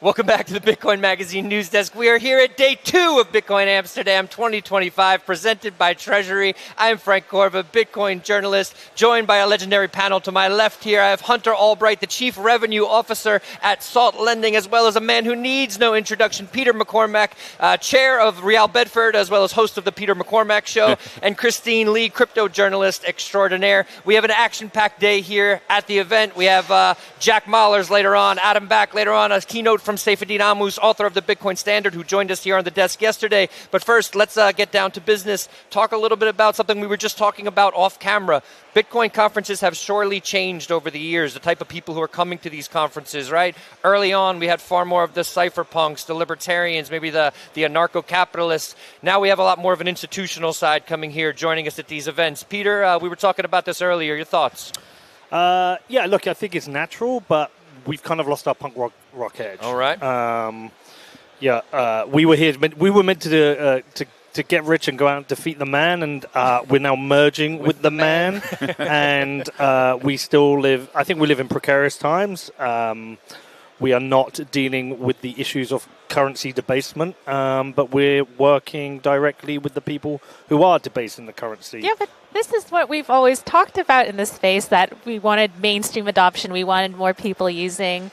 Welcome back to the Bitcoin Magazine News Desk. We are here at day 2 of Bitcoin Amsterdam 2025, presented by Treasury. I'm Frank Corva, Bitcoin journalist, joined by a legendary panel to my left here. I have Hunter Albright, the Chief Revenue Officer at Salt Lending, as well as a man who needs no introduction, Peter McCormack, Chair of Real Bedford, as well as host of the Peter McCormack Show, and Christine Lee, crypto journalist extraordinaire. We have an action-packed day here at the event. We have Jack Mallers later on, Adam Back later on, a keynote from Saifedean Ammous, author of the Bitcoin Standard, who joined us here on the desk yesterday. But first, let's get down to business. Talk a little bit about something we were just talking about off camera. Bitcoin conferences have surely changed over the years, the type of people who are coming to these conferences, right? Early on, we had far more of the cypherpunks, the libertarians, maybe the anarcho-capitalists. Now we have a lot more of an institutional side coming here, joining us at these events. Peter, we were talking about this earlier. Your thoughts? Yeah, look, I think it's natural, but we've kind of lost our punk rock edge. All right. We were here. We were meant to get rich and go out and defeat the man, and we're now merging with the man. And we still live. I think we live in precarious times. We are not dealing with the issues of currency debasement, but we're working directly with the people who are debasing the currency. Yeah, but this is what we've always talked about in this space, that we wanted mainstream adoption. We wanted more people using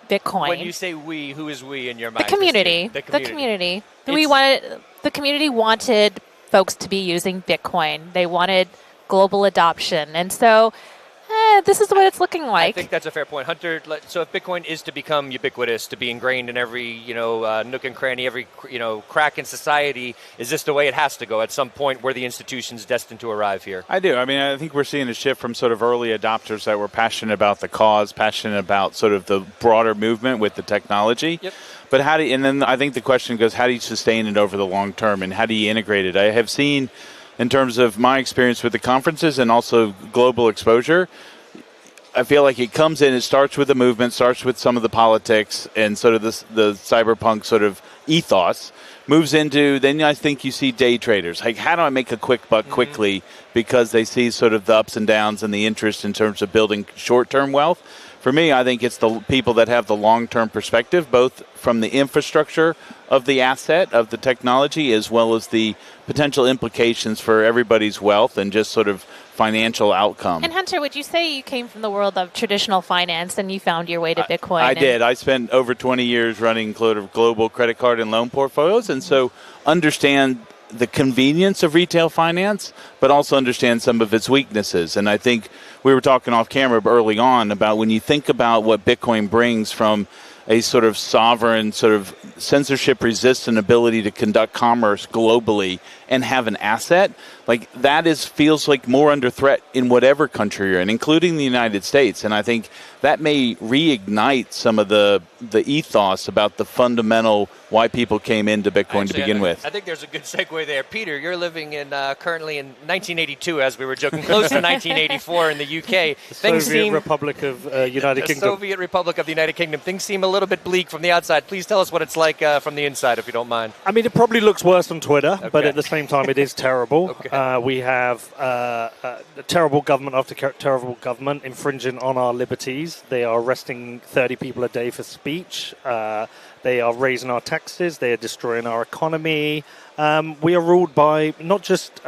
Bitcoin. When you say we, who is we in your mind? The community. The community. The community wanted folks to be using Bitcoin. They wanted global adoption. And so this is what it's looking like. I think that's a fair point. Hunter, so if Bitcoin is to become ubiquitous, to be ingrained in every nook and cranny, every crack in society, is this the way it has to go at some point where the institution's destined to arrive here? I do. I mean, I think we're seeing a shift from sort of early adopters that were passionate about the cause, passionate about sort of the broader movement with the technology. Yep. But and then I think the question goes, how do you sustain it over the long term, and how do you integrate it? I have seen, in terms of my experience with the conferences and also global exposure, I feel like it comes in, it starts with the movement, starts with some of the politics and sort of the cyberpunk sort of ethos, moves into, then I think you see day traders. Like, how do I make a quick buck quickly, because they see sort of the ups and downs and the interest in terms of building short-term wealth. For me, I think it's the people that have the long-term perspective, both from the infrastructure of the asset, of the technology, as well as the potential implications for everybody's wealth and just sort of financial outcome. And Hunter, would you say you came from the world of traditional finance and you found your way to Bitcoin? I did. I spent over 20 years running global credit card and loan portfolios, and so understand the convenience of retail finance, but also understand some of its weaknesses. And I think we were talking off camera early on about when you think about what Bitcoin brings from a sort of sovereign, sort of censorship-resistant ability to conduct commerce globally and have an asset, like that feels like more under threat in whatever country you're in, including the United States. And I think that may reignite some of the ethos about the fundamental why people came into Bitcoin to begin with. I think there's a good segue there. Peter, you're living in currently in 1982, as we were joking, close to 1984 in the UK. Soviet Republic of United Kingdom. Soviet Republic of the United Kingdom. Things seem a little bit bleak from the outside. Please tell us what it's like from the inside, if you don't mind. I mean, it probably looks worse on Twitter, but at the same time, it is terrible. Okay. We have a terrible government after terrible government infringing on our liberties. They are arresting 30 people a day for speech. They are raising our taxes. They are destroying our economy. We are ruled by not just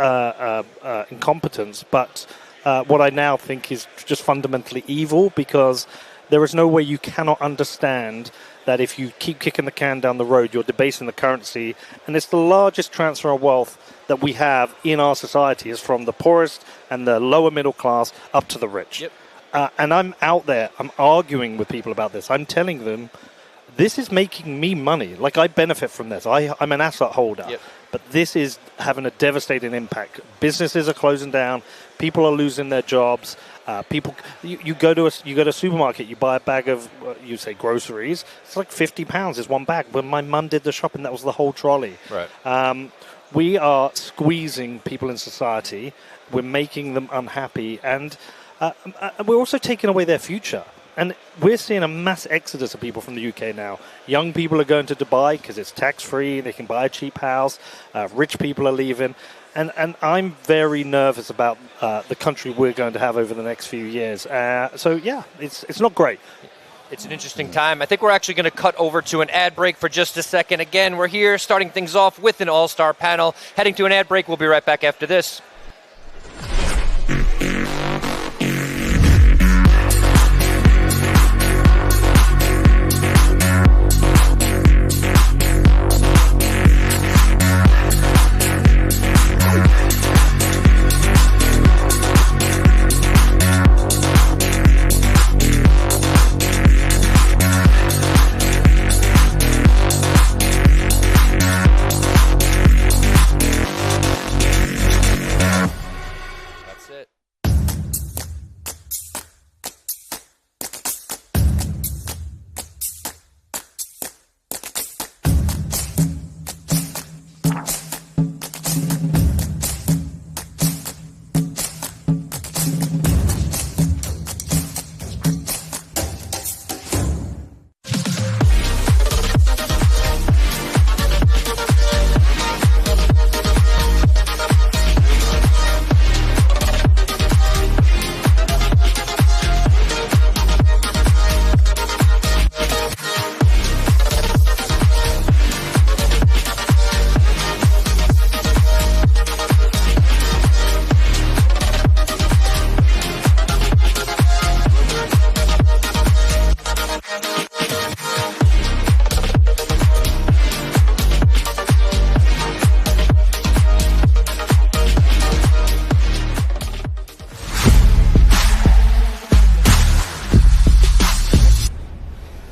incompetence, but what I now think is just fundamentally evil, because there is no way you cannot understand that if you keep kicking the can down the road, you're debasing the currency. And it's the largest transfer of wealth that we have in our society, is from the poorest and the lower middle class up to the rich. Yep. And I'm out there, I'm arguing with people about this. I'm telling them, this is making me money. Like, I benefit from this. I'm an asset holder. Yep. But this is having a devastating impact. Businesses are closing down. People are losing their jobs. You go to a supermarket, you buy a bag of, you say groceries. It's like £50 is one bag. When my mum did the shopping, that was the whole trolley. Right. We are squeezing people in society. We're making them unhappy, and we're also taking away their future. And we're seeing a mass exodus of people from the UK now. Young people are going to Dubai because it's tax-free. They can buy a cheap house. Rich people are leaving. And I'm very nervous about the country we're going to have over the next few years. So, yeah, it's not great. It's an interesting time. I think we're actually going to cut over to an ad break for just a second. Again, we're here starting things off with an all-star panel. Heading to an ad break. We'll be right back after this.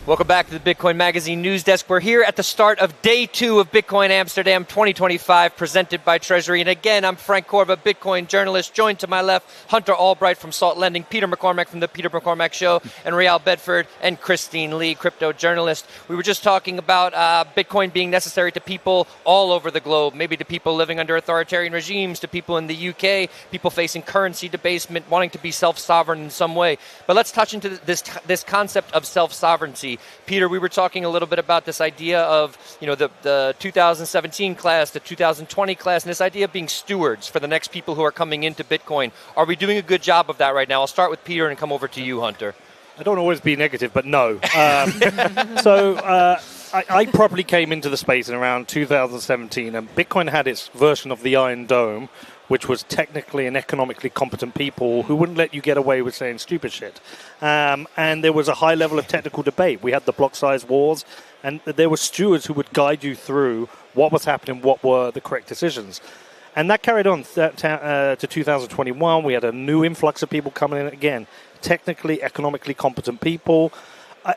Welcome back to the Bitcoin Magazine News Desk. We're here at the start of day 2 of Bitcoin Amsterdam 2025, presented by Treasury. And again, I'm Frank Corva, Bitcoin journalist, joined to my left, Hunter Albright from Salt Lending, Peter McCormack from the Peter McCormack Show, and Rial Bedford and Christine Lee, crypto journalist. We were just talking about Bitcoin being necessary to people all over the globe, maybe to people living under authoritarian regimes, to people in the UK, people facing currency debasement, wanting to be self-sovereign in some way. But let's touch into this concept of self-sovereignty. Peter, we were talking a little bit about this idea of, the 2017 class, the 2020 class, and this idea of being stewards for the next people who are coming into Bitcoin. Are we doing a good job of that right now? I'll start with Peter and come over to you, Hunter. I don't always be negative, but no. I probably came into the space in around 2017, and Bitcoin had its version of the Iron Dome, which was technically and economically competent people who wouldn't let you get away with saying stupid shit. And there was a high level of technical debate. We had the block size wars, and there were stewards who would guide you through what was happening, what were the correct decisions. And that carried on to 2021. We had a new influx of people coming in again, technically, economically competent people.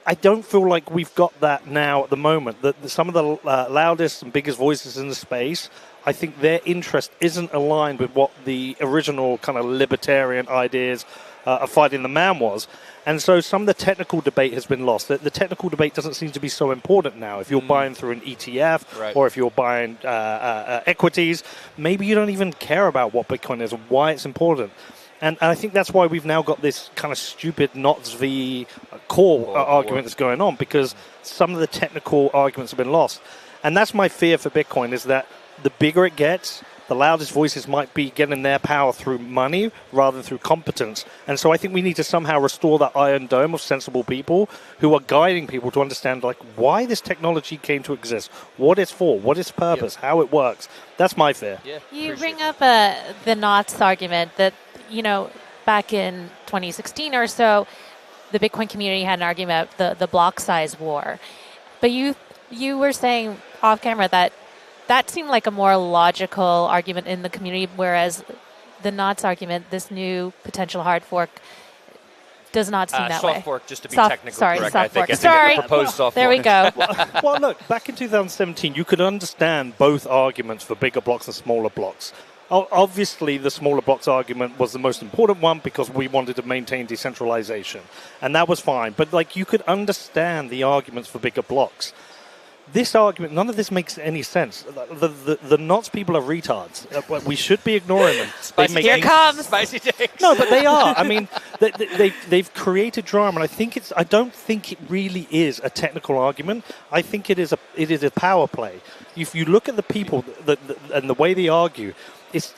I don't feel like we've got that now at the moment. Some of the loudest and biggest voices in the space, I think their interest isn't aligned with what the original kind of libertarian ideas of fighting the man was. And so some of the technical debate has been lost. The technical debate doesn't seem to be so important now. If you're buying through an ETF, right, or if you're buying equities, maybe you don't even care about what Bitcoin is and why it's important. And I think that's why we've now got this kind of stupid Knots v. Core argument that's going on, because some of the technical arguments have been lost. And that's my fear for Bitcoin, is that the bigger it gets, the loudest voices might be getting their power through money rather than through competence. And so I think we need to somehow restore that Iron Dome of sensible people who are guiding people to understand why this technology came to exist, what it's for, what its purpose, how it works. That's my fear. Yeah, you bring up the Knots argument that, back in 2016 or so, the Bitcoin community had an argument about the block size war. But you were saying off camera that seemed like a more logical argument in the community, whereas the Knots argument, this new potential hard fork, does not seem that way. Soft fork, just to be technically correct. Soft fork. Sorry, proposed soft fork. There we go. Well, look, back in 2017, you could understand both arguments for bigger blocks and smaller blocks. Obviously, the smaller blocks argument was the most important one because we wanted to maintain decentralization, and that was fine. But you could understand the arguments for bigger blocks. This argument, none of this makes any sense. The Knots people are retards. We should be ignoring them. Here comes spicy takes. No, but they are. I mean, they've created drama, and I don't think it really is a technical argument. I think it is a power play. If you look at the people and the way they argue,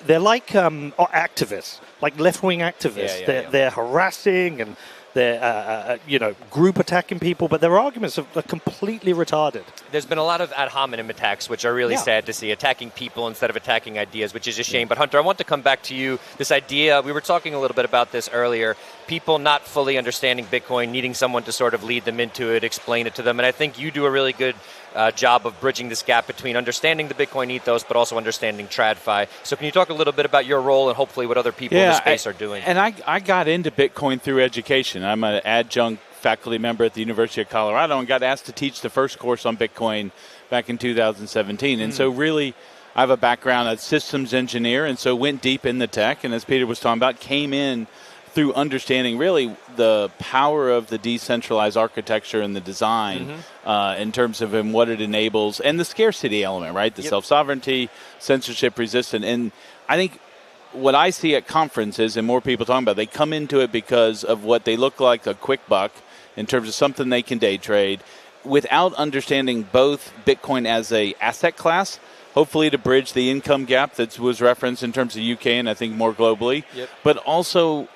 they're like activists, like left-wing activists. They're harassing and group attacking people, but their arguments are completely retarded. There's been a lot of ad hominem attacks, which are really sad to see, attacking people instead of attacking ideas, which is a shame. But Hunter, I want to come back to you. This idea, we were talking a little bit about this earlier, people not fully understanding Bitcoin, needing someone to sort of lead them into it, explain it to them. And I think you do a really good job of bridging this gap between understanding the Bitcoin ethos, but also understanding TradFi. So can you talk a little bit about your role and hopefully what other people in the space are doing? And I got into Bitcoin through education. I'm an adjunct faculty member at the University of Colorado and got asked to teach the first course on Bitcoin back in 2017. And so really, I have a background as systems engineer, and so went deep in the tech. And as Peter was talking about, came in through understanding really the power of the decentralized architecture and the design in terms of what it enables, and the scarcity element, right? The self-sovereignty, censorship resistant. And I think what I see at conferences and more people talking about, they come into it because of what they look like, a quick buck in terms of something they can day trade, without understanding both Bitcoin as a asset class, hopefully to bridge the income gap that was referenced in terms of UK and I think more globally, but also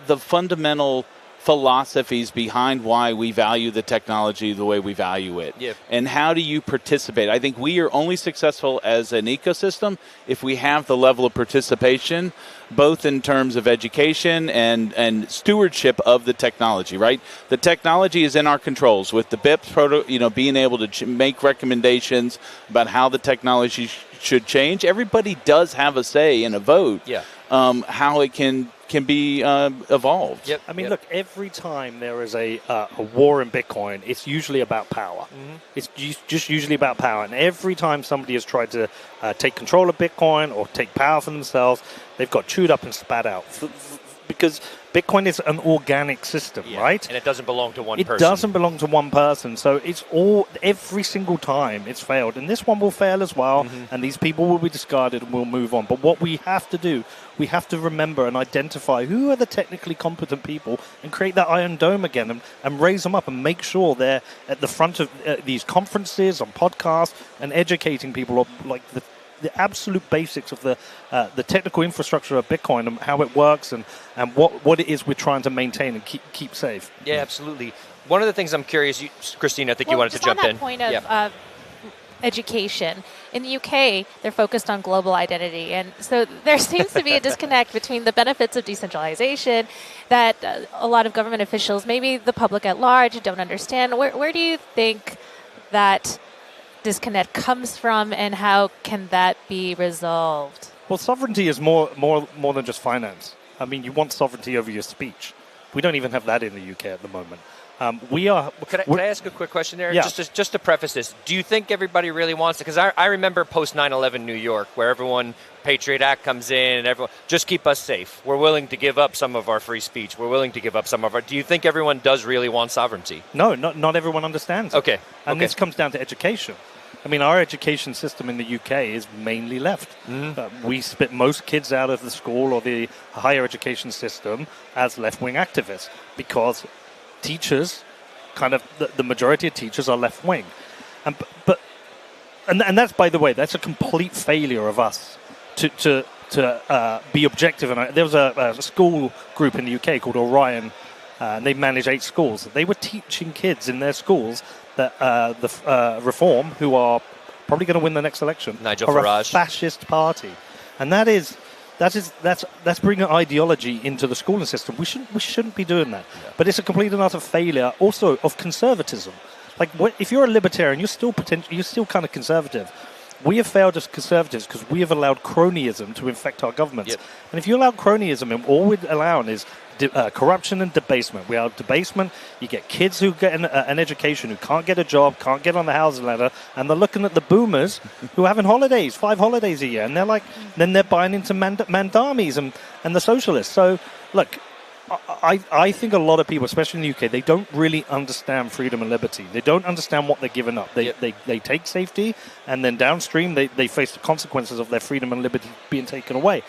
the fundamental philosophies behind why we value the technology the way we value it. And how do you participate? I think we are only successful as an ecosystem if we have the level of participation, both in terms of education and stewardship of the technology, right? The technology is in our controls with the BIPs, being able to make recommendations about how the technology should change. Everybody does have a say in a vote how it can be evolved. I mean, look, every time there is a war in Bitcoin, it's usually about power. It's just usually about power. And every time somebody has tried to take control of Bitcoin or take power for themselves, they've got chewed up and spat out. Because Bitcoin is an organic system, right? And it doesn't belong to one person. It doesn't belong to one person. So it's every single time it's failed. And this one will fail as well. And these people will be discarded and we'll move on. But what we have to do, we have to remember and identify who are the technically competent people and create that Iron Dome again and raise them up and make sure they're at the front of these conferences, on podcasts, and educating people of like the absolute basics of the technical infrastructure of Bitcoin and how it works and what it is we're trying to maintain and keep safe. Yeah, absolutely. One of the things I'm curious, Christine, I think you wanted to jump in. On that point of education, in the UK, they're focused on global identity. And so there seems to be a disconnect between the benefits of decentralization that a lot of government officials, maybe the public at large, don't understand. Where do you think that disconnect comes from, and how can that be resolved? Well, sovereignty is more than just finance. I mean, you want sovereignty over your speech. We don't even have that in the UK at the moment. Can I ask a quick question there? Just to preface this, do you think everybody really wants it? Because I remember post 9/11 New York, where Patriot Act comes in, and everyone, just keep us safe. We're willing to give up some of our free speech. We're willing to give up some of our... Do you think everyone does really want sovereignty? No, not everyone understands it. And this comes down to education. I mean, our education system in the UK is mainly left. We spit most kids out of the school or the higher education system as left-wing activists because teachers, the majority of teachers are left-wing. And that's, by the way, that's a complete failure of us to be objective. And there was a school group in the UK called Orion, and they manage 8 schools. They were teaching kids in their schools that the Reform, who are probably going to win the next election, Nigel are Farage, a fascist party, and that's bringing ideology into the schooling system. We shouldn't be doing that. But it's a complete and utter failure also of conservatism. Like, if you're a libertarian, you're still kind of conservative. We have failed as conservatives because we have allowed cronyism to infect our governments. And if you allow cronyism, and all we're allowing is corruption and debasement. We allow debasement. You get kids who get an education who can't get a job, can't get on the housing ladder, and they're looking at the boomers who are having holidays, 5 holidays a year, and they're like, then they're buying into mandamis and the socialists. So, look, I think a lot of people, especially in the UK, they don't really understand freedom and liberty. They don't understand what they're giving up. They take safety, and then downstream they face the consequences of their freedom and liberty being taken away.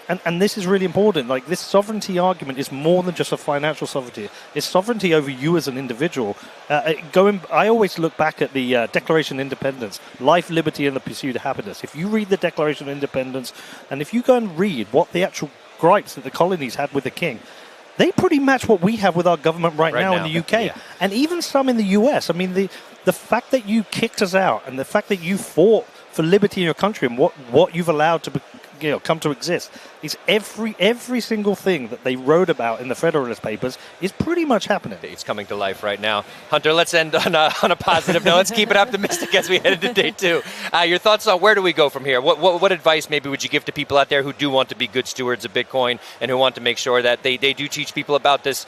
And this is really important. Like, this sovereignty argument is more than just a financial sovereignty. It's sovereignty over you as an individual. I always look back at the Declaration of Independence, life, liberty, and the pursuit of happiness. If you read the Declaration of Independence, and if you go and read what the actual gripes that the colonies had with the king, they pretty match what we have with our government right now in the UK, yeah. and even some in the US. I mean, the fact that you kicked us out and the fact that you fought for liberty in your country and what you've allowed to come to exist is every single thing that they wrote about in the Federalist Papers is pretty much happening. It's coming to life right now. Hunter, let's end on a positive note. Let's keep it optimistic as we head into day two. Your thoughts on where do we go from here? What advice maybe would you give to people out there who do want to be good stewards of Bitcoin and who want to make sure that they do teach people about this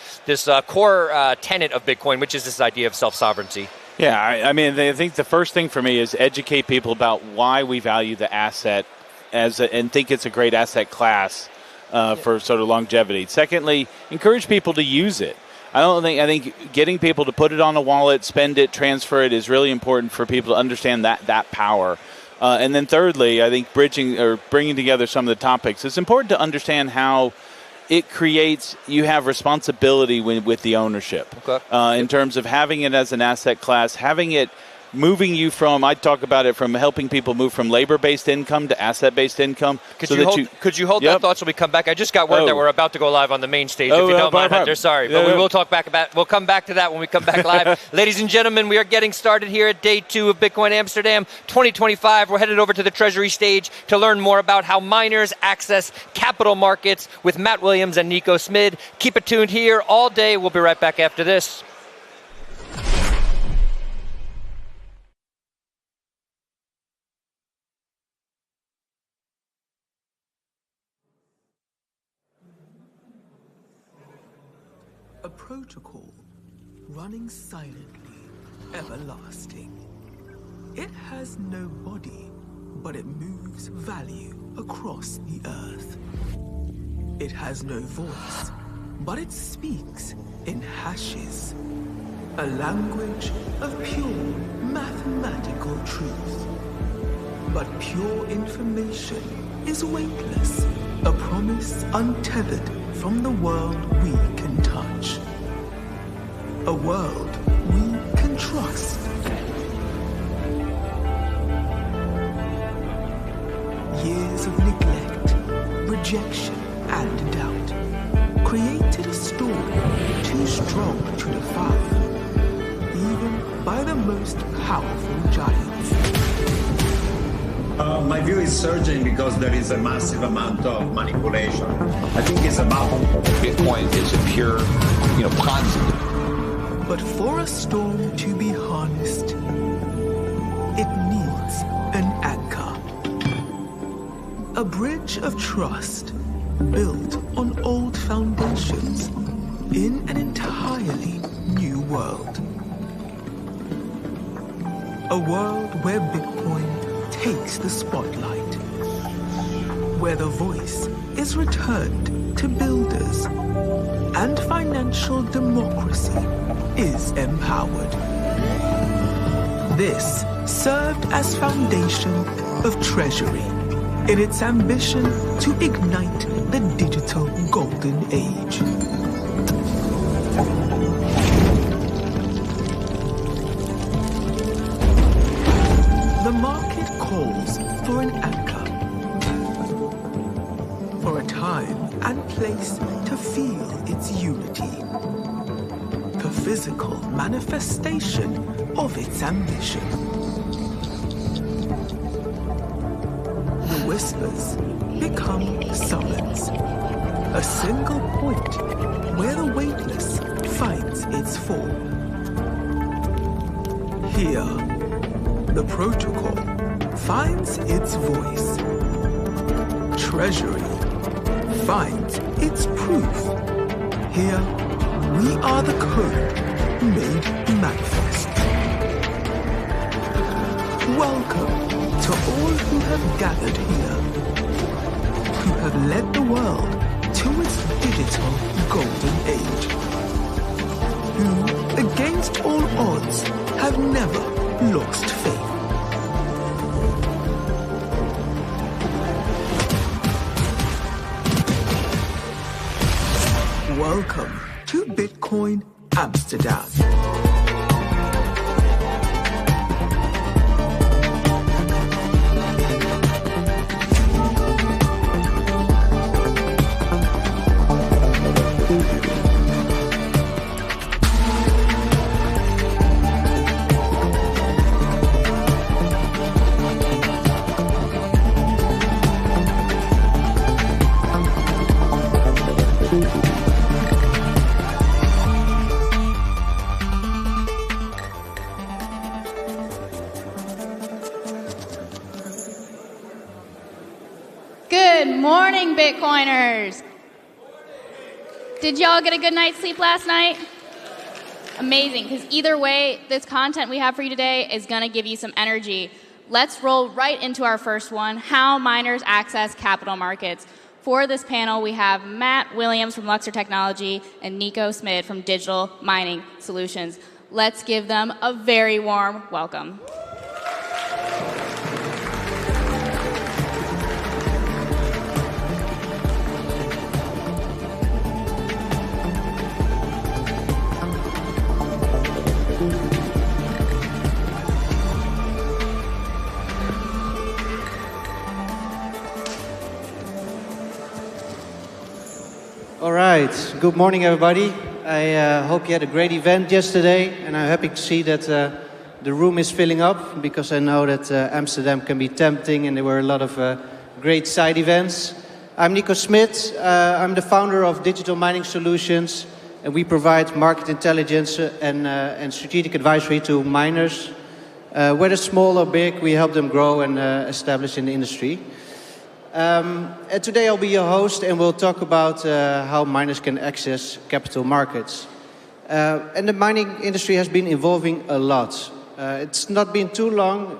core tenet of Bitcoin, which is this idea of self-sovereignty? Yeah, I mean, I think the first thing for me is educate people about why we value the asset and think it's a great asset class for sort of longevity. Secondly, encourage people to use it. I think getting people to put it on a wallet, spend it, transfer it is really important for people to understand that power. And then thirdly, I think bringing together some of the topics. It's important to understand how it creates, you have responsibility with the ownership. Okay. In terms of having it as an asset class, having it moving you from, I talk about it from helping people move from labor-based income to asset-based income. Could you hold that thought till we come back? I just got word that we're about to go live on the main stage. If you don't mind, Hunter, sorry. But we'll come back to that when we come back live. Ladies and gentlemen, we are getting started here at day two of Bitcoin Amsterdam 2025. We're headed over to the Treasury stage to learn more about how miners access capital markets with Matt Williams and Nico Smid. Keep it tuned here all day. We'll be right back after this. A protocol running silently, everlasting. It has no body, but it moves value across the earth. It has no voice, but it speaks in hashes. A language of pure mathematical truth. But pure information is weightless, a promise untethered from the world we can touch. A world we can trust. Years of neglect, rejection, and doubt created a storm too strong to defy, even by the most powerful giants. My view is surging because there is a massive amount of manipulation. I think it's about Bitcoin is a pure, Ponzi. But for a storm to be harnessed, it needs an anchor. A bridge of trust built on old foundations in an entirely new world. A world where Bitcoin takes the spotlight, where the voice is returned to builders and financial democracy is empowered. This served as foundation of Treasury in its ambition to ignite the digital golden age. The market calls for an anchor, for a time and place to feel its unity, the physical manifestation of its ambition. The whispers become summons, a single point where the weightless finds its form. Here, the protocol finds its voice. Treasury finds its proof. Here, we are the code made manifest. Welcome to all who have gathered here, who have led the world to its digital golden age, who, against all odds, have never lost faith. Welcome to Bitcoin Amsterdam. morning, Bitcoiners. Did y'all get a good night's sleep last night? Amazing, because either way, this content we have for you today is going to give you some energy. Let's roll right into our first one, how miners access capital markets. For this panel, we have Matt Williams from Luxor Technology and Nico Smid from Digital Mining Solutions. Let's give them a very warm welcome. All right. Good morning, everybody. I hope you had a great event yesterday, and I'm happy to see that the room is filling up, because I know that Amsterdam can be tempting, and there were a lot of great side events. I'm Nico Smid. I'm the founder of Digital Mining Solutions, and we provide market intelligence and strategic advisory to miners. Whether small or big, we help them grow and establish in the industry. And today I'll be your host, and we'll talk about how miners can access capital markets. And the mining industry has been evolving a lot. It's not been too long,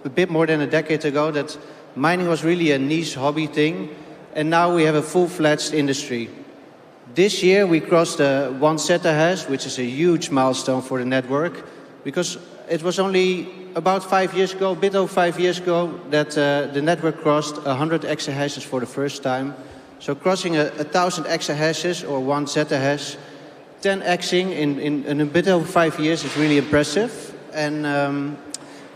a bit more than a decade ago, that mining was really a niche hobby thing, and now we have a full-fledged industry. This year we crossed the 1 zettahash, which is a huge milestone for the network, because it was only about 5 years ago, a bit over 5 years ago, that the network crossed 100 exahashes for the first time. So crossing 1,000 exahashes or 1 zettahash, 10xing in a bit over 5 years is really impressive. And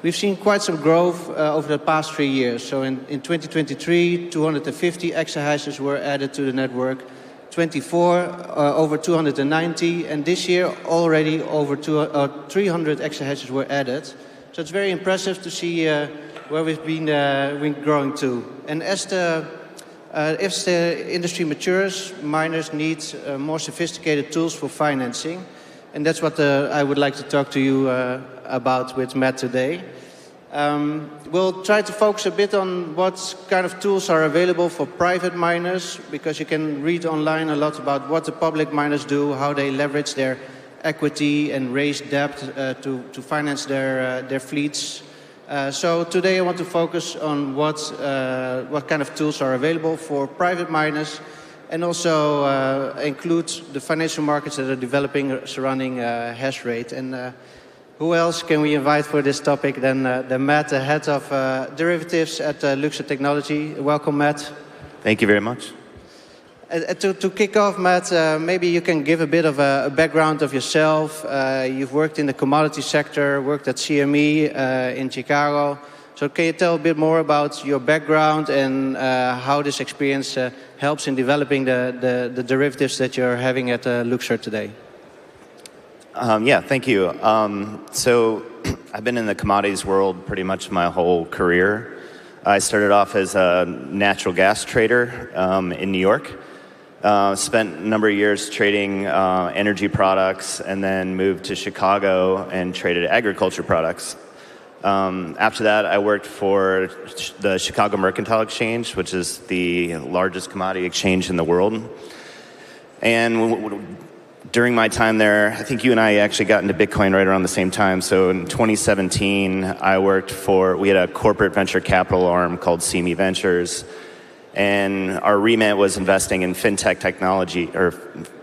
we've seen quite some growth over the past 3 years. So in 2023, 250 exahashes were added to the network. 24, over 290, and this year already over 300 exahashes were added. So it's very impressive to see where we've been growing to. And as the industry matures, miners need more sophisticated tools for financing, and that's what I would like to talk to you about with Matt today. We'll try to focus a bit on what kind of tools are available for private miners, because you can read online a lot about what the public miners do, how they leverage their equity and raise debt to finance their fleets. So today I want to focus on what kind of tools are available for private miners, and also include the financial markets that are developing surrounding hash rate. And who else can we invite for this topic than Matt, the head of derivatives at Luxor Technology. Welcome, Matt. Thank you very much. To kick off, Matt, maybe you can give a bit of a background of yourself. You've worked in the commodity sector, worked at CME in Chicago. So can you tell a bit more about your background and how this experience helps in developing the derivatives that you're having at Luxor today? Yeah, thank you. So I've been in the commodities world pretty much my whole career. I started off as a natural gas trader in New York. Spent a number of years trading energy products, and then moved to Chicago and traded agriculture products. After that, I worked for the Chicago Mercantile Exchange, which is the largest commodity exchange in the world. And during my time there, I think you and I actually got into Bitcoin right around the same time. So in 2017, we had a corporate venture capital arm called CME Ventures. And our remit was investing in fintech technology, or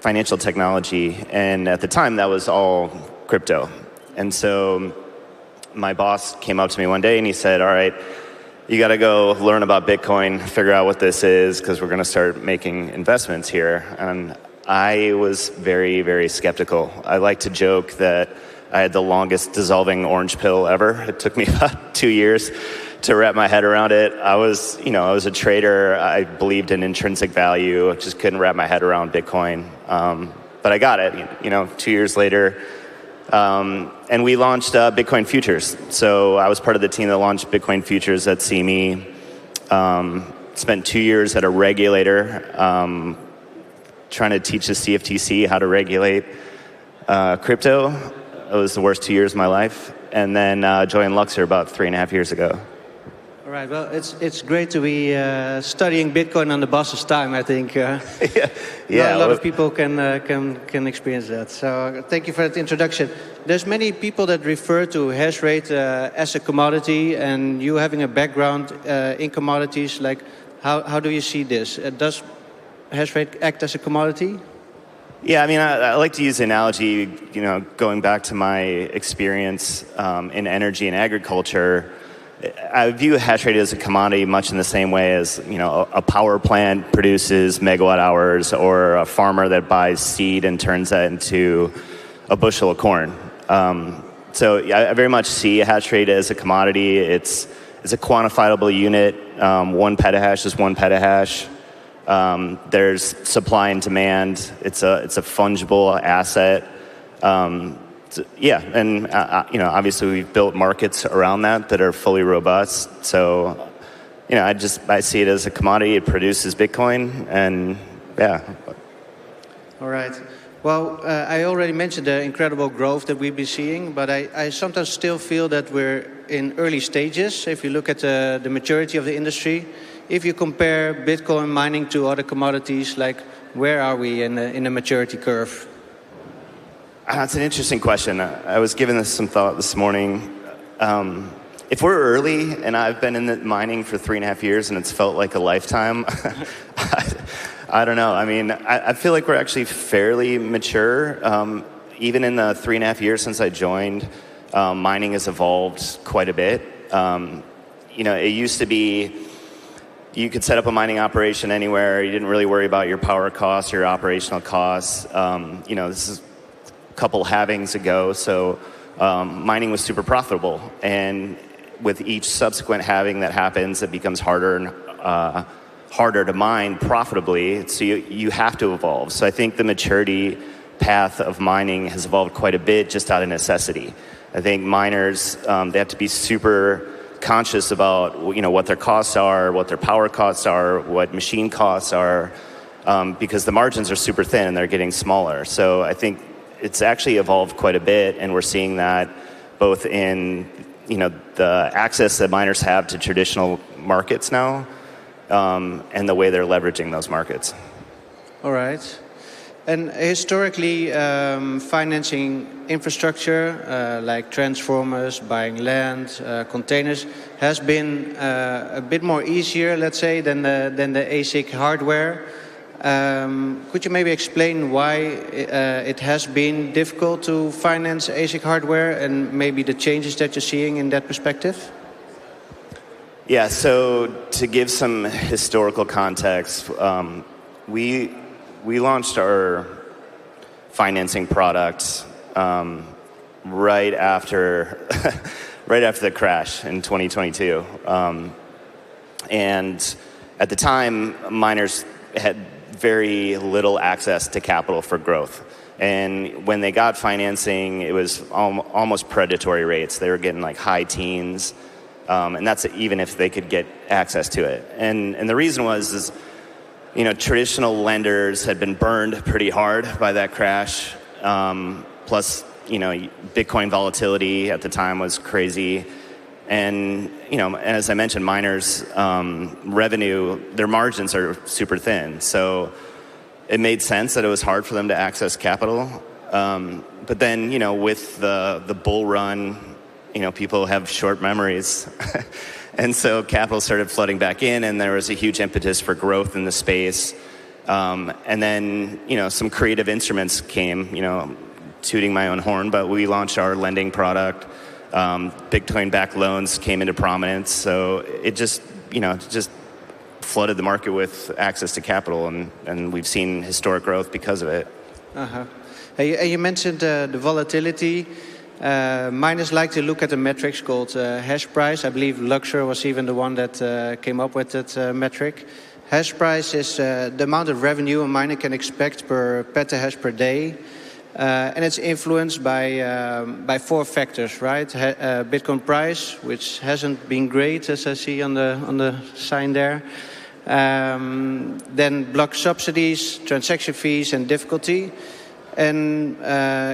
financial technology. And at the time, that was all crypto. And so my boss came up to me one day and he said, all right, you got to go learn about Bitcoin, figure out what this is, because we're going to start making investments here. And I was very, very skeptical. I like to joke that I had the longest dissolving orange pill ever. It took me about 2 years to wrap my head around it. I was a trader. I believed in intrinsic value. Just couldn't wrap my head around Bitcoin. But I got it, 2 years later. And we launched Bitcoin Futures. So I was part of the team that launched Bitcoin Futures at CME. Spent 2 years at a regulator trying to teach the CFTC how to regulate crypto. It was the worst 2 years of my life. And then joined Luxor about 3.5 years ago. All All right. Well, it's great to be studying Bitcoin on the boss's time. I think. A lot of people can experience that. So thank you for that introduction. There's many people that refer to hash rate as a commodity, and you having a background in commodities. Like, how do you see this? Does hash rate act as a commodity? Yeah, I mean, I like to use the analogy. Going back to my experience in energy and agriculture. I view hash rate as a commodity much in the same way as, a power plant produces megawatt hours or a farmer that buys seed and turns that into a bushel of corn. So I very much see a hash rate as a commodity. It's a quantifiable unit. 1 petahash is 1 petahash. There's supply and demand. It's a fungible asset. And obviously we've built markets around that are fully robust. So, I see it as a commodity. It produces Bitcoin, and yeah. All right. Well, I already mentioned the incredible growth that we've been seeing, but I sometimes still feel that we're in early stages. If you look at the maturity of the industry, if you compare Bitcoin mining to other commodities, like where are we in the maturity curve? That's an interesting question. I was giving this some thought this morning. If we're early, and I've been in the mining for 3.5 years, and it's felt like a lifetime, I don't know. I mean, I feel like we're actually fairly mature. Even in the 3.5 years since I joined, mining has evolved quite a bit. It used to be you could set up a mining operation anywhere. You didn't really worry about your power costs, your operational costs. This is couple halvings ago, so mining was super profitable, and with each subsequent halving that happens, it becomes harder and harder to mine profitably. So you have to evolve. So I think the maturity path of mining has evolved quite a bit just out of necessity. I think miners they have to be super conscious about what their costs are, what their power costs are, what machine costs are, because the margins are super thin and they're getting smaller. So I think it's actually evolved quite a bit, and we're seeing that both in the access that miners have to traditional markets now, and the way they're leveraging those markets. All right. And historically, financing infrastructure like transformers, buying land, containers has been a bit more easier, let's say, than the ASIC hardware. Could you maybe explain why it has been difficult to finance ASIC hardware and maybe the changes that you're seeing in that perspective? Yeah, so to give some historical context, we launched our financing products right after the crash in 2022, and at the time, miners had very little access to capital for growth. And when they got financing, it was almost predatory rates. They were getting like high teens, and that's even if they could get access to it. And the reason was traditional lenders had been burned pretty hard by that crash. Plus, Bitcoin volatility at the time was crazy. And, as I mentioned, miners' revenue, their margins are super thin. So it made sense that it was hard for them to access capital. But then, with the bull run, people have short memories. And so capital started flooding back in, and there was a huge impetus for growth in the space. And then, some creative instruments came, tooting my own horn, but we launched our lending product. Bitcoin-backed loans came into prominence, so it just flooded the market with access to capital, and we've seen historic growth because of it. Uh-huh. You mentioned the volatility. Miners like to look at a metric called hash price. I believe Luxembourg was even the one that came up with that metric. Hash price is the amount of revenue a miner can expect per petahash per day. And it's influenced by 4 factors, right? Bitcoin price, which hasn't been great, as I see on the sign there. Then block subsidies, transaction fees, and difficulty. And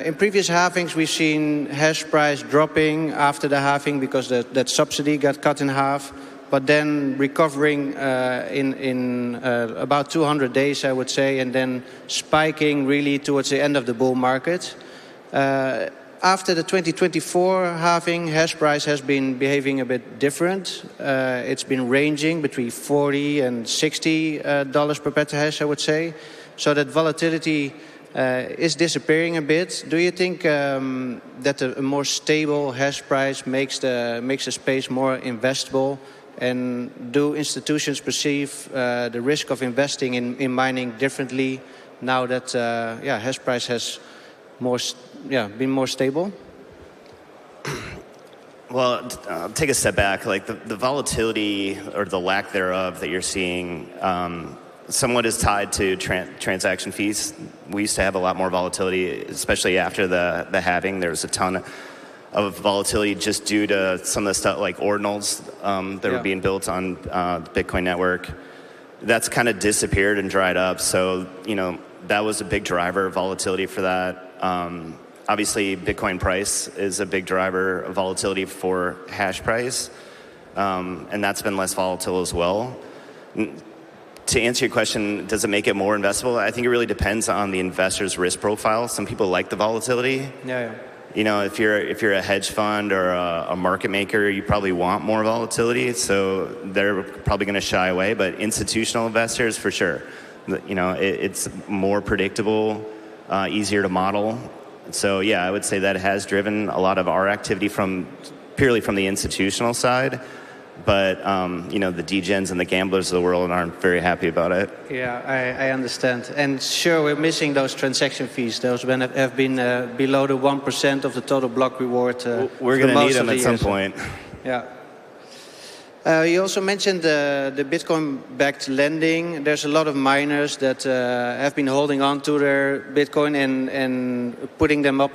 in previous halvings, we've seen hash price dropping after the halving because that subsidy got cut in half. but then recovering in about 200 days, I would say, and then spiking really towards the end of the bull market. After the 2024 halving, hash price has been behaving a bit different. It's been ranging between $40 and $60 per petahash, I would say. So that volatility is disappearing a bit. Do you think that a more stable hash price makes the space more investable? And do institutions perceive the risk of investing in mining differently now that hash price has been more stable? Well, I'll take a step back. Like the volatility or the lack thereof that you're seeing somewhat is tied to transaction fees. We used to have a lot more volatility, especially after the halving. There was a ton of volatility just due to some of the stuff like ordinals that were being built on the Bitcoin network. That's kind of disappeared and dried up. So, that was a big driver of volatility for that. Obviously, Bitcoin price is a big driver of volatility for hash price, and that's been less volatile as well. To answer your question, does it make it more investable? I think it really depends on the investor's risk profile. Some people like the volatility. Yeah. If you're a hedge fund or a market maker, you probably want more volatility, so they're probably going to shy away. But institutional investors, for sure, it's more predictable, easier to model. So yeah, I would say that has driven a lot of our activity purely from the institutional side. But the degens and the gamblers of the world aren't very happy about it. Yeah, I understand. And sure, we're missing those transaction fees. Those have been below the 1% of the total block reward. We're going to need them at some point. Yeah. You also mentioned the Bitcoin-backed lending. There's a lot of miners that have been holding on to their Bitcoin and putting them up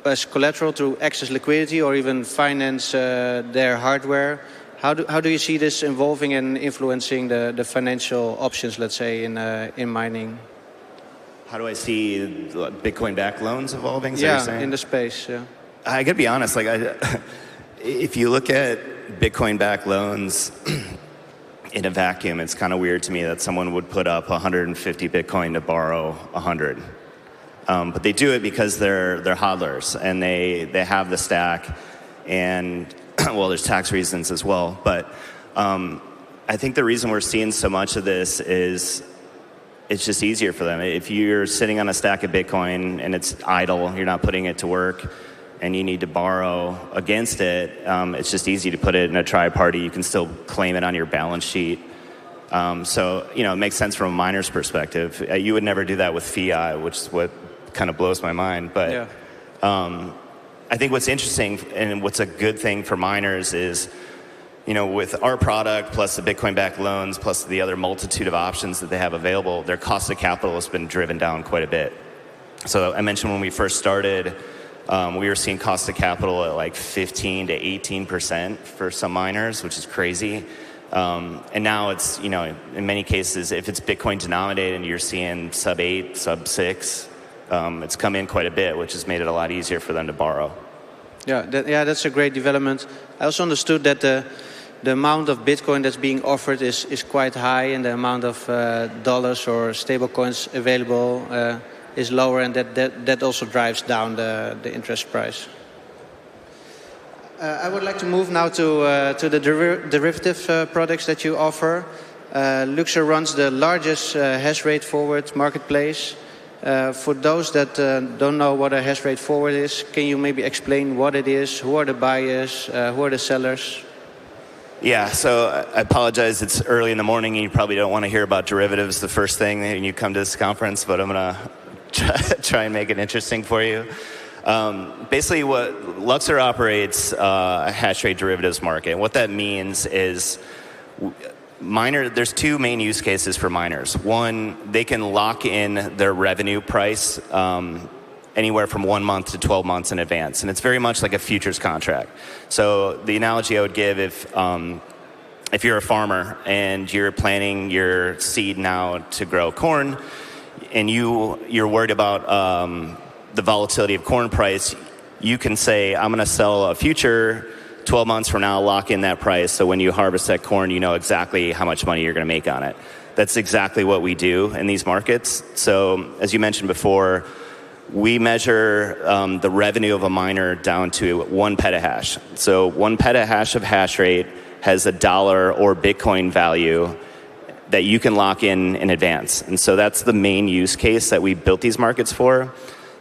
as collateral to access liquidity or even finance their hardware. How do you see this evolving and influencing the financial options, let's say, in mining? How do I see Bitcoin-backed loans evolving? In the space. Yeah. I got to be honest. If you look at Bitcoin-backed loans in a vacuum, it's kind of weird to me that someone would put up 150 Bitcoin to borrow 100. But they do it because they're hodlers and they have the stack, and well, there's tax reasons as well. But I think the reason we're seeing so much of this is it's just easier for them. If you're sitting on a stack of Bitcoin and it's idle, you're not putting it to work, and you need to borrow against it, it's just easy to put it in a tri-party. You can still claim it on your balance sheet. So, it makes sense from a miner's perspective. You would never do that with fiat, which is what kind of blows my mind. But I think what's interesting and what's a good thing for miners is, with our product plus the Bitcoin-backed loans plus the other multitude of options that they have available, their cost of capital has been driven down quite a bit. So I mentioned when we first started, we were seeing cost of capital at like 15 to 18% for some miners, which is crazy. And now it's, in many cases, if it's Bitcoin denominated, you're seeing sub 8, sub 6. It's come in quite a bit, which has made it a lot easier for them to borrow. That's a great development. I also understood that the amount of Bitcoin that's being offered is quite high, and the amount of dollars or stable coins available is lower, and that also drives down the interest price. I would like to move now to the derivative products that you offer. Luxor runs the largest hash rate forward marketplace. For those that don't know what a hash rate forward is, can you maybe explain what it is? Who are the buyers? Who are the sellers? Yeah, so I apologize. It's early in the morning and you probably don't want to hear about derivatives the first thing when you come to this conference, but I'm going to try and make it interesting for you. Basically, what Luxor operates a hash rate derivatives market. And what that means is there's two main use cases for miners. One, they can lock in their revenue price anywhere from 1 month to 12 months in advance. And it's very much like a futures contract. So the analogy I would give, if you're a farmer and you're planting your seed now to grow corn, and you're worried about the volatility of corn price, you can say, I'm going to sell a future 12 months from now, lock in that price. So when you harvest that corn, you know exactly how much money you're going to make on it. That's exactly what we do in these markets. So as you mentioned before, we measure the revenue of a miner down to 1 petahash. So 1 petahash of hash rate has $1 or Bitcoin value that you can lock in advance. And so that's the main use case that we built these markets for.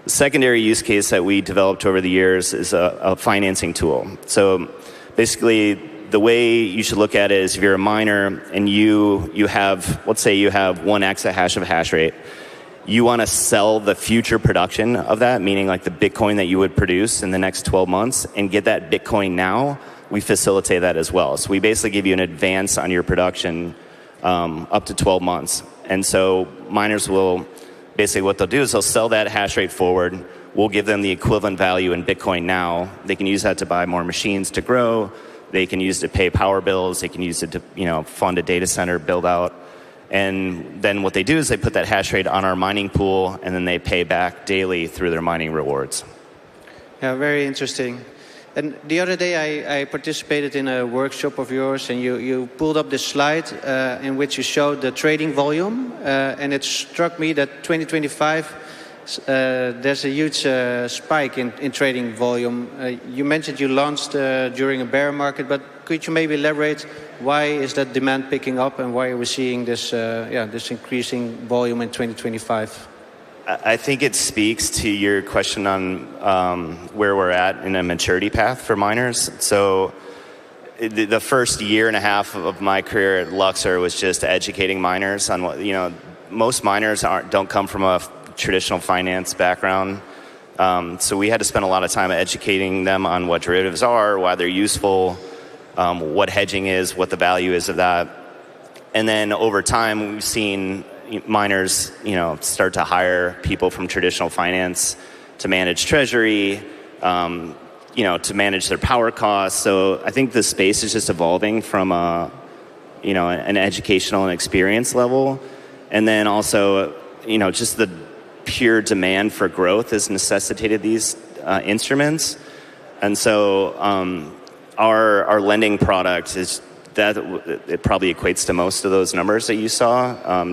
The secondary use case that we developed over the years is a financing tool. So basically, the way you should look at it is if you're a miner and you have, let's say you have 1 exahash of hash rate, you want to sell the future production of that, meaning like the Bitcoin that you would produce in the next 12 months and get that Bitcoin now, we facilitate that as well. So we basically give you an advance on your production up to 12 months. And so miners will, basically what they'll do is they'll sell that hash rate forward. We'll give them the equivalent value in Bitcoin now. They can use that to buy more machines to grow. They can use it to pay power bills. They can use it to fund a data center build out. And then what they do is they put that hash rate on our mining pool, and then they pay back daily through their mining rewards. Yeah, very interesting. And the other day I participated in a workshop of yours, and you pulled up this slide in which you showed the trading volume, and it struck me that 2025 there's a huge spike in trading volume. You mentioned you launched during a bear market, but could you maybe elaborate why is that demand picking up and why are we seeing this this increasing volume in 2025? I think it speaks to your question on where we're at in a maturity path for miners. So the first year and a half of my career at Luxor was just educating miners on what, most miners don't come from a traditional finance background. So we had to spend a lot of time educating them on what derivatives are, why they're useful, what hedging is, what the value is of that. And then over time, we've seen miners, start to hire people from traditional finance to manage Treasury, to manage their power costs. So I think the space is just evolving from an educational and experience level. And then also, just the pure demand for growth has necessitated these instruments. And so our lending product is that it probably equates to most of those numbers that you saw.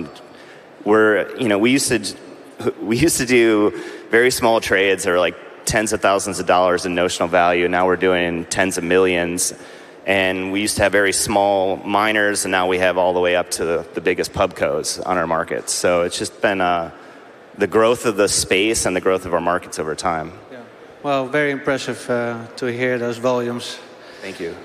We used to do very small trades that are like tens of thousands of dollars in notional value. Now we're doing tens of millions. And we used to have very small miners, and now we have all the way up to the biggest pubcos on our markets. So it's just been the growth of the space and the growth of our markets over time. Yeah. Well, very impressive to hear those volumes. Thank you.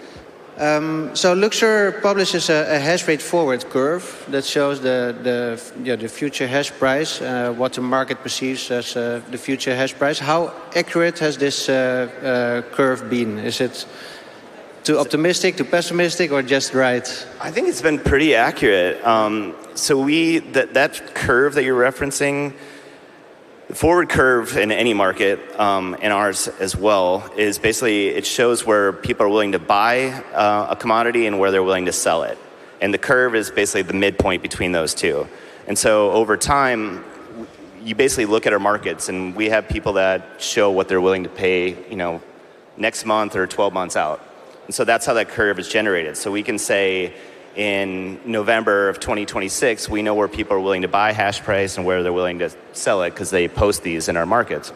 So Luxor publishes a hash rate forward curve that shows the future hash price, what the market perceives as the future hash price. How accurate has this curve been? Is it too optimistic, too pessimistic, or just right? I think it's been pretty accurate. So that curve that you're referencing, the forward curve in any market, and ours as well, is basically it shows where people are willing to buy a commodity and where they're willing to sell it. And the curve is basically the midpoint between those two. And so over time, you basically look at our markets, and we have people that show what they're willing to pay, next month or 12 months out. And so that's how that curve is generated. So we can say in November of 2026, we know where people are willing to buy hash price and where they're willing to sell it because they post these in our markets.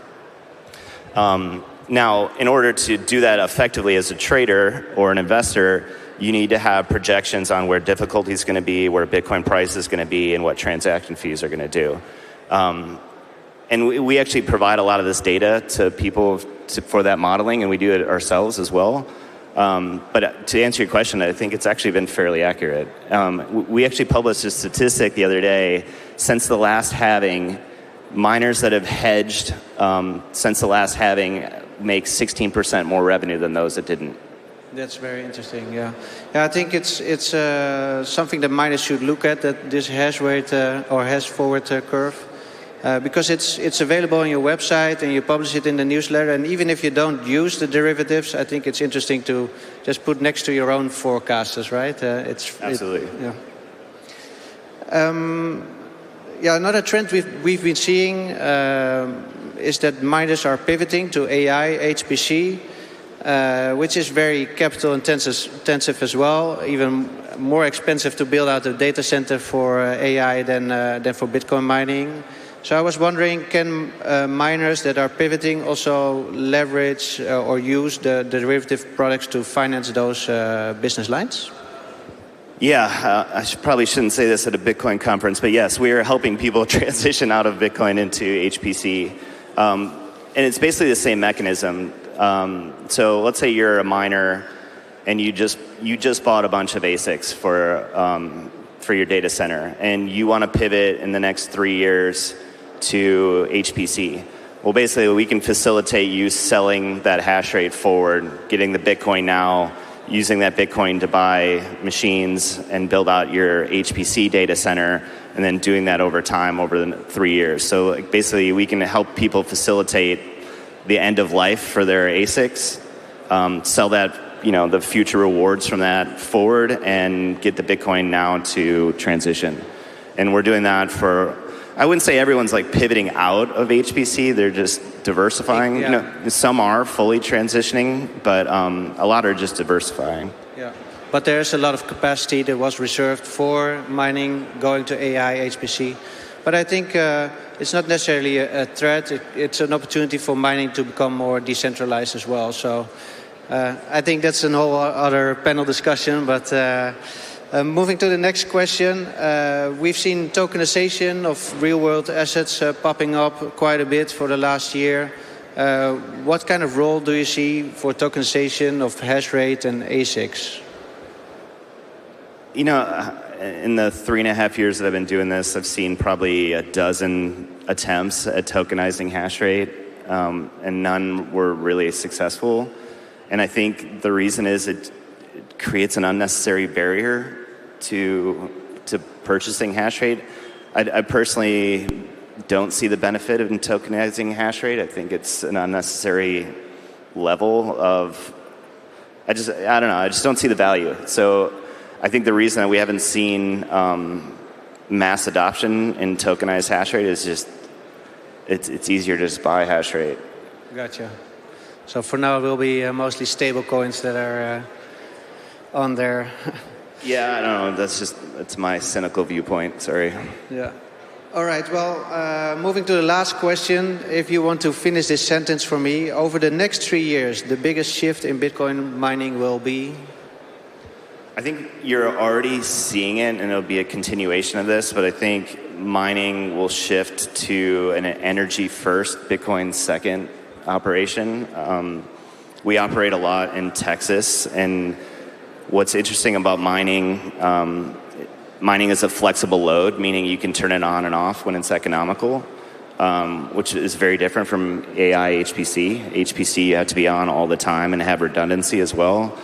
Now, in order to do that effectively as a trader or an investor, you need to have projections on where difficulty is going to be, where Bitcoin price is going to be, and what transaction fees are going to do. And we actually provide a lot of this data to people for that modeling, and we do it ourselves as well. But to answer your question, I think it's actually been fairly accurate. We actually published a statistic the other day. Since the last halving, miners that have hedged since the last halving make 16% more revenue than those that didn't. That's very interesting. Yeah, I think it's something that miners should look at, that this hash rate or hash forward curve. Because it's available on your website and you publish it in the newsletter, and even if you don't use the derivatives, I think it's interesting to just put next to your own forecasters, right? Absolutely. Another trend we've been seeing is that miners are pivoting to AI, HPC. which is very capital intensive as well, even more expensive to build out a data center for AI than for Bitcoin mining. So I was wondering, can miners that are pivoting also leverage or use the derivative products to finance those business lines? Yeah, probably shouldn't say this at a Bitcoin conference, but yes, we are helping people transition out of Bitcoin into HPC. And it's basically the same mechanism. So let's say you're a miner and you just bought a bunch of ASICs for your data center, and you want to pivot in the next 3 years to HPC. Well, basically, we can facilitate you selling that hash rate forward, getting the Bitcoin now, using that Bitcoin to buy machines and build out your HPC data center, and then doing that over time over the 3 years. So basically, we can help people facilitate the end of life for their ASICs, sell that, the future rewards from that forward, and get the Bitcoin now to transition. And we're doing that for, I wouldn't say everyone's like pivoting out of HPC, they're just diversifying. Yeah. Some are fully transitioning, but a lot are just diversifying. Yeah. But there's a lot of capacity that was reserved for mining going to AI, HPC. But I think it's not necessarily a threat. It's an opportunity for mining to become more decentralized as well. So I think that's a whole other panel discussion. But moving to the next question, we've seen tokenization of real-world assets popping up quite a bit for the last year. What kind of role do you see for tokenization of hash rate and ASICs? In the 3.5 years that I've been doing this, I've seen probably a dozen attempts at tokenizing hash rate, and none were really successful. And I think the reason is it creates an unnecessary barrier to purchasing hash rate. I personally don't see the benefit in tokenizing hash rate. I think it's an unnecessary level of, I don't know, I just don't see the value. So I think the reason that we haven't seen mass adoption in tokenized hash rate is just, it's easier to just buy hash rate. Gotcha. So for now it will be mostly stable coins that are on there. Yeah, I don't know. That's my cynical viewpoint. Sorry. Yeah. All right. Well, moving to the last question. If you want to finish this sentence for me, over the next 3 years, the biggest shift in Bitcoin mining will be? I think you're already seeing it, and it'll be a continuation of this. But I think mining will shift to an energy-first, Bitcoin-second operation. We operate a lot in Texas, and what's interesting about mining, mining is a flexible load, meaning you can turn it on and off when it's economical, which is very different from AI HPC. HPC, you have to be on all the time and have redundancy as well.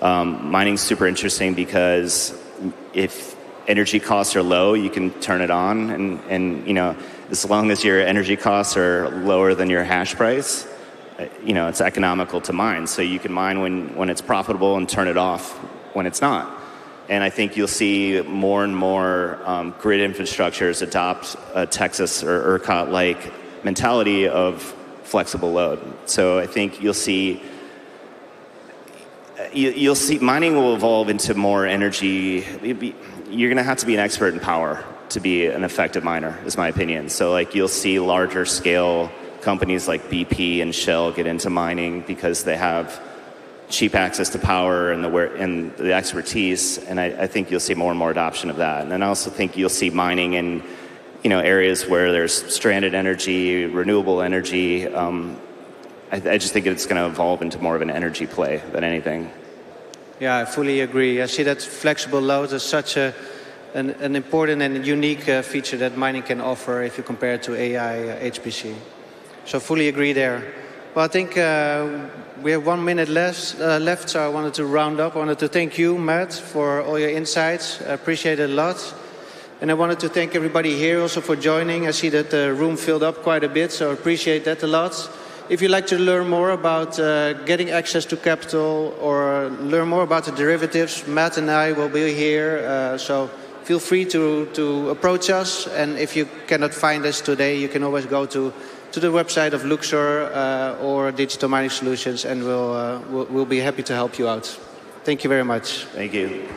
Mining's super interesting because if energy costs are low, you can turn it on, and as long as your energy costs are lower than your hash price, it's economical to mine. So you can mine when it's profitable and turn it off when it's not. And I think you'll see more and more grid infrastructures adopt a Texas or ERCOT-like mentality of flexible load. So I think you'll see mining will evolve into more energy. You're going to have to be an expert in power to be an effective miner, is my opinion. So you'll see larger scale companies like BP and Shell get into mining because they have cheap access to power and the expertise. And I think you'll see more and more adoption of that. And I also think you'll see mining in areas where there's stranded energy, renewable energy. I just think it's going to evolve into more of an energy play than anything. Yeah, I fully agree. I see that flexible load is such an important and unique feature that mining can offer if you compare it to AI HPC. So fully agree there. Well, I think we have 1 minute left, so I wanted to round up. I wanted to thank you, Matt, for all your insights. I appreciate it a lot. And I wanted to thank everybody here also for joining. I see that the room filled up quite a bit, so I appreciate that a lot. If you'd like to learn more about getting access to capital or learn more about the derivatives, Matt and I will be here. So feel free to approach us. And if you cannot find us today, you can always go to to the website of Luxor or Digital Mining Solutions, and we'll be happy to help you out. Thank you very much. Thank you.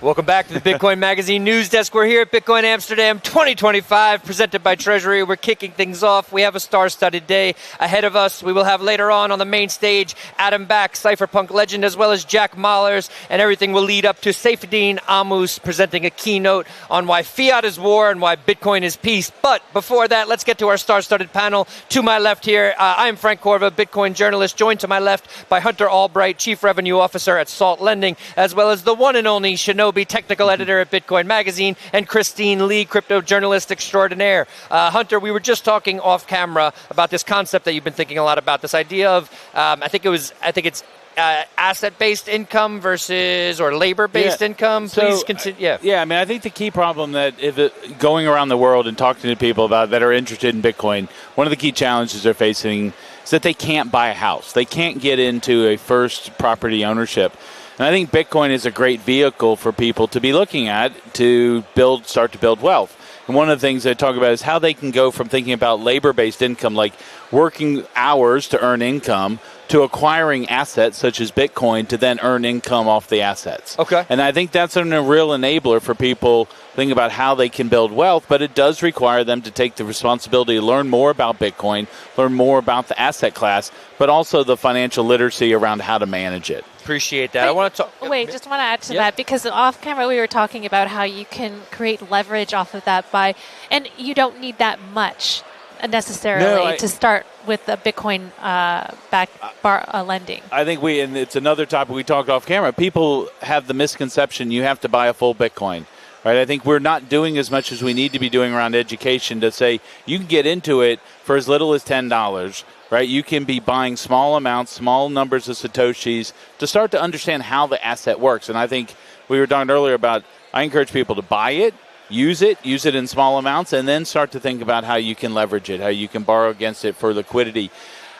Welcome back to the Bitcoin Magazine News Desk. We're here at Bitcoin Amsterdam 2025, presented by Treasury. We're kicking things off. We have a star-studded day ahead of us. We will have later on the main stage Adam Back, cypherpunk legend, as well as Jack Mallers, and everything will lead up to Saifedean Ammous presenting a keynote on why fiat is war and why Bitcoin is peace. But before that, let's get to our star-studded panel. To my left here, I'm Frank Corva, Bitcoin journalist, joined to my left by Hunter Albright, Chief Revenue Officer at Salt Lending, as well as the one and only Shinobi, technical editor at Bitcoin Magazine, and Christine Lee, crypto journalist extraordinaire. Hunter, we were just talking off camera about this concept that you've been thinking a lot about, this idea of, I think it's asset-based income versus or labor-based income. Please consider. I mean, I think the key problem that going around the world and talking to people about that are interested in Bitcoin, one of the key challenges they're facing is that they can't buy a house. They can't get into a first property ownership. And I think Bitcoin is a great vehicle for people to be looking at to start to build wealth. And one of the things I talk about is how they can go from thinking about labor-based income, like working hours to earn income, to acquiring assets such as Bitcoin to then earn income off the assets. Okay. And I think that's a real enabler for people thinking about how they can build wealth, but it does require them to take the responsibility to learn more about Bitcoin, learn more about the asset class, but also the financial literacy around how to manage it. Appreciate that. I want to talk. Just want to add to that, because off camera we were talking about how you can create leverage off of that and you don't need that much necessarily to start with the Bitcoin lending. I think and it's another topic we talked off camera. People have the misconception you have to buy a full Bitcoin. Right, I think we're not doing as much as we need to be doing around education to say you can get into it for as little as $10. Right, you can be buying small amounts, small numbers of Satoshis to start to understand how the asset works. And I think we were talking earlier about I encourage people to buy it, use it in small amounts, and then start to think about how you can leverage it, how you can borrow against it for liquidity.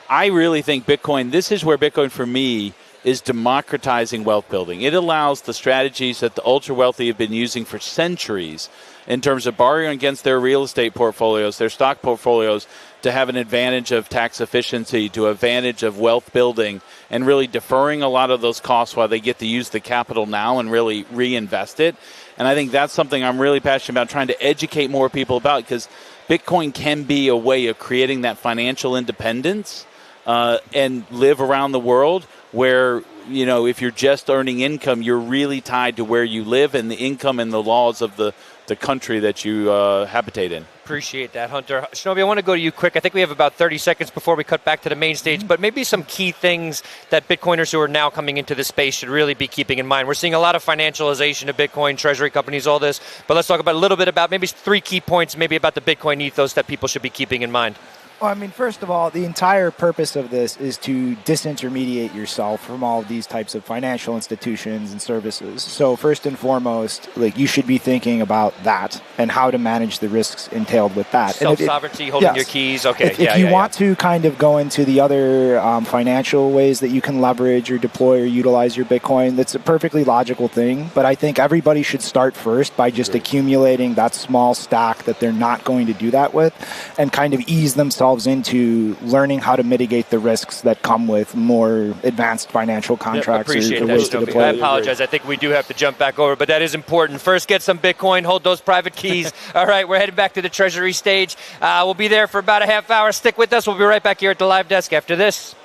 I really think Bitcoin, this is where Bitcoin for me is democratizing wealth building. It allows the strategies that the ultra-wealthy have been using for centuries in terms of borrowing against their real estate portfolios, their stock portfolios, to have an advantage of tax efficiency, to advantage of wealth building, and really deferring a lot of those costs while they get to use the capital now and really reinvest it. And I think that's something I'm really passionate about, trying to educate more people about, because Bitcoin can be a way of creating that financial independence and live around the world where, you know, if you're just earning income, you're really tied to where you live and the income and the laws of the country that you habitate in. Appreciate that, Hunter. Shinobi, I want to go to you quick. I think we have about 30 seconds before we cut back to the main stage, but maybe some key things that Bitcoiners who are now coming into this space should really be keeping in mind. We're seeing a lot of financialization of Bitcoin, treasury companies, all this, but let's talk about a little bit about maybe 3 key points, maybe about the Bitcoin ethos that people should be keeping in mind. Well, I mean, first of all, the entire purpose of this is to disintermediate yourself from all of these types of financial institutions and services. So first and foremost, like, you should be thinking about that and how to manage the risks entailed with that. Self-sovereignty, holding your keys. Okay. If you want to kind of go into the other financial ways that you can leverage or deploy or utilize your Bitcoin, that's a perfectly logical thing. But I think everybody should start first by just accumulating that small stack that they're not going to do that with, and kind of ease themselves into learning how to mitigate the risks that come with more advanced financial contracts or ways to deploy. I apologize. I think we do have to jump back over, but that is important. First, get some Bitcoin, hold those private keys. All right, we're headed back to the Treasury stage. We'll be there for about a half hour. Stick with us. We'll be right back here at the live desk after this.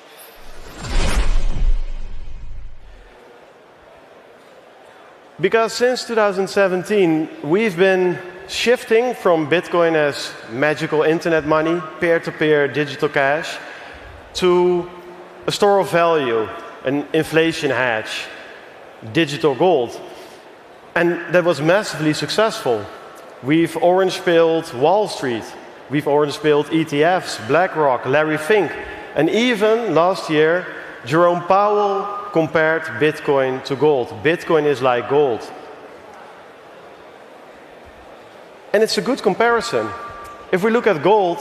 Because since 2017, we've been shifting from Bitcoin as magical internet money, peer-to-peer digital cash, to a store of value, an inflation hedge, digital gold. And that was massively successful. We've orange-pilled Wall Street. We've orange-pilled ETFs, BlackRock, Larry Fink. And even last year, Jerome Powell compared Bitcoin to gold. Bitcoin is like gold. And it's a good comparison. If we look at gold,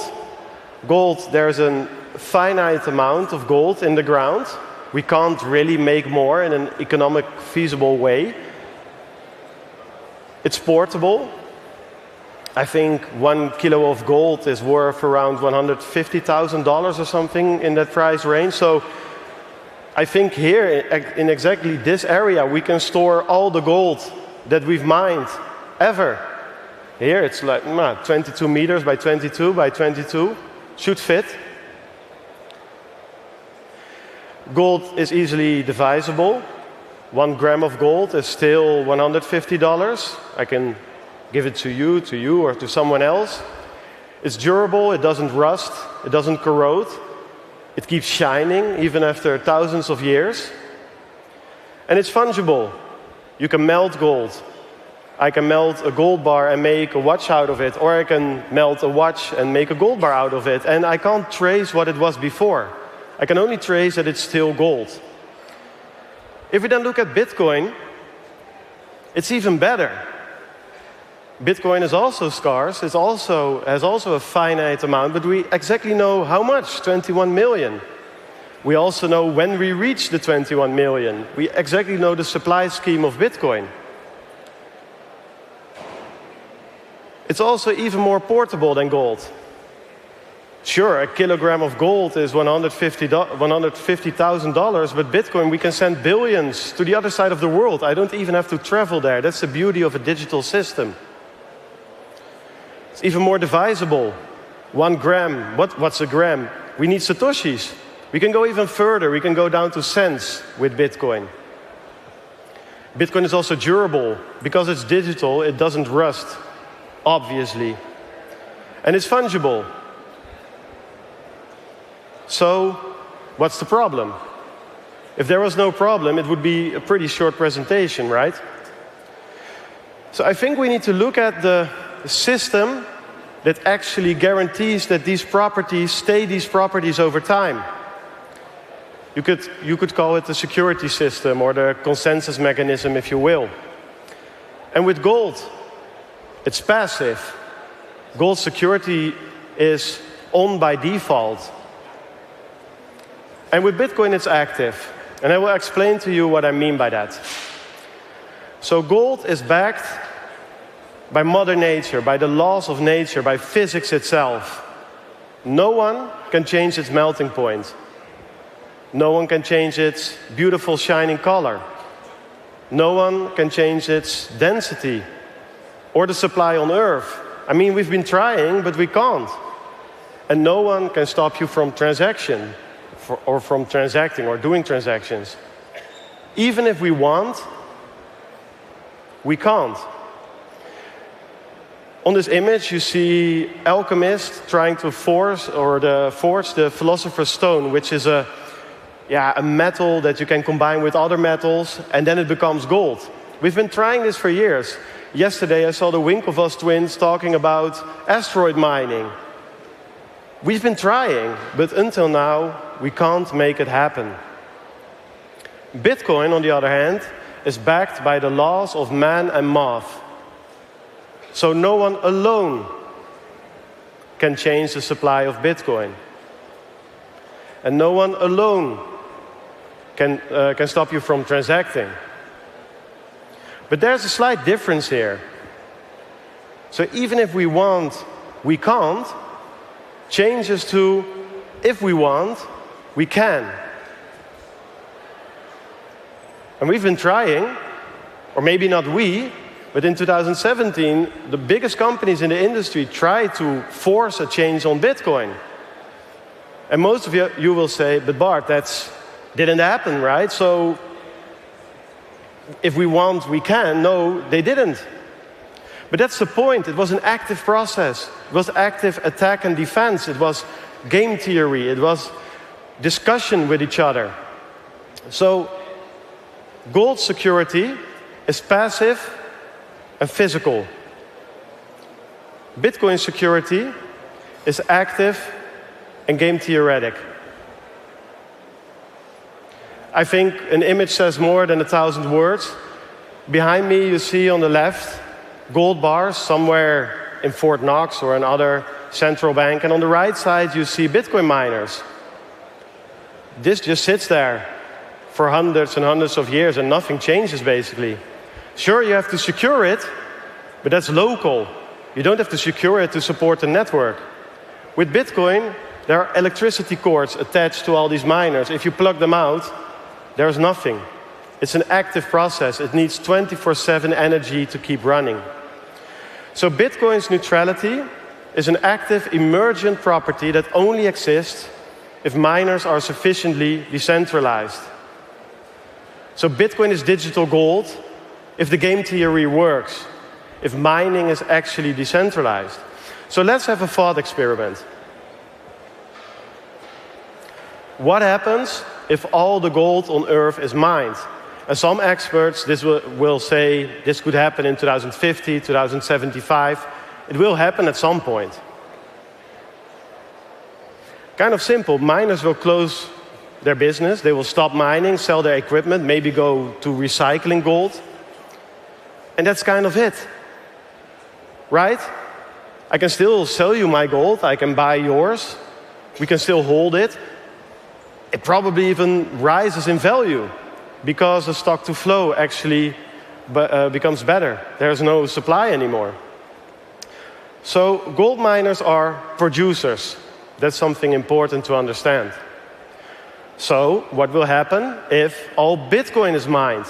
there's a finite amount of gold in the ground. We can't really make more in an economic, feasible way. It's portable. I think 1 kilo of gold is worth around $150,000 or something in that price range. So I think here, in exactly this area, we can store all the gold that we've mined ever. Here it's like 22 meters by 22 by 22. Should fit. Gold is easily divisible. 1 gram of gold is still $150. I can give it to you, or to someone else. It's durable, it doesn't rust, it doesn't corrode. It keeps shining even after thousands of years. And it's fungible. You can melt gold. I can melt a gold bar and make a watch out of it, or I can melt a watch and make a gold bar out of it. And I can't trace what it was before. I can only trace that it's still gold. If we then look at Bitcoin, it's even better. Bitcoin is also scarce. It has also a finite amount, but we exactly know how much, 21 million. We also know when we reach the 21 million. We exactly know the supply scheme of Bitcoin. It's also even more portable than gold. Sure, a kilogram of gold is $150,000, but Bitcoin, we can send billions to the other side of the world. I don't even have to travel there. That's the beauty of a digital system. It's even more divisible. 1 gram, what's a gram? We need satoshis. We can go even further. We can go down to cents with Bitcoin. Bitcoin is also durable. Because it's digital, it doesn't rust, obviously. And it's fungible. So, what's the problem? If there was no problem, it would be a pretty short presentation, right? So I think we need to look at the system that actually guarantees that these properties stay these properties over time. You could call it the security system or the consensus mechanism, if you will. And with gold, it's passive. Gold security is on by default. And with Bitcoin, it's active. And I will explain to you what I mean by that. So gold is backed by Mother Nature, by the laws of nature, by physics itself. No one can change its melting point. No one can change its beautiful shining color. No one can change its density or the supply on Earth. I mean, we've been trying, but we can't. And no one can stop you from transaction or from transacting or doing transactions. Even if we want, we can't. On this image, you see alchemists trying to forge the philosopher's stone, which is a metal that you can combine with other metals, and then it becomes gold. We've been trying this for years. Yesterday, I saw the Winklevoss twins talking about asteroid mining. We've been trying, but until now, we can't make it happen. Bitcoin, on the other hand, is backed by the laws of man and math. So no one alone can change the supply of Bitcoin. And no one alone can stop you from transacting. But there's a slight difference here. So even if we want, we can't, changes to if we want, we can. And we've been trying, or maybe not we, but in 2017, the biggest companies in the industry tried to force a change on Bitcoin. And most of you will say, but Bart, that didn't happen, right? So if we want, we can. No, they didn't. But that's the point. It was an active process. It was active attack and defense. It was game theory. It was discussion with each other. So gold security is passive and physical. Bitcoin security is active and game theoretic. I think an image says more than 1,000 words. Behind me, you see on the left gold bars somewhere in Fort Knox or another central bank. And on the right side, you see Bitcoin miners. This just sits there for hundreds and hundreds of years and nothing changes, basically. Sure, you have to secure it, but that's local. You don't have to secure it to support the network. With Bitcoin, there are electricity cords attached to all these miners. If you plug them out, there's nothing. It's an active process. It needs 24/7 energy to keep running. So Bitcoin's neutrality is an active emergent property that only exists if miners are sufficiently decentralized. So Bitcoin is digital gold if the game theory works, if mining is actually decentralized. So let's have a thought experiment. What happens if all the gold on Earth is mined? And some experts will say this could happen in 2050, 2075. It will happen at some point. Kind of simple. Miners will close their business. They will stop mining, sell their equipment, maybe go to recycling gold. And that's kind of it. Right? I can still sell you my gold. I can buy yours. We can still hold it. It probably even rises in value because the stock to flow actually becomes better. There's no supply anymore. So gold miners are producers. That's something important to understand. So what will happen if all Bitcoin is mined?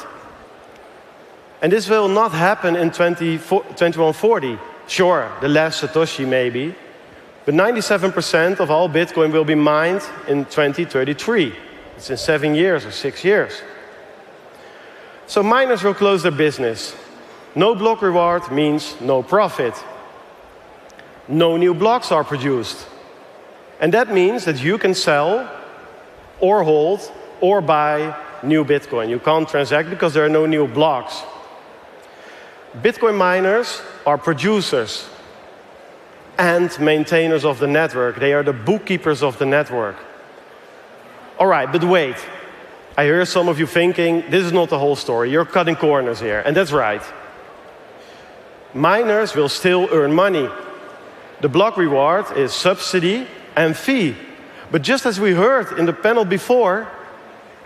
And this will not happen in 2140. Sure, the last Satoshi maybe. But 97% of all Bitcoin will be mined in 2033. It's in 7 years or 6 years. So miners will close their business. No block reward means no profit. No new blocks are produced. And that means that you can sell or hold or buy new Bitcoin. You can't transact because there are no new blocks. Bitcoin miners are producers and maintainers of the network. They are the bookkeepers of the network. All right, but wait. I hear some of you thinking, this is not the whole story. You're cutting corners here. And that's right. Miners will still earn money. The block reward is subsidy and fee. But just as we heard in the panel before,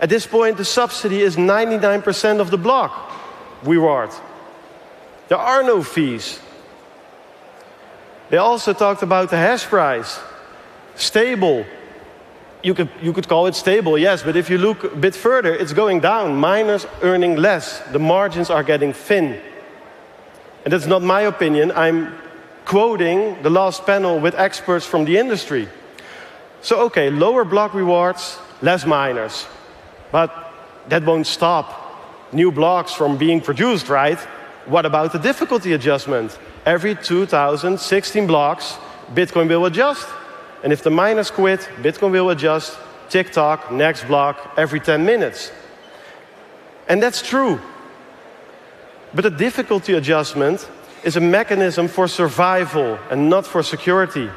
At this point, the subsidy is 99% of the block reward. There are no fees. They also talked about the hash price. Stable. You could call it stable, yes, but if you look a bit further, it's going down. Miners earning less. The margins are getting thin. And that's not my opinion. I'm quoting the last panel with experts from the industry. So, okay, lower block rewards, less miners. But that won't stop new blocks from being produced, right? What about the difficulty adjustment? Every 2016 blocks, Bitcoin will adjust. And if the miners quit, Bitcoin will adjust. Tick-tock, next block, every 10 minutes. And that's true. But the difficulty adjustment is a mechanism for survival and not for security.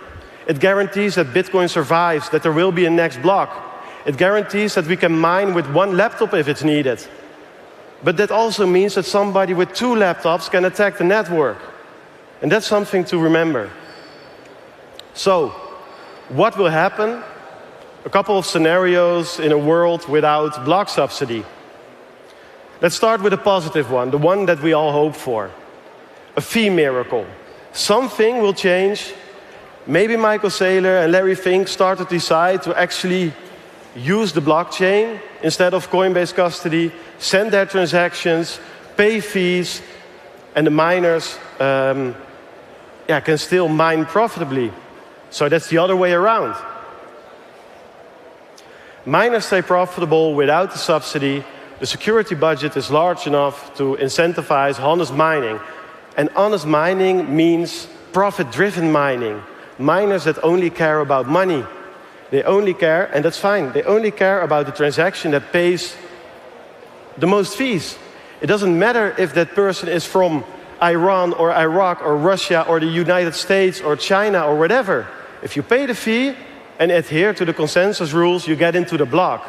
It guarantees that Bitcoin survives, that there will be a next block. It guarantees that we can mine with one laptop if it's needed. But that also means that somebody with 2 laptops can attack the network. And that's something to remember. So, what will happen? A couple of scenarios in a world without block subsidy. Let's start with a positive one, the one that we all hope for. A fee miracle. Something will change. Maybe Michael Saylor and Larry Fink start to decide to actually use the blockchain instead of Coinbase custody, send their transactions, pay fees, and the miners can still mine profitably. So that's the other way around. Miners stay profitable without the subsidy. The security budget is large enough to incentivize honest mining. And honest mining means profit-driven mining. Miners that only care about money. They only care, and that's fine, they only care about the transaction that pays the most fees. It doesn't matter if that person is from Iran or Iraq or Russia or the United States or China or whatever. If you pay the fee and adhere to the consensus rules, you get into the block.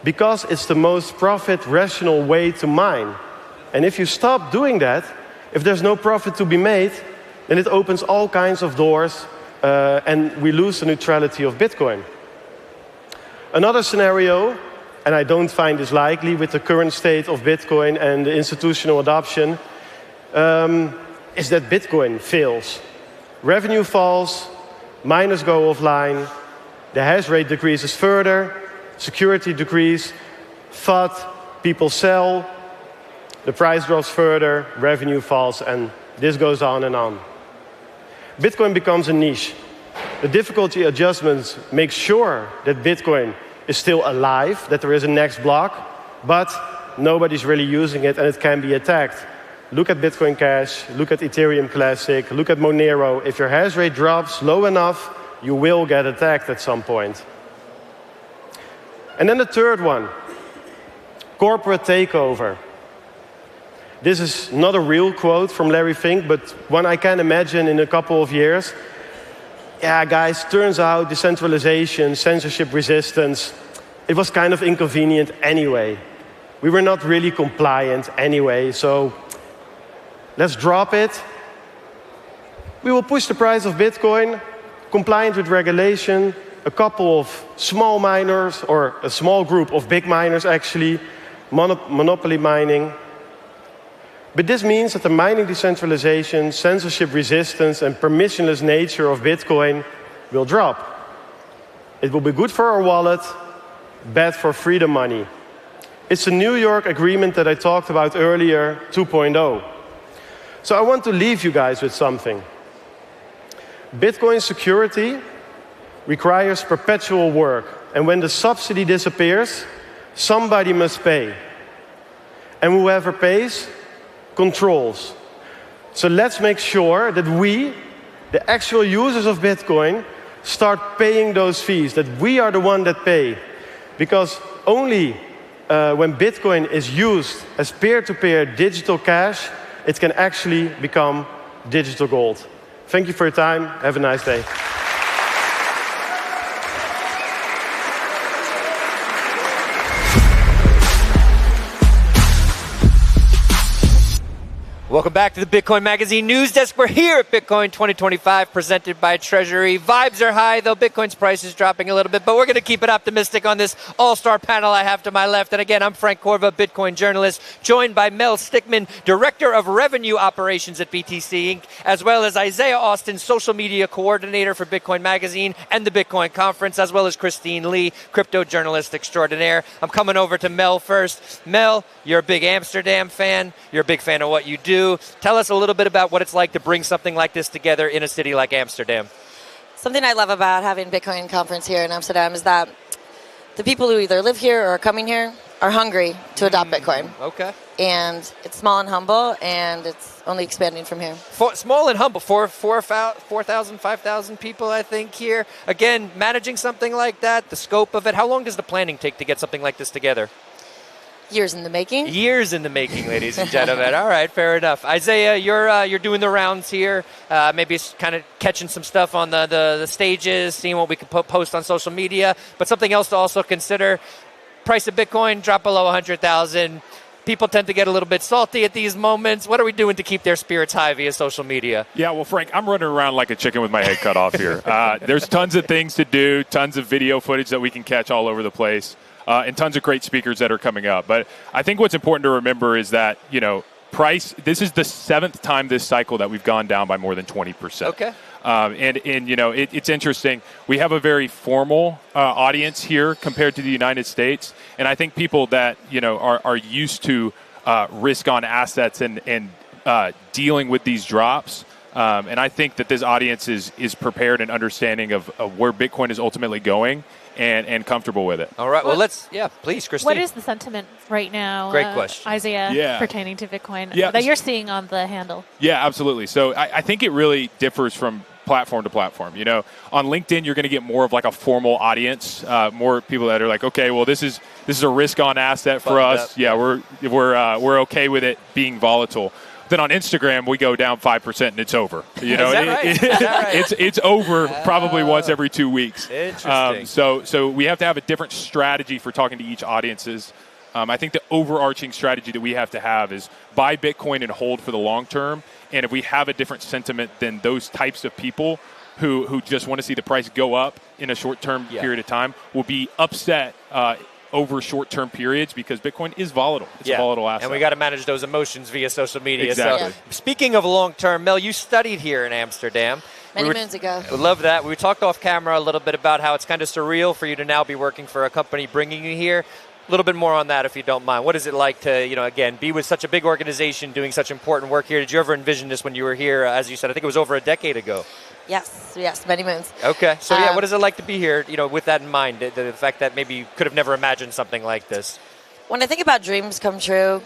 Because it's the most profit-rational way to mine. And if you stop doing that, if there's no profit to be made, then it opens all kinds of doors and we lose the neutrality of Bitcoin. Another scenario, and I don't find this likely with the current state of Bitcoin and the institutional adoption, is that Bitcoin fails. Revenue falls, miners go offline, the hash rate decreases further, security decreases, FUD, people sell, the price drops further, revenue falls, and this goes on and on. Bitcoin becomes a niche. The difficulty adjustments make sure that Bitcoin is still alive, that there is a next block, but nobody's really using it and it can be attacked. Look at Bitcoin Cash, look at Ethereum Classic, look at Monero. If your hash rate drops low enough, you will get attacked at some point. And then the third one, corporate takeover. This is not a real quote from Larry Fink, but one I can imagine in a couple of years. Yeah, guys, turns out decentralization, censorship resistance, it was kind of inconvenient anyway. We were not really compliant anyway, so let's drop it. We will push the price of Bitcoin, compliant with regulation, a couple of small miners, or a small group of big miners actually, monopoly mining. But this means that the mining decentralization, censorship resistance, and permissionless nature of Bitcoin will drop. It will be good for our wallet, bad for freedom money. It's the New York agreement that I talked about earlier, 2.0. So I want to leave you guys with something. Bitcoin security requires perpetual work. And when the subsidy disappears, somebody must pay. And whoever pays, controls. So let's make sure that we, the actual users of Bitcoin, start paying those fees, that we are the one that pay. Because only when Bitcoin is used as peer-to-peer digital cash, it can actually become digital gold. Thank you for your time. Have a nice day. Welcome back to the Bitcoin Magazine News Desk. We're here at Bitcoin 2025, presented by Treasury. Vibes are high, though Bitcoin's price is dropping a little bit, but we're going to keep it optimistic on this all-star panel I have to my left. And again, I'm Frank Corva, Bitcoin journalist, joined by Mel Stickman, Director of Revenue Operations at BTC Inc., as well as Isaiah Austin, Social Media Coordinator for Bitcoin Magazine and the Bitcoin Conference, as well as Christine Lee, Crypto Journalist Extraordinaire. I'm coming over to Mel first. Mel, you're a big Amsterdam fan. You're a big fan of what you do. Tell us a little bit about what it's like to bring something like this together in a city like Amsterdam. Something I love about having Bitcoin conference here in Amsterdam is that the people who either live here or are coming here are hungry to adopt Bitcoin. Okay. And it's small and humble, and it's only expanding from here. Small and humble, 4,000, 5,000 people, I think, here. Again, managing something like that, the scope of it, how long does the planning take to get something like this together? Years in the making. Years in the making, ladies and gentlemen. All right, fair enough. Isaiah, you're doing the rounds here. Maybe kind of catching some stuff on the stages, seeing what we can post on social media. But something else to also consider, price of Bitcoin drop below 100,000. People tend to get a little bit salty at these moments. What are we doing to keep their spirits high via social media? Yeah, well, Frank, I'm running around like a chicken with my head cut off here. There's tons of things to do, tons of video footage that we can catch all over the place. And tons of great speakers that are coming up. But I think what's important to remember is that, price, this is the 7th time this cycle that we've gone down by more than 20%. Okay. It's interesting. We have a very formal audience here compared to the United States. And I think people that, are used to risk on assets and dealing with these drops. And I think that this audience is prepared and understanding of where Bitcoin is ultimately going. And comfortable with it. All right. Well, please, Christine. What is the sentiment right now, Great question. Isaiah, pertaining to Bitcoin that you're seeing on the handle? Yeah, absolutely. So I think it really differs from platform to platform. On LinkedIn, you're going to get more of like a formal audience, more people that are like, okay, well, this is a risk-on asset for us. Yeah, we're okay with it being volatile. Then on Instagram, we go down 5% and it's over. Is that right? It's over probably once every 2 weeks. Interesting. So we have to have a different strategy for talking to each audiences. I think the overarching strategy that we have to have is buy Bitcoin and hold for the long term. And if we have a different sentiment than those types of people who just want to see the price go up in a short-term period of time, will be upset over short-term periods because Bitcoin is volatile. It's a volatile asset. And we got to manage those emotions via social media. Exactly. So, speaking of long-term, Mel, you studied here in Amsterdam. Many moons ago. We love that. We talked off camera a little bit about how it's kind of surreal for you to now be working for a company bringing you here. A little bit more on that, if you don't mind. What is it like to, again, be with such a big organization doing such important work here? Did you ever envision this when you were here? As you said, I think it was over a decade ago. Yes, many moons. Okay, so what is it like to be here, with that in mind, the fact that maybe you could have never imagined something like this? When I think about dreams come true,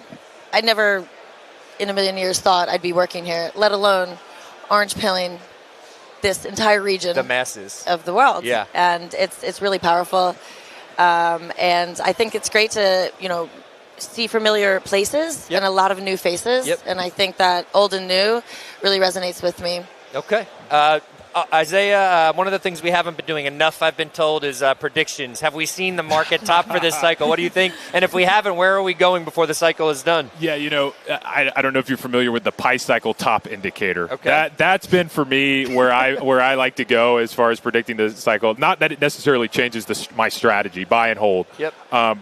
I never in a million years thought I'd be working here, let alone orange pilling this entire region. The masses. Of the world. Yeah. And it's really powerful. And I think it's great to, see familiar places and a lot of new faces. Yep. And I think that old and new really resonates with me. Okay. Isaiah, one of the things we haven't been doing enough, I've been told, is predictions. Have we seen the market top for this cycle? What do you think? And if we haven't, where are we going before the cycle is done? Yeah, I don't know if you're familiar with the Pi cycle top indicator. Okay. That's been for me where I like to go as far as predicting the cycle. Not that it necessarily changes my strategy, buy and hold. Yep.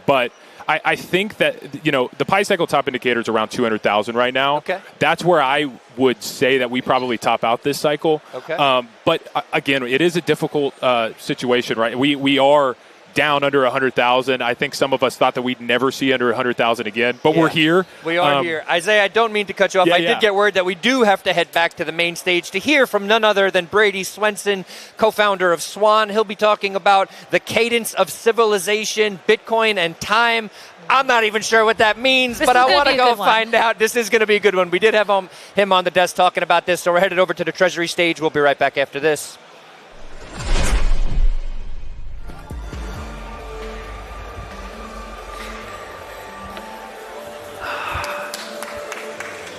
But I think that, the Pi cycle top indicator is around 200,000 right now. Okay. That's where I would say that we probably top out this cycle. Okay. But again, it is a difficult situation, right? We are down under 100,000. I think some of us thought that we'd never see under 100,000 again, but we're here. We are here. Isaiah, I don't mean to cut you off. I did get word that we do have to head back to the main stage to hear from none other than Brady Swenson, co-founder of Swan. He'll be talking about the cadence of civilization, Bitcoin, and time. I'm not even sure what that means, but I want to go find out. This is going to be a good one. We did have him on the desk talking about this, so we're headed over to the Treasury stage. We'll be right back after this.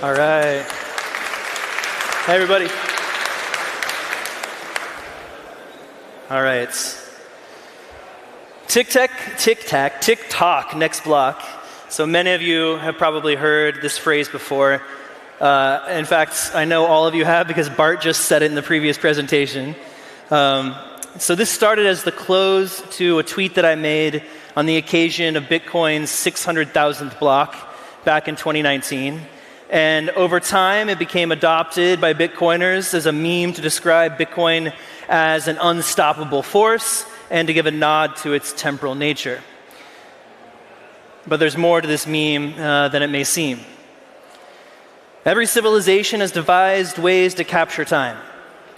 All right. Hey, everybody. All right. Tick-tack, tick-tack, tick-tock, next block. So many of you have probably heard this phrase before. In fact, I know all of you have because Bart just said it in the previous presentation. So this started as the close to a tweet that I made on the occasion of Bitcoin's 600,000th block back in 2019. And over time, it became adopted by Bitcoiners as a meme to describe Bitcoin as an unstoppable force and to give a nod to its temporal nature. But there's more to this meme than it may seem. Every civilization has devised ways to capture time.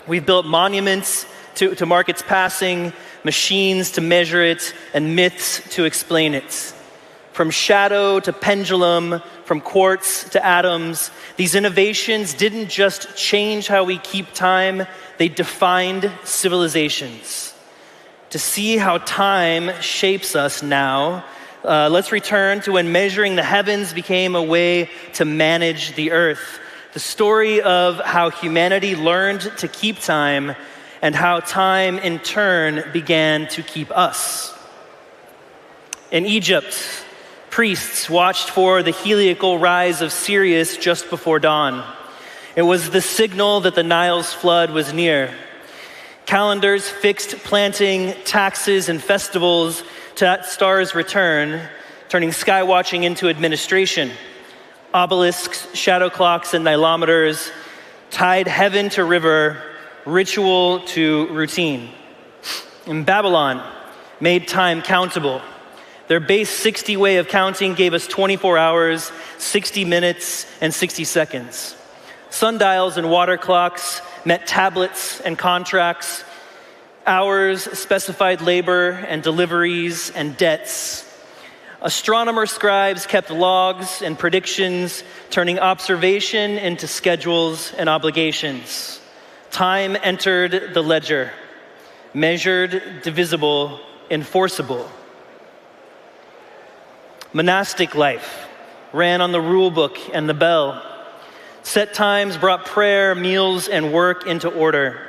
We've built monuments to mark its passing, machines to measure it, and myths to explain it. From shadow to pendulum, from quartz to atoms, these innovations didn't just change how we keep time, they defined civilizations. To see how time shapes us now, let's return to when measuring the heavens became a way to manage the earth. The story of how humanity learned to keep time and how time in turn began to keep us. In Egypt, priests watched for the heliacal rise of Sirius just before dawn. It was the signal that the Nile's flood was near. Calendars fixed planting, taxes, and festivals to that star's return, turning sky watching into administration. Obelisks, shadow clocks, and nilometers tied heaven to river, ritual to routine. In Babylon, made time countable. Their base 60 way of counting gave us 24 hours, 60 minutes, and 60 seconds. Sundials and water clocks met tablets and contracts, hours specified labor and deliveries and debts. Astronomer scribes kept logs and predictions, turning observation into schedules and obligations. Time entered the ledger, measured, divisible, enforceable. Monastic life ran on the rule book and the bell. Set times brought prayer, meals, and work into order.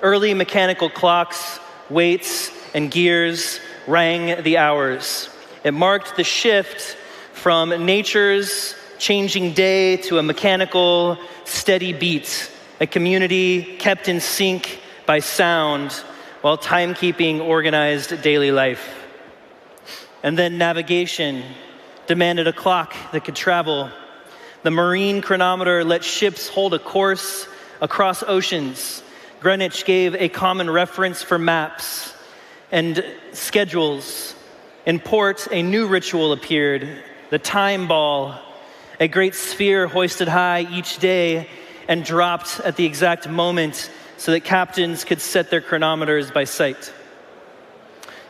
Early mechanical clocks, weights, and gears rang the hours. It marked the shift from nature's changing day to a mechanical, steady beat, a community kept in sync by sound while timekeeping organized daily life. And then navigation demanded a clock that could travel. The marine chronometer let ships hold a course across oceans. Greenwich gave a common reference for maps and schedules. In port, a new ritual appeared, the time ball, a great sphere hoisted high each day and dropped at the exact moment so that captains could set their chronometers by sight.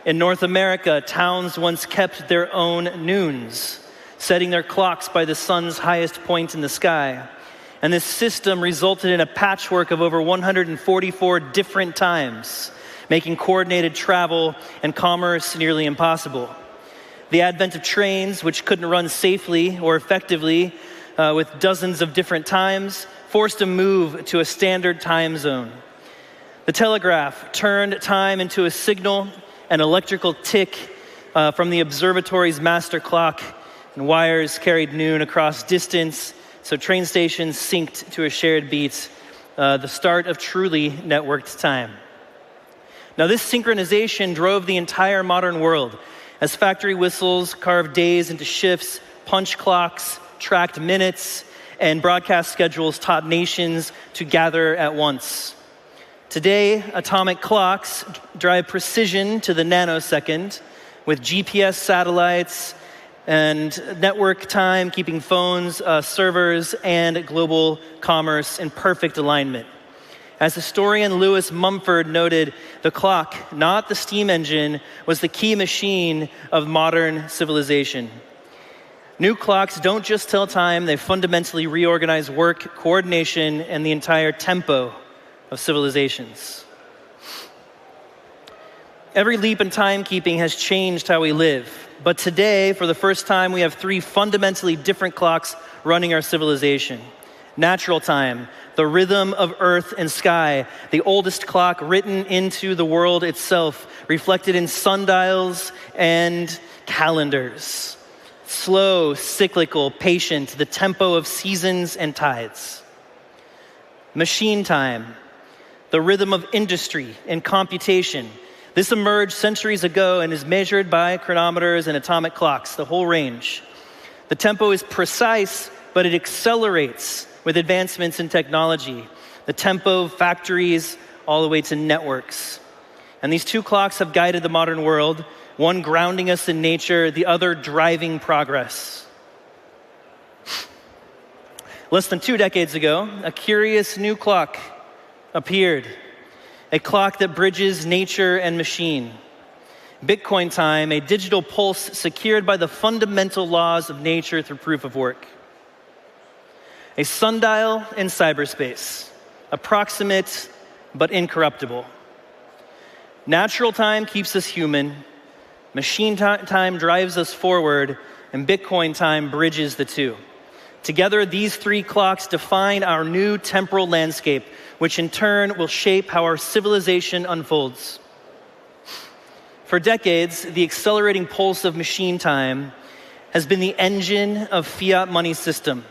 In North America, towns once kept their own noons, setting their clocks by the sun's highest point in the sky. And this system resulted in a patchwork of over 144 different times, making coordinated travel and commerce nearly impossible. The advent of trains, which couldn't run safely or effectively with dozens of different times, forced a move to a standard time zone. The telegraph turned time into a signal, an electrical tick from the observatory's master clock, and wires carried noon across distance, so train stations synced to a shared beat, the start of truly networked time. Now, this synchronization drove the entire modern world, as factory whistles carved days into shifts, punch clocks tracked minutes, and broadcast schedules taught nations to gather at once. Today, atomic clocks drive precision to the nanosecond, with GPS satellites and network time keeping phones, servers, and global commerce in perfect alignment. As historian Lewis Mumford noted, the clock, not the steam engine, was the key machine of modern civilization. New clocks don't just tell time, they fundamentally reorganize work, coordination, and the entire tempo of civilizations. Every leap in timekeeping has changed how we live. But today, for the first time, we have three fundamentally different clocks running our civilization. Natural time, the rhythm of earth and sky, the oldest clock written into the world itself, reflected in sundials and calendars. slow, cyclical, patient, the tempo of seasons and tides. Machine time, the rhythm of industry and computation. This emerged centuries ago and is measured by chronometers and atomic clocks, the whole range. The tempo is precise, but it accelerates with advancements in technology. The tempo of factories all the way to networks. And these two clocks have guided the modern world, one grounding us in nature, the other driving progress. Less than 2 decades ago, a curious new clock appeared, a clock that bridges nature and machine. Bitcoin time, a digital pulse secured by the fundamental laws of nature through proof of work. A sundial in cyberspace, approximate but incorruptible. Natural time keeps us human, machine time drives us forward, and Bitcoin time bridges the two. Together, these three clocks define our new temporal landscape, which in turn will shape how our civilization unfolds. For decades, the accelerating pulse of machine time has been the engine of fiat money system.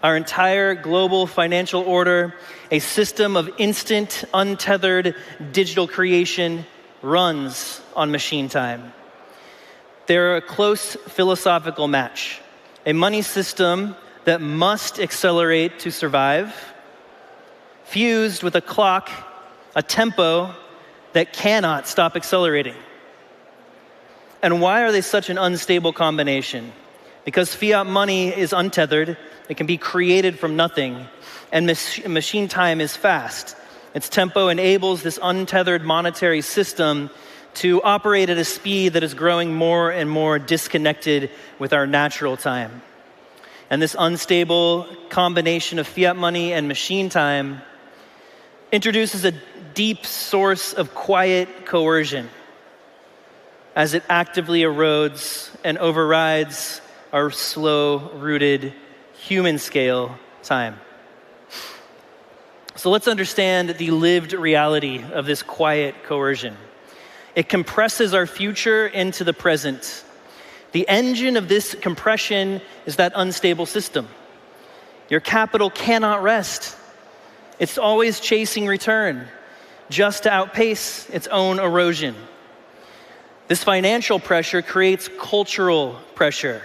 Our entire global financial order, a system of instant, untethered digital creation, runs on machine time. They're a close philosophical match. A money system that must accelerate to survive, fused with a clock, a tempo that cannot stop accelerating. And why are they such an unstable combination? Because fiat money is untethered, it can be created from nothing, and machine time is fast. Its tempo enables this untethered monetary system to operate at a speed that is growing more and more disconnected with our natural time. And this unstable combination of fiat money and machine time introduces a deep source of quiet coercion as it actively erodes and overrides our slow-rooted human-scale time. So let's understand the lived reality of this quiet coercion. It compresses our future into the present. The engine of this compression is that unstable system. Your capital cannot rest. It's always chasing return, just to outpace its own erosion. This financial pressure creates cultural pressure.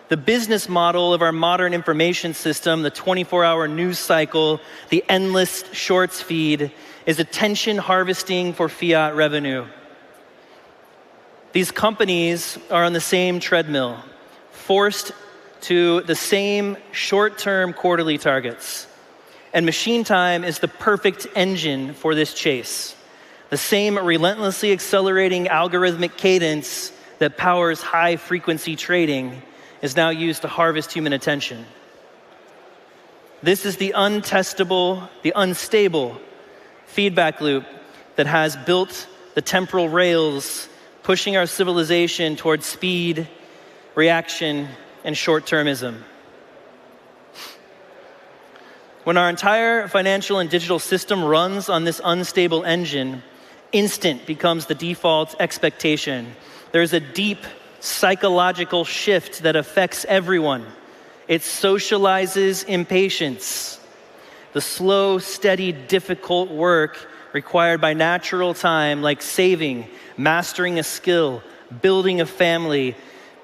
The business model of our modern information system, the 24-hour news cycle, the endless shorts feed, is attention harvesting for fiat revenue. These companies are on the same treadmill, forced to the same short-term quarterly targets. And machine time is the perfect engine for this chase. The same relentlessly accelerating algorithmic cadence that powers high-frequency trading is now used to harvest human attention. This is the untestable, the unstable feedback loop that has built the temporal rails pushing our civilization towards speed, reaction, and short-termism. When our entire financial and digital system runs on this unstable engine, instant becomes the default expectation. There's a deep psychological shift that affects everyone. It socializes impatience. The slow, steady, difficult work required by natural time, like saving, mastering a skill, building a family,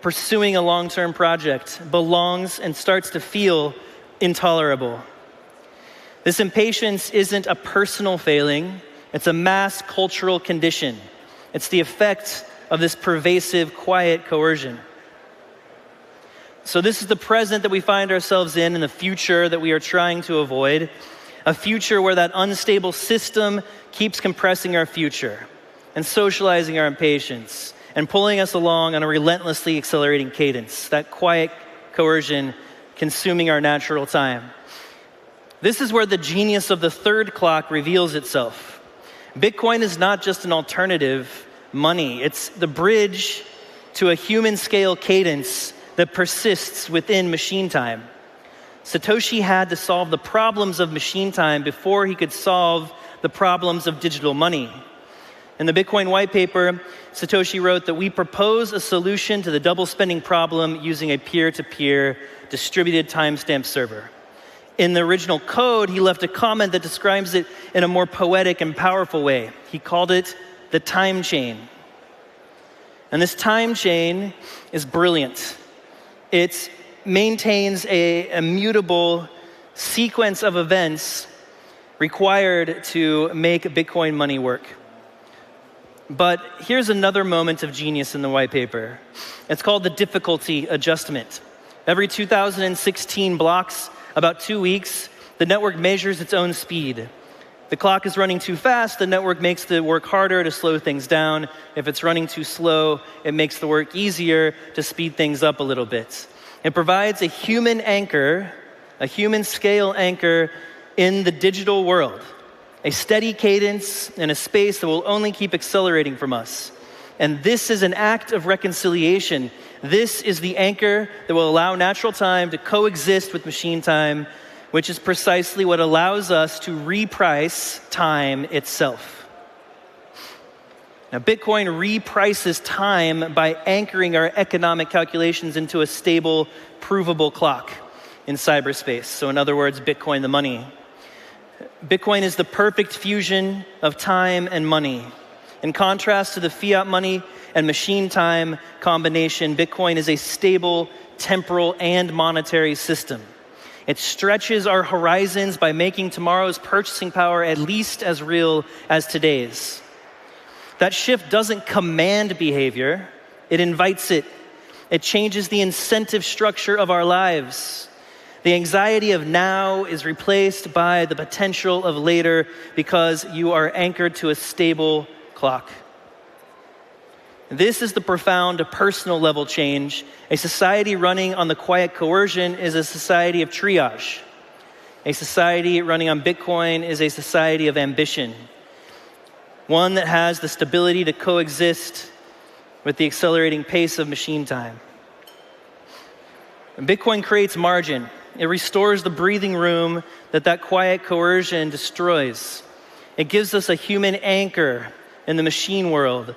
pursuing a long-term project, belongs and starts to feel intolerable. This impatience isn't a personal failing, it's a mass cultural condition. It's the effect of this pervasive, quiet coercion. So this is the present that we find ourselves in the future that we are trying to avoid, a future where that unstable system keeps compressing our future and socializing our impatience and pulling us along on a relentlessly accelerating cadence, that quiet coercion consuming our natural time. This is where the genius of the third clock reveals itself. Bitcoin is not just an alternative money. It's the bridge to a human-scale cadence that persists within machine time. Satoshi had to solve the problems of machine time before he could solve the problems of digital money. In the Bitcoin white paper, Satoshi wrote that we propose a solution to the double spending problem using a peer-to-peer distributed timestamp server. In the original code, he left a comment that describes it in a more poetic and powerful way. He called it the time chain. And this time chain is brilliant. It maintains a immutable sequence of events required to make Bitcoin money work. But here's another moment of genius in the white paper. It's called the difficulty adjustment. Every 2016 blocks, about 2 weeks, the network measures its own speed. The clock is running too fast, the network makes the work harder to slow things down. If it's running too slow, it makes the work easier to speed things up a little bit. It provides a human anchor, a human scale anchor in the digital world, a steady cadence in a space that will only keep accelerating from us. And this is an act of reconciliation. This is the anchor that will allow natural time to coexist with machine time, which is precisely what allows us to reprice time itself. Now, Bitcoin reprices time by anchoring our economic calculations into a stable, provable clock in cyberspace. So in other words, Bitcoin the money. Bitcoin is the perfect fusion of time and money. In contrast to the fiat money and machine time combination, Bitcoin is a stable, temporal, and monetary system. It stretches our horizons by making tomorrow's purchasing power at least as real as today's. That shift doesn't command behavior, it invites it. It changes the incentive structure of our lives. The anxiety of now is replaced by the potential of later because you are anchored to a stable clock. This is the profound personal level change. A society running on the quiet coercion is a society of triage. A society running on Bitcoin is a society of ambition. One that has the stability to coexist with the accelerating pace of machine time. And Bitcoin creates margin. It restores the breathing room that quiet coercion destroys. It gives us a human anchor in the machine world.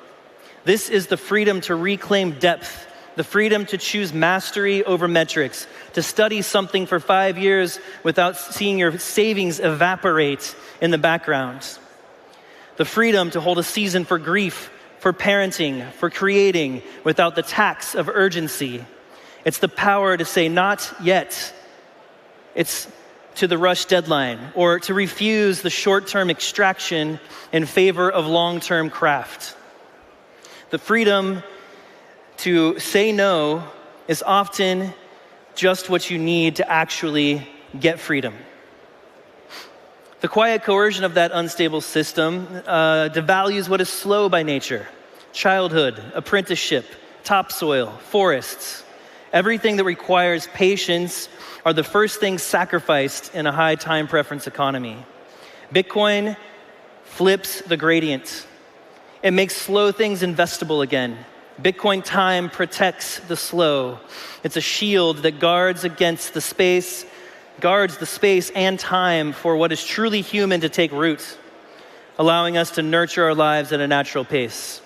This is the freedom to reclaim depth, the freedom to choose mastery over metrics, to study something for 5 years without seeing your savings evaporate in the background. The freedom to hold a season for grief, for parenting, for creating without the tax of urgency. It's the power to say not yet. It's to the rush deadline, or to refuse the short-term extraction in favor of long-term craft. The freedom to say no is often just what you need to actually get freedom. The quiet coercion of that unstable system devalues what is slow by nature. Childhood, apprenticeship, topsoil, forests. Everything that requires patience are the first things sacrificed in a high time preference economy. Bitcoin flips the gradient. It makes slow things investable again. Bitcoin time protects the slow. It's a shield that guards the space and time for what is truly human to take root, allowing us to nurture our lives at a natural pace.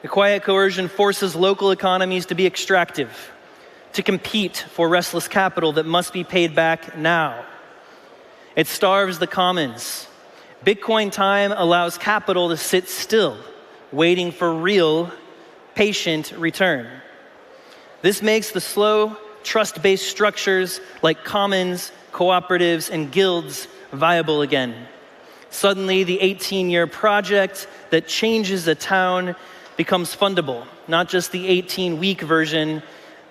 The quiet coercion forces local economies to be extractive, to compete for restless capital that must be paid back now. It starves the commons. Bitcoin time allows capital to sit still, waiting for real, patient return. This makes the slow, trust-based structures like commons, cooperatives, and guilds viable again. Suddenly, the 18-year project that changes a town becomes fundable, not just the 18-week version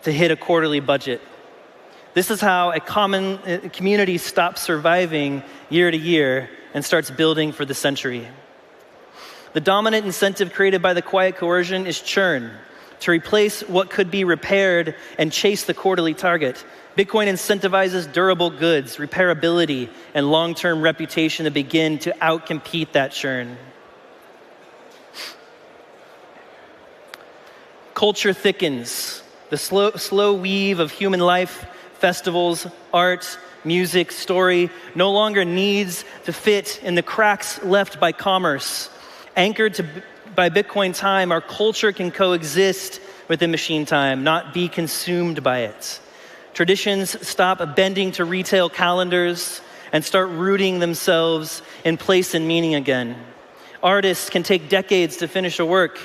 to hit a quarterly budget. This is how a community stops surviving year to year and starts building for the century. The dominant incentive created by the quiet coercion is churn, to replace what could be repaired and chase the quarterly target. Bitcoin incentivizes durable goods, repairability, and long-term reputation to begin to outcompete that churn. Culture thickens. The slow weave of human life festivals, art, music, story no longer needs to fit in the cracks left by commerce. Anchored by Bitcoin time, our culture can coexist within machine time, not be consumed by it. Traditions stop bending to retail calendars and start rooting themselves in place and meaning again. Artists can take decades to finish a work.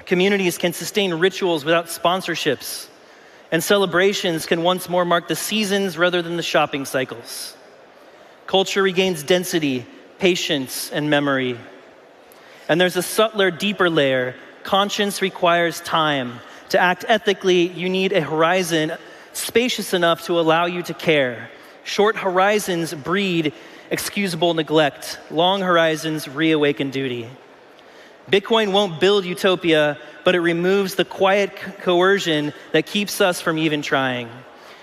Communities can sustain rituals without sponsorships. And celebrations can once more mark the seasons rather than the shopping cycles. Culture regains density, patience, and memory. And there's a subtler, deeper layer. Conscience requires time. To act ethically, you need a horizon spacious enough to allow you to care. Short horizons breed excusable neglect. Long horizons reawaken duty. Bitcoin won't build utopia, but it removes the quiet coercion that keeps us from even trying.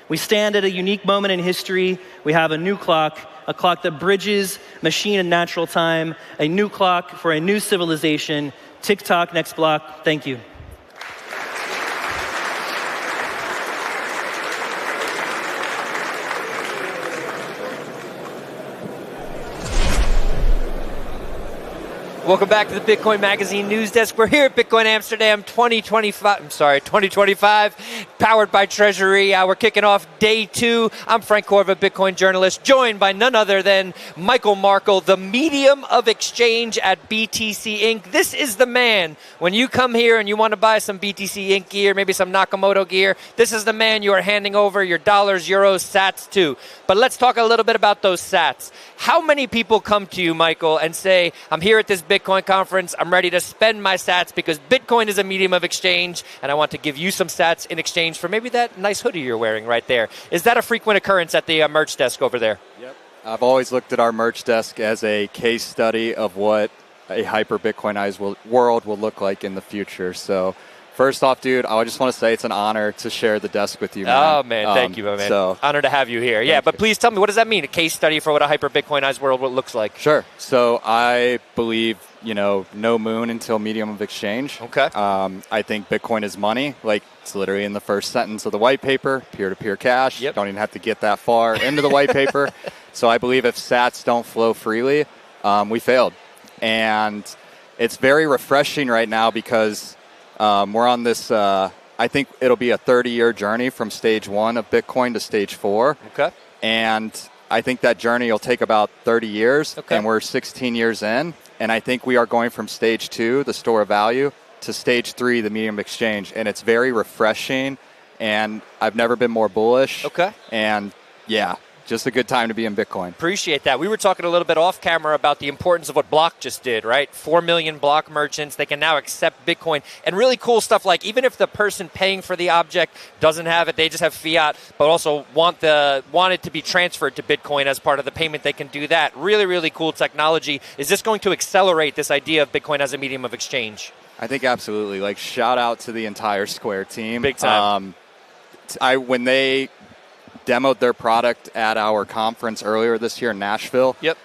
We stand at a unique moment in history. We have a new clock, a clock that bridges machine and natural time, a new clock for a new civilization. TikTok, next block. Thank you. Welcome back to the Bitcoin Magazine News Desk. We're here at Bitcoin Amsterdam 2025, powered by Treasury. We're kicking off day 2. I'm Frank Corva, Bitcoin journalist, joined by none other than Michael Markle, the medium of exchange at BTC Inc. This is the man. When you come here and you want to buy some BTC Inc. gear, maybe some Nakamoto gear, this is the man you are handing over your dollars, euros, sats to. But let's talk a little bit about those sats. How many people come to you, Michael, and say, I'm here at this Bitcoin conference, I'm ready to spend my sats because Bitcoin is a medium of exchange, and I want to give you some sats in exchange for maybe that nice hoodie you're wearing right there. Is that a frequent occurrence at the merch desk over there? Yep. I've always looked at our merch desk as a case study of what a hyper-Bitcoinized world will look like in the future. So first off, dude, I just want to say it's an honor to share the desk with you, man. Oh, man, thank you, man. So, honor to have you here. Yeah, but please tell me, what does that mean, a case study for what a hyper-Bitcoinized world looks like? Sure. So I believe, no moon until medium of exchange. Okay. I think Bitcoin is money. Like, it's literally in the first sentence of the white paper, peer-to-peer cash. Yep. Don't even have to get that far into the white paper. So I believe if sats don't flow freely, we failed. And it's very refreshing right now because we're on this, I think it'll be a 30-year journey from stage 1 of Bitcoin to stage 4. Okay. And I think that journey will take about 30 years, and we're 16 years in. And I think we are going from stage 2, the store of value, to stage 3, the medium of exchange. And it's very refreshing, and I've never been more bullish. Okay. And, yeah, just a good time to be in Bitcoin. Appreciate that. We were talking a little bit off camera about the importance of what Block just did, right? 4 million Block merchants, they can now accept Bitcoin. And really cool stuff like even if the person paying for the object doesn't have it, they just have fiat, but also want it to be transferred to Bitcoin as part of the payment, they can do that. Really, really cool technology. Is this going to accelerate this idea of Bitcoin as a medium of exchange? I think absolutely. Like, shout out to the entire Square team. Big time. When they demoed their product at our conference earlier this year in Nashville. Yep.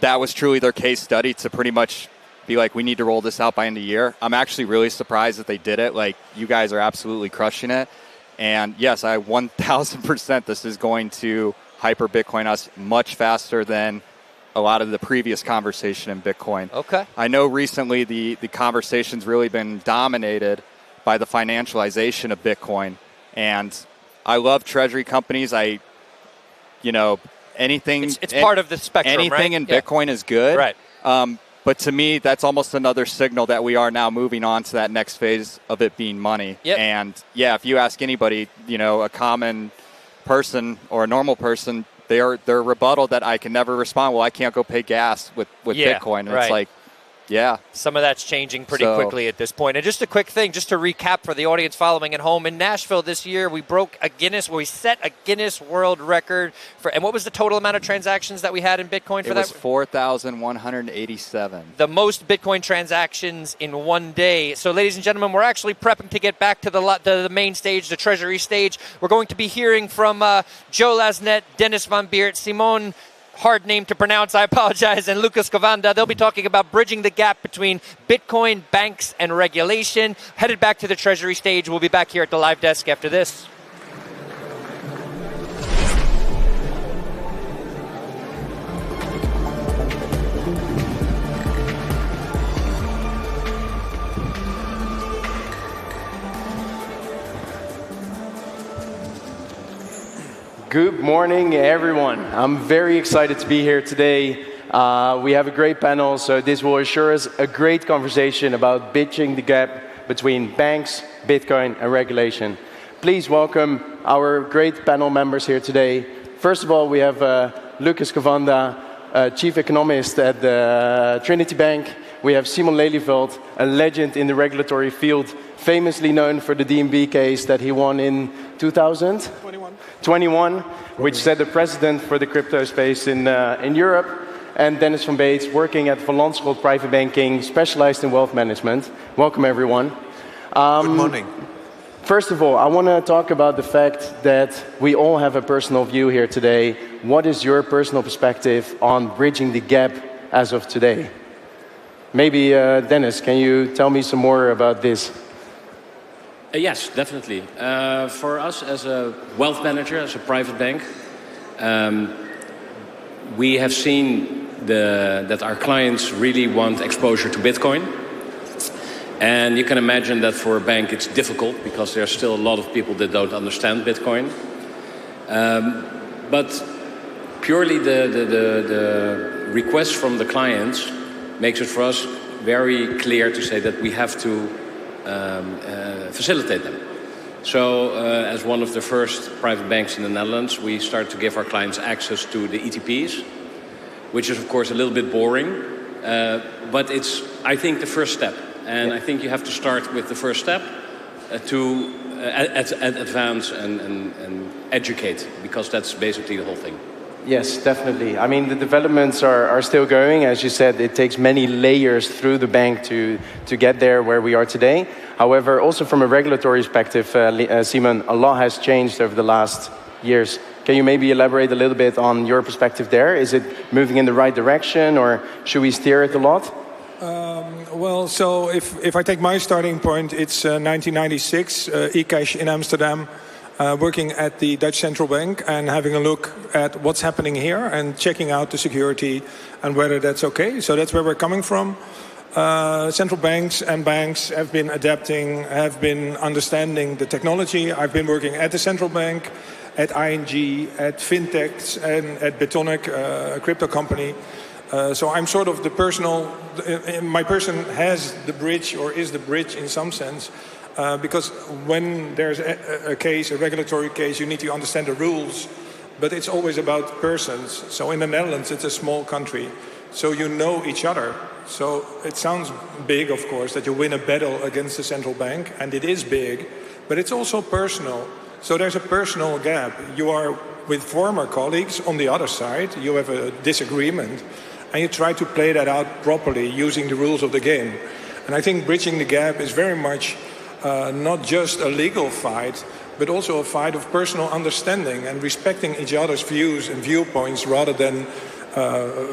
That was truly their case study to pretty much be like, we need to roll this out by end of year. I'm actually really surprised that they did it. Like, you guys are absolutely crushing it. And yes, I 1,000% this is going to hyper Bitcoin us much faster than a lot of the previous conversation in Bitcoin. Okay. I know recently the conversation's really been dominated by the financialization of Bitcoin. And I love treasury companies. Anything. It's part of the spectrum, anything right? in Bitcoin is good. Right. But to me, that's almost another signal that we are now moving on to that next phase of it being money. Yep. And yeah, if you ask anybody, a common person or a normal person, their rebuttal that I can never respond. Well, I can't go pay gas with Bitcoin. And right. It's like, yeah. Some of that's changing pretty quickly at this point. And just a quick thing, just to recap for the audience following at home, in Nashville this year, we set a Guinness World Record and what was the total amount of transactions that we had in Bitcoin for that? It was 4,187. The most Bitcoin transactions in one day. So, ladies and gentlemen, we're actually prepping to get back to the main stage, the Treasury stage. We're going to be hearing from Joe Lasnet, Dennis Van Beert, Simone, hard name to pronounce, I apologize, and Lucas Cavanda. They'll be talking about bridging the gap between Bitcoin, banks, and regulation. Headed back to the Treasury stage. We'll be back here at the live desk after this. Good morning, everyone. I'm very excited to be here today. We have a great panel, so this will assure us a great conversation about bridging the gap between banks, Bitcoin, and regulation. Please welcome our great panel members here today. First of all, we have Lucas Cavanda, Chief Economist at the Trinity Bank. We have Simon Lelyveld, a legend in the regulatory field, famously known for the DNB case that he won in 2021, which set the precedent for the crypto space in Europe. And Dennis van Beets, working at Van Lanschot Private Banking, specialized in wealth management. Welcome, everyone. Good morning. First of all, I want to talk about the fact that we all have a personal view here today. What is your personal perspective on bridging the gap as of today? Maybe, Dennis, can you tell me some more about this? Yes, definitely. For us as a wealth manager, as a private bank, we have seen that our clients really want exposure to Bitcoin. And you can imagine that for a bank it's difficult because there are still a lot of people that don't understand Bitcoin. But purely the request from the clients makes it for us very clear to say that we have to facilitate them. So as one of the first private banks in the Netherlands, we start to give our clients access to the ETPs, which is of course a little bit boring, but it's, I think, the first step. And I think you have to start with the first step to advance and educate, because that's basically the whole thing. Yes, definitely. I mean, the developments are still going. As you said, it takes many layers through the bank to get there where we are today. However, also from a regulatory perspective, Simon, a lot has changed over the last years. Can you maybe elaborate a little bit on your perspective there? Is it moving in the right direction, or should we steer it a lot? Well, so if I take my starting point, it's 1996, eCash in Amsterdam. Working at the Dutch Central Bank and having a look at what's happening here and checking out the security and whether that's okay. So that's where we're coming from. Central banks and banks have been adapting, have been understanding the technology. I've been working at the central bank, at ING, at fintechs, and at Bitonic, a crypto company. So I'm sort of the personal, my person has the bridge, or is the bridge in some sense. Because when there's a case, a regulatory case, you need to understand the rules, but it's always about persons. So in the Netherlands, it's a small country, so you know each other. So it sounds big, of course, that you win a battle against the central bank, and it is big, but it's also personal. So there's a personal gap. You are with former colleagues on the other side, you have a disagreement, and you try to play that out properly using the rules of the game. And I think bridging the gap is very much not just a legal fight, but also a fight of personal understanding and respecting each other's views and viewpoints rather than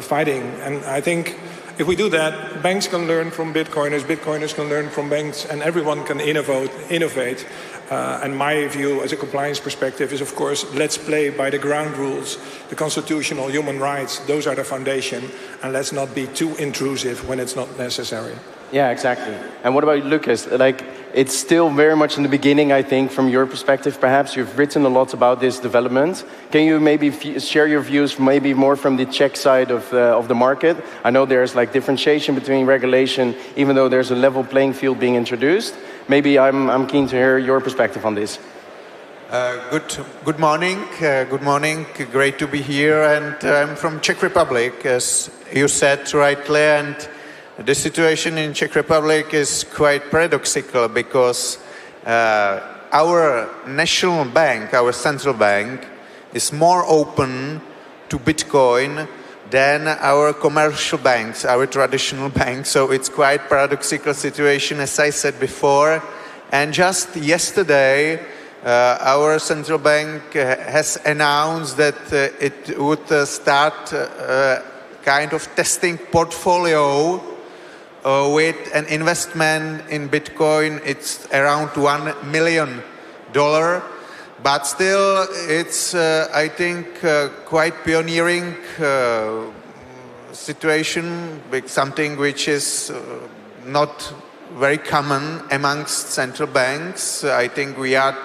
fighting. And I think if we do that, banks can learn from Bitcoiners, Bitcoiners can learn from banks, and everyone can innovate. And my view as a compliance perspective is, of course, let's play by the ground rules, the constitutional human rights. Those are the foundation, and let's not be too intrusive when it's not necessary. Yeah, exactly. And what about Lucas? Like, it's still very much in the beginning, I think, from your perspective. Perhaps you've written a lot about this development. Can you maybe share your views, maybe more from the Czech side of the market? I know there's like differentiation between regulation, even though there's a level playing field being introduced. Maybe I'm keen to hear your perspective on this. Good morning. Good morning. Great to be here. And I'm from Czech Republic, as you said rightly. And the situation in Czech Republic is quite paradoxical because our national bank, our central bank, is more open to Bitcoin than our commercial banks, our traditional banks. So it's quite paradoxical situation, as I said before. And just yesterday, our central bank has announced that it would start kind of testing portfolio with an investment in Bitcoin. It's around $1 million, but still it's, I think, quite pioneering situation, something which is not very common amongst central banks. I think we are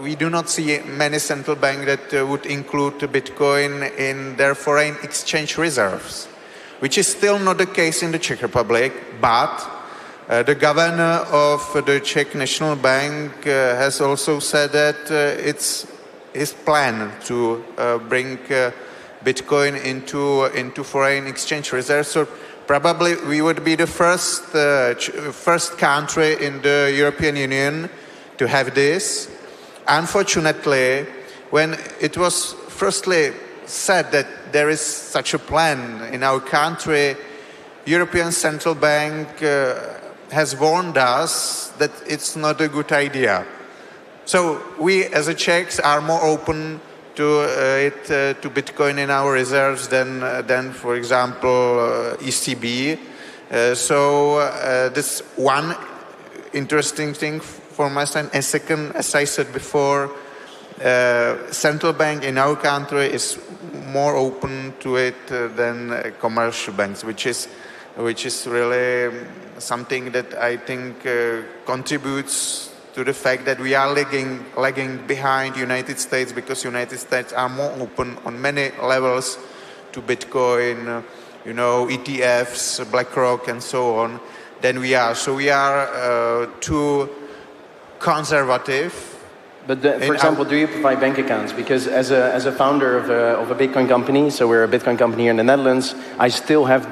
we do not see many central banks that would include Bitcoin in their foreign exchange reserves, which is still not the case in the Czech Republic, but the governor of the Czech National Bank has also said that it's his plan to bring Bitcoin into foreign exchange reserves. So probably we would be the first country in the European Union to have this. Unfortunately, when it was firstly said that there is such a plan in our country, European Central Bank has warned us that it's not a good idea. So we as a Czechs are more open to Bitcoin in our reserves than for example, ECB. So this one interesting thing for my side. And second, as I said before, central bank in our country is more open to it than commercial banks, which is really something that I think contributes to the fact that we are lagging behind United States, because United States are more open on many levels to Bitcoin, ETFs, BlackRock, and so on, than we are. So we are too conservative. But for example, do you provide bank accounts? Because as a founder of a Bitcoin company, so we're a Bitcoin company here in the Netherlands, I still have,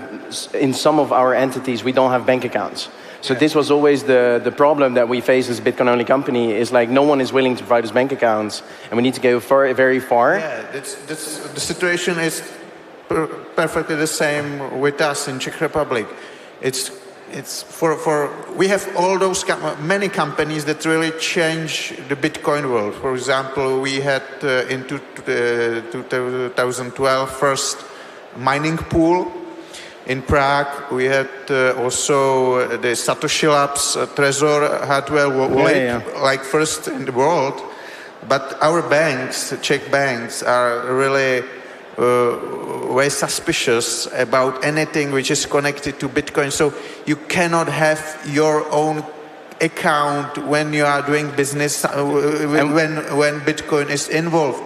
in some of our entities, we don't have bank accounts. So this was always the problem that we face as a Bitcoin-only company, is like no one is willing to provide us bank accounts, and we need to go very far. Yeah, the situation is perfectly the same with us in Czech Republic. We have all those many companies that really change the Bitcoin world. For example, we had in 2012 first mining pool in Prague. We had also the Satoshi Labs Trezor hardware wallet, like first in the world. But our banks, Czech banks, are really very suspicious about anything which is connected to Bitcoin. So you cannot have your own account when you are doing business, when Bitcoin is involved.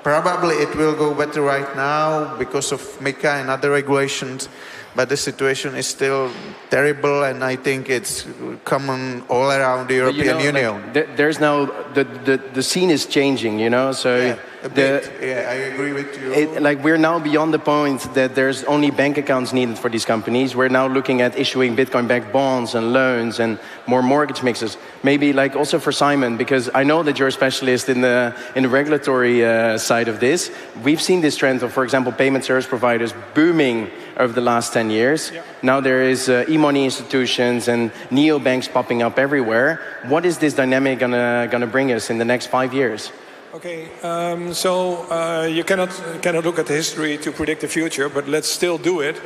Probably it will go better right now because of MiCA and other regulations, but the situation is still terrible, and I think it's common all around the European Union. Like, there's now the scene is changing, so I agree with you. We're now beyond the point that there's only bank accounts needed for these companies. We're now looking at issuing Bitcoin-backed bonds and loans and more mortgage mixes. Maybe also for Simon, because I know that you're a specialist in the regulatory side of this. We've seen this trend of, for example, payment service providers booming over the last 10 years. Yeah. Now there is e-money institutions and neobanks popping up everywhere. What is this dynamic gonna bring us in the next 5 years? Okay, you cannot look at history to predict the future, but let's still do it.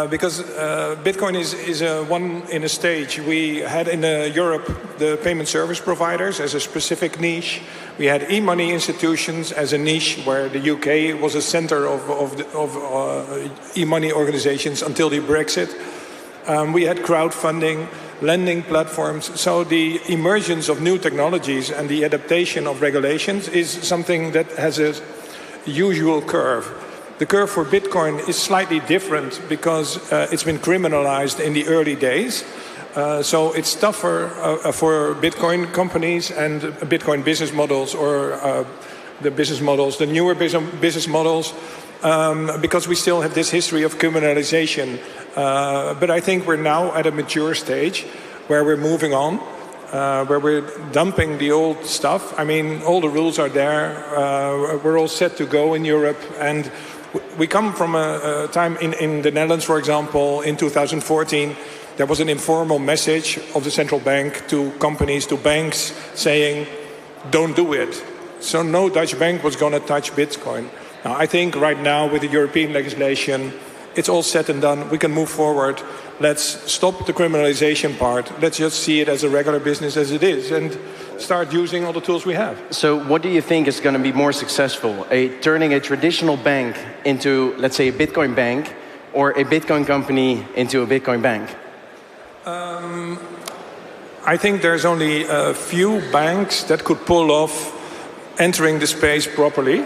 Because Bitcoin is one in a stage. We had in Europe the payment service providers as a specific niche. We had e-money institutions as a niche, where the UK was a center of e-money organizations until the Brexit. We had crowdfunding, lending platforms. So the emergence of new technologies and the adaptation of regulations is something that has a usual curve. The curve for Bitcoin is slightly different because it's been criminalized in the early days. So it's tougher for Bitcoin companies and Bitcoin business models, or the newer business models, because we still have this history of criminalization. But I think we're now at a mature stage where we're moving on, where we're dumping the old stuff. I mean, all the rules are there. We're all set to go in Europe, and we come from a time in the Netherlands, for example, in 2014, there was an informal message of the central bank to companies, to banks, saying, don't do it. So no Dutch bank was going to touch Bitcoin. Now, I think right now with the European legislation, it's all said and done. We can move forward. Let's stop the criminalization part. Let's just see it as a regular business as it is, and start using all the tools we have. So what do you think is going to be more successful? Turning a traditional bank into, let's say, a Bitcoin bank, or a Bitcoin company into a Bitcoin bank? I think there's only a few banks that could pull off entering the space properly.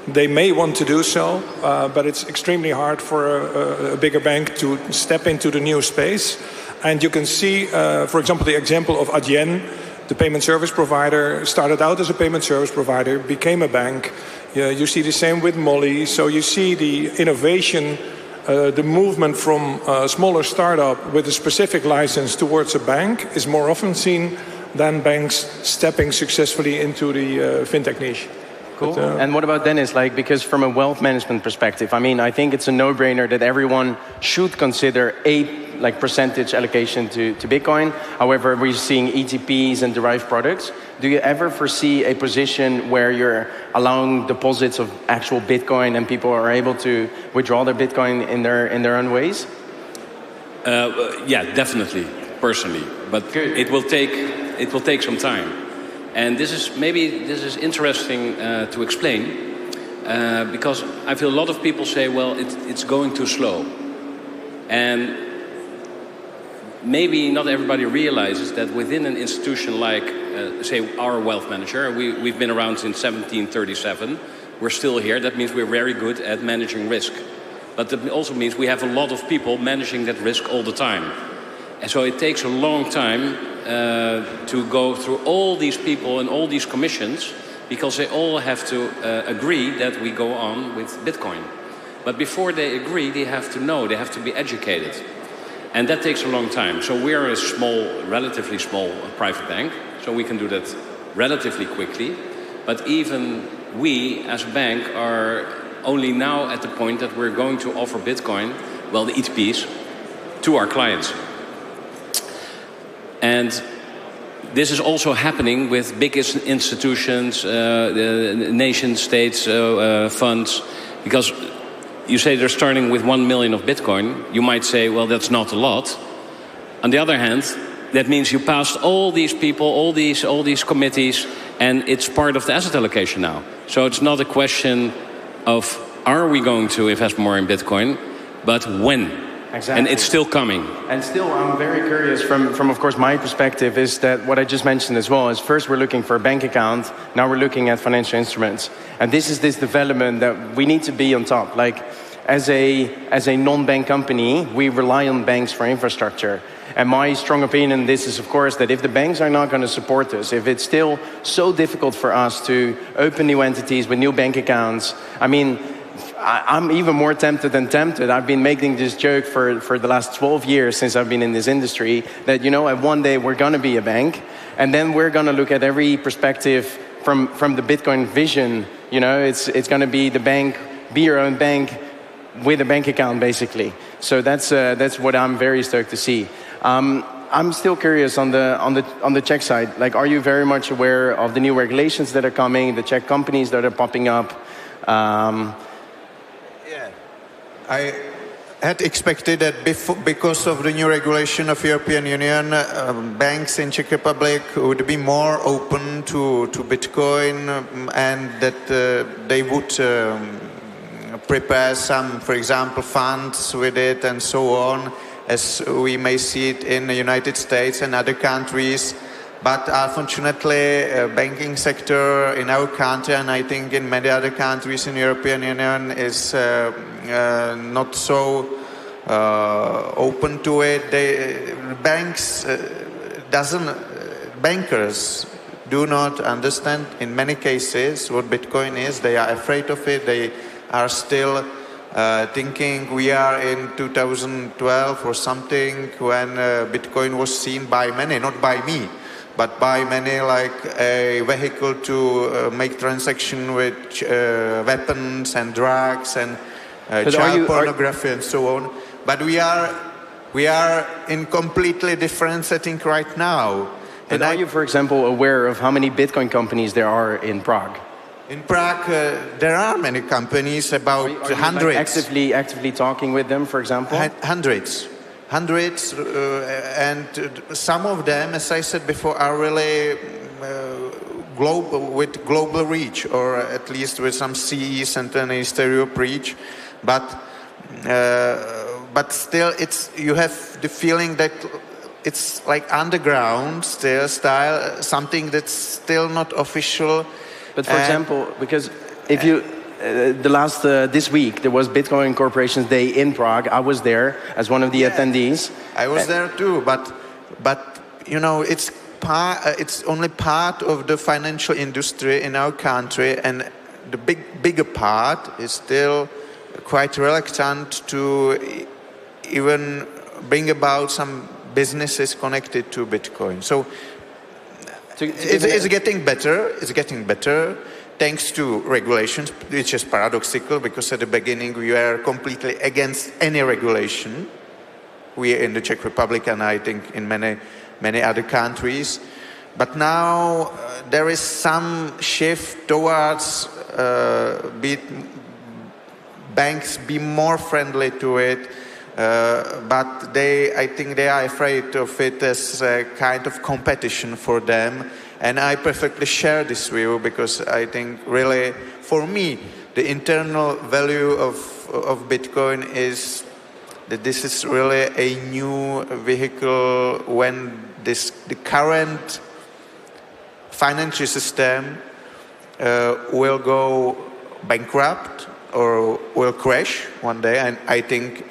They may want to do so, but it's extremely hard for a bigger bank to step into the new space. And you can see, for example, the example of Adyen, the payment service provider, started out as a payment service provider, became a bank. You see the same with Molly. So you see the innovation, the movement from a smaller startup with a specific license towards a bank is more often seen than banks stepping successfully into the fintech niche. Cool. But, and what about Dennis? Like, because from a wealth management perspective, I mean, I think it's a no-brainer that everyone should consider a percentage allocation to Bitcoin. However, we're seeing ETPs and derived products. Do you ever foresee a position where you're allowing deposits of actual Bitcoin and people are able to withdraw their Bitcoin in their own ways? Yeah, definitely, personally. But it will take some time. And this is interesting to explain because I feel a lot of people say, well, it's going too slow. And maybe not everybody realizes that within an institution like, say, our wealth manager, we've been around since 1737, we're still here. That means we're very good at managing risk. But that also means we have a lot of people managing that risk all the time. And so it takes a long time to go through all these people and all these commissions because they all have to agree that we go on with Bitcoin. But before they agree, they have to know, they have to be educated. And that takes a long time. So we are a relatively small private bank, so we can do that relatively quickly. But even we, as a bank, are only now at the point that we're going to offer Bitcoin, well, the ETPs, to our clients. And this is also happening with big institutions, the nation states, funds, because you say they're starting with 1 million of Bitcoin. You might say, well, that's not a lot. On the other hand, that means you passed all these people, all these committees, and it's part of the asset allocation now. So it's not a question of are we going to invest more in Bitcoin, but when. Exactly. And it's still coming. And still, I'm very curious from of course, my perspective is that what I just mentioned as well is first we're looking for a bank account, now we're looking at financial instruments. And this is this development that we need to be on top. Like, as a non-bank company, we rely on banks for infrastructure. And my strong opinion on this is, of course, that if the banks are not going to support us, if it's still so difficult for us to open new entities with new bank accounts, I mean, I'm even more tempted than tempted. I've been making this joke for the last 12 years since I've been in this industry that, you know, one day we're going to be a bank and then we're going to look at every perspective from the Bitcoin vision. You know, it's going to be the bank, be your own bank with a bank account, basically. So that's what I'm very stoked to see. I'm still curious on the Czech side. Like, are you very much aware of the new regulations that are coming, the Czech companies that are popping up? I had expected that because of the new regulation of European Union, banks in Czech Republic would be more open to Bitcoin and that they would prepare some, for example, funds with it and so on, as we may see it in the United States and other countries. But unfortunately, banking sector in our country, and I think in many other countries in the European Union, is not so open to it. Bankers do not understand in many cases what Bitcoin is. They are afraid of it. They are still thinking we are in 2012 or something when Bitcoin was seen by many, not by me, but by many like a vehicle to make transaction with weapons and drugs and child pornography and so on. But we are in completely different setting right now. But are you, for example, aware of how many Bitcoin companies there are in Prague? In Prague, there are many companies, about hundreds. Like actively talking with them, for example? Hundreds, and some of them, as I said before, are really with global reach, or at least with some CE and an Eastern Europe reach. But still, you have the feeling that it's like underground still style, something that's still not official. But for example, because if you this week there was Bitcoin Corporation's Day in Prague. I was there as one of the attendees. I was there too, but you know, it's only part of the financial industry in our country, and the bigger part is still quite reluctant to even bring about some businesses connected to Bitcoin. So it's getting better. It's getting better. Thanks to regulations, which is paradoxical because at the beginning we were completely against any regulation. We in the Czech Republic and I think in many other countries. But now there is some shift towards banks be more friendly to it. But I think they are afraid of it as a kind of competition for them. And I perfectly share this view because I think really, for me, the internal value of Bitcoin is that this is really a new vehicle when the current financial system will go bankrupt or will crash one day. And I think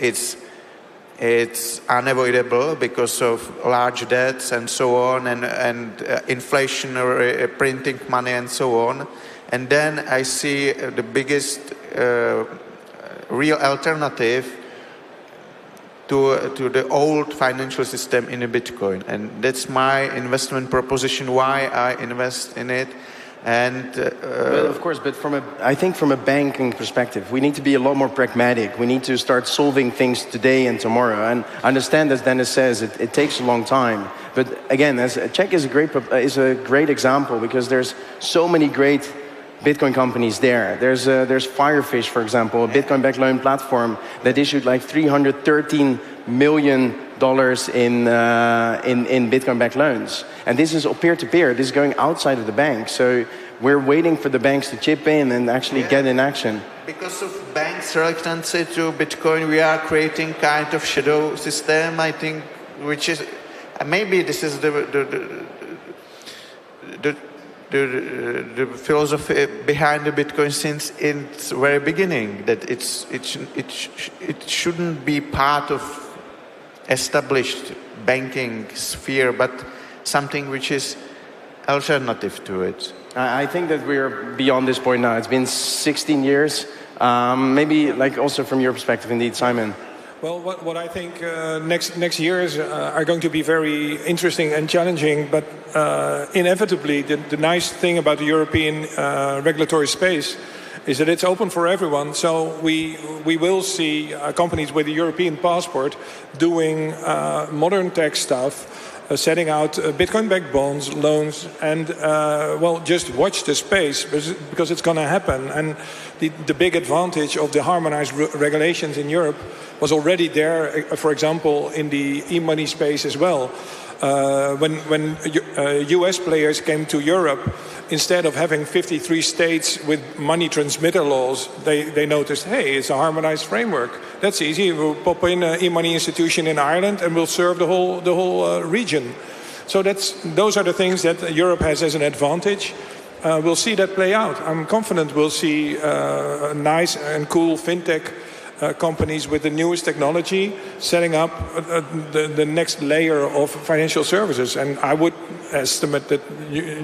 it's unavoidable because of large debts and so on, and inflation or printing money and so on. And then I see the biggest real alternative to the old financial system in a Bitcoin. And that's my investment proposition, why I invest in it. And well, of course, but I think from a banking perspective, we need to be a lot more pragmatic. We need to start solving things today and tomorrow. And I understand, as Dennis says, it takes a long time. But again, Czech is a great example because there's so many great Bitcoin companies there. There's Firefish, for example, a Bitcoin-backed loan platform that issued like $313 million in Bitcoin-backed loans. And this is peer-to-peer. This is going outside of the bank. So we're waiting for the banks to chip in and actually get in action. Because of banks' reluctance to Bitcoin, we are creating kind of shadow system, I think, which is maybe this is the philosophy behind the Bitcoin since its very beginning, that it shouldn't be part of established banking sphere, but something which is alternative to it. I think that we're beyond this point now. It's been 16 years. Maybe, like, also from your perspective, indeed, Simon. Well, what I think next years are going to be very interesting and challenging, but inevitably, the nice thing about the European regulatory space is that it's open for everyone. So we will see companies with a European passport doing modern tech stuff, setting out Bitcoin-backed bonds, loans, and well, just watch the space because it's going to happen. And the big advantage of the harmonized regulations in Europe was already there, for example, in the e-money space as well. When US players came to Europe, instead of having 53 states with money transmitter laws, they noticed, hey, it's a harmonized framework. That's easy. We'll pop in an e-money institution in Ireland and we'll serve the whole region. So those are the things that Europe has as an advantage. We'll see that play out. I'm confident we'll see nice and cool fintech companies with the newest technology setting up the next layer of financial services. And I would estimate that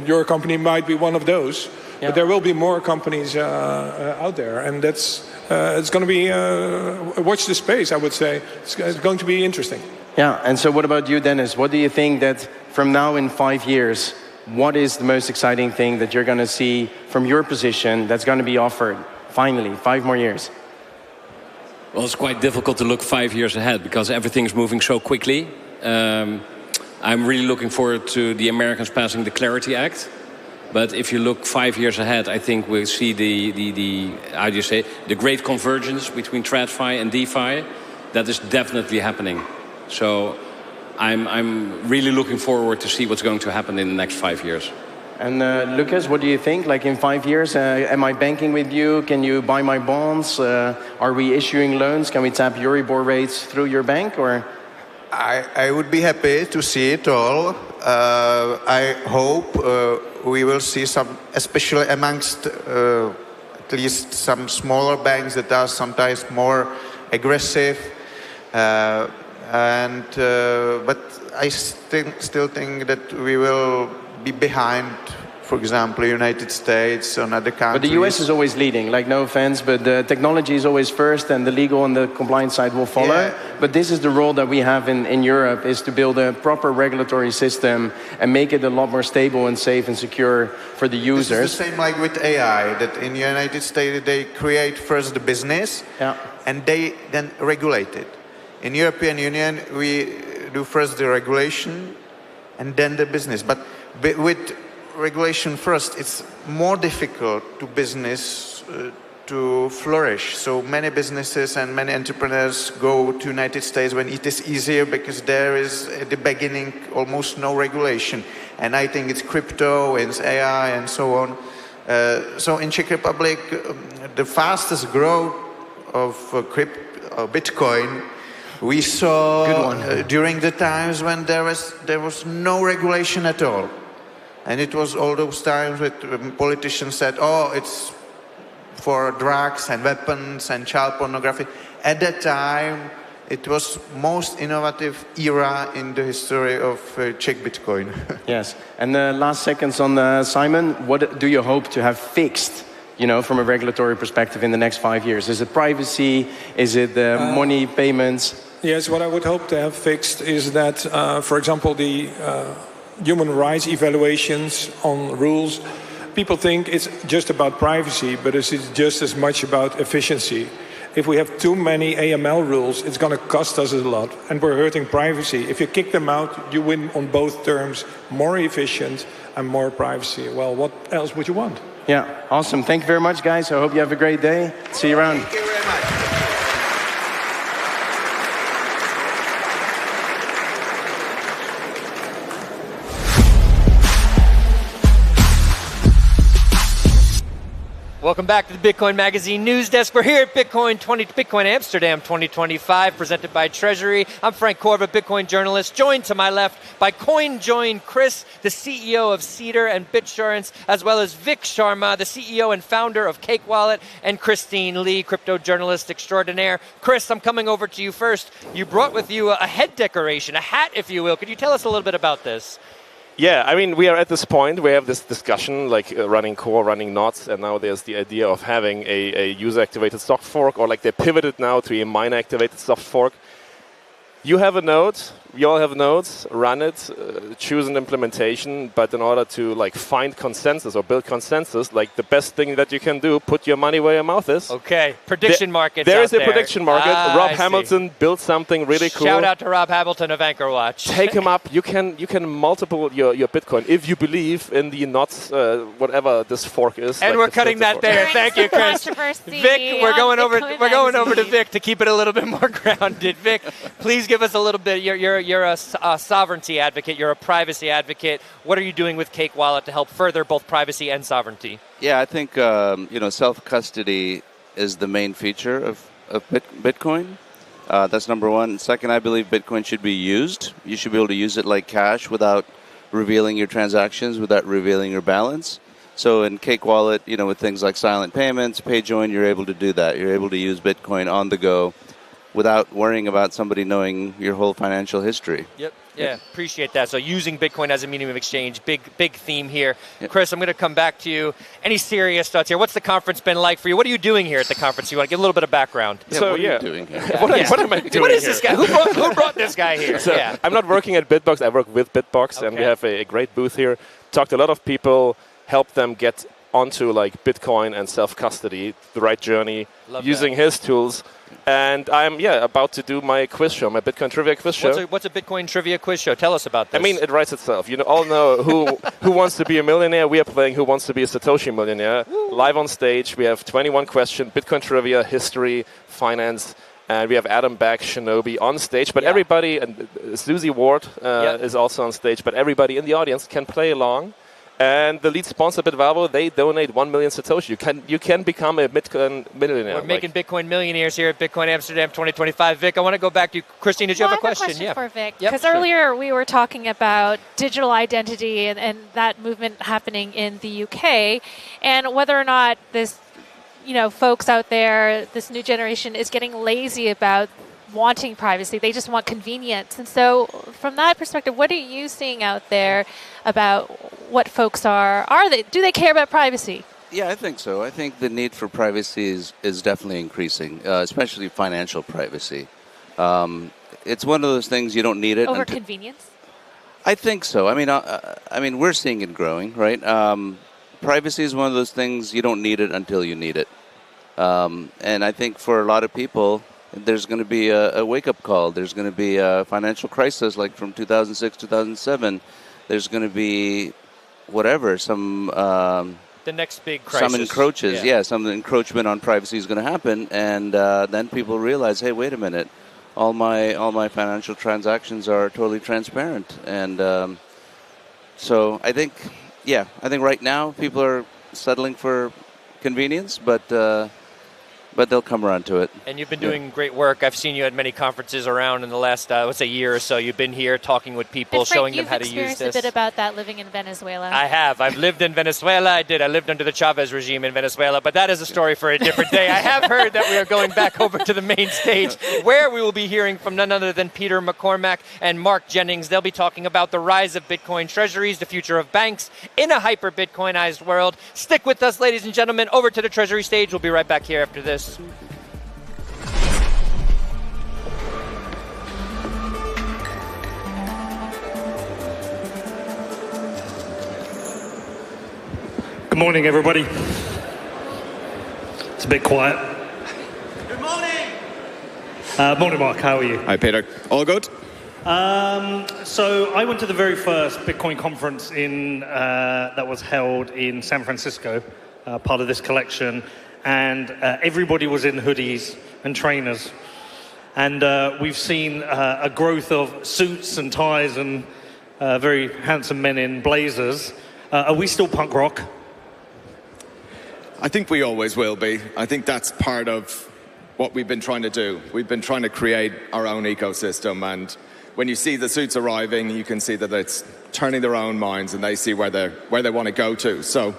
your company might be one of those. Yeah. But there will be more companies out there. And that's it's going to be watch the space, I would say. It's going to be interesting. Yeah, and so what about you, Dennis? What do you think that from now in 5 years, what is the most exciting thing that you're going to see from your position that's going to be offered? Finally, 5 more years. Well, it's quite difficult to look 5 years ahead because everything is moving so quickly. I'm really looking forward to the Americans passing the Clarity Act. But if you look 5 years ahead, I think we'll see the great convergence between TradFi and DeFi. That is definitely happening. So I'm really looking forward to see what's going to happen in the next 5 years. And Lucas, what do you think? Like in 5 years, am I banking with you? Can you buy my bonds? Are we issuing loans? Can we tap Euribor rates through your bank? Or I would be happy to see it all. I hope we will see some, especially amongst at least some smaller banks that are sometimes more aggressive. But I still think that we will be behind, for example, United States and other countries. But the US is always leading, like no offense, but the technology is always first and the legal and the compliance side will follow. Yeah. But this is the role that we have in Europe, is to build a proper regulatory system and make it a lot more stable and safe and secure for the users. This is the same like with AI, that in the United States they create first the business and they then regulate it. In European Union we do first the regulation and then the business. But with regulation first, it's more difficult to business to flourish. So many businesses and many entrepreneurs go to United States when it is easier, because there is at the beginning almost no regulation. And I think it's crypto, it's AI and so on. So in Czech Republic, the fastest growth of Bitcoin we saw during the times when there was no regulation at all. And it was all those times when politicians said, oh, it's for drugs and weapons and child pornography. At that time, it was most innovative era in the history of Czech Bitcoin. Yes. And the last seconds on Simon, what do you hope to have fixed, from a regulatory perspective in the next 5 years? Is it privacy? Is it money payments? Yes, what I would hope to have fixed is that, for example, the human rights evaluations on rules, people think it's just about privacy, but it's just as much about efficiency. If we have too many AML rules, it's going to cost us a lot, and we're hurting privacy. If you kick them out, you win on both terms, more efficient and more privacy. Well, what else would you want? Yeah, awesome. Thank you very much, guys. I hope you have a great day. See you around. Thank you very much. Welcome back to the Bitcoin Magazine News Desk. We're here at Bitcoin Amsterdam 2025, presented by Treasury. I'm Frank Corva, Bitcoin journalist, joined to my left by CoinJoin Chris, the CEO of Cedar and BitSurance, as well as Vic Sharma, the CEO and founder of Cake Wallet, and Christine Lee, crypto journalist extraordinaire. Chris, I'm coming over to you first. You brought with you a head decoration, a hat, if you will. Could you tell us a little bit about this? Yeah, I mean, we are at this point, we have this discussion, like running core, running knots, and now there's the idea of having a user-activated soft fork, or like they pivoted now to a miner-activated soft fork. You have a node, we all have nodes, run it, choose an implementation, but in order to like find consensus or build consensus, like the best thing that you can do, put your money where your mouth is. Okay, prediction market. There is a prediction market. Rob Hamilton built something really cool. Shout out to Rob Hamilton of AnchorWatch. Take him up. You can multiple your Bitcoin if you believe in the knots, whatever this fork is. And like we're cutting that there. Thank you, Chris. Vic, we're going over to Vic to keep it a little bit more grounded. Vic, please give us a little bit. You're a sovereignty advocate. You're a privacy advocate. What are you doing with Cake Wallet to help further both privacy and sovereignty? Yeah, I think self-custody is the main feature of Bitcoin. That's number one. Second, I believe Bitcoin should be used. You should be able to use it like cash without revealing your transactions, without revealing your balance. So in Cake Wallet, with things like silent payments, PayJoin, you're able to do that. You're able to use Bitcoin on the go without worrying about somebody knowing your whole financial history. Yep. Yeah, appreciate that. So using Bitcoin as a medium of exchange, big theme here. Yep. Chris, I'm going to come back to you. Any serious thoughts here? What's the conference been like for you? What are you doing here at the conference? You want to give a little bit of background? Yeah, what are you doing here? What am I doing What is here? this guy? Who brought this guy here? So I'm not working at Bitbox. I work with Bitbox, and we have a great booth here. Talked to a lot of people, helped them get onto like Bitcoin and self-custody, the right journey, using his tools. And I'm about to do my quiz show, my Bitcoin trivia quiz show. What's a Bitcoin trivia quiz show? Tell us about this. I mean, it writes itself. You all know who wants to be a millionaire. We are playing Who Wants to Be a Satoshi Millionaire. Live on stage. We have 21 questions, Bitcoin trivia, history, finance, and we have Adam Back, Shinobi on stage. But everybody, and Susie Ward is also on stage, but everybody in the audience can play along. And the lead sponsor, Bitvalvo, they donate 1 million Satoshi. You can become a Bitcoin millionaire. We're making Bitcoin millionaires here at Bitcoin Amsterdam 2025. Vic, I want to go back to you. Christine, did you have a question? I have a question for Vic. Yep, Because sure. earlier we were talking about digital identity and that movement happening in the UK, and whether or not this, folks out there, this new generation is getting lazy about wanting privacy. They just want convenience. And so from that perspective, what are you seeing out there about what folks do they care about privacy? Yeah, I think so. I think the need for privacy is definitely increasing, especially financial privacy. It's one of those things you don't need it. Over convenience? I think so. I mean, we're seeing it growing, right? Privacy is one of those things you don't need it until you need it. And I think for a lot of people, there's going to be a wake-up call. There's going to be a financial crisis like from 2006, 2007. There's going to be whatever, the next big crisis. Some encroaches, some encroachment on privacy is going to happen. And then people realize, hey, wait a minute, all my financial transactions are totally transparent. And so I think right now people are settling for convenience, but they'll come around to it. And you've been doing great work. I've seen you at many conferences around in the last, year or so. You've been here talking with people, showing them how to use this. You've experienced a bit about that living in Venezuela. I have. I've lived in Venezuela. I lived under the Chavez regime in Venezuela, but that is a story for a different day. I have heard that we are going back over to the main stage, where we will be hearing from none other than Peter McCormack and Mark Jennings. They'll be talking about the rise of Bitcoin treasuries, the future of banks in a hyper-Bitcoinized world. Stick with us, ladies and gentlemen, over to the Treasury stage. We'll be right back here after this. Good morning, everybody. It's a bit quiet. Good morning. Morning, Mark. How are you? Hi, Peter. All good? So I went to the very first Bitcoin conference that was held in San Francisco, part of this collection, and everybody was in hoodies and trainers. And we've seen a growth of suits and ties and very handsome men in blazers. Are we still punk rock? I think we always will be. I think that's part of what we've been trying to do. We've been trying to create our own ecosystem, and when you see the suits arriving, you can see that it's turning their own minds and they see where they want to go to. So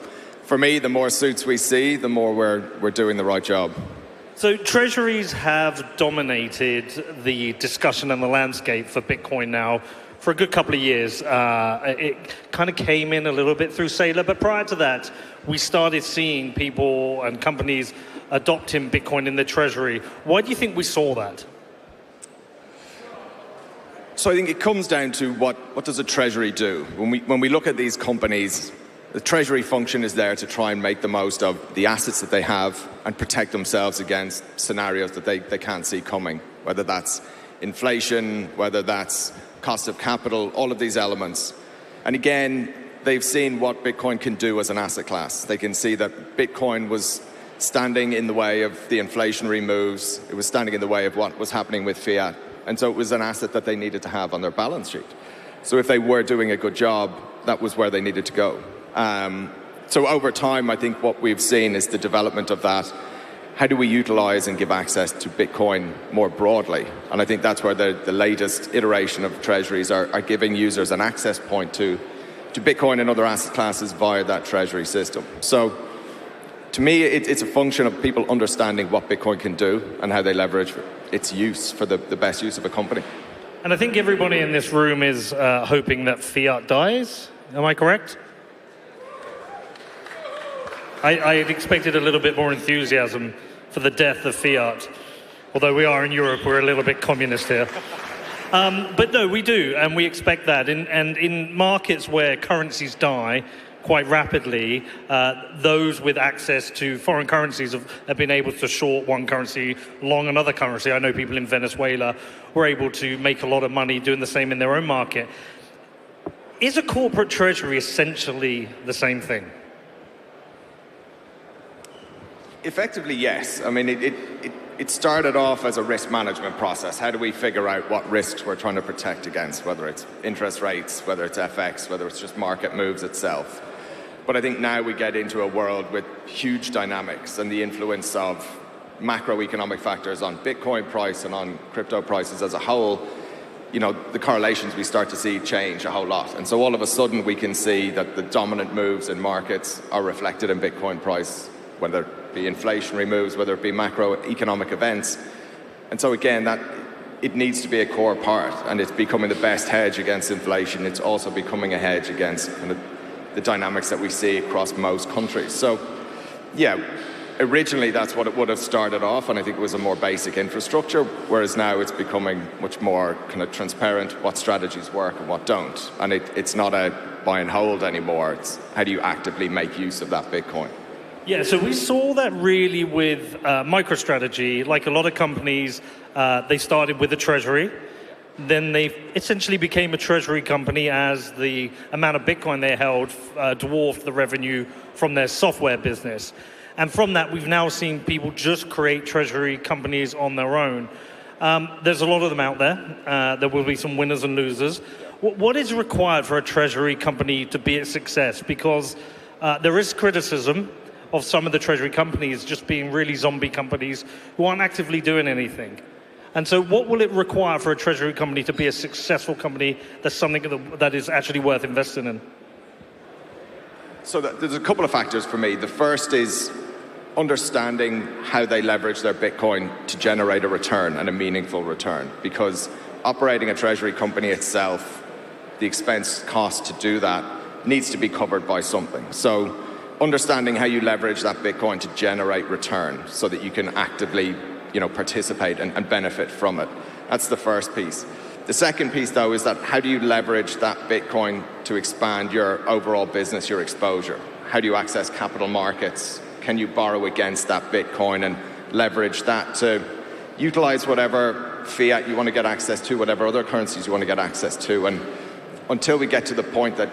for me, the more suits we see, the more we're doing the right job. So treasuries have dominated the discussion and the landscape for Bitcoin now for a good couple of years. It kind of came in a little bit through Saylor, but prior to that, we started seeing people and companies adopting Bitcoin in the treasury. Why do you think we saw that? So I think it comes down to what does a treasury do? When we look at these companies, the treasury function is there to try and make the most of the assets that they have and protect themselves against scenarios that they can't see coming, whether that's inflation, whether that's cost of capital, all of these elements. And again, they've seen what Bitcoin can do as an asset class. They can see that Bitcoin was standing in the way of the inflationary moves. It was standing in the way of what was happening with fiat. And so it was an asset that they needed to have on their balance sheet. So if they were doing a good job, that was where they needed to go. So over time, I think what we've seen is the development of that. How do we utilize and give access to Bitcoin more broadly? And I think that's where the latest iteration of treasuries are giving users an access point to Bitcoin and other asset classes via that treasury system. So to me, it's a function of people understanding what Bitcoin can do and how they leverage its use for the best use of a company. And I think everybody in this room is hoping that fiat dies. Am I correct? I had expected a little bit more enthusiasm for the death of fiat. Although we are in Europe, we're a little bit communist here. But no, we do, and we expect that. And in markets where currencies die quite rapidly, those with access to foreign currencies have been able to short one currency, long another currency. I know people in Venezuela were able to make a lot of money doing the same in their own market. Is a corporate treasury essentially the same thing? Effectively, yes. I mean, it started off as a risk management process. How do we figure out what risks we're trying to protect against, whether it's interest rates, whether it's FX, whether it's just market moves itself? But I think now we get into a world with huge dynamics and the influence of macroeconomic factors on Bitcoin price and on crypto prices as a whole. You know, the correlations we start to see change a whole lot. And so all of a sudden we can see that the dominant moves in markets are reflected in Bitcoin price, whether it be inflationary moves, whether it be macroeconomic events. And so again, that it needs to be a core part, and it's becoming the best hedge against inflation. It's also becoming a hedge against kind of the dynamics that we see across most countries. So yeah, originally that's what it would have started off, and I think it was a more basic infrastructure, whereas now it's becoming much more kind of transparent what strategies work and what don't. And it's not a buy and hold anymore. It's how do you actively make use of that Bitcoin? Yeah, so we saw that really with MicroStrategy. Like a lot of companies, they started with a treasury. Then they essentially became a treasury company as the amount of Bitcoin they held dwarfed the revenue from their software business. And from that, we've now seen people just create treasury companies on their own. There's a lot of them out there. There will be some winners and losers. What is required for a treasury company to be a success? Because there is criticism of some of the treasury companies just being really zombie companies who aren't actively doing anything. And so what will it require for a treasury company to be a successful company that's something that is actually worth investing in? So there's a couple of factors for me. The first is understanding how they leverage their Bitcoin to generate a return and a meaningful return. Because operating a treasury company itself, the expense cost to do that needs to be covered by something. So understanding how you leverage that Bitcoin to generate return so that you can actively, participate and benefit from it. That's the first piece. The second piece, though, is that how do you leverage that Bitcoin to expand your overall business, your exposure? How do you access capital markets? Can you borrow against that Bitcoin and leverage that to utilize whatever fiat you want to get access to, whatever other currencies you want to get access to? And until we get to the point that,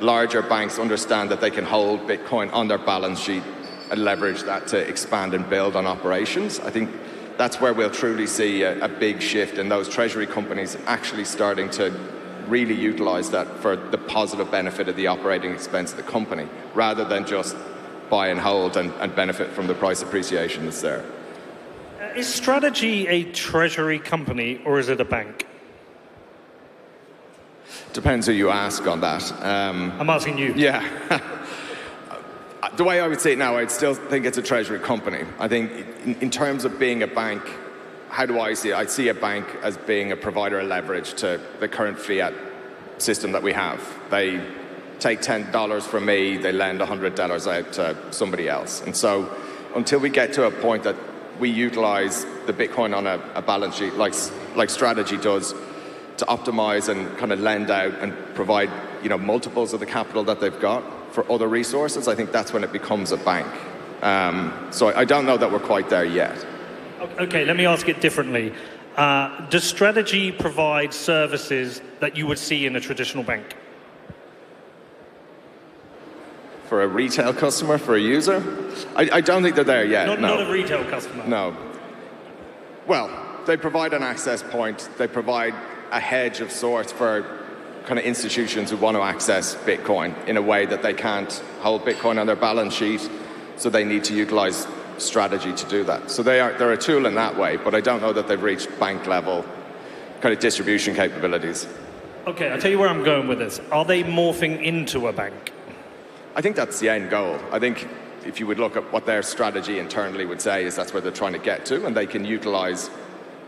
larger banks understand that they can hold Bitcoin on their balance sheet and leverage that to expand and build on operations, I think that's where we'll truly see a big shift in those treasury companies actually starting to really utilize that for the positive benefit of the operating expense of the company, rather than just buy and hold and benefit from the price appreciation that's there. Is Strategy a treasury company or is it a bank? Depends who you ask on that. I'm asking you. Yeah. The way I would say it now, I'd still think it's a treasury company. I think in terms of being a bank, how do I see it? I see a bank as being a provider of leverage to the current fiat system that we have. They take $10 from me, they lend $100 out to somebody else. And so until we get to a point that we utilize the Bitcoin on a balance sheet like Strategy does to optimize and kind of lend out and provide, multiples of the capital that they've got for other resources, I think that's when it becomes a bank. So I don't know that we're quite there yet. Okay, let me ask it differently. Does Strategy provide services that you would see in a traditional bank? For a retail customer, for a user? I don't think they're there yet. Not a retail customer? No. Well, they provide an access point. They provide a hedge of sorts for kind of institutions who want to access Bitcoin in a way that they can't hold Bitcoin on their balance sheet, so they need to utilize Strategy to do that. So they're a tool in that way, but I don't know that they've reached bank level kind of distribution capabilities. Okay, I'll tell you where I'm going with this. Are they morphing into a bank? I think that's the end goal. I think if you would look at what their strategy internally would say is that's where they're trying to get to, and they can utilize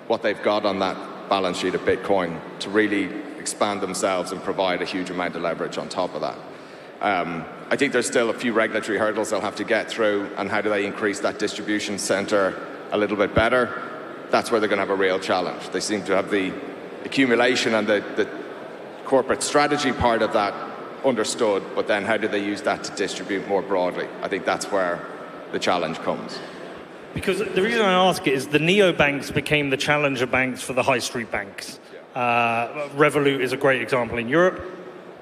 what they've got on that balance sheet of Bitcoin to really expand themselves and provide a huge amount of leverage on top of that. I think there's still a few regulatory hurdles they'll have to get through, and how do they increase that distribution center a little bit better? That's where they're going to have a real challenge. They seem to have the accumulation and the corporate strategy part of that understood, but then how do they use that to distribute more broadly? I think that's where the challenge comes. Because the reason I ask it is the neobanks became the challenger banks for the high street banks. Revolut is a great example in Europe.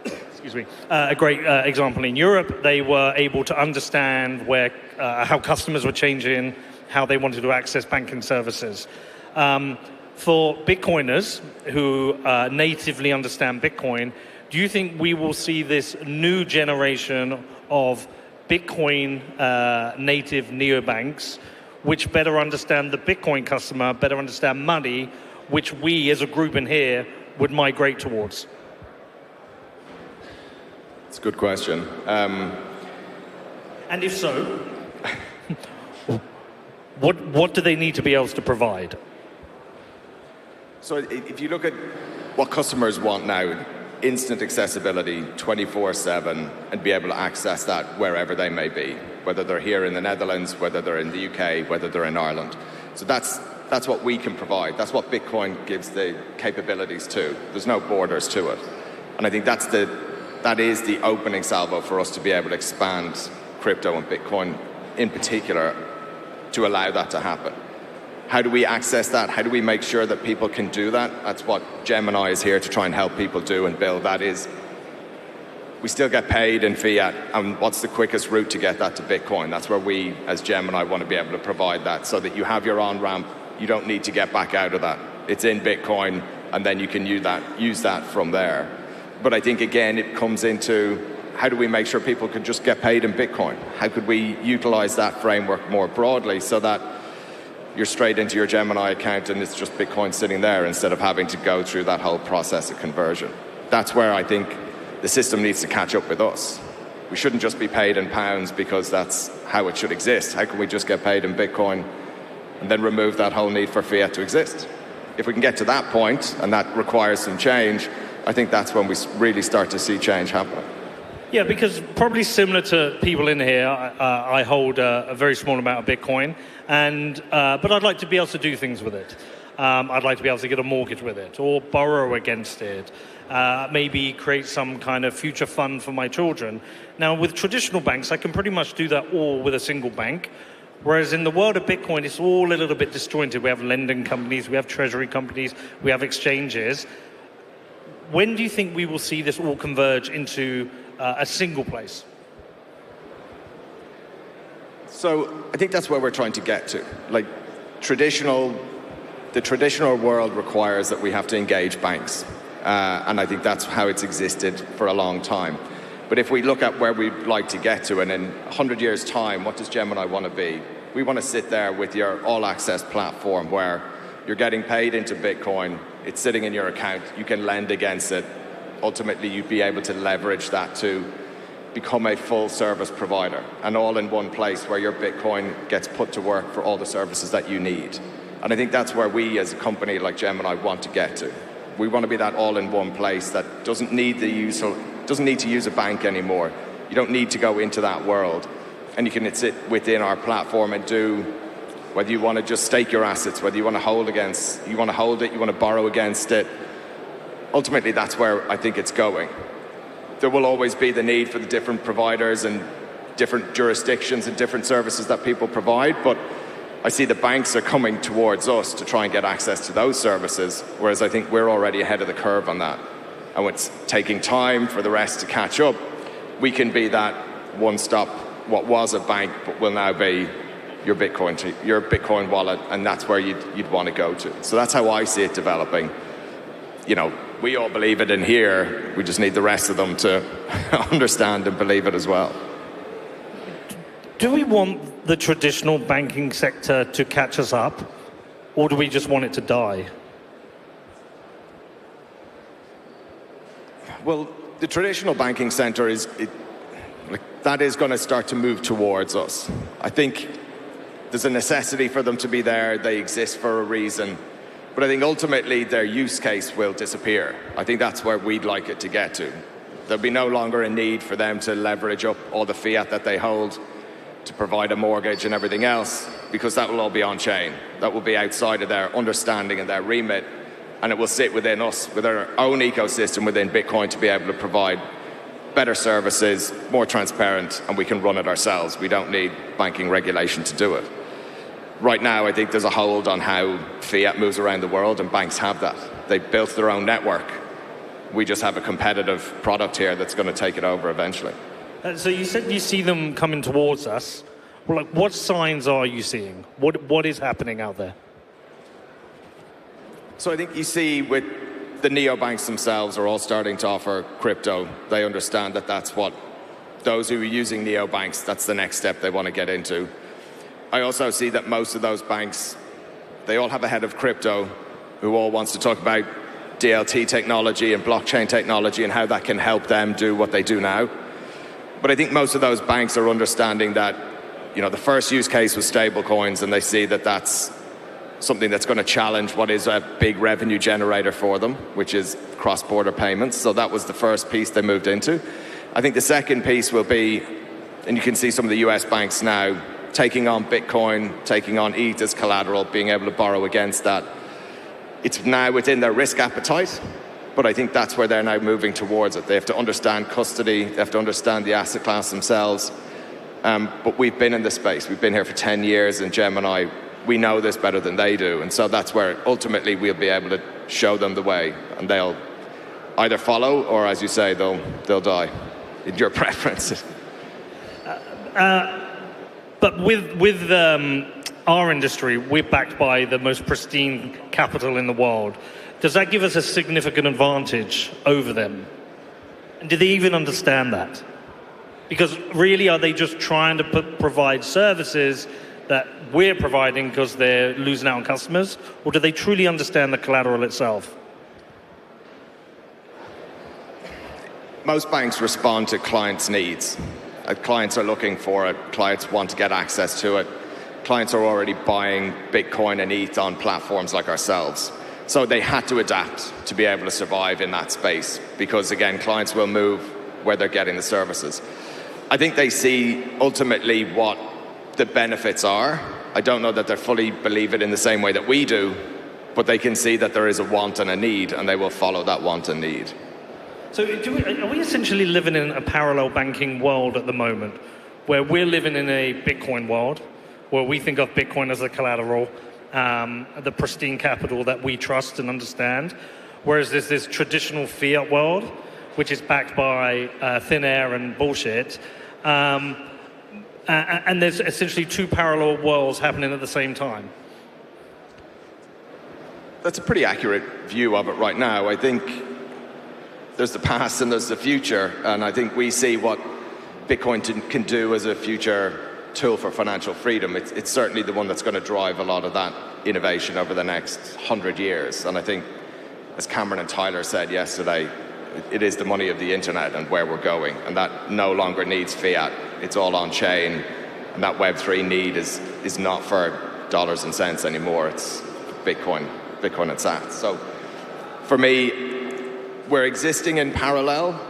Excuse me. A great example in Europe. They were able to understand how customers were changing, how they wanted to access banking services. For Bitcoiners who natively understand Bitcoin, do you think we will see this new generation of Bitcoin native neobanks, which better understand the Bitcoin customer, better understand money, which we as a group in here would migrate towards? It's a good question. And if so, what do they need to be able to provide? So if you look at what customers want now, instant accessibility 24/7 and be able to access that wherever they may be, whether they're here in the Netherlands, whether they're in the UK, whether they're in Ireland. So that's what we can provide. That's what Bitcoin gives the capabilities to. There's no borders to it. And I think that is the opening salvo for us to be able to expand crypto and Bitcoin in particular to allow that to happen. How do we access that? How do we make sure that people can do that? That's what Gemini is here to try and help people do and build. That is, we still get paid in fiat, and what's the quickest route to get that to Bitcoin? That's where we, as Gemini, want to be able to provide that so that you have your on-ramp. You don't need to get back out of that. It's in Bitcoin, and then you can use that from there. But I think, again, it comes into how do we make sure people can just get paid in Bitcoin? How could we utilize that framework more broadly so that you're straight into your Gemini account and it's just Bitcoin sitting there instead of having to go through that whole process of conversion? That's where I think the system needs to catch up with us. We shouldn't just be paid in pounds because that's how it should exist. How can we just get paid in Bitcoin and then remove that whole need for fiat to exist? If we can get to that point, and that requires some change, I think that's when we really start to see change happen. Yeah, because probably similar to people in here, I hold a very small amount of Bitcoin, but I'd like to be able to do things with it. I'd like to be able to get a mortgage with it, or borrow against it, maybe create some kind of future fund for my children. Now, with traditional banks, I can pretty much do that all with a single bank, whereas in the world of Bitcoin, it's all a little bit disjointed. We have lending companies, we have treasury companies, we have exchanges. When do you think we will see this all converge into a single place? So I think that's where we're trying to get to. Like the traditional world requires that we have to engage banks. And I think that's how it's existed for a long time. But if we look at where we'd like to get to, and in 100 years' time, what does Gemini want to be? We want to sit there with your all-access platform where you're getting paid into Bitcoin, it's sitting in your account, you can lend against it. Ultimately, you'd be able to leverage that to become a full service provider, and all in one place where your Bitcoin gets put to work for all the services that you need. And I think that's where we as a company like Gemini want to get to. We want to be that all in one place that doesn't need to use a bank anymore. You don't need to go into that world. And you can sit within our platform and do, whether you want to just stake your assets, whether you want to hold it, you want to borrow against it. Ultimately, that's where I think it's going. There will always be the need for the different providers and different jurisdictions and different services that people provide, but I see the banks are coming towards us to try and get access to those services, whereas I think we're already ahead of the curve on that. And it's taking time for the rest to catch up. We can be that one-stop, what was a bank, but will now be your Bitcoin wallet, and that's where you'd want to go to. So that's how I see it developing. You know, we all believe it in here. We just need the rest of them to understand and believe it as well. Do we want the traditional banking sector to catch us up, or do we just want it to die? Well, the traditional banking sector that is going to start to move towards us. I think there's a necessity for them to be there. They exist for a reason. But I think ultimately their use case will disappear. I think that's where we'd like it to get to. There'll be no longer a need for them to leverage up all the fiat that they hold to provide a mortgage and everything else, because that will all be on chain. That will be outside of their understanding and their remit, and it will sit within us, with our own ecosystem within Bitcoin, to be able to provide better services, more transparent, and we can run it ourselves. We don't need banking regulation to do it. Right now, I think there's a hold on how fiat moves around the world, and banks have that. They've built their own network. We just have a competitive product here that's going to take it over eventually. So you said you see them coming towards us. Well, like, what signs are you seeing? What is happening out there? So I think you see with the neobanks themselves are all starting to offer crypto. They understand that that's what those who are using neobanks, that's the next step they want to get into. I also see that most of those banks, they all have a head of crypto who all wants to talk about DLT technology and blockchain technology and how that can help them do what they do now. But I think most of those banks are understanding that, you know, the first use case was stable coins, and they see that that's something that's going to challenge what is a big revenue generator for them, which is cross-border payments. So that was the first piece they moved into. I think the second piece will be, and you can see some of the US banks now, taking on Bitcoin, taking on ETH as collateral, being able to borrow against that. It's now within their risk appetite, but I think that's where they're now moving towards it. They have to understand custody, they have to understand the asset class themselves. But we've been in this space. We've been here for 10 years in Gemini. We know this better than they do. And so that's where ultimately we'll be able to show them the way, and they'll either follow or, as you say, they'll die. In your preference. But with our industry, we're backed by the most pristine capital in the world. Does that give us a significant advantage over them? And do they even understand that? Because really, are they just trying to provide services that we're providing because they're losing out on customers? Or do they truly understand the collateral itself? Most banks respond to clients' needs. Clients are looking for it. Clients want to get access to it. Clients are already buying Bitcoin and ETH on platforms like ourselves. So they had to adapt to be able to survive in that space because, again, clients will move where they're getting the services. I think they see ultimately what the benefits are. I don't know that they fully believe it in the same way that we do, but they can see that there is a want and a need, and they will follow that want and need. So are we essentially living in a parallel banking world at the moment, where we're living in a Bitcoin world, where we think of Bitcoin as the collateral, the pristine capital that we trust and understand, whereas there's this traditional fiat world, which is backed by thin air and bullshit, and there's essentially two parallel worlds happening at the same time? That's a pretty accurate view of it right now. I think there's the past and there's the future, and I think we see what Bitcoin can do as a future tool for financial freedom. It's certainly the one that's going to drive a lot of that innovation over the next 100 years. And I think, as Cameron and Tyler said yesterday, it is the money of the internet and where we're going, and that no longer needs fiat. It's all on chain, and that Web3 need is not for dollars and cents anymore. It's Bitcoin and sats. So for me, we're existing in parallel,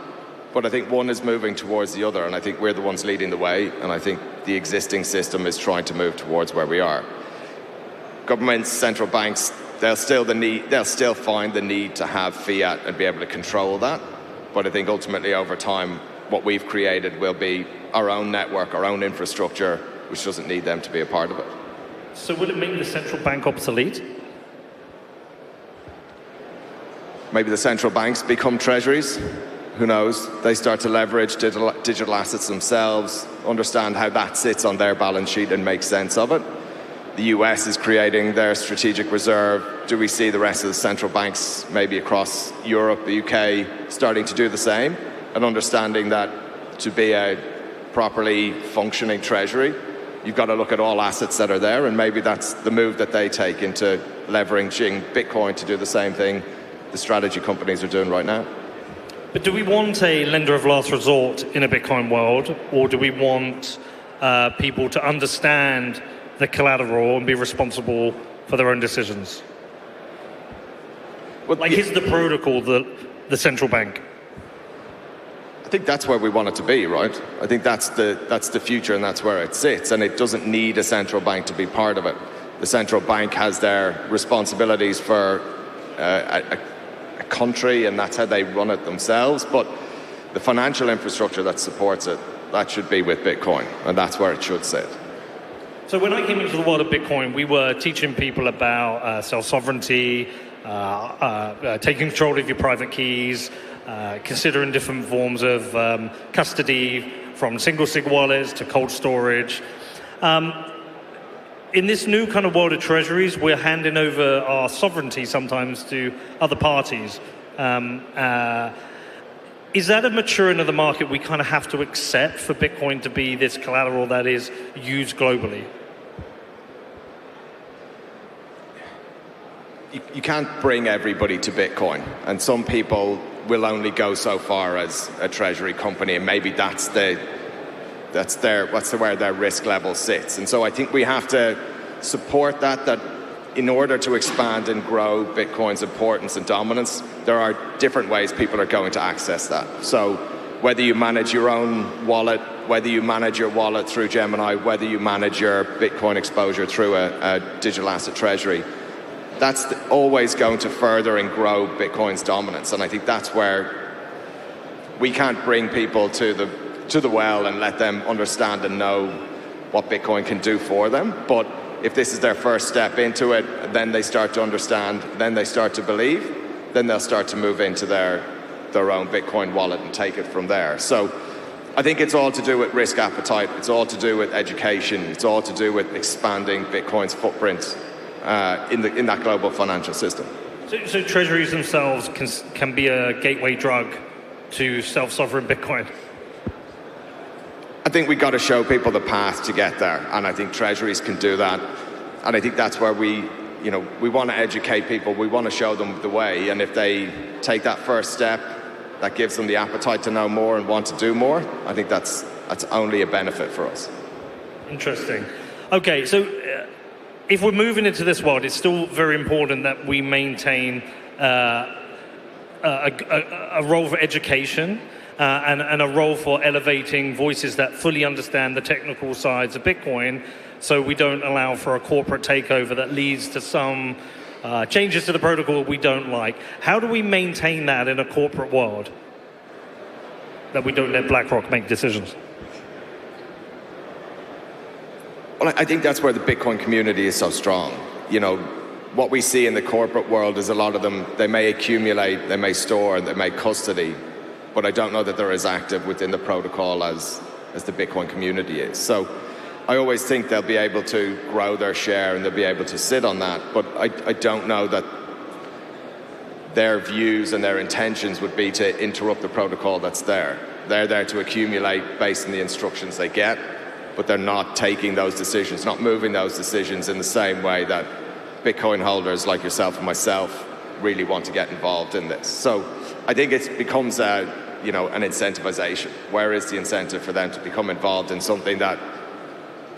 but I think one is moving towards the other, and I think we're the ones leading the way, and I think the existing system is trying to move towards where we are. Governments, central banks, they'll still find the need to have fiat and be able to control that, but I think ultimately over time, what we've created will be our own network, our own infrastructure, which doesn't need them to be a part of it. So would it make the central bank obsolete? Maybe the central banks become treasuries. Who knows? They start to leverage digital assets themselves, understand how that sits on their balance sheet and make sense of it. The US is creating their strategic reserve. Do we see the rest of the central banks, maybe across Europe, the UK, starting to do the same? And understanding that to be a properly functioning treasury, you've got to look at all assets that are there, and maybe that's the move that they take into leveraging Bitcoin to do the same thing the strategy companies are doing right now. But do we want a lender of last resort in a Bitcoin world, or do we want people to understand the collateral and be responsible for their own decisions? Well, is the protocol the central bank? I think that's where we want it to be, right? I think that's the future, and that's where it sits, and it doesn't need a central bank to be part of it. The central bank has their responsibilities for a country, and that's how they run it themselves, but the financial infrastructure that supports it, that should be with Bitcoin, and that's where it should sit. So when I came into the world of Bitcoin, we were teaching people about self-sovereignty, taking control of your private keys, considering different forms of custody, from single sig wallets to cold storage. In this new kind of world of treasuries, we're handing over our sovereignty sometimes to other parties. Is that a maturing of the market we kind of have to accept for Bitcoin to be this collateral that is used globally? You can't bring everybody to Bitcoin, and some people will only go so far as a treasury company, and maybe that's where their risk level sits. And so I think we have to support that in order to expand and grow Bitcoin's importance and dominance, there are different ways people are going to access that. So whether you manage your own wallet, whether you manage your wallet through Gemini, whether you manage your Bitcoin exposure through a digital asset treasury, that's always going to further and grow Bitcoin's dominance. And I think that's where we can't bring people to the well and let them understand and know what Bitcoin can do for them. But if this is their first step into it, then they start to understand, then they start to believe, then they'll start to move into their own Bitcoin wallet and take it from there. So I think it's all to do with risk appetite. It's all to do with education. It's all to do with expanding Bitcoin's footprint in that global financial system. So treasuries themselves can be a gateway drug to self-sovereign Bitcoin? I think we've got to show people the path to get there, and I think treasuries can do that. And I think that's where we want to educate people, we want to show them the way, and if they take that first step, that gives them the appetite to know more and want to do more, I think that's only a benefit for us. Interesting. Okay, so if we're moving into this world, it's still very important that we maintain a role for education and a role for elevating voices that fully understand the technical sides of Bitcoin, so we don't allow for a corporate takeover that leads to some changes to the protocol we don't like. How do we maintain that in a corporate world, that we don't let BlackRock make decisions? Well, I think that's where the Bitcoin community is so strong. What we see in the corporate world is a lot of them, they may accumulate, they may store, they may custody, but I don't know that they're as active within the protocol as the Bitcoin community is. So I always think they'll be able to grow their share and they'll be able to sit on that, but I don't know that their views and their intentions would be to interrupt the protocol that's there. They're there to accumulate based on the instructions they get, but they're not taking those decisions, not moving those decisions in the same way that Bitcoin holders like yourself and myself really want to get involved in this. So I think it becomes an incentivization. Where is the incentive for them to become involved in something that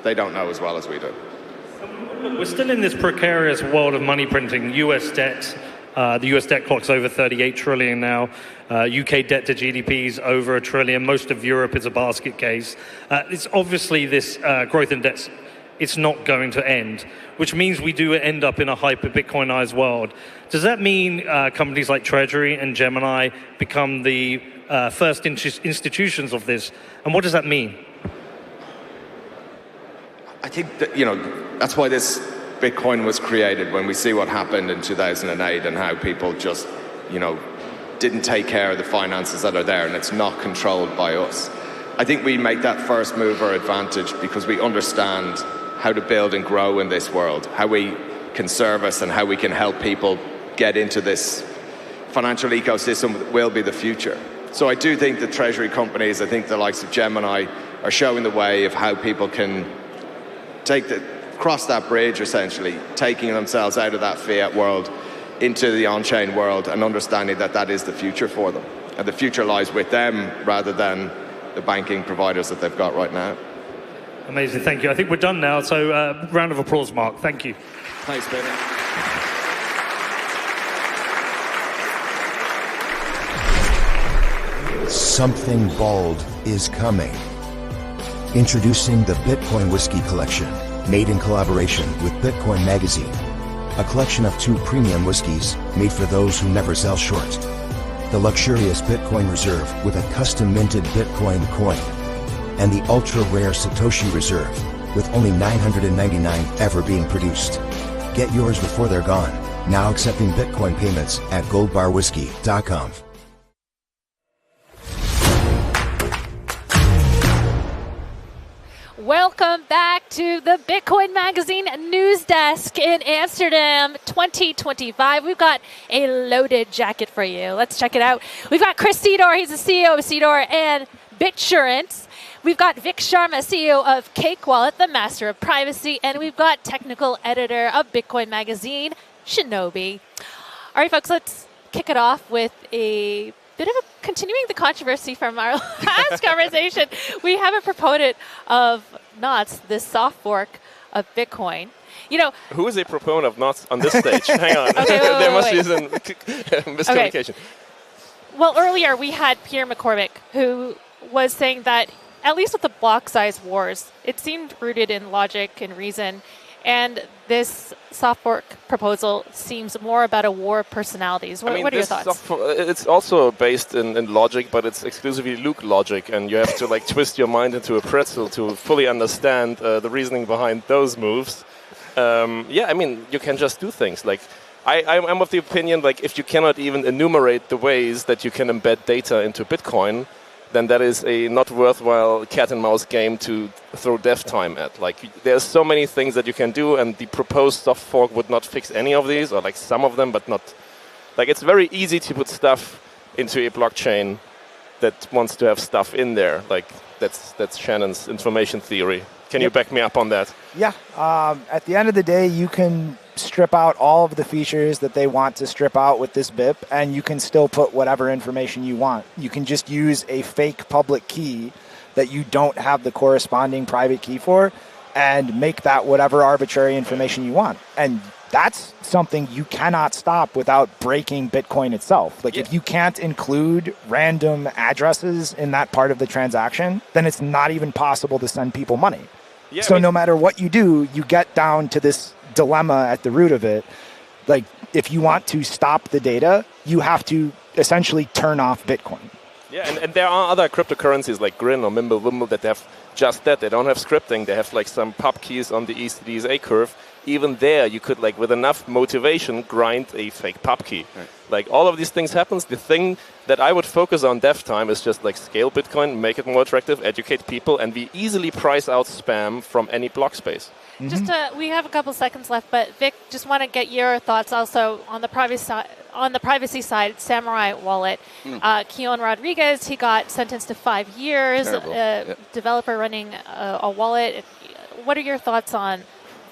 they don't know as well as we do? We're still in this precarious world of money printing. US debt, the US debt clock's over 38 trillion now. UK debt to GDP is over $1 trillion. Most of Europe is a basket case. It's obviously this growth in debt, it's not going to end, which means we do end up in a hyper-Bitcoinized world. Does that mean companies like Treasury and Gemini become the first institutions of this? And what does that mean? I think that, that's why this Bitcoin was created, when we see what happened in 2008 and how people just, didn't take care of the finances that are there, and it's not controlled by us. I think we make that first mover advantage because we understand how to build and grow in this world, how we can service and how we can help people get into this financial ecosystem that will be the future. So I do think the treasury companies, I think the likes of Gemini, are showing the way of how people can cross that bridge, essentially, taking themselves out of that fiat world into the on-chain world and understanding that that is the future for them. And the future lies with them rather than the banking providers that they've got right now. Amazing, thank you. I think we're done now, so round of applause, Mark. Thank you. Thanks, Peter. Something bold is coming. Introducing the Bitcoin Whiskey Collection, made in collaboration with Bitcoin Magazine. A collection of 2 premium whiskeys made for those who never sell short. The luxurious Bitcoin Reserve with a custom minted Bitcoin coin. And the ultra-rare Satoshi Reserve with only 999 ever being produced. Get yours before they're gone. Now accepting Bitcoin payments at goldbarwhiskey.com. Welcome back to the Bitcoin Magazine news desk in Amsterdam 2025. We've got a loaded jacket for you. Let's check it out. We've got Chris Seedor. He's the CEO of Seedor and Bitsurance. We've got Vic Sharma, CEO of Cake Wallet, the master of privacy. And we've got technical editor of Bitcoin Magazine, Shinobi. All right, folks, let's kick it off with a bit of continuing the controversy from our last conversation. We have a proponent of NOTs, this soft fork of Bitcoin. You know, who is a proponent of NOTs on this stage? Hang on, okay, there must be some miscommunication. Okay. Well, earlier we had Pierre McCormick, who was saying that at least with the block size wars, it seemed rooted in logic and reason. And this soft fork proposal seems more about a war of personalities. What are your thoughts? It's also based in logic, but it's exclusively Luke logic, and you have to like twist your mind into a pretzel to fully understand the reasoning behind those moves. Yeah, I mean, you can just do things. Like, I'm of the opinion, like, if you cannot even enumerate the ways that you can embed data into Bitcoin, then that is a not worthwhile cat and mouse game to throw dev time at. Like, there's so many things that you can do, and the proposed soft fork would not fix any of these, or like some of them, but not. Like, it's very easy to put stuff into a blockchain that wants to have stuff in there. Like, that's Shannon's information theory. Can you back me up on that? Yeah. At the end of the day, you can strip out all of the features that they want to strip out with this BIP, and you can still put whatever information you want. You can just use a fake public key that you don't have the corresponding private key for and make that whatever arbitrary information you want. And that's something you cannot stop without breaking Bitcoin itself. Like, if you can't include random addresses in that part of the transaction, then it's not even possible to send people money. Yeah, so no matter what you do, you get down to this dilemma at the root of it. Like, if you want to stop the data, you have to essentially turn off Bitcoin. Yeah, and there are other cryptocurrencies like Grin or Mimblewimble that have just that. They don't have scripting. They have like some pub keys on the ECDSA curve. Even there, you could, like, with enough motivation, grind a fake pub key. Right. Like, all of these things happens. The thing that I would focus on dev time is just, like, scale Bitcoin, make it more attractive, educate people, and we easily price out spam from any block space. Mm-hmm. Just we have a couple seconds left, but Vic, just want to get your thoughts also on the privacy side. On the privacy side, Samurai Wallet, Keon Rodriguez, he got sentenced to 5 years. Developer running a wallet. What are your thoughts on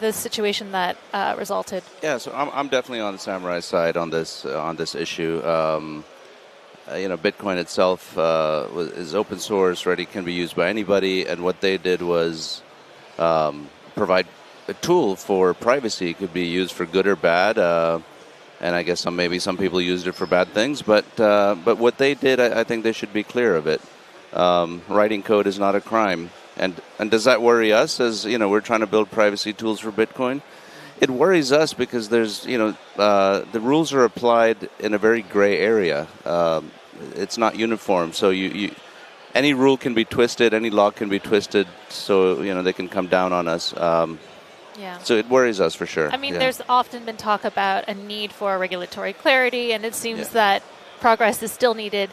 the situation that resulted? Yeah, so I'm definitely on the Samurai side on this issue. You know, Bitcoin itself is open source, ready, can be used by anybody, and what they did was provide a tool for privacy. It could be used for good or bad, and I guess maybe some people used it for bad things. But what they did, I think they should be clear of it. Writing code is not a crime. And does that worry us as, you know, we're trying to build privacy tools for Bitcoin? It worries us because there's, you know, the rules are applied in a very gray area. It's not uniform. So any rule can be twisted, any law can be twisted, so, you know, they can come down on us. Yeah. So it worries us for sure. I mean, there's often been talk about a need for regulatory clarity, and it seems that progress is still needed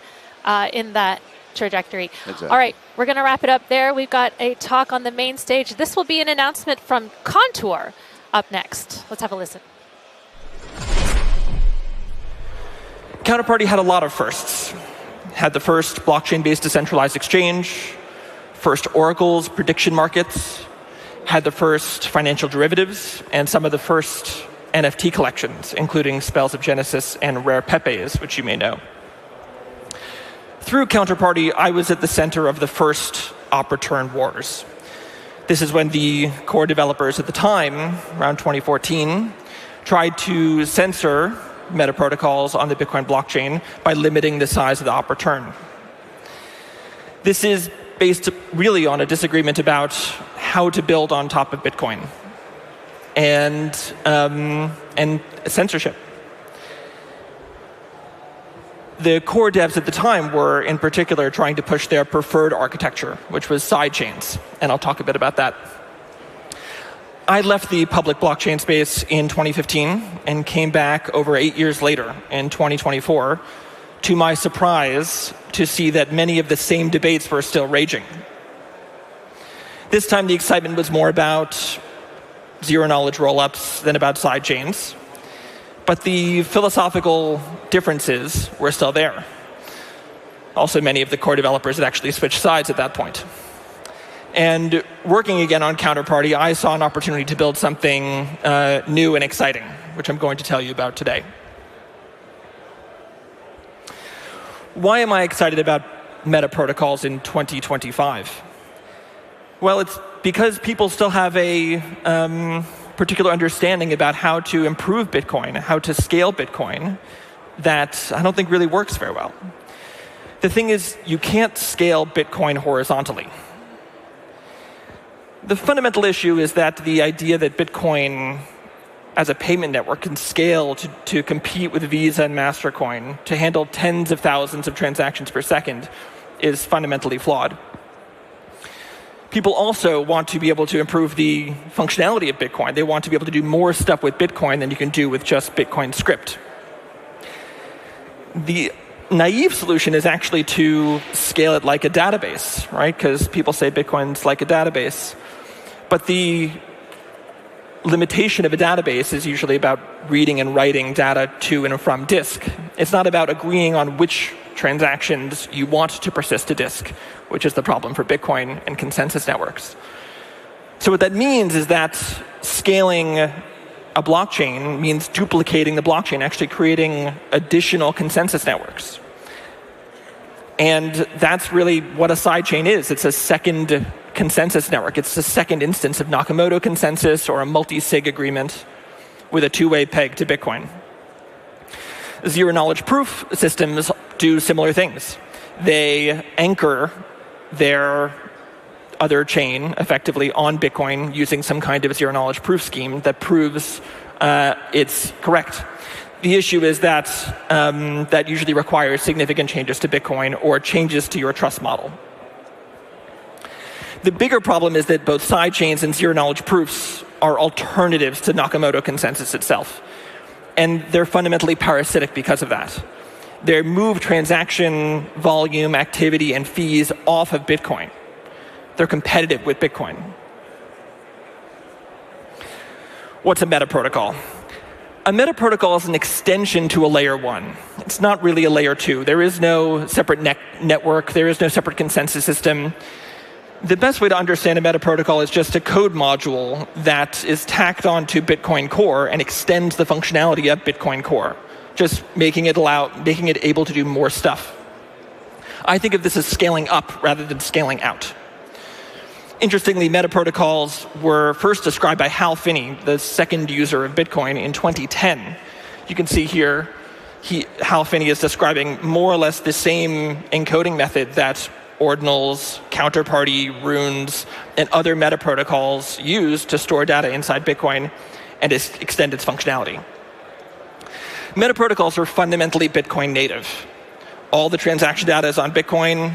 in that trajectory. Exactly. All right, we're going to wrap it up there. We've got a talk on the main stage. This will be an announcement from Contour up next. Let's have a listen. Counterparty had a lot of firsts. Had the first blockchain-based decentralized exchange, first oracles, prediction markets, had the first financial derivatives, and some of the first NFT collections, including Spells of Genesis and Rare Pepes, which you may know. Through Counterparty, I was at the center of the first op return wars. This is when the core developers at the time, around 2014, tried to censor meta protocols on the Bitcoin blockchain by limiting the size of the op return. This is based really on a disagreement about how to build on top of Bitcoin and censorship. The core devs at the time were, in particular, trying to push their preferred architecture, which was sidechains, and I'll talk a bit about that. I left the public blockchain space in 2015 and came back over 8 years later in 2024, to my surprise, to see that many of the same debates were still raging. This time the excitement was more about zero-knowledge rollups than about sidechains. But the philosophical differences were still there. Also, many of the core developers had actually switched sides at that point. And working again on Counterparty, I saw an opportunity to build something new and exciting, which I'm going to tell you about today. Why am I excited about meta protocols in 2025? Well, it's because people still have a particular understanding about how to improve Bitcoin, how to scale Bitcoin, that I don't think really works very well. The thing is, you can't scale Bitcoin horizontally. The fundamental issue is that the idea that Bitcoin as a payment network can scale to compete with Visa and MasterCoin to handle tens of thousands of transactions per second is fundamentally flawed. People also want to be able to improve the functionality of Bitcoin. They want to be able to do more stuff with Bitcoin than you can do with just Bitcoin script. The naive solution is actually to scale it like a database, right? Because people say Bitcoin's like a database. But the limitation of a database is usually about reading and writing data to and from disk. It's not about agreeing on which transactions you want to persist to disk, which is the problem for Bitcoin and consensus networks. So what that means is that scaling a blockchain means duplicating the blockchain, actually creating additional consensus networks. And that's really what a sidechain is. It's a second consensus network. It's the second instance of Nakamoto consensus or a multi-sig agreement with a two-way peg to Bitcoin. Zero-knowledge proof systems do similar things. They anchor their other chain effectively on Bitcoin using some kind of zero-knowledge proof scheme that proves it's correct. The issue is that that usually requires significant changes to Bitcoin or changes to your trust model. The bigger problem is that both sidechains and zero-knowledge proofs are alternatives to Nakamoto consensus itself. And they're fundamentally parasitic because of that. They move transaction volume, activity, and fees off of Bitcoin. They're competitive with Bitcoin. What's a meta protocol? A meta protocol is an extension to a layer 1. It's not really a layer 2. There is no separate network. There is no separate consensus system. The best way to understand a meta protocol is just a code module that is tacked onto Bitcoin Core and extends the functionality of Bitcoin Core, just making it able to do more stuff. I think of this as scaling up rather than scaling out. Interestingly, meta protocols were first described by Hal Finney, the second user of Bitcoin, in 2010. You can see here, Hal Finney is describing more or less the same encoding method that ordinals, counterparty, runes, and other meta protocols use to store data inside Bitcoin and extend its functionality. Meta protocols are fundamentally Bitcoin native. All the transaction data is on Bitcoin.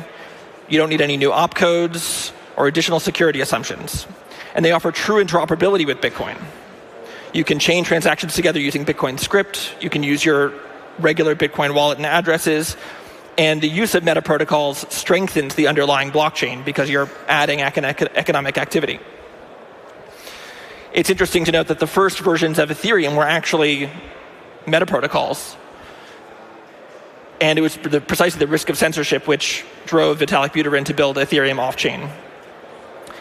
You don't need any new opcodes or additional security assumptions. And they offer true interoperability with Bitcoin. You can chain transactions together using Bitcoin script. You can use your regular Bitcoin wallet and addresses. And the use of meta protocols strengthens the underlying blockchain because you're adding economic activity. It's interesting to note that the first versions of Ethereum were actually meta protocols. And it was precisely the risk of censorship which drove Vitalik Buterin to build Ethereum off-chain.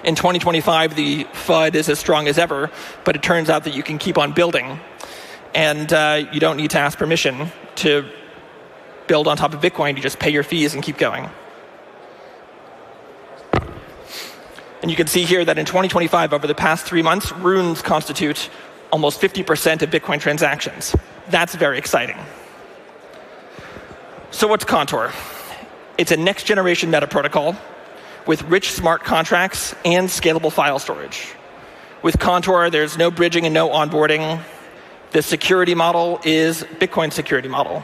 In 2025, the FUD is as strong as ever, but it turns out that you can keep on building. And you don't need to ask permission to build on top of Bitcoin. You just pay your fees and keep going. And you can see here that in 2025, over the past 3 months, runes constitute almost 50% of Bitcoin transactions. That's very exciting. So what's Contour? It's a next-generation meta protocol with rich smart contracts and scalable file storage. With Contour, there's no bridging and no onboarding. The security model is Bitcoin's security model.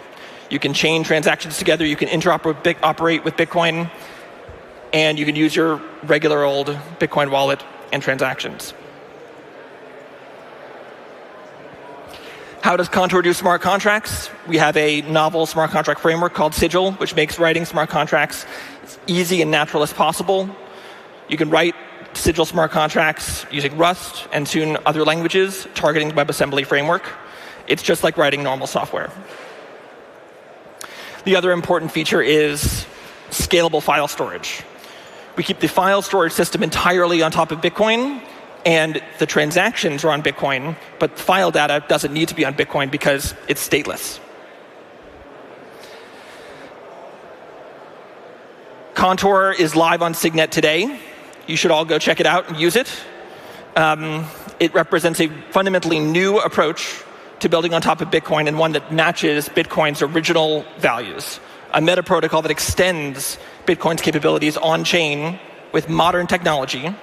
You can chain transactions together, you can interoperate with Bitcoin, and you can use your regular old Bitcoin wallet and transactions. How does Contour do smart contracts? We have a novel smart contract framework called Sigil, which makes writing smart contracts as easy and natural as possible. You can write sigil smart contracts using Rust and soon other languages targeting the WebAssembly framework. It's just like writing normal software. The other important feature is scalable file storage. We keep the file storage system entirely on top of Bitcoin, and the transactions are on Bitcoin, but file data doesn't need to be on Bitcoin because it's stateless. Contour is live on Signet today. You should all go check it out and use it. It represents a fundamentally new approach to building on top of Bitcoin, and one that matches Bitcoin's original values. A meta protocol that extends Bitcoin's capabilities on-chain with modern technology,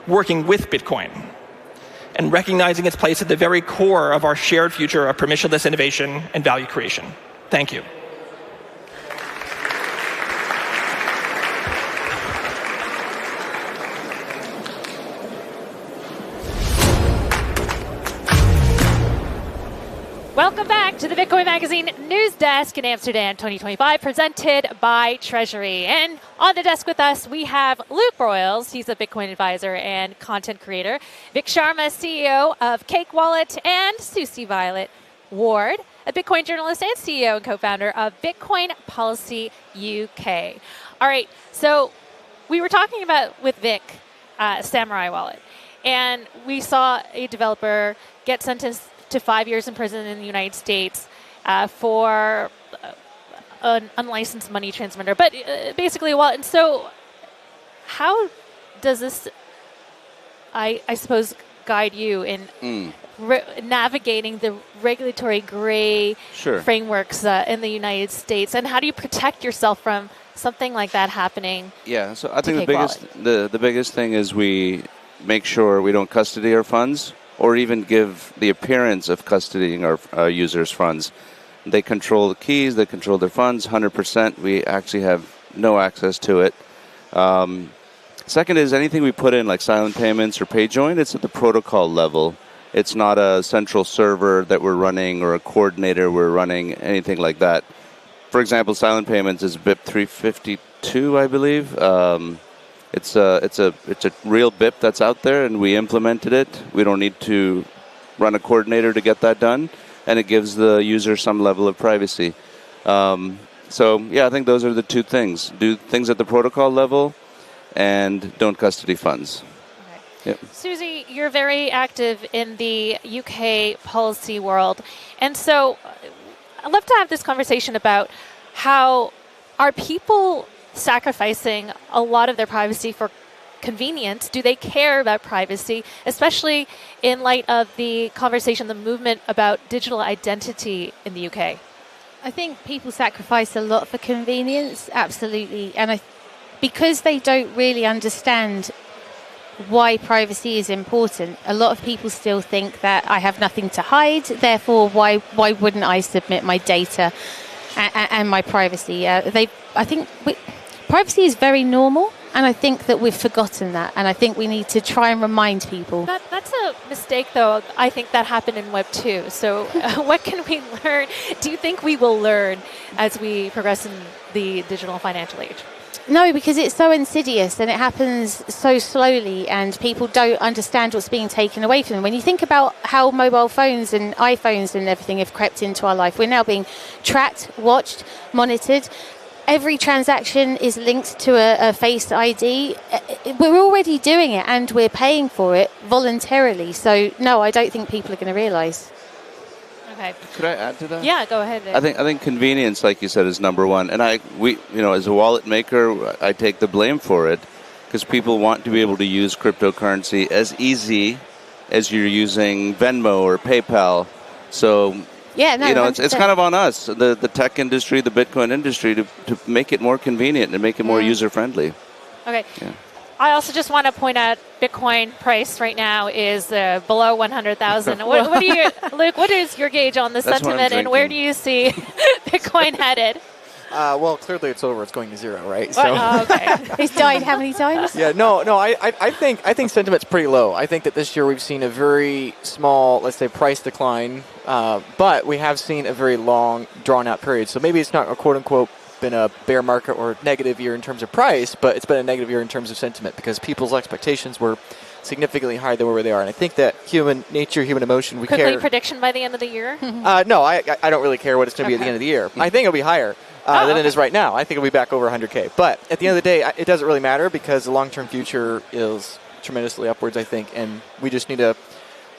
working with Bitcoin, and recognizing its place at the very core of our shared future of permissionless innovation and value creation. Thank you. Welcome back to the Bitcoin Magazine News Desk in Amsterdam 2025, presented by Treasury. And on the desk with us, we have Luke Broyles. He's a Bitcoin advisor and content creator. Vic Sharma, CEO of Cake Wallet, and Susie Violet Ward, a Bitcoin journalist and CEO and co-founder of Bitcoin Policy UK. All right, so we were talking about with Vic, Samurai Wallet, and we saw a developer get sentenced to 5 years in prison in the United States for an unlicensed money transmitter, but basically a wallet. And so how does this, I suppose, guide you in navigating the regulatory gray frameworks in the United States? And how do you protect yourself from something like that happening? Yeah, so I think the biggest thing is we make sure we don't custody our funds, or even give the appearance of custodying our users' funds. They control the keys, they control their funds, 100%. We actually have no access to it. Second is anything we put in, like silent payments or pay join, it's at the protocol level. It's not a central server that we're running or a coordinator we're running, anything like that. For example, silent payments is BIP 352, I believe. It's a real BIP that's out there, and we implemented it. We don't need to run a coordinator to get that done, and it gives the user some level of privacy. So yeah, I think those are the two things: do things at the protocol level, and don't custody funds. Okay. Yep. Susie, you're very active in the UK policy world, and so I'd love to have this conversation about how are people sacrificing a lot of their privacy for convenience? Do they care about privacy, especially in light of the conversation, the movement about digital identity in the UK? I think people sacrifice a lot for convenience, absolutely. And because they don't really understand why privacy is important, a lot of people still think that I have nothing to hide, therefore why wouldn't I submit my data and my privacy? Privacy is very normal, and I think that we've forgotten that, and I think we need to try and remind people. That's a mistake, though. I think that happened in Web 2. So what can we learn? Do you think we will learn as we progress in the digital financial age? No, because it's so insidious and it happens so slowly, and people don't understand what's being taken away from them. When you think about how mobile phones and iPhones and everything have crept into our life, we're now being tracked, watched, monitored. Every transaction is linked to a Face ID. We're already doing it, and we're paying for it voluntarily. So, no, I don't think people are going to realise. Okay. Could I add to that? Yeah, go ahead. I think convenience, like you said, is number one. And as a wallet maker, I take the blame for it, because people want to be able to use cryptocurrency as easy as you're using Venmo or PayPal. So yeah, no, it's kind of on us, the tech industry, the Bitcoin industry, to make it more convenient and make it more user-friendly. Okay. Yeah. I also just want to point out Bitcoin price right now is below 100,000. What do you, Luke? What is your gauge on the sentiment, and where do you see Bitcoin headed? Well, clearly it's over. It's going to zero, right? So. Oh, okay. It's died how many times? Yeah, no. I think sentiment's pretty low. I think that this year we've seen a very small, let's say, price decline, but we have seen a very long, drawn-out period. So maybe it's not a quote-unquote been a bear market or negative year in terms of price, but it's been a negative year in terms of sentiment because people's expectations were significantly higher than where they are. And I think that human nature, human emotion, we Quickly, care. prediction by the end of the year? No, I don't really care what it's going to be at the end of the year. I think it'll be higher than it is right now. I think it'll be back over 100K. But at the end of the day, it doesn't really matter because the long-term future is tremendously upwards, I think. And we just need to,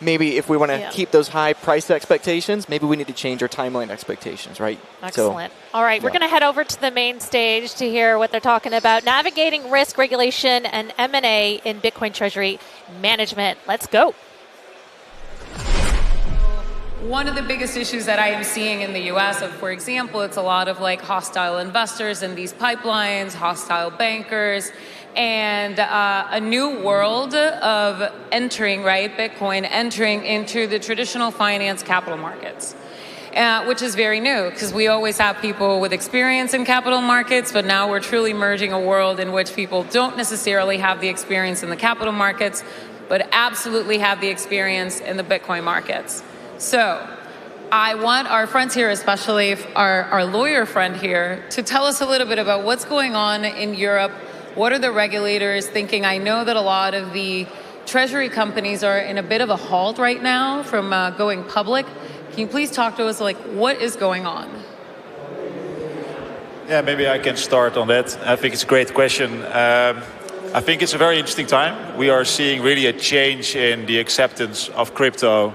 maybe if we want to keep those high price expectations, maybe we need to change our timeline expectations, right? Excellent. All right, we're going to head over to the main stage to hear what they're talking about. Navigating risk, regulation, and M&A in Bitcoin Treasury management. Let's go. One of the biggest issues that I am seeing in the US, for example, it's a lot of like hostile investors in these pipelines, hostile bankers, and a new world of entering, right, Bitcoin, entering into the traditional finance capital markets. Which is very new because we always have people with experience in capital markets, but now we're truly merging a world in which people don't necessarily have the experience in the capital markets, but absolutely have the experience in the Bitcoin markets. So I want our friends here, especially our lawyer friend here, to tell us a little bit about what's going on in Europe. What are the regulators thinking? I know that a lot of the treasury companies are in a bit of a halt right now from going public. Can you please talk to us, like, what is going on? Yeah, maybe I can start on that. I think it's a great question. I think it's a very interesting time. We are seeing really a change in the acceptance of crypto,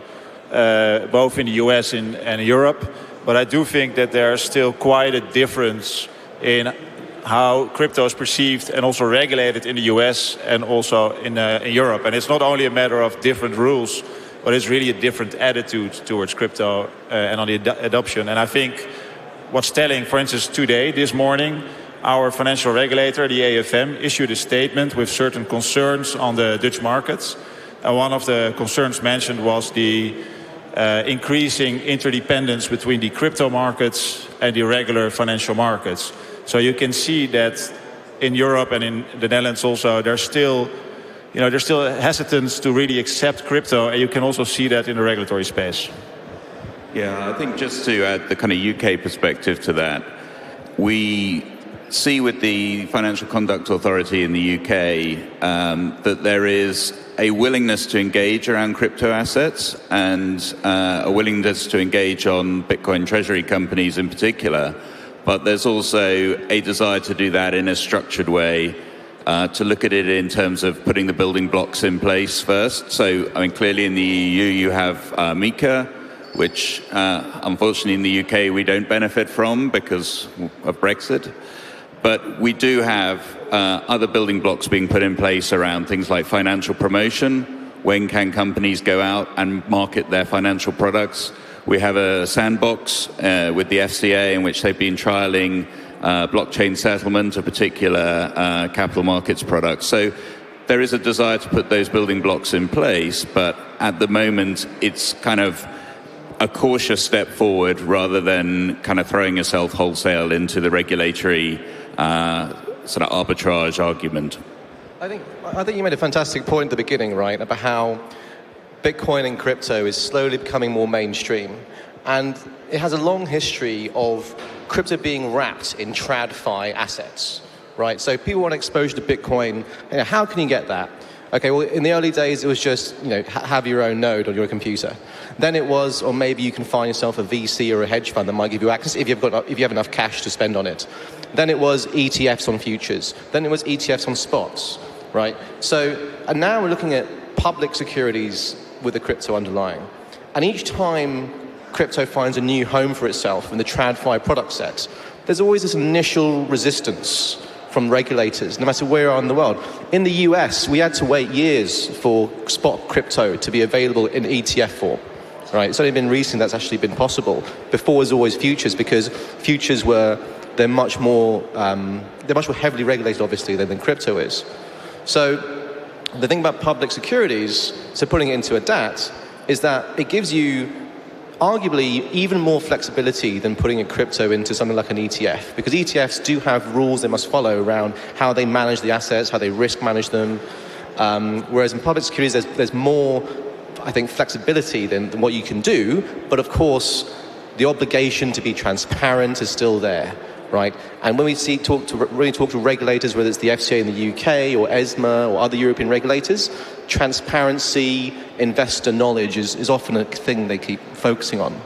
both in the US and Europe. But I do think that there's still quite a difference in how crypto is perceived and also regulated in the US and also in Europe. And it's not only a matter of different rules, but it's really a different attitude towards crypto and on the adoption. And I think what's telling, for instance, today, this morning, our financial regulator, the AFM, issued a statement with certain concerns on the Dutch markets. And one of the concerns mentioned was the increasing interdependence between the crypto markets and the regular financial markets. So you can see that in Europe and in the Netherlands also, there's still hesitance to really accept crypto, and you can also see that in the regulatory space. Yeah, I think just to add the kind of UK perspective to that, we see with the Financial Conduct Authority in the UK that there is a willingness to engage around crypto assets and a willingness to engage on Bitcoin treasury companies in particular. But there's also a desire to do that in a structured way, to look at it in terms of putting the building blocks in place first. So, I mean, clearly in the EU you have MiCA, which unfortunately in the UK we don't benefit from because of Brexit. But we do have other building blocks being put in place around things like financial promotion. When can companies go out and market their financial products? We have a sandbox with the FCA in which they've been trialing blockchain settlement, a particular capital markets product. So there is a desire to put those building blocks in place, but at the moment it's kind of a cautious step forward rather than kind of throwing yourself wholesale into the regulatory sort of arbitrage argument. I think you made a fantastic point at the beginning, right, about how Bitcoin and crypto is slowly becoming more mainstream. And it has a long history of crypto being wrapped in TradFi assets, right? So people want exposure to Bitcoin. You know, how can you get that? Okay, well, in the early days, it was just, have your own node on your computer. Then it was, or maybe you can find yourself a VC or a hedge fund that might give you access if you have enough cash to spend on it. Then it was ETFs on futures. Then it was ETFs on spots, right? So, and now we're looking at public securities with the crypto underlying. And each time crypto finds a new home for itself in the TradFi product set, there's always this initial resistance from regulators, no matter where you are in the world. In the US, we had to wait years for spot crypto to be available in ETF form. Right? It's only been recently that's actually been possible. Before it was always futures, because futures they're much more heavily regulated, obviously, than crypto is. So the thing about public securities, so putting it into a DAT, is that it gives you arguably even more flexibility than putting a crypto into something like an ETF, because ETFs do have rules they must follow around how they manage the assets, how they risk manage them, whereas in public securities there's more, I think, flexibility than what you can do, but of course the obligation to be transparent is still there, right? And when we talk to regulators, whether it's the FCA in the UK or ESMA or other European regulators, transparency, investor knowledge is often a thing they keep focusing on.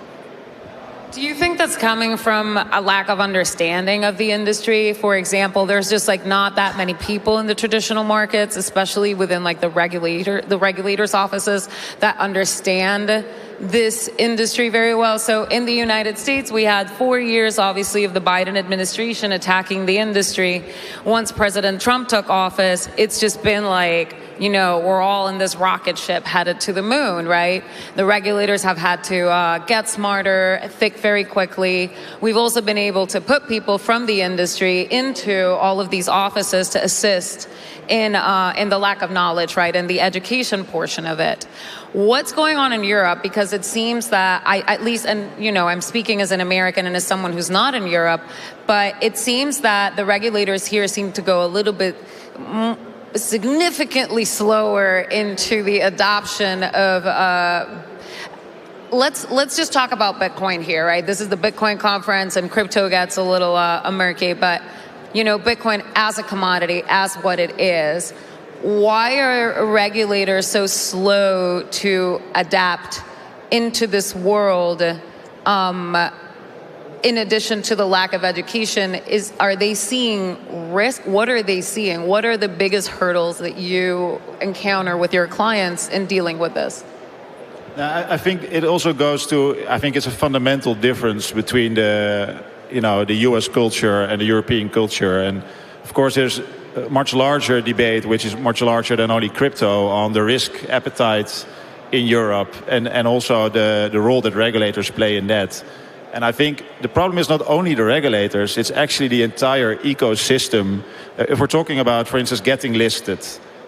Do you think that's coming from a lack of understanding of the industry? For example, there's just like not that many people in the traditional markets, especially within like the regulators' offices, that understand this industry very well. So in the United States, we had 4 years, obviously, of the Biden administration attacking the industry. Once President Trump took office, it's just been like, you know, we're all in this rocket ship headed to the moon, right? The regulators have had to get smarter, think very quickly. We've also been able to put people from the industry into all of these offices to assist in the lack of knowledge, right, and the education portion of it. What's going on in Europe? Because it seems that I'm speaking as an American and as someone who's not in Europe, but it seems that the regulators here seem to go a little bit significantly slower into the adoption of let's just talk about Bitcoin here, right? This is the Bitcoin conference and crypto gets a little murky, but you know, Bitcoin as a commodity, as what it is, why are regulators so slow to adapt into this world? In addition to the lack of education, are they seeing risk? What are they seeing? What are the biggest hurdles that you encounter with your clients in dealing with this? I think it also goes to, I think it's a fundamental difference between the US culture and the European culture. And of course, there's a much larger debate, which is much larger than only crypto, on the risk appetite in Europe and also the role that regulators play in that. And I think the problem is not only the regulators, it's actually the entire ecosystem. If we're talking about, for instance, getting listed,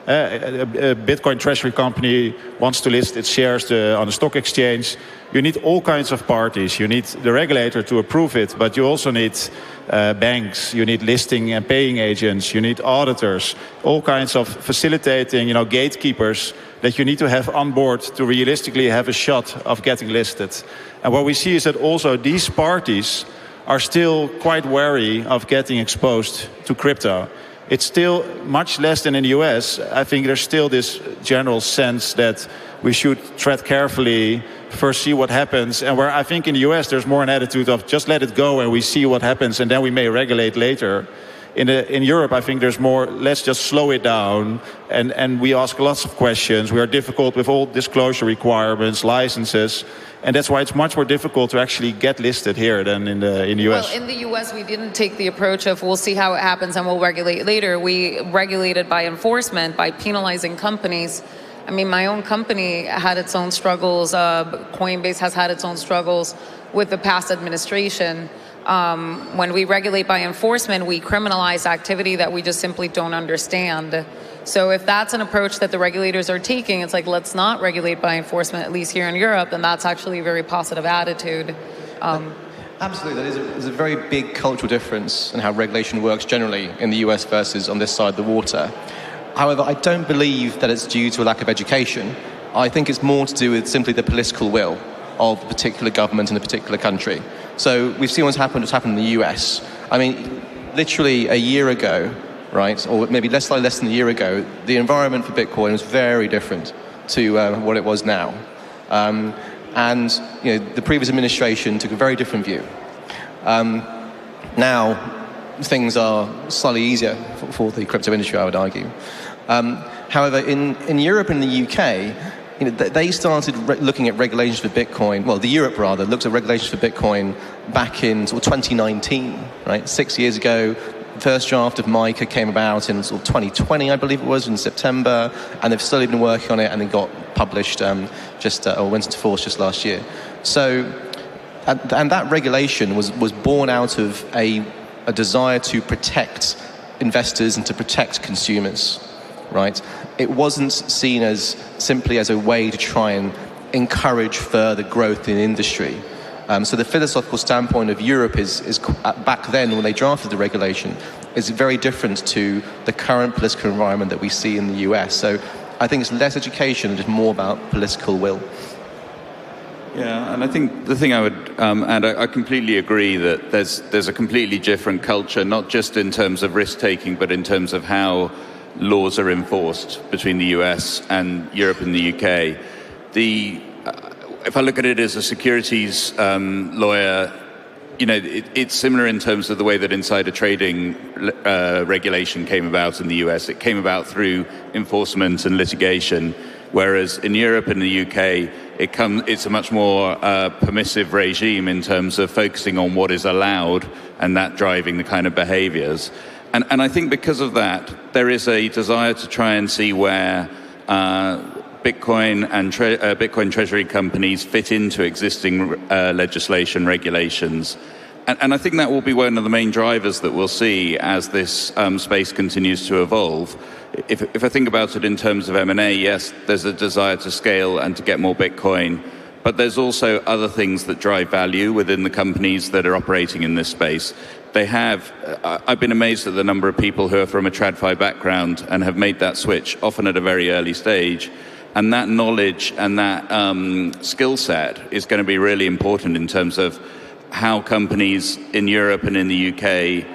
a Bitcoin Treasury company wants to list its shares on the stock exchange, you need all kinds of parties. You need the regulator to approve it, but you also need banks, you need listing and paying agents, you need auditors, all kinds of facilitating, gatekeepers that you need to have on board to realistically have a shot of getting listed. And what we see is that also these parties are still quite wary of getting exposed to crypto. It's still much less than in the US. I think there's still this general sense that we should tread carefully, first see what happens. And where I think in the US there's more an attitude of just let it go and we see what happens and then we may regulate later. In Europe, I think there's more, let's just slow it down. And we ask lots of questions. We are difficult with all disclosure requirements, licenses. And that's why it's much more difficult to actually get listed here than in the US. Well, in the US, we didn't take the approach of we'll see how it happens and we'll regulate later. We regulated by enforcement, by penalizing companies. I mean, my own company had its own struggles. Coinbase has had its own struggles with the past administration. When we regulate by enforcement, we criminalize activity that we just simply don't understand. So if that's an approach that the regulators are taking, it's like, let's not regulate by enforcement, at least here in Europe, and that's actually a very positive attitude. Absolutely, there's a very big cultural difference in how regulation works generally in the US versus on this side of the water. However, I don't believe that it's due to a lack of education. I think it's more to do with simply the political will of a particular government in a particular country. So we've seen what's happened in the US. I mean, literally a year ago, right, or maybe less than a year ago, the environment for Bitcoin was very different to what it was now. And the previous administration took a very different view. Now, things are slightly easier for the crypto industry, I would argue. However, in Europe and the UK, they started looking at regulations for Bitcoin. Well, Europe looked at regulations for Bitcoin back in 2019, right? 6 years ago. First draft of MiCA came about in 2020, I believe it was, in September, and they've slowly been working on it, and it got published or went into force just last year. So, and that regulation was born out of a desire to protect investors and to protect consumers, right? It wasn't seen as simply as a way to try and encourage further growth in industry. So the philosophical standpoint of Europe is back then when they drafted the regulation is very different to the current political environment that we see in the US. So I think it's less education and just more about political will. Yeah, and I think the thing I would add, I completely agree that there's a completely different culture, not just in terms of risk-taking, but in terms of how laws are enforced between the US and Europe and the UK. If I look at it as a securities lawyer, it's similar in terms of the way that insider trading regulation came about in the US. It came about through enforcement and litigation, whereas in Europe and the UK, it's a much more permissive regime in terms of focusing on what is allowed and that driving the kind of behaviors. And I think because of that, there is a desire to try and see where Bitcoin and Bitcoin Treasury companies fit into existing legislation, regulations. And I think that will be one of the main drivers that we'll see as this space continues to evolve. If I think about it in terms of M&A, yes, there's a desire to scale and to get more Bitcoin, but there's also other things that drive value within the companies that are operating in this space. I've been amazed at the number of people who are from a TradFi background and have made that switch, often at a very early stage. And that knowledge and that skill set is going to be really important in terms of how companies in Europe and in the UK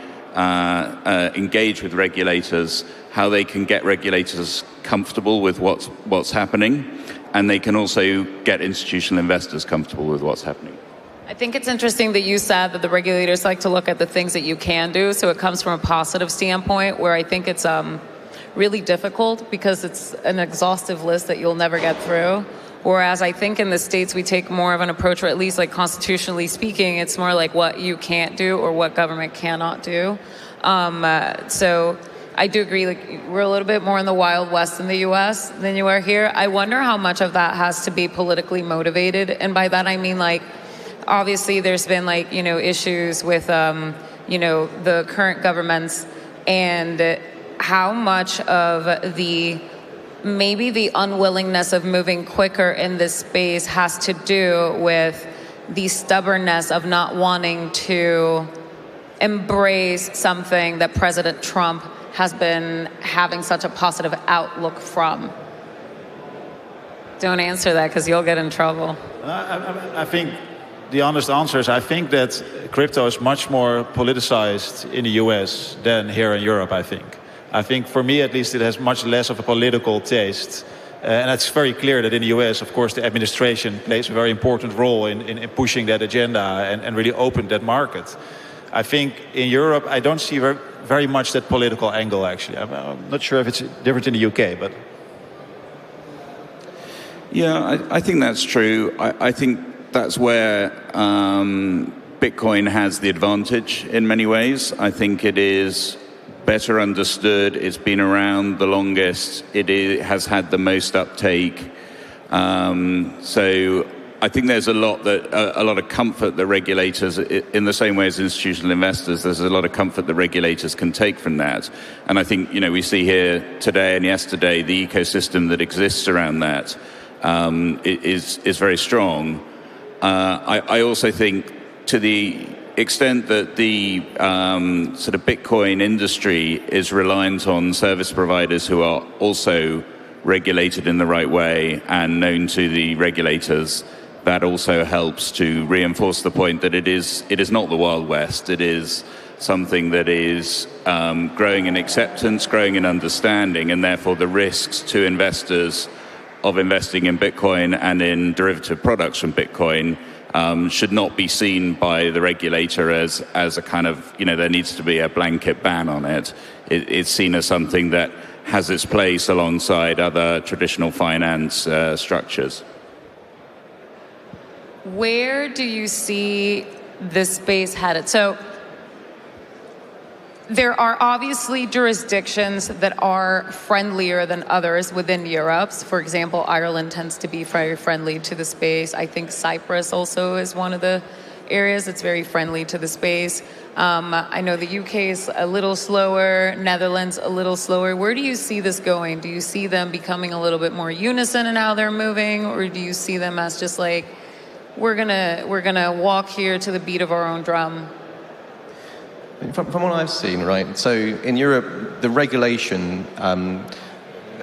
engage with regulators, how they can get regulators comfortable with what's happening, and they can also get institutional investors comfortable with what's happening. I think it's interesting that you said that the regulators like to look at the things that you can do, so it comes from a positive standpoint, where I think it's really difficult because it's an exhaustive list that you'll never get through. Whereas I think in the States we take more of an approach, or at least like constitutionally speaking, it's more like what you can't do or what government cannot do. So I do agree, like we're a little bit more in the Wild West in the US than you are here. I wonder how much of that has to be politically motivated. And by that I mean, like, obviously there's been like, issues with, the current governments, and how much of maybe the unwillingness of moving quicker in this space has to do with the stubbornness of not wanting to embrace something that President Trump has been having such a positive outlook from. Don't answer that because you'll get in trouble. I think the honest answer is I think that crypto is much more politicized in the US than here in Europe, I think for me at least it has much less of a political taste. And it's very clear that in the US, of course, the administration plays a very important role in pushing that agenda and really opened that market. I think in Europe, I don't see very much that political angle, actually. I'm not sure if it's different in the UK, but... Yeah, I think that's true. I think that's where Bitcoin has the advantage in many ways. I think it is better understood. It's been around the longest. It has had the most uptake. So I think there's a lot of comfort that regulators, in the same way as institutional investors, there's a lot of comfort that regulators can take from that. And I think we see here today and yesterday the ecosystem that exists around that is very strong. I also think to the extent that the sort of Bitcoin industry is reliant on service providers who are also regulated in the right way and known to the regulators, that also helps to reinforce the point that it is not the Wild West. It is something that is growing in acceptance, growing in understanding, and therefore the risks to investors of investing in Bitcoin and in derivative products from Bitcoin should not be seen by the regulator as a kind of, there needs to be a blanket ban on it. It's seen as something that has its place alongside other traditional finance structures. Where do you see this space headed? So there are obviously jurisdictions that are friendlier than others within Europe. For example, Ireland tends to be very friendly to the space. I think Cyprus also is one of the areas that's very friendly to the space. I know the UK is a little slower, Netherlands a little slower. Where do you see this going? Do you see them becoming a little bit more unison in how they're moving, or do you see them as just like, we're gonna walk here to the beat of our own drum? From what I've seen, right, so in Europe, the regulation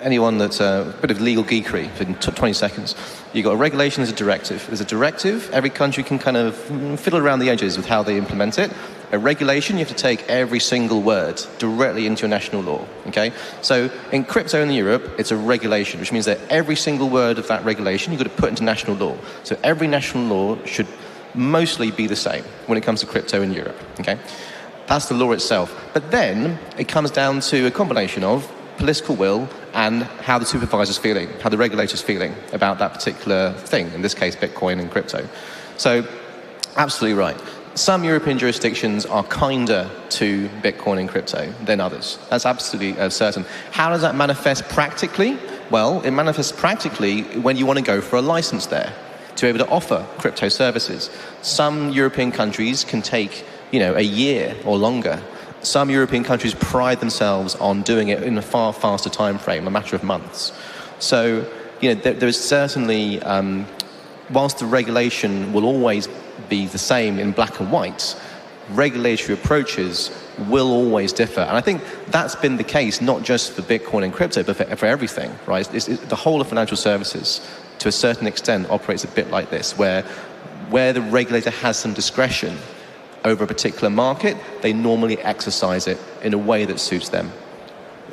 anyone that's a bit of legal geekery in 20 seconds. You've got a regulation as a directive. There's a directive, every country can kind of fiddle around the edges with how they implement it. A regulation, you have to take every single word directly into your national law, okay? So in crypto in Europe, it's a regulation, which means that every single word of that regulation you've got to put into national law. So every national law should mostly be the same when it comes to crypto in Europe, okay? That's the law itself. But then it comes down to a combination of political will and how the supervisor's feeling, how the regulator's feeling about that particular thing, in this case, Bitcoin and crypto. So, absolutely right. Some European jurisdictions are kinder to Bitcoin and crypto than others. That's absolutely certain. How does that manifest practically? Well, it manifests practically when you want to go for a license there to be able to offer crypto services. Some European countries can take, a year or longer. Some European countries pride themselves on doing it in a far faster time frame, a matter of months. So, there is certainly, whilst the regulation will always be the same in black and white, regulatory approaches will always differ. And I think that's been the case, not just for Bitcoin and crypto, but for everything, right? The whole of financial services, to a certain extent, operates a bit like this, where the regulator has some discretion over a particular market, they normally exercise it in a way that suits them.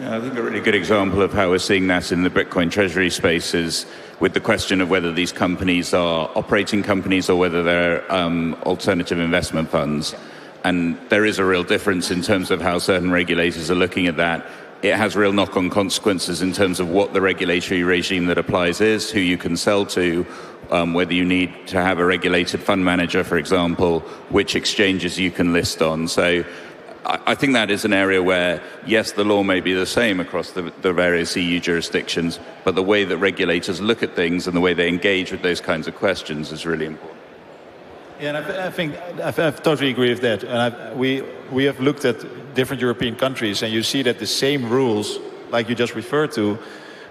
Yeah, I think a really good example of how we're seeing that in the Bitcoin Treasury space is with the question of whether these companies are operating companies or whether they're alternative investment funds. And there is a real difference in terms of how certain regulators are looking at that. It has real knock-on consequences in terms of what the regulatory regime that applies is, who you can sell to, whether you need to have a regulated fund manager, for example, which exchanges you can list on. So I think that is an area where, yes, the law may be the same across the various EU jurisdictions, but the way that regulators look at things and the way they engage with those kinds of questions is really important. Yeah, and I think I totally agree with that. And we have looked at different European countries, and you see that the same rules, like you just referred to,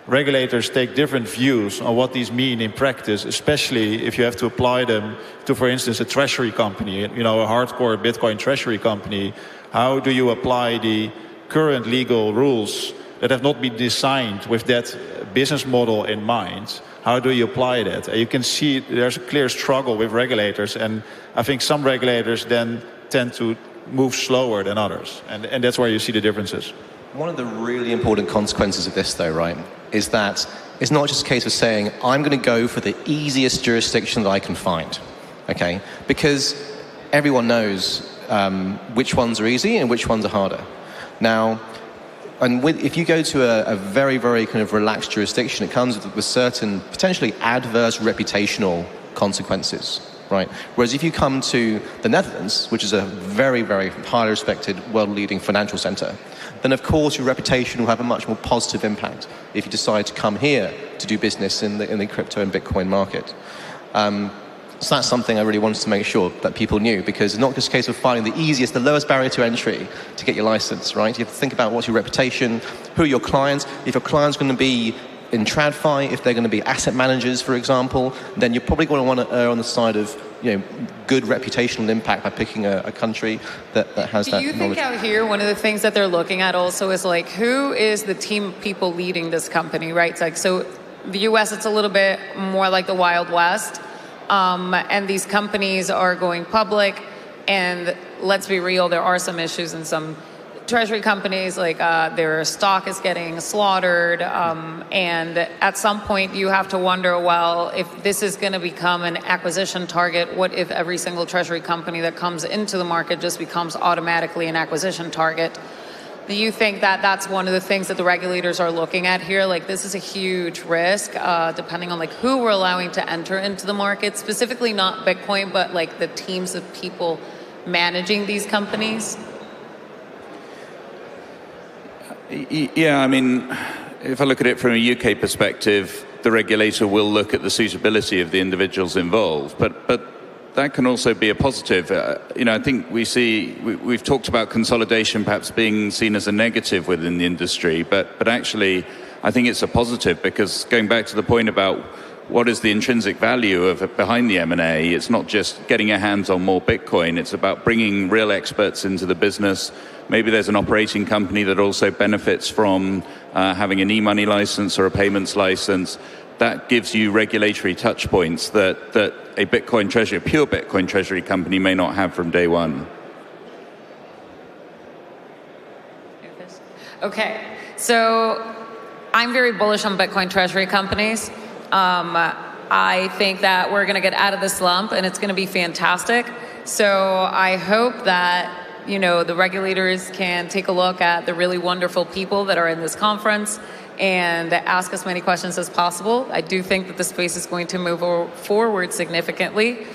regulators take different views on what these mean in practice, especially if you have to apply them to, for instance, a treasury company, a hardcore Bitcoin treasury company. How do you apply the current legal rules that have not been designed with that business model in mind? How do you apply that? You can see there's a clear struggle with regulators, and I think some regulators then tend to move slower than others, and that's where you see the differences. One of the really important consequences of this, though, right, is that it's not just a case of saying, I'm going to go for the easiest jurisdiction that I can find, okay? Because everyone knows which ones are easy and which ones are harder. Now, if you go to a very, very kind of relaxed jurisdiction, it comes with certain potentially adverse reputational consequences, right? Whereas if you come to the Netherlands, which is a very, very highly respected, world-leading financial center, then of course your reputation will have a much more positive impact if you decide to come here to do business in the crypto and Bitcoin market. So that's something I really wanted to make sure that people knew, because it's not just a case of finding the easiest, the lowest barrier to entry to get your license, right? You have to think about what's your reputation, who are your clients. If your client's going to be in TradFi, if they're going to be asset managers, for example, then you're probably going to want to err on the side of good reputational impact by picking a country that has that knowledge. Do you think out here, one of the things that they're looking at also is like, who is the team of people leading this company, right? It's like, so the US, it's a little bit more like the Wild West. And these companies are going public, and let's be real, there are some issues in some treasury companies, like their stock is getting slaughtered, and at some point you have to wonder, well, if this is going to become an acquisition target, what if every single treasury company that comes into the market just becomes automatically an acquisition target? Do you think that that's one of the things that the regulators are looking at here? Like, this is a huge risk, depending on like who we're allowing to enter into the market, specifically not Bitcoin, but like the teams of people managing these companies? Yeah, I mean, if I look at it from a UK perspective, the regulator will look at the suitability of the individuals involved, but that can also be a positive. I think we've talked about consolidation perhaps being seen as a negative within the industry, but actually I think it's a positive, because going back to the point about what is the intrinsic value of behind the M&A, it's not just getting your hands on more Bitcoin, it's about bringing real experts into the business. Maybe there's an operating company that also benefits from having an e-money license or a payments license. That gives you regulatory touch points that a Bitcoin treasury, a pure Bitcoin treasury company may not have from day one. Okay, so I'm very bullish on Bitcoin treasury companies. I think that we're going to get out of the slump and it's going to be fantastic. So I hope that, you know, the regulators can take a look at the really wonderful people that are in this conference and ask as many questions as possible. I do think that the space is going to move forward significantly.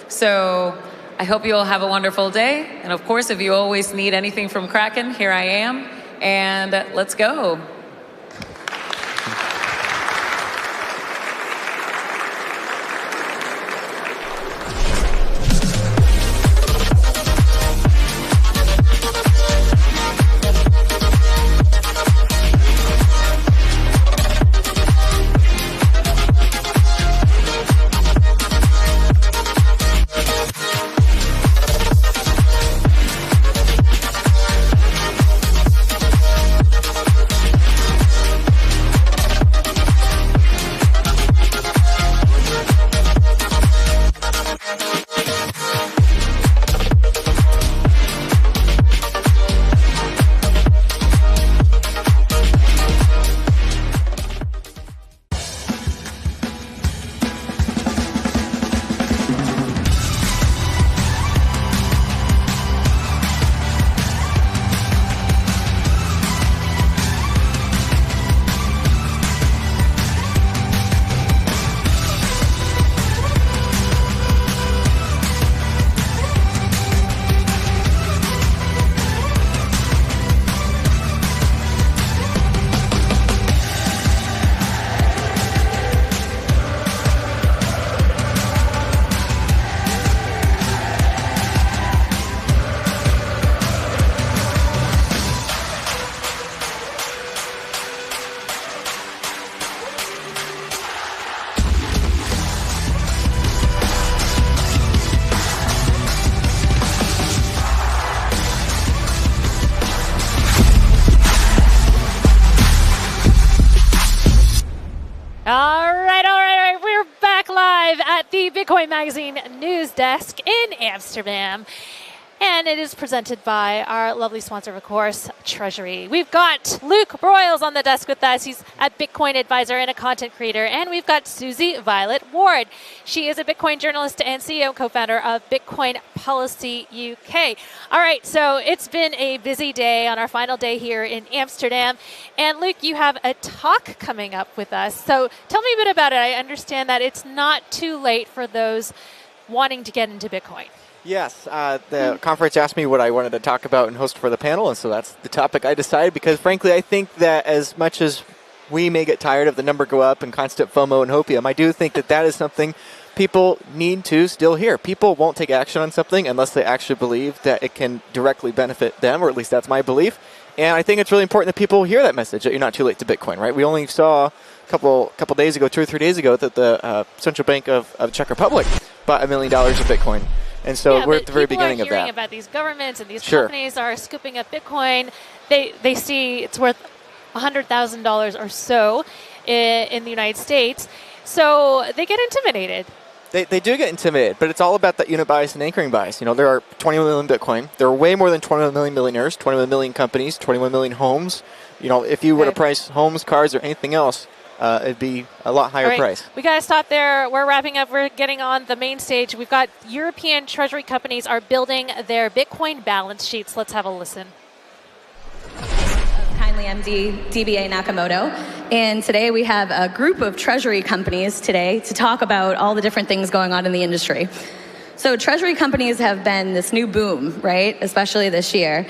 So I hope you all have a wonderful day. And of course, if you always need anything from Kraken, here I am. And let's go. Bitcoin Magazine news desk in Amsterdam. And it is presented by our lovely sponsor, of course, Treasury. We've got Luke Broyles on the desk with us. He's a Bitcoin advisor and a content creator. And we've got Susie Violet Ward. She is a Bitcoin journalist and CEO and co-founder of Bitcoin Policy UK. All right, so it's been a busy day on our final day here in Amsterdam. And Luke, you have a talk coming up with us. So tell me a bit about it. I understand that it's not too late for those wanting to get into Bitcoin. Yes, the conference asked me what I wanted to talk about and host for the panel, and so that's the topic I decided, because frankly I think that as much as we may get tired of the number go up and constant FOMO and hopium, I do think that that is something people need to still hear. People won't take action on something unless they actually believe that it can directly benefit them, or at least that's my belief. And I think it's really important that people hear that message, that you're not too late to Bitcoin, right? We only saw a couple days ago, 2 or 3 days ago, that the Central Bank of Czech Republic bought $1 million of Bitcoin. And so we're at the very beginning of that. People are hearing about these governments and these companies are scooping up Bitcoin. They see it's worth $100,000 or so in the United States. So they get intimidated. They do get intimidated, but it's all about that unit bias and anchoring bias. You know, there are 21 million Bitcoin. There are way more than 21 million millionaires, 21 million companies, 21 million homes. You know, if you were to price homes, cars, or anything else, it'd be a lot higher price. We got to stop there. We're wrapping up. We're getting on the main stage. We've got European treasury companies are building their Bitcoin balance sheets. Let's have a listen. Kindly MD DBA Nakamoto. And today we have a group of treasury companies today to talk about all the different things going on in the industry. So treasury companies have been this new boom, right? Especially this year.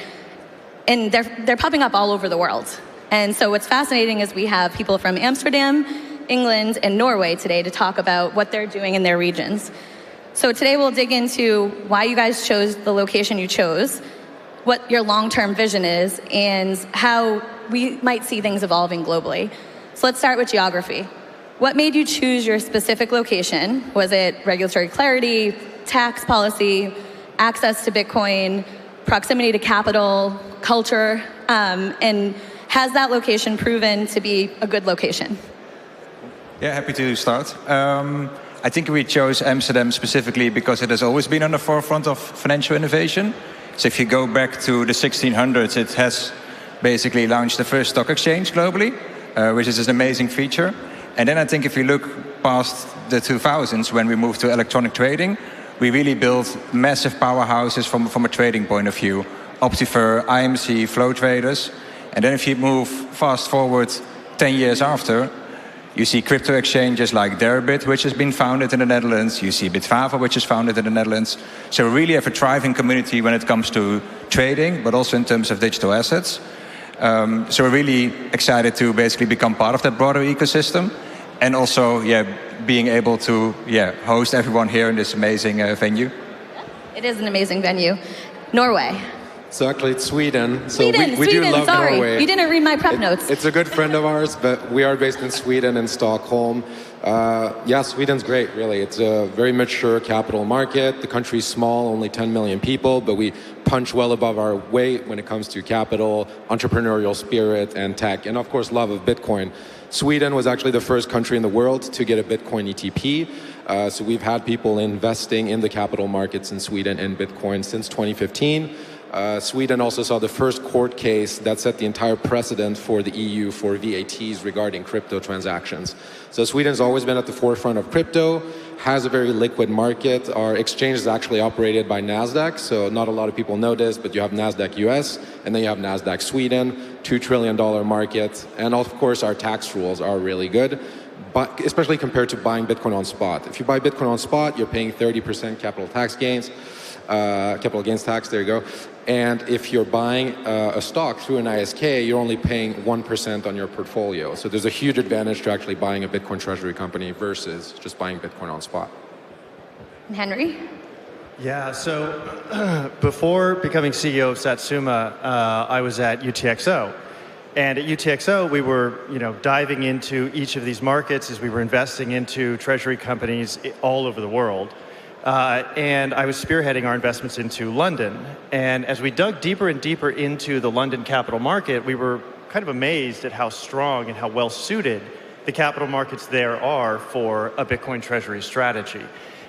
And they're popping up all over the world. And so what's fascinating is we have people from Amsterdam, England, and Norway today to talk about what they're doing in their regions. So today we'll dig into why you guys chose the location you chose, what your long-term vision is, and how we might see things evolving globally. So let's start with geography. What made you choose your specific location? Was it regulatory clarity, tax policy, access to Bitcoin, proximity to capital, culture? And has that location proven to be a good location? Yeah, happy to start. I think we chose Amsterdam specifically because it has always been on the forefront of financial innovation. So if you go back to the 1600s, it has basically launched the first stock exchange globally, which is an amazing feature. And then I think if you look past the 2000s, when we moved to electronic trading, we really built massive powerhouses from a trading point of view. Optiver, IMC, flow traders. And then if you move fast forward 10 years after, you see crypto exchanges like Deribit, which has been founded in the Netherlands. You see Bitfavo, which is founded in the Netherlands. So we really have a thriving community when it comes to trading, but also in terms of digital assets. So we're really excited to basically become part of that broader ecosystem. And also, being able to host everyone here in this amazing venue. It is an amazing venue. Norway. So actually it's Sweden. So Sweden, we do love sorry. Norway. You didn't read my prep notes. It's a good friend of ours, but we are based in Sweden and Stockholm. Sweden's great, really. It's a very mature capital market. The country's small, only 10 million people, but we punch well above our weight when it comes to capital, entrepreneurial spirit, and tech, and of course, love of Bitcoin. Sweden was actually the first country in the world to get a Bitcoin ETP. So we've had people investing in the capital markets in Sweden in Bitcoin since 2015. Sweden also saw the first court case that set the entire precedent for the EU for VATs regarding crypto transactions. So Sweden's always been at the forefront of crypto, has a very liquid market. Our exchange is actually operated by NASDAQ, so not a lot of people know this, but you have NASDAQ US, and then you have NASDAQ Sweden, $2 trillion market, and of course our tax rules are really good, but especially compared to buying Bitcoin on spot. If you buy Bitcoin on spot, you're paying 30% capital gains tax, there you go. And if you're buying a stock through an ISK, you're only paying 1% on your portfolio. So there's a huge advantage to actually buying a Bitcoin treasury company versus just buying Bitcoin on spot. Henry? Yeah, so before becoming CEO of Satsuma, I was at UTXO. And at UTXO, we were diving into each of these markets as we were investing into treasury companies all over the world. And I was spearheading our investments into London. And as we dug deeper and deeper into the London capital market, we were kind of amazed at how strong and how well suited the capital markets there are for a Bitcoin treasury strategy.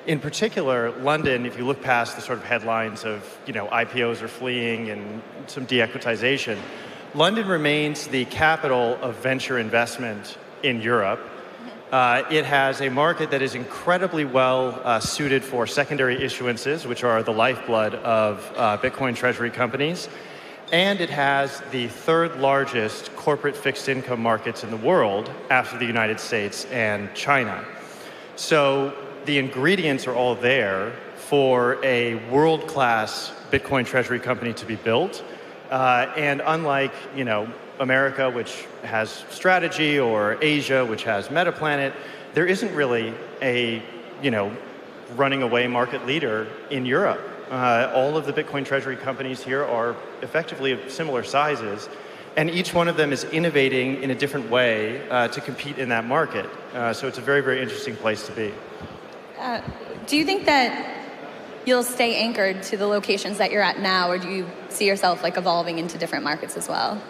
In particular, London, if you look past the sort of headlines of, IPOs are fleeing and some de-equitization, London remains the capital of venture investment in Europe. It has a market that is incredibly well suited for secondary issuances, which are the lifeblood of Bitcoin treasury companies. And it has the third largest corporate fixed income markets in the world after the United States and China. So the ingredients are all there for a world-class Bitcoin treasury company to be built. And unlike, America, which has strategy, or Asia, which has Metaplanet, there isn't really a, running away market leader in Europe. All of the Bitcoin treasury companies here are effectively of similar sizes, and each one of them is innovating in a different way to compete in that market. So it's a very, very interesting place to be. Do you think that you'll stay anchored to the locations that you're at now, or do you see yourself evolving into different markets as well?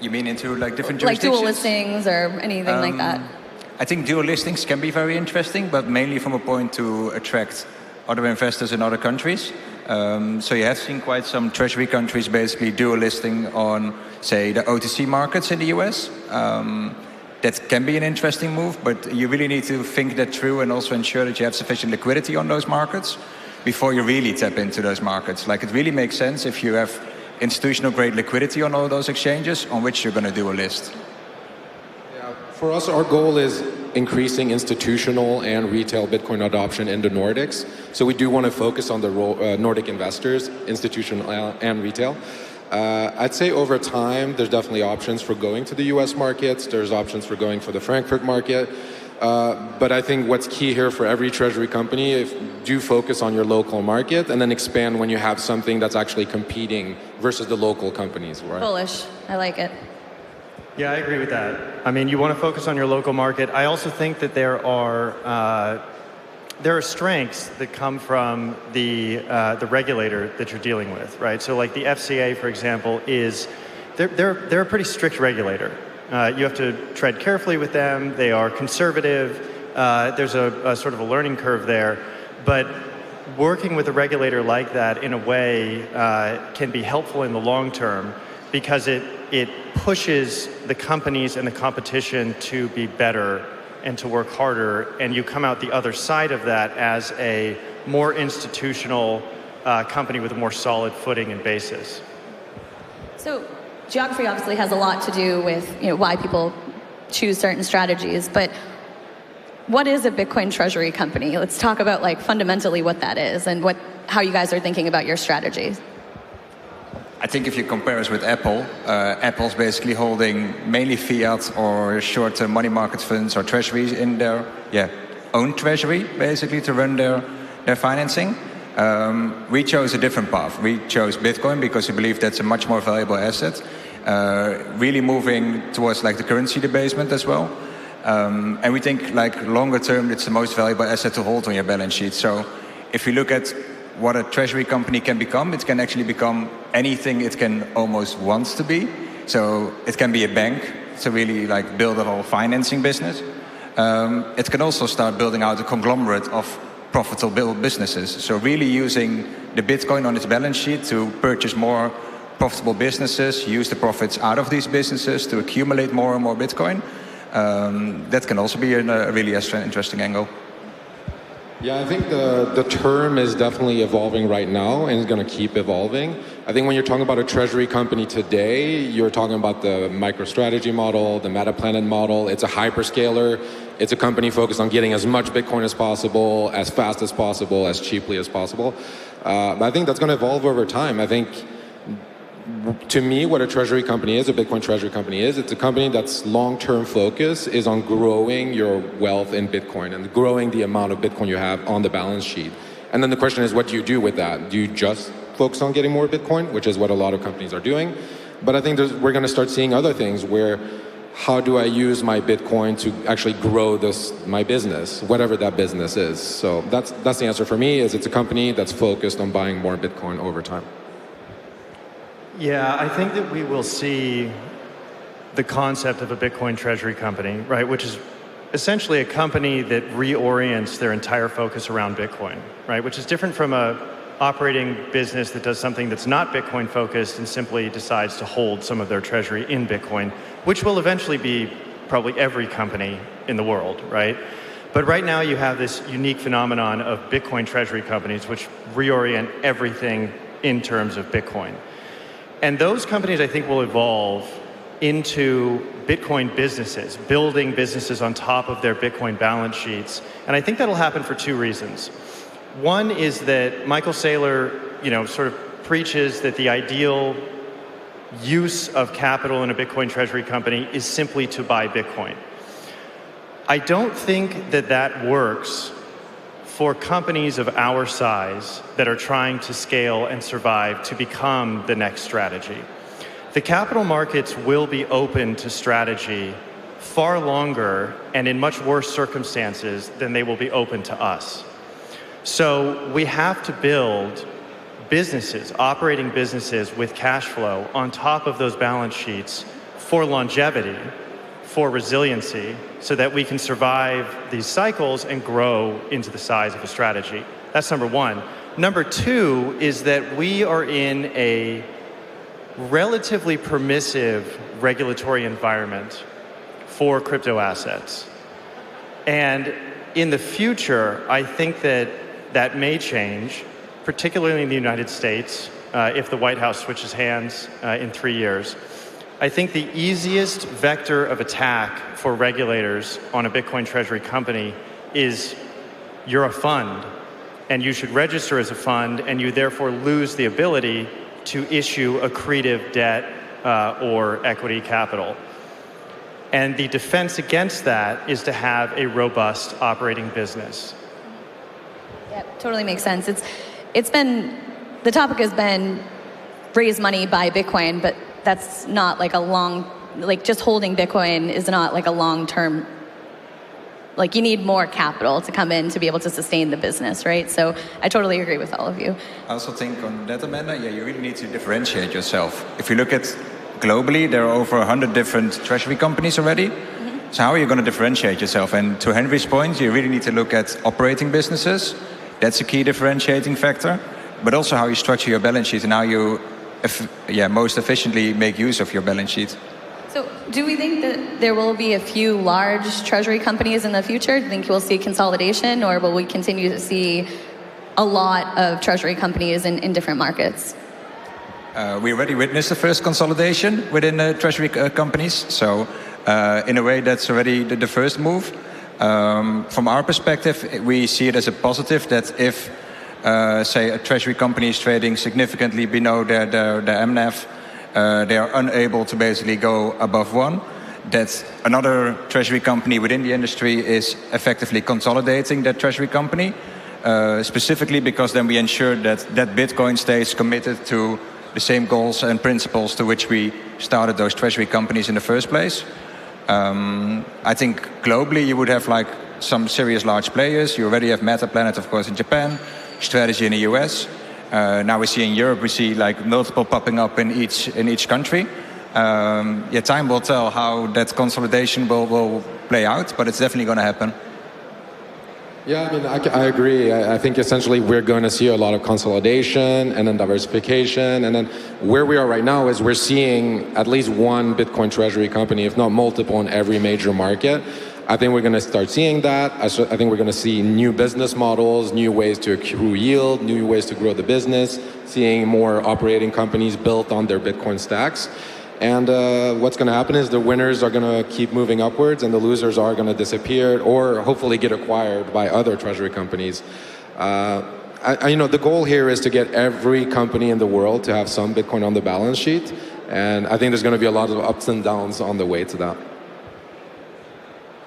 You mean into different jurisdictions? Like dual listings or anything like that? I think dual listings can be very interesting, but mainly from a point to attract other investors in other countries. So you have seen quite some treasury countries basically dual listing on, say, the OTC markets in the US. That can be an interesting move, but you really need to think that through and also ensure that you have sufficient liquidity on those markets before you really tap into those markets. It really makes sense if you have institutional grade liquidity on all those exchanges on which you're going to do a list. Yeah, for us, our goal is increasing institutional and retail Bitcoin adoption in the Nordics. So we do want to focus on the Nordic investors, institutional and retail. I'd say over time, there's definitely options for going to the US markets. There's options for going for the Frankfurt market. But I think what's key here for every treasury company, do focus on your local market and then expand when you have something that's actually competing versus the local companies. Right? Bullish. I like it. Yeah, I agree with that. I mean, you want to focus on your local market. I also think that there are strengths that come from the regulator that you're dealing with, right? So, like the FCA, for example, they're a pretty strict regulator. You have to tread carefully with them. They are conservative. There's a sort of a learning curve there, but working with a regulator like that in a way can be helpful in the long term because it pushes the companies and the competition to be better and to work harder, and you come out the other side of that as a more institutional company with a more solid footing and basis. So geography obviously has a lot to do with why people choose certain strategies, but what is a Bitcoin treasury company? Let's talk about fundamentally what that is and how you guys are thinking about your strategies. I think if you compare us with Apple, Apple's basically holding mainly fiat or short-term money market funds or treasuries in their own treasury, basically, to run their financing. We chose a different path. We chose Bitcoin because we believe that's a much more valuable asset, really moving towards the currency debasement as well. And we think longer term, it's the most valuable asset to hold on your balance sheet. So if you look at what a treasury company can become, it can actually become anything it can almost wants to be. So it can be a bank to really build a whole financing business. It can also start building out a conglomerate of profitable businesses. So really using the Bitcoin on its balance sheet to purchase more profitable businesses, use the profits out of these businesses to accumulate more and more Bitcoin. That can also be a really interesting angle. Yeah, I think the term is definitely evolving right now and is going to keep evolving. I think when you're talking about a treasury company today, you're talking about the MicroStrategy model, the MetaPlanet model. It's a hyperscaler. It's a company focused on getting as much Bitcoin as possible, as fast as possible, as cheaply as possible. But I think that's going to evolve over time. I think, to me, what a treasury company is, a Bitcoin treasury company is, it's a company that's long-term focus is on growing your wealth in Bitcoin and growing the amount of Bitcoin you have on the balance sheet. And then the question is, what do you do with that? Do you just focus on getting more Bitcoin, which is what a lot of companies are doing? But I think we're going to start seeing other things where, how do I use my Bitcoin to actually grow my business, whatever that business is? So that's the answer for me, is it's a company that's focused on buying more Bitcoin over time. Yeah, I think that we will see the concept of a Bitcoin treasury company, right, which is essentially a company that reorients their entire focus around Bitcoin, right, which is different from a operating business that does something that's not Bitcoin focused and simply decides to hold some of their treasury in Bitcoin, which will eventually be probably every company in the world, right? But right now you have this unique phenomenon of Bitcoin treasury companies which reorient everything in terms of Bitcoin. And those companies, I think, will evolve into Bitcoin businesses, building businesses on top of their Bitcoin balance sheets. And I think that'll happen for two reasons. One is that Michael Saylor, sort of preaches that the ideal use of capital in a Bitcoin treasury company is simply to buy Bitcoin. I don't think that works for companies of our size that are trying to scale and survive to become the next strategy. The capital markets will be open to strategy far longer and in much worse circumstances than they will be open to us. So we have to build businesses, operating businesses with cash flow on top of those balance sheets for longevity, for resiliency, so that we can survive these cycles and grow into the size of a strategy. That's number one. Number two is that we are in a relatively permissive regulatory environment for crypto assets. And in the future, I think that may change, particularly in the United States, if the White House switches hands in 3 years. I think the easiest vector of attack for regulators on a Bitcoin treasury company is you're a fund and you should register as a fund, and you therefore lose the ability to issue accretive debt or equity capital. And the defense against that is to have a robust operating business. Yeah, totally makes sense. The topic has been raise money, buy Bitcoin, but that's not a long like just holding Bitcoin is not like a long-term, like you need more capital to come in to be able to sustain the business, right? So I totally agree with all of you. I also think on that, Amanda, you really need to differentiate yourself. If you look at globally, there are over 100 different treasury companies already. So how are you going to differentiate yourself? And to Henry's point, you really need to look at operating businesses. That's a key differentiating factor. But also how you structure your balance sheet and how you most efficiently make use of your balance sheet. So do we think that there will be a few large treasury companies in the future? Do you think we'll see consolidation, or will we continue to see a lot of treasury companies in different markets? We already witnessed the first consolidation within treasury companies. So in a way, that's already the first move. From our perspective, we see it as a positive that if, say, a treasury company is trading significantly below their MNAV, they are unable to basically go above 1, that another treasury company within the industry is effectively consolidating that treasury company, specifically because then we ensure that Bitcoin stays committed to the same goals and principles to which we started those treasury companies in the first place. I think globally you would have like some serious large players. You already have MetaPlanet, of course, in Japan, Strategy in the US. Now we see in Europe, we see like multiple popping up in each country. Time will tell how that consolidation will play out, but it's definitely going to happen. Yeah, I mean, I agree. I think essentially we're going to see a lot of consolidation and then diversification. And then where we are right now is we're seeing at least one Bitcoin treasury company, if not multiple, in every major market. I think we're going to start seeing that. I think we're going to see new business models, new ways to accrue yield, new ways to grow the business, seeing more operating companies built on their Bitcoin stacks. And what's going to happen is the winners are going to keep moving upwards and the losers are going to disappear or hopefully get acquired by other treasury companies. The goal here is to get every company in the world to have some Bitcoin on the balance sheet. And I think there's going to be a lot of ups and downs on the way to that.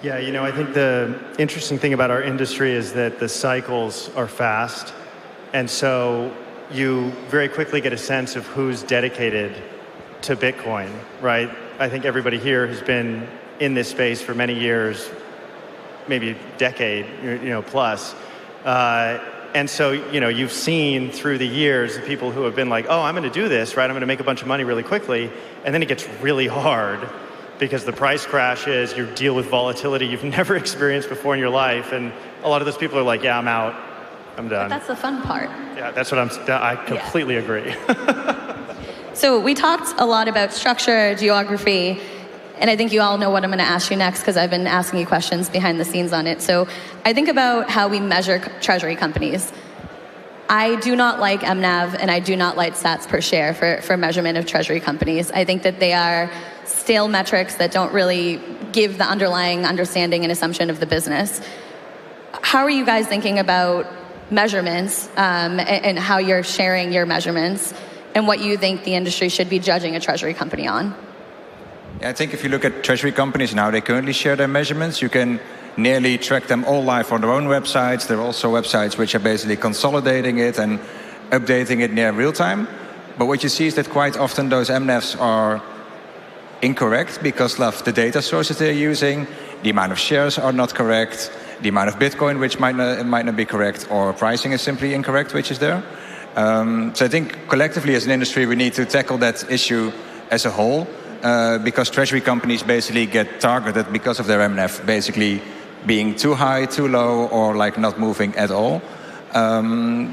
Yeah, I think the interesting thing about our industry is that the cycles are fast. And so you very quickly get a sense of who's dedicated to Bitcoin, right? I think everybody here has been in this space for many years, maybe a decade, plus. And so, you've seen through the years the people who have been like, oh, I'm going to do this, right? I'm going to make a bunch of money really quickly. And then it gets really hard because the price crashes, you deal with volatility you've never experienced before in your life. And a lot of those people are like, yeah, I'm out, I'm done. But that's the fun part. Yeah, that's what I completely agree. So we talked a lot about structure, geography, and I think you all know what I'm going to ask you next because I've been asking you questions behind the scenes on it. So I think about how we measure treasury companies. I do not like MNAV and I do not like sats per share for measurement of treasury companies. I think that they are stale metrics that don't really give the underlying understanding and assumption of the business. How are you guys thinking about measurements and how you're sharing your measurements? And what you think the industry should be judging a treasury company on? Yeah, I think if you look at treasury companies and how they currently share their measurements, you can nearly track them all live on their own websites. There are also websites which are basically consolidating it and updating it near real time. But what you see is that quite often those MNAVs are incorrect because of the data sources they're using, the amount of shares are not correct, the amount of Bitcoin which might not be correct, or pricing is simply incorrect, which is there. So I think collectively as an industry we need to tackle that issue as a whole because treasury companies basically get targeted because of their MNAV basically being too high, too low, or like not moving at all.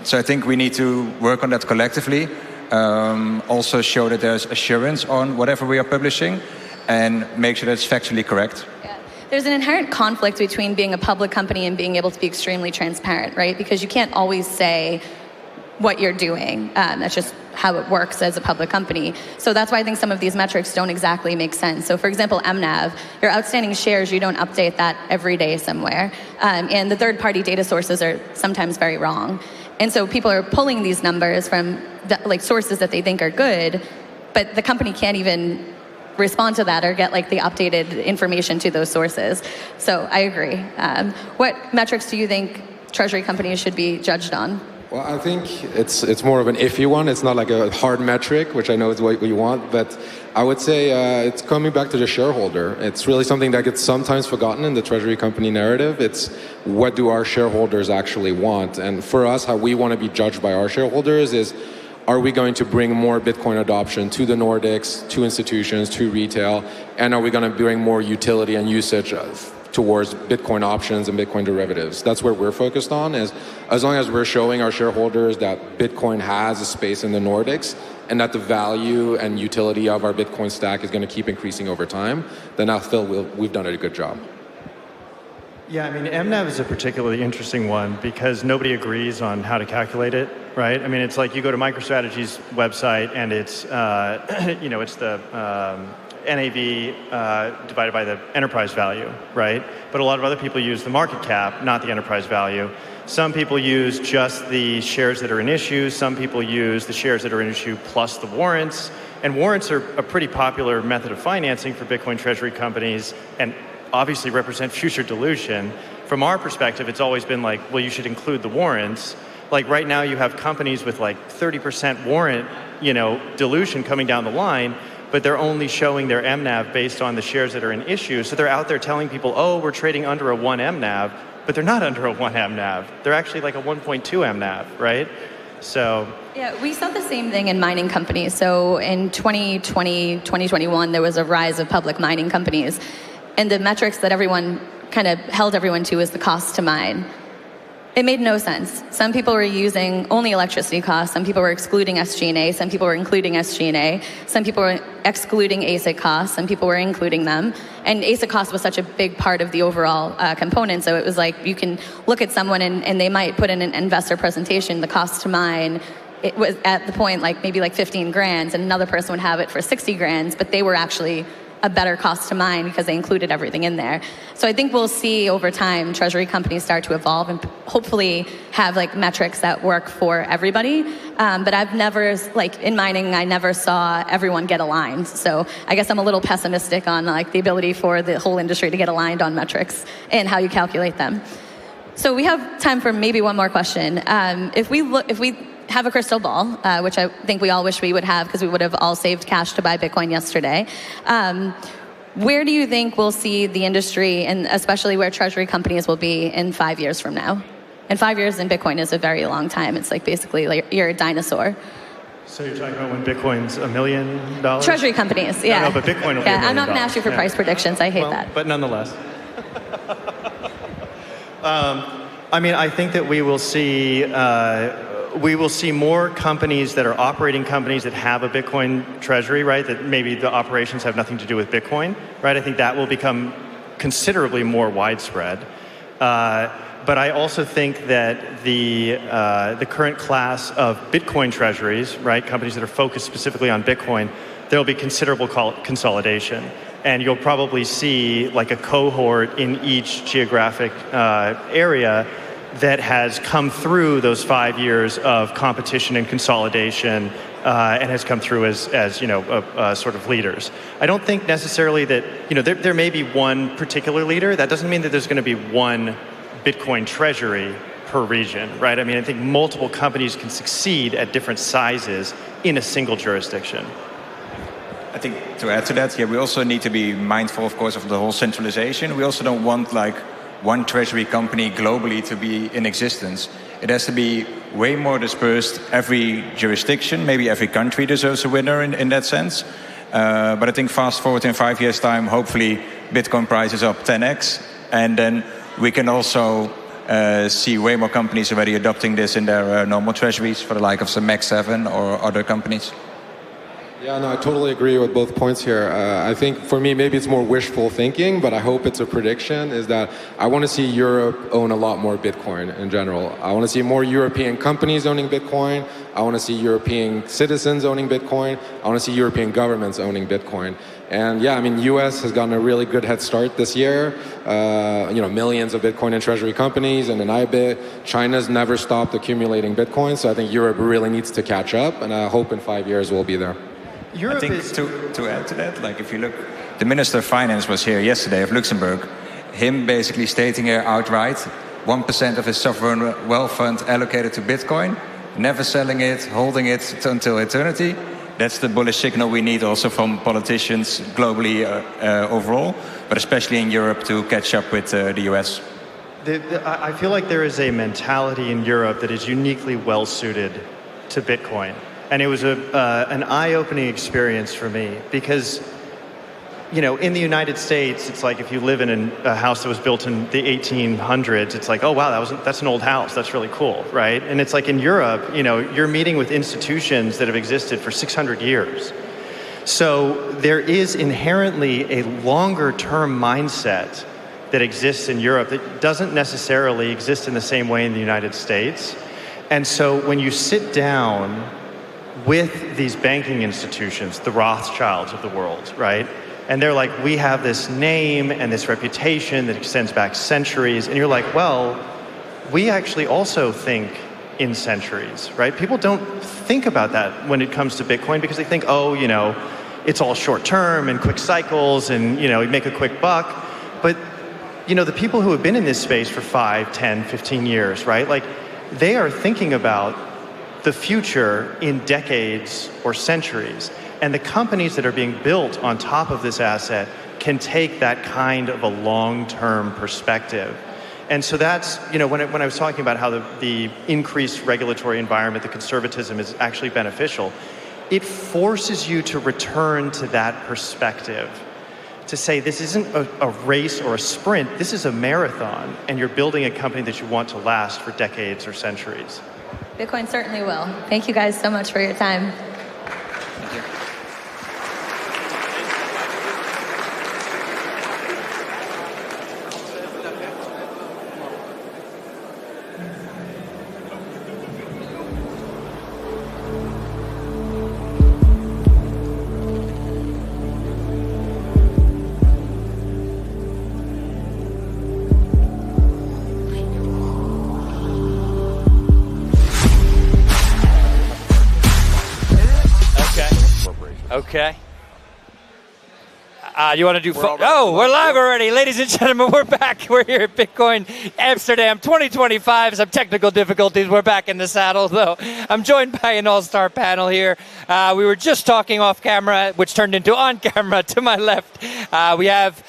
So I think we need to work on that collectively. Also show that there's assurance on whatever we are publishing and make sure that it's factually correct. Yeah. There's an inherent conflict between being a public company and being able to be extremely transparent, right? Because you can't always say what you're doing. That's just how it works as a public company. So that's why I think some of these metrics don't exactly make sense. So for example, MNAV, your outstanding shares, you don't update that every day somewhere. And the third-party data sources are sometimes very wrong. And so people are pulling these numbers from sources that they think are good, but the company can't even respond to that or get the updated information to those sources. So I agree. What metrics do you think treasury companies should be judged on? Well, I think it's more of an iffy one. It's not like a hard metric, which I know is what you want, but I would say it's coming back to the shareholder. It's really something that gets sometimes forgotten in the treasury company narrative. It's what do our shareholders actually want? And for us, how we want to be judged by our shareholders is, are we going to bring more Bitcoin adoption to the Nordics, to institutions, to retail? And are we going to bring more utility and usage towards Bitcoin options and Bitcoin derivatives? That's where we're focused on. As long as we're showing our shareholders that Bitcoin has a space in the Nordics and that the value and utility of our Bitcoin stack is going to keep increasing over time, then I feel we've done a good job. Yeah, I mean, MNAV is a particularly interesting one because nobody agrees on how to calculate it, right? I mean, it's like you go to MicroStrategy's website and it's, it's the NAV divided by the enterprise value, right? But a lot of other people use the market cap, not the enterprise value. Some people use just the shares that are in issue. Some people use the shares that are in issue plus the warrants. And warrants are a pretty popular method of financing for Bitcoin treasury companies and obviously represent future dilution. From our perspective, it's always been like, well, you should include the warrants. Like right now you have companies with like 30% warrant, dilution coming down the line, but they're only showing their MNAV based on the shares that are in issue. So they're out there telling people, oh, we're trading under a 1 MNAV, but they're not under a 1 MNAV. They're actually like a 1.2 MNAV, right? So yeah, we saw the same thing in mining companies. So in 2020, 2021, there was a rise of public mining companies. And the metrics that everyone kind of held everyone to is the cost to mine. It made no sense. Some people were using only electricity costs. Some people were excluding SG&A. Some people were including SG&A. Some people were excluding ASIC costs. Some people were including them. And ASIC cost was such a big part of the overall component. So it was like you can look at someone and they might put in an investor presentation, the cost to mine, it was at the point like maybe like 15 grand, and another person would have it for 60 grand, but they were actually a better cost to mine because they included everything in there. So I think we'll see over time treasury companies start to evolve and hopefully have like metrics that work for everybody. But I've never, like in mining, I never saw everyone get aligned. So I guess I'm a little pessimistic on like the ability for the whole industry to get aligned on metrics and how you calculate them. So we have time for maybe one more question. If we have a crystal ball, which I think we all wish we would have because we would have all saved cash to buy Bitcoin yesterday. Where do you think we'll see the industry, and especially where treasury companies will be in 5 years from now? And 5 years in Bitcoin is a very long time. It's like basically like you're a dinosaur. So you're talking about when Bitcoin's $1 million? Treasury companies, yeah. No, but Bitcoin will be $1 million. I'm not going to ask you for price predictions. I hate that. But nonetheless. I mean, I think that we will see more companies that are operating companies that have a Bitcoin treasury, right? That maybe the operations have nothing to do with Bitcoin, right? I think that will become considerably more widespread. But I also think that the current class of Bitcoin treasuries, right, companies that are focused specifically on Bitcoin, there will be considerable consolidation. And you'll probably see like a cohort in each geographic area that has come through those 5 years of competition and consolidation and has come through as sort of leaders. I don't think necessarily that, there may be one particular leader. That doesn't mean that there's going to be one Bitcoin treasury per region, right? I mean, I think multiple companies can succeed at different sizes in a single jurisdiction. I think to add to that, we also need to be mindful, of course, of the whole centralization. We also don't want like one treasury company globally to be in existence. It has to be way more dispersed. Every jurisdiction, maybe every country deserves a winner in that sense. But I think fast forward in 5 years' time, hopefully Bitcoin price is up 10x. And then we can also see way more companies already adopting this in their normal treasuries for the like of some Max 7 or other companies. Yeah, no, I totally agree with both points here. I think for me, maybe it's more wishful thinking, but I hope it's a prediction, is that I want to see Europe own a lot more Bitcoin in general. I want to see more European companies owning Bitcoin. I want to see European citizens owning Bitcoin. I want to see European governments owning Bitcoin. And yeah, I mean, US has gotten a really good head start this year. Millions of Bitcoin and treasury companies and an IBIT. China's never stopped accumulating Bitcoin, so I think Europe really needs to catch up, and I hope in 5 years we'll be there. I think to add to that, like if you look, the Minister of Finance was here yesterday of Luxembourg, him basically stating here outright, 1% of his sovereign wealth fund allocated to Bitcoin, never selling it, holding it until eternity. That's the bullish signal we need also from politicians globally overall, but especially in Europe to catch up with the US. I feel like there is a mentality in Europe that is uniquely well suited to Bitcoin. And it was an eye-opening experience for me because, you know, in the United States, it's like if you live in a house that was built in the 1800s, it's like, oh, wow, that's an old house. That's really cool, right? And it's like in Europe, you know, you're meeting with institutions that have existed for 600 years. So there is inherently a longer-term mindset that exists in Europe that doesn't necessarily exist in the same way in the United States. And so when you sit down with these banking institutions, the Rothschilds of the world, right? And they're like, we have this name and this reputation that extends back centuries. And you're like, well, we actually also think in centuries, right? People don't think about that when it comes to Bitcoin because they think, oh, you know, it's all short term and quick cycles and, you know, you make a quick buck. But, you know, the people who have been in this space for 5, 10, 15 years, right? Like, they are thinking about the future in decades or centuries. And the companies that are being built on top of this asset can take that kind of a long-term perspective. And so that's, you know, when I was talking about how the increased regulatory environment, the conservatism is actually beneficial, it forces you to return to that perspective, to say this isn't a race or a sprint, this is a marathon, and you're building a company that you want to last for decades or centuries. Bitcoin certainly will. Thank you guys so much for your time. Thank you. Okay. You want to do... we're live already. Ladies and gentlemen, we're back. We're here at Bitcoin Amsterdam 2025. Some technical difficulties. We're back in the saddle, though. I'm joined by an all-star panel here. We were just talking off camera, which turned into on camera to my left. We have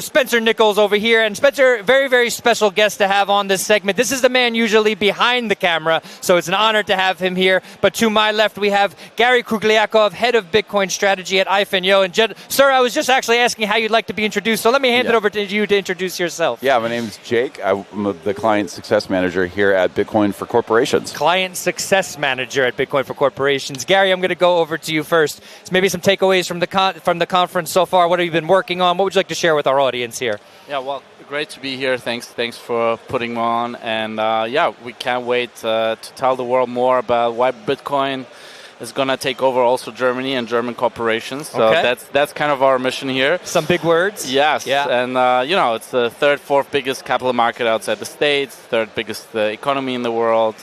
Spencer Nichols over here. And Spencer, very, very special guest to have on this segment. This is the man usually behind the camera, so it's an honor to have him here. But to my left, we have Gary Krugliakov, head of Bitcoin strategy at Saifedean. And sir, I was just actually asking how you'd like to be introduced, so let me hand it over to you to introduce yourself. Yeah, my name is Jake. I'm the Client Success Manager here at Bitcoin for Corporations. Client Success Manager at Bitcoin for Corporations. Gary, I'm going to go over to you first. So maybe some takeaways from the conference so far. What have you been working on? What would you like to share with our audience here? Yeah, well, great to be here. Thanks for putting me on. And we can't wait to tell the world more about why Bitcoin is going to take over also Germany and German corporations. So that's kind of our mission here. Some big words. Yes. Yeah. And, it's the third, fourth biggest capital market outside the States, third biggest economy in the world.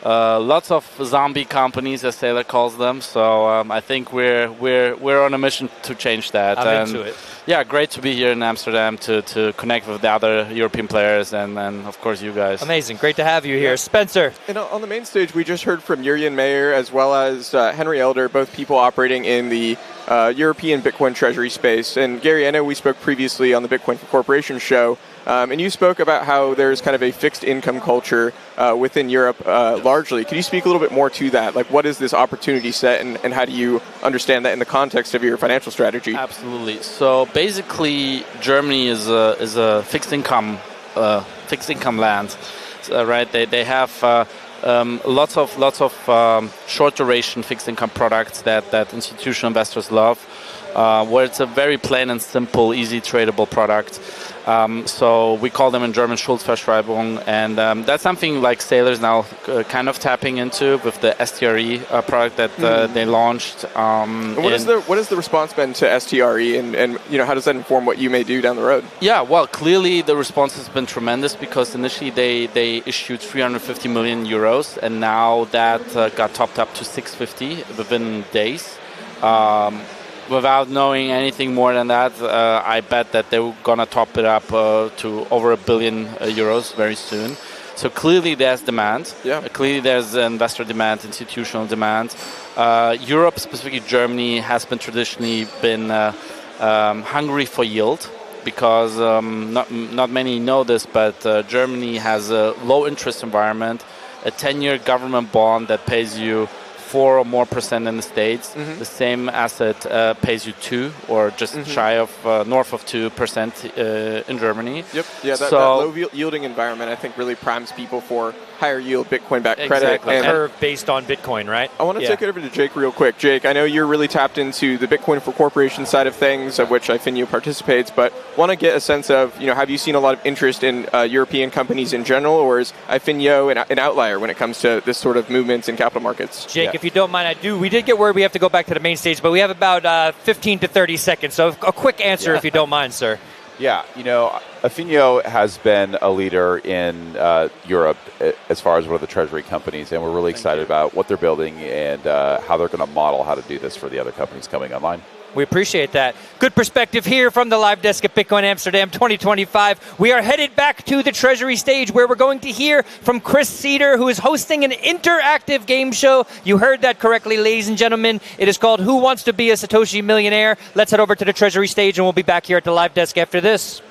Lots of zombie companies, as Taylor calls them. So I think we're on a mission to change that. I'm into it. Yeah, great to be here in Amsterdam to connect with the other European players and of course you guys. Amazing. Great to have you here. Spencer. And on the main stage, we just heard from Jurjen Mayer as well as Henry Elder, both people operating in the European Bitcoin treasury space. And Gary, I know we spoke previously on the Bitcoin for Corporations show, and you spoke about how there's kind of a fixed income culture within Europe largely. Can you speak a little bit more to that? Like, what is this opportunity set, and how do you understand that in the context of your financial strategy? Absolutely. So basically, Germany is a fixed income land, right? They have lots of short duration fixed income products that institutional investors love, where it's a very plain and simple, easy tradable product. So we call them in German Schuldverschreibung, and that's something like Sailor's now kind of tapping into with the STRE product that they launched. What is the response been to STRE, and how does that inform what you may do down the road? Yeah, well, clearly the response has been tremendous because initially they issued 350 million euros, and now that got topped up to 650 within days. Without knowing anything more than that, I bet that they're going to top it up to over 1 billion euros very soon. So clearly there's demand. Yeah. Clearly there's investor demand, institutional demand. Europe, specifically Germany, has been traditionally been hungry for yield, because not many know this, but Germany has a low interest environment, a 10-year government bond that pays you 4 or more % in the States. The same asset pays you 2 or just shy of north of 2% in Germany. Yep. Yeah, that low yielding environment, I think, really primes people for higher yield Bitcoin-backed credit. Exactly. Curve based on Bitcoin, right? I want to take it over to Jake real quick. Jake, I know you're really tapped into the Bitcoin for Corporation side of things, of which Ifinio participates, but want to get a sense of, have you seen a lot of interest in European companies in general, or is Ifinio an outlier when it comes to this sort of movements in capital markets? Jake, if you don't mind, we did get word we have to go back to the main stage, but we have about 15 to 30 seconds, so a quick answer if you don't mind, sir. Yeah, Ifinio has been a leader in Europe as far as one of the treasury companies, and we're really excited about what they're building and how they're going to model how to do this for the other companies coming online. We appreciate that. Good perspective here from the live desk at Bitcoin Amsterdam 2025. We are headed back to the Treasury stage, where we're going to hear from Chris Cedar, who is hosting an interactive game show. You heard that correctly, ladies and gentlemen. It is called Who Wants to Be a Satoshi Millionaire? Let's head over to the Treasury stage, and we'll be back here at the live desk after this.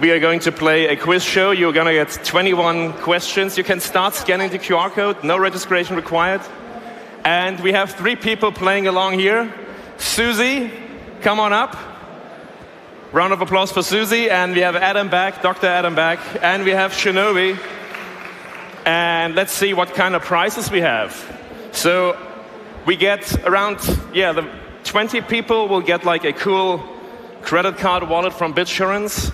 We are going to play a quiz show. You're going to get 21 questions. You can start scanning the QR code. No registration required. And we have 3 people playing along here. Susie, come on up. Round of applause for Susie. And we have Adam back, Dr. Adam back. And we have Shinobi. And let's see what kind of prizes we have. So we get around, the 20 people will get like a cool credit card wallet from Bitsurance.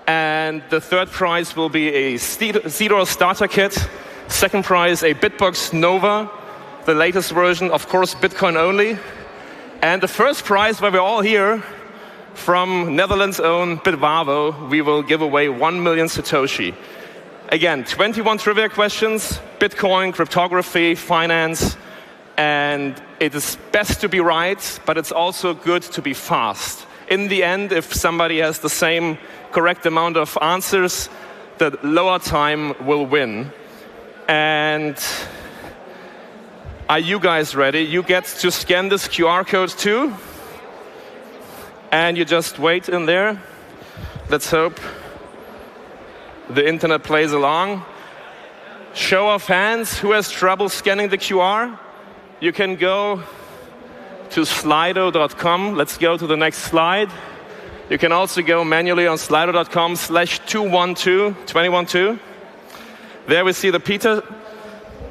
And the third prize will be a Zero starter kit. Second prize, a Bitbox Nova, the latest version, of course, Bitcoin only. And the first prize, where we're all here, from Netherlands' own Bitvavo, we will give away 1 million Satoshi. Again, 21 trivia questions, Bitcoin, cryptography, finance, and it is best to be right, but it's also good to be fast. In the end, if somebody has the same correct amount of answers, the lower time will win. And are you guys ready? You get to scan this QR code too. And you just wait in there. Let's hope the internet plays along. Show of hands, who has trouble scanning the QR? You can go to slido.com. Let's go to the next slide. You can also go manually on slido.com/212. There we see the Peter,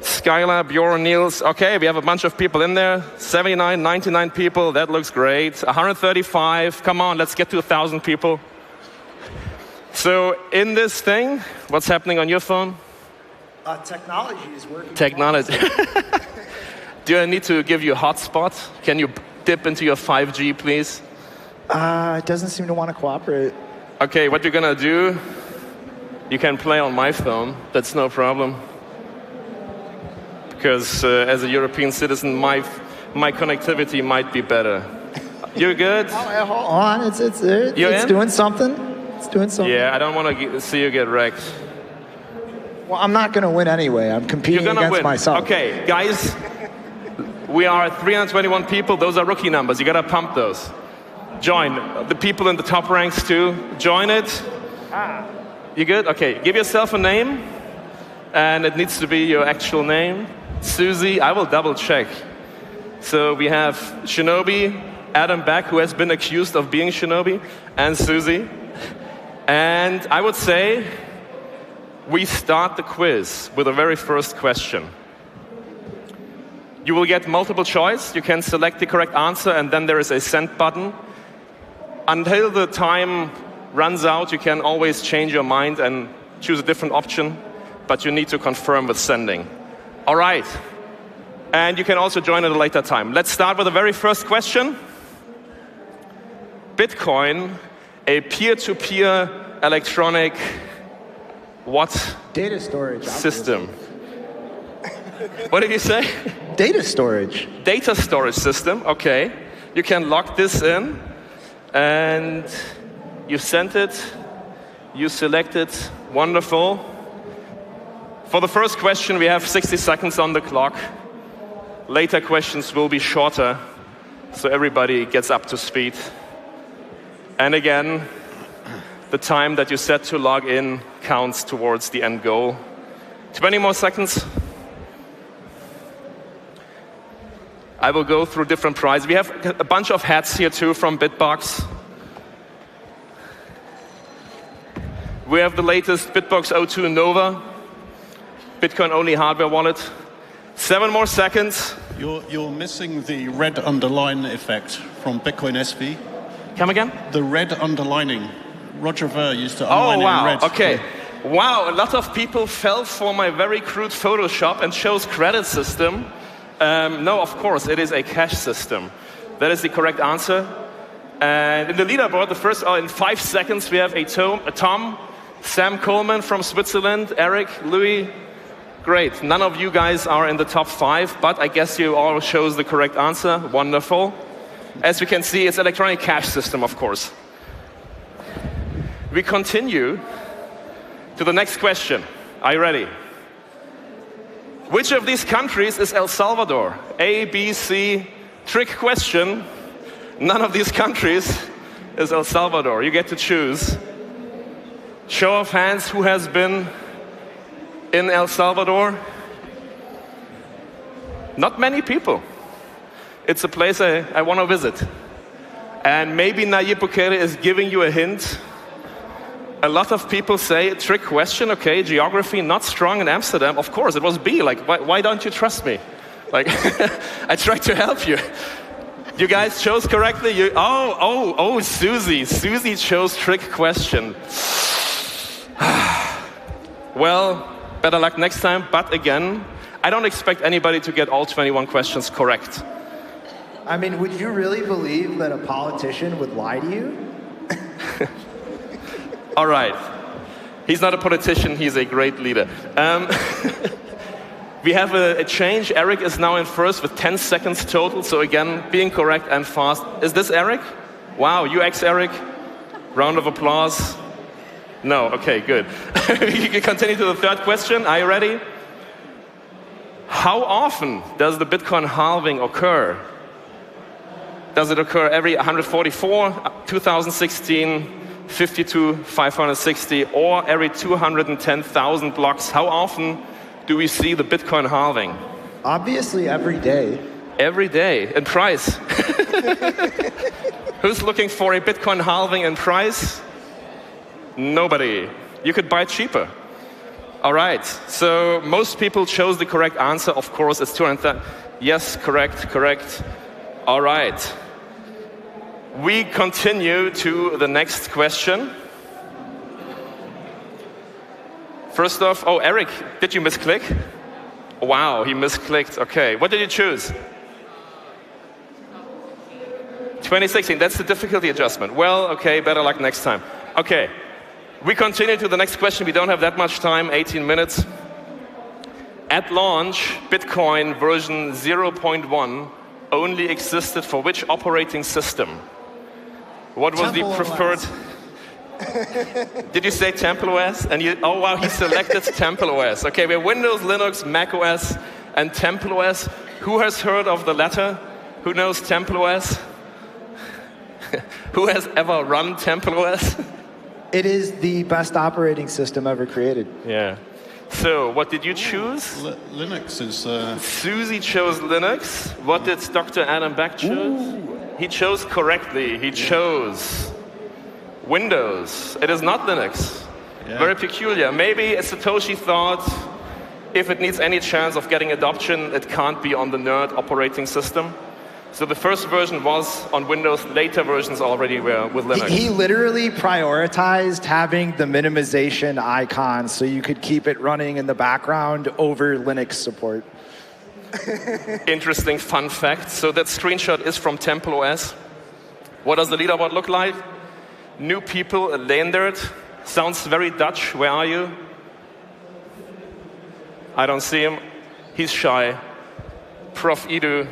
Skylar, Bjorn, Niels. Okay, we have a bunch of people in there. 79, 99 people. That looks great. 135. Come on, let's get to 1,000 people. So in this thing, what's happening on your phone? Technology is working. Technology. Do I need to give you a hotspot? Can you dip into your 5G, please? It doesn't seem to want to cooperate. Okay, what you're going to do, you can play on my phone. That's no problem. Because as a European citizen, my connectivity might be better. You're good? Oh, hold on. It's doing something. It's doing something. Yeah, I don't want to see you get wrecked. Well, I'm not going to win anyway. I'm competing against myself. Okay, guys, we are 321 people. Those are rookie numbers. You got to pump those. Join. The people in the top ranks too. Join it. You good? Okay, give yourself a name. And it needs to be your actual name. Susie, I will double check. So we have Shinobi, Adam Beck, who has been accused of being Shinobi, and Susie. And I would say we start the quiz with the very first question. You will get multiple choice. You can select the correct answer, and then there is a send button. Until the time runs out, you can always change your mind and choose a different option, but you need to confirm with sending. All right. And you can also join at a later time. Let's start with the very first question. Bitcoin, a peer-to-peer electronic What data storage system? What did you say? Data storage. Data storage system, okay. You can lock this in, and you sent it, you select it, wonderful. For the first question, we have 60 seconds on the clock. Later questions will be shorter, so everybody gets up to speed. And again, the time that you set to log in counts towards the end goal. 20 more seconds. I will go through different prizes. We have a bunch of hats here too from Bitbox. We have the latest Bitbox O2 Nova, Bitcoin-only hardware wallet. 7 more seconds. You're missing the red underline effect from Bitcoin SV. Come again? The red underlining. Roger Ver used to underline it in red. Okay. Wow, a lot of people fell for my very crude Photoshop and chose credit system. No, of course, it is a cash system. That is the correct answer. And in the leaderboard, the first, in 5 seconds, we have a Tom, Sam Coleman from Switzerland, Eric, Louis. Great. None of you guys are in the top 5, but I guess you all chose the correct answer. Wonderful. As we can see, it's electronic cash system, of course. We continue to the next question. Are you ready? Which of these countries is El Salvador? A, B, C. Trick question. None of these countries is El Salvador. You get to choose. Show of hands, who has been in El Salvador? Not many people. It's a place I want to visit. And maybe Nayib Bukele is giving you a hint. A lot of people say, trick question, okay, geography not strong in Amsterdam. Of course, it was B. Like, why don't you trust me? Like, I tried to help you. You guys chose correctly. Susie. Susie chose trick question. Well, better luck next time. But again, I don't expect anybody to get all 21 questions correct. I mean, would you really believe that a politician would lie to you? All right. He's not a politician, he's a great leader. We have a change. Eric is now in first with 10 seconds total. So again, being correct and fast. Is this Eric? Wow, UX Eric. Round of applause. No, okay, good. We can continue to the third question. Are you ready? How often does the Bitcoin halving occur? Does it occur every 144, 2016, 52, 560, or every 210,000 blocks? How often do we see the Bitcoin halving? Obviously every day. Every day. In price? Who's looking for a Bitcoin halving in price? Nobody. You could buy it cheaper. All right. So most people chose the correct answer. Of course, it's 200,000. Yes, correct. All right. We continue to the next question. First off, Eric, did you misclick? Wow, he misclicked. Okay, what did you choose? 2016, that's the difficulty adjustment. Well, okay, better luck next time. Okay, we continue to the next question. We don't have that much time, 18 minutes. At launch, Bitcoin version 0.1 only existed for which operating system? What was the preferred? Did you say Temple OS? And oh wow, he selected Temple OS. Okay, we have Windows, Linux, Mac OS, and Temple OS. Who has heard of the latter? Who knows Temple OS? Who has ever run Temple OS? It is the best operating system ever created. Yeah. So, what did you choose? Linux is... Susie chose Linux. What did Dr. Adam Beck choose? He chose correctly. He chose Windows. It is not Linux. Yeah. Very peculiar. Maybe Satoshi thought if it needs any chance of getting adoption, it can't be on the nerd operating system. So the first version was on Windows, later versions already were with Linux. He literally prioritized having the minimization icon so you could keep it running in the background over Linux support. Interesting fun fact. So that screenshot is from Temple OS. What does the leaderboard look like? New people, Leendert. Sounds very Dutch. Where are you? I don't see him. He's shy. Prof. Edu.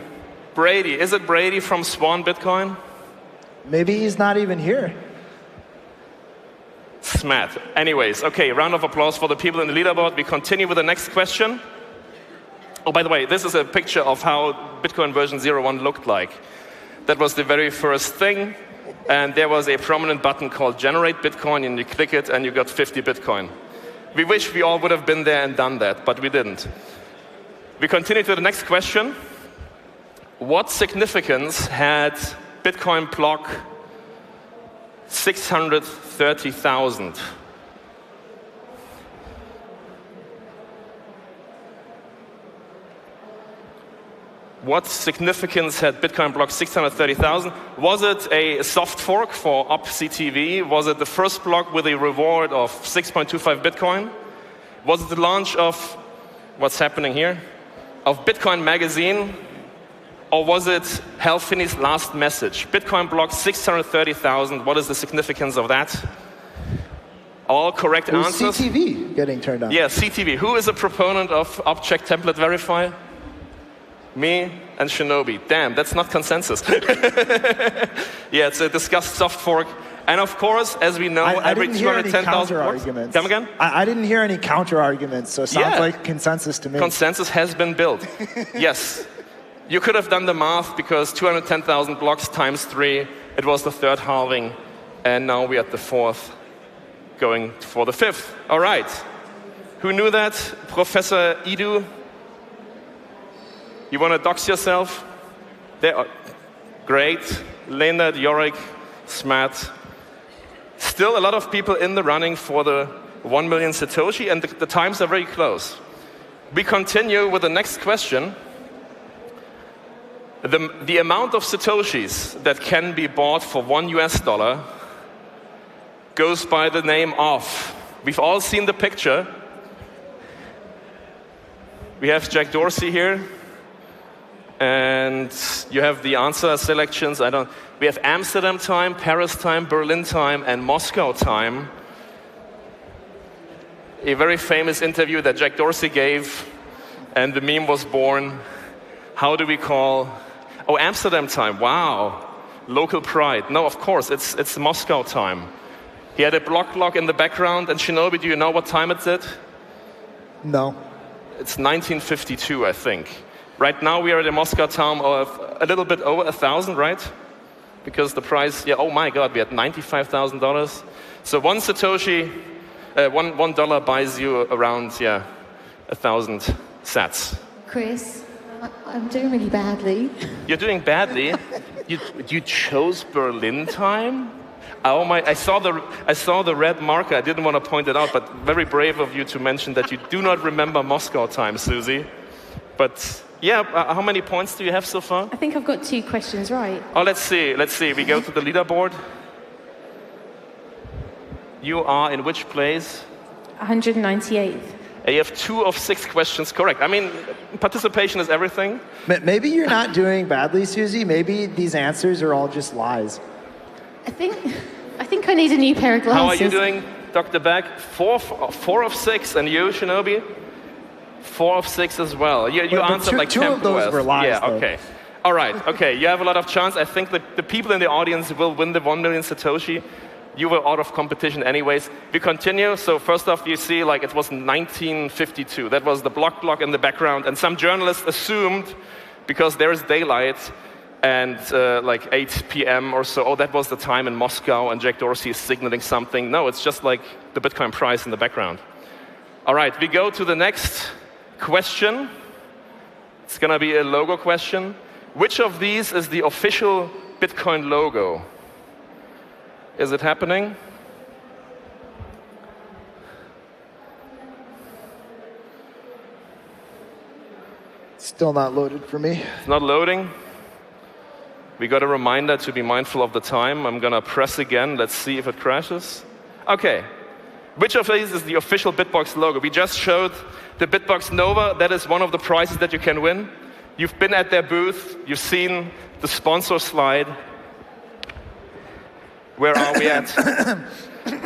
Brady. Is it Brady from Swan Bitcoin? Maybe he's not even here. Smat. Anyways, okay, round of applause for the people in the leaderboard. We continue with the next question. Oh, by the way, this is a picture of how Bitcoin version 01 looked like. That was the very first thing. And there was a prominent button called Generate Bitcoin, and you click it, and you got 50 Bitcoin. We wish we all would have been there and done that, but we didn't. We continue to the next question. What significance had Bitcoin block 630,000? What significance had Bitcoin block 630,000? Was it a soft fork for OpCTV? Was it the first block with a reward of 6.25 Bitcoin? Was it the launch of, what's happening here, of Bitcoin Magazine? Or was it Hal Finney's last message? Bitcoin block 630,000, what is the significance of that? All correct answers. CTV getting turned on. Yeah, CTV. Who is a proponent of Object Template Verify? Me and Shinobi. Damn, that's not consensus. Yeah, it's a discussed soft fork. And of course, as we know, every 210,000 blocks. Come again? I didn't hear any counter arguments, so it sounds like consensus to me. Consensus has been built. Yes. You could have done the math because 210,000 blocks times 3, it was the third halving. And now we're at the fourth, going for the fifth. All right. Who knew that? Professor Edu? You want to dox yourself? There. Great. Leonard, Yorick, Smat. Still a lot of people in the running for the 1 million Satoshi, and the times are very close. We continue with the next question. The amount of Satoshis that can be bought for $1 goes by the name of, we've all seen the picture. We have Jack Dorsey here. And you have the answer selections. We have Amsterdam time, Paris time, Berlin time, and Moscow time. A very famous interview that Jack Dorsey gave, and the meme was born. How do we call? Oh, Amsterdam time. Wow, local pride. No, of course, it's Moscow time. He had a block clock in the background, and Shinobi, do you know what time it's at? No. It's 1952, I think. Right now we are at a Moscow time of a little bit over 1,000, right? Because the price, yeah, oh my God, we had $95,000. So one Satoshi, $1 buys you around, 1,000 sats. Chris, I'm doing really badly. You're doing badly? You chose Berlin time? Oh my, I saw the red marker. I didn't want to point it out, but very brave of you to mention that you do not remember Moscow time, Susie. But yeah, how many points do you have so far? I think I've got 2 questions right. Oh, let's see. We go to the leaderboard. You are in which place? 198th. You have 2 of 6 questions correct. I mean, participation is everything. Maybe you're not doing badly, Susie. Maybe these answers are all just lies. I think I need a new pair of glasses. How are you doing, Dr. Beck? 4 of 6, and you, Shinobi? 4 of 6 as well. You answered like 10 of those were lies. Yeah, okay. All right, okay. You have a lot of chance. I think that the people in the audience will win the 1 million Satoshi. You were out of competition anyways. We continue. So first off, you see like it was 1952. That was the block in the background. And some journalists assumed, because there is daylight, and like 8 p.m. or so, oh, that was the time in Moscow, and Jack Dorsey is signaling something. No, it's just like the Bitcoin price in the background. All right, we go to the next question. It's going to be a logo question. Which of these is the official Bitcoin logo? Is it happening? Still not loaded for me. It's not loading. We got a reminder to be mindful of the time. I'm going to press again. Let's see if it crashes. Okay. Which of these is the official Bitbox logo? We just showed the Bitbox Nova. That is one of the prizes that you can win. You've been at their booth. You've seen the sponsor slide. Where are we at?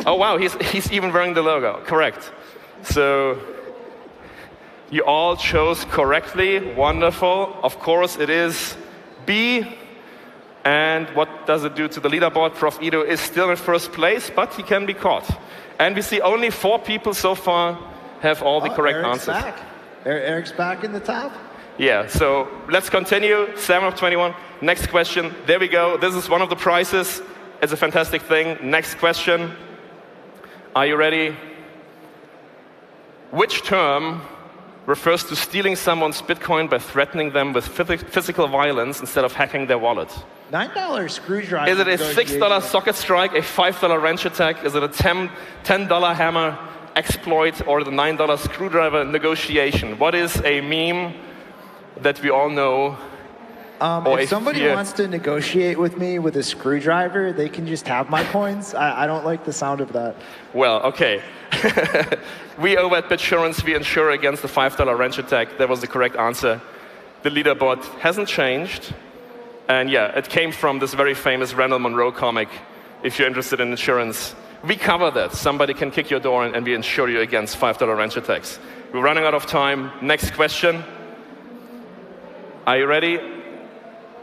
Oh, wow. He's even wearing the logo. Correct. So You all chose correctly. Wonderful. Of course, it is B. And what does it do to the leaderboard? Prof. Ido is still in first place, but he can be caught. And we see only 4 people so far have all the correct Eric's answers. back. Eric's back in the top. Yeah, so let's continue. 7 of 21. Next question. There we go. This is one of the prizes. It's a fantastic thing. Next question. Are you ready? Which term refers to stealing someone's Bitcoin by threatening them with physical violence instead of hacking their wallet? $9 screwdriver. Is it a $6 socket strike, a $5 wrench attack? Is it a $10 hammer exploit, or the $9 screwdriver negotiation? What is a meme that we all know? If somebody wants to negotiate with me with a screwdriver, they can just have my coins. I don't like the sound of that. Well, okay. We over at Bitsurance, we insure against the $5 wrench attack. That was the correct answer. The leaderboard hasn't changed. And yeah, it came from this very famous Randall Munroe comic. If you're interested in insurance, we cover that. Somebody can kick your door and we insure you against $5 wrench attacks. We're running out of time. Next question. Are you ready?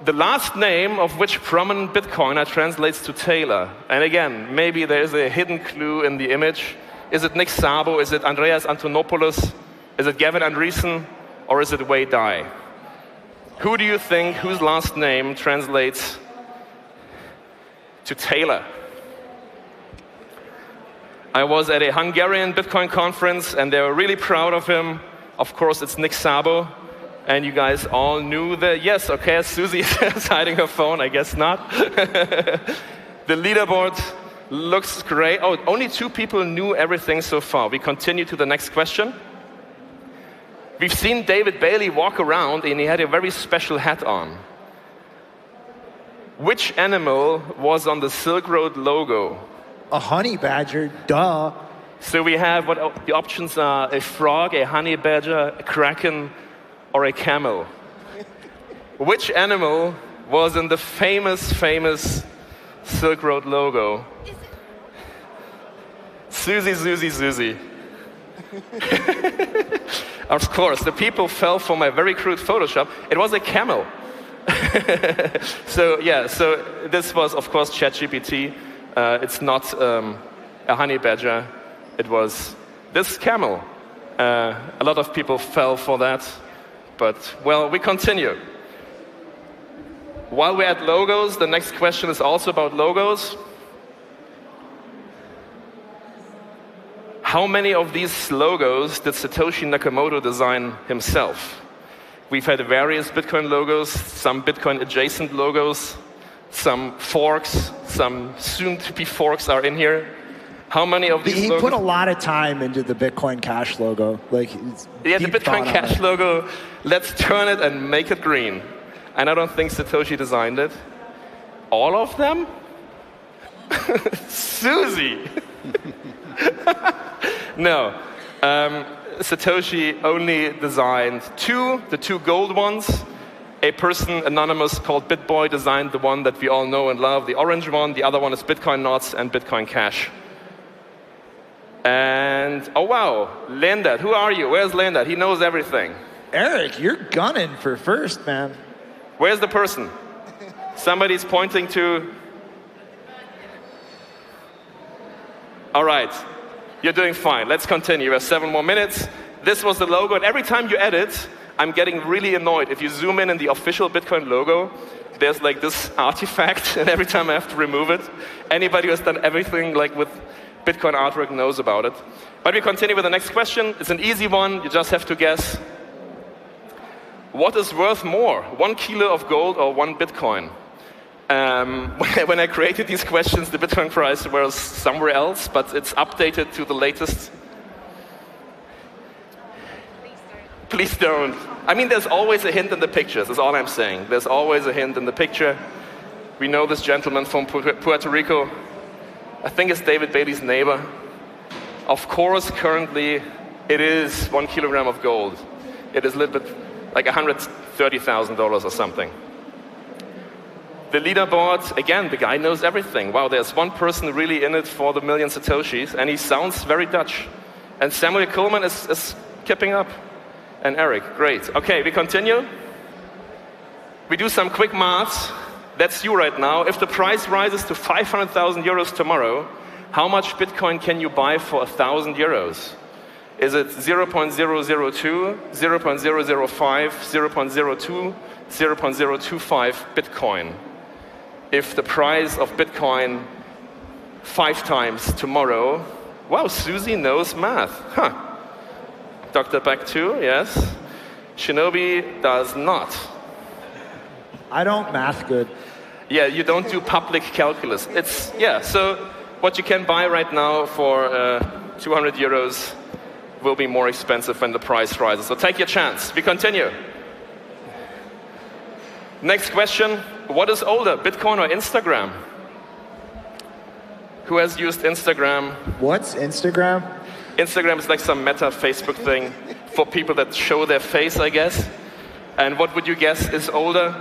The last name of which prominent Bitcoiner translates to Taylor? And again, maybe there's a hidden clue in the image. Is it Nick Szabo? Is it Andreas Antonopoulos? Is it Gavin Andresen? Or is it Wei Dai? Who do you think, whose last name translates to Taylor? I was at a Hungarian Bitcoin conference and they were really proud of him. Of course, it's Nick Szabo. And you guys all knew that, yes, okay, Susie is hiding her phone, I guess not. The leaderboard looks great. Oh, only 2 people knew everything so far. We continue to the next question. We've seen David Bailey walk around and he had a very special hat on. Which animal was on the Silk Road logo? A honey badger, duh. So we have what the options are: a frog, a honey badger, a kraken, or a camel. Which animal was in the famous Silk Road logo? Susie. Of course, the people fell for my very crude Photoshop. It was a camel. So this was, of course, ChatGPT. It's not a honey badger. It was this camel. A lot of people fell for that. But, well, we continue. While we're at logos, the next question is also about logos. How many of these logos did Satoshi Nakamoto design himself? We've had various Bitcoin logos, some Bitcoin-adjacent logos, some forks, some soon-to-be forks are in here. How many of these logos? He put a lot of time into the Bitcoin Cash logo. Yeah, the Bitcoin Cash logo, let's turn it and make it green. And I don't think Satoshi designed it. All of them? Susie! No. Satoshi only designed 2, the 2 gold ones. A person, anonymous, called BitBoy, designed the one that we all know and love, the orange one. The other one is Bitcoin Knots and Bitcoin Cash. And, oh wow, Lendert, who are you? Where's Lendert? He knows everything. Eric, you're gunning for first, man. Where's the person? Somebody's pointing to... All right, you're doing fine. Let's continue. We have 7 more minutes. This was the logo, and every time you edit, I'm getting really annoyed. If you zoom in the official Bitcoin logo, there's like this artifact, and every time I have to remove it. Anybody who has done everything like with Bitcoin artwork knows about it. But we continue with the next question. It's an easy one. You just have to guess. What is worth more, 1 kilo of gold or 1 Bitcoin? When I created these questions, the Bitcoin price was somewhere else, but it's updated to the latest. Please don't. I mean, there's always a hint in the pictures, is all I'm saying. There's always a hint in the picture. We know this gentleman from Puerto Rico. I think it's David Bailey's neighbor. Of course, currently, it is 1 kilogram of gold. It is a little bit like $130,000 or something. The leaderboard, again, the guy knows everything. Wow, there's one person really in it for the million Satoshis, and he sounds very Dutch. And Samuel Kuhlman is keeping up. and Eric. Great. Okay, we continue. We do some quick maths. That's you right now. If the price rises to 500,000 euros tomorrow, how much Bitcoin can you buy for 1,000 euros? Is it 0.002, 0.005, 0.02, 0.025 Bitcoin? If the price of Bitcoin 5 times tomorrow, wow, Susie knows math. Huh. Dr. Beck too, yes. Shinobi does not. I don't math good. Yeah, you don't do public calculus. So what you can buy right now for 200 euros will be more expensive when the price rises. So take your chance. We continue. Next question. What is older, Bitcoin or Instagram? Who has used Instagram? What's Instagram? Instagram is like some meta Facebook thing for people that show their face, I guess. And what would you guess is older?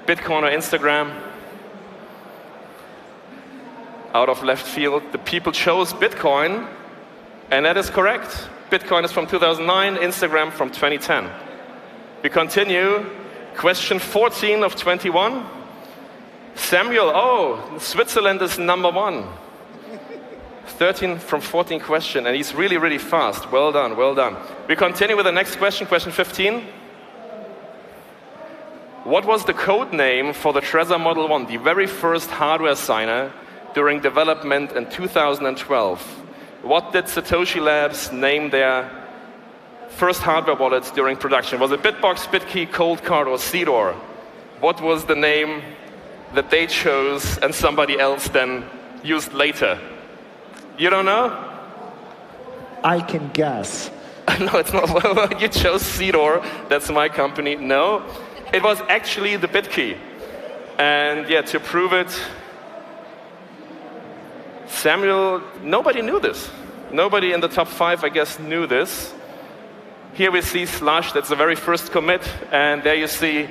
Bitcoin or Instagram? Out of left field, the people chose Bitcoin, and that is correct. Bitcoin is from 2009, Instagram from 2010. We continue. Question 14 of 21. Samuel, Switzerland is number 1. 13 from 14 question, and he's really, really fast. Well done, well done. We continue with the next question, question 15. What was the code name for the Trezor Model 1, the very first hardware signer during development in 2012? What did Satoshi Labs name their first hardware wallets during production? Was it Bitbox, Bitkey, Coldcard, or Seedor? What was the name that they chose and somebody else then used later? You don't know? I can guess. No, it's not. You chose Seedor. That's my company. No, it was actually the Bitkey. And yeah, to prove it, Samuel, nobody knew this. Nobody in the top 5, I guess, knew this. Here we see Slush, that's the very first commit, and there you see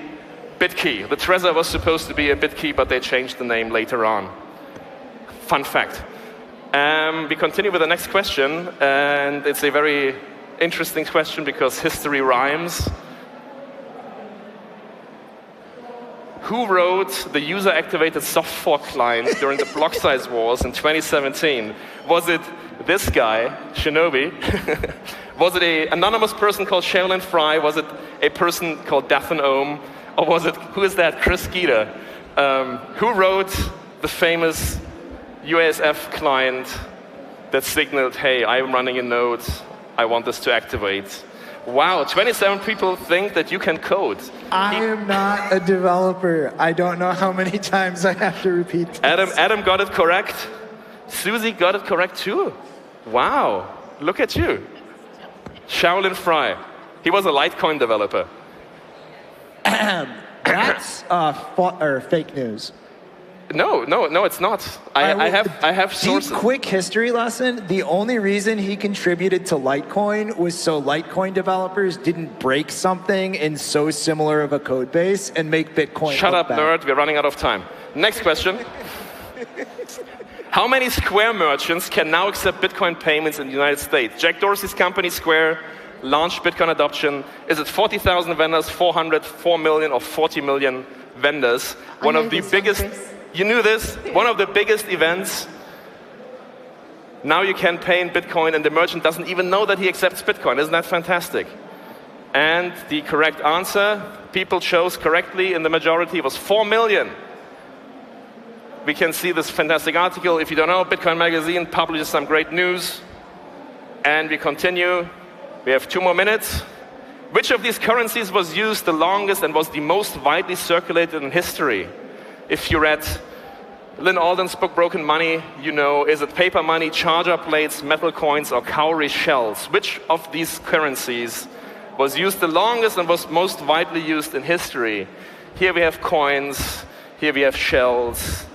Bitkey. The Trezor was supposed to be a Bitkey, but they changed the name later on. Fun fact. We continue with the next question, and it's a very interesting question because history rhymes. Who wrote the user-activated soft fork client during the block size wars in 2017? Was it this guy, Shinobi? Was it an anonymous person called Shaolin Fry? Was it a person called Dathan Ohm? Or was it, who is that, Chris Skeeter? Who wrote the famous UASF client that signaled, hey, I'm running a node, I want this to activate? Wow, 27 people think that you can code. I am not a developer. I don't know how many times I have to repeat this. Adam got it correct. Susie got it correct too. Wow, look at you. Shaolin Fry. He was a Litecoin developer. That's fake news. No, it's not. I have sources. Quick history lesson. The only reason he contributed to Litecoin was so Litecoin developers didn't break something in so similar of a code base and make Bitcoin. Shut up, nerd. We're running out of time. Next question. How many Square merchants can now accept Bitcoin payments in the United States? Jack Dorsey's company Square launched Bitcoin adoption. Is it 40,000 vendors, 400, 4 million, or 40 million vendors? One of the biggest... You knew this? One of the biggest events. Now you can pay in Bitcoin and the merchant doesn't even know that he accepts Bitcoin. Isn't that fantastic? And the correct answer, people chose correctly in the majority, was 4 million. We can see this fantastic article. If you don't know, Bitcoin Magazine publishes some great news. And we continue. We have 2 more minutes. Which of these currencies was used the longest and was the most widely circulated in history? If you read Lynn Alden's book, Broken Money, you know, is it paper money, charger plates, metal coins, or cowrie shells? Which of these currencies was used the longest and was most widely used in history? Here we have coins, here we have shells.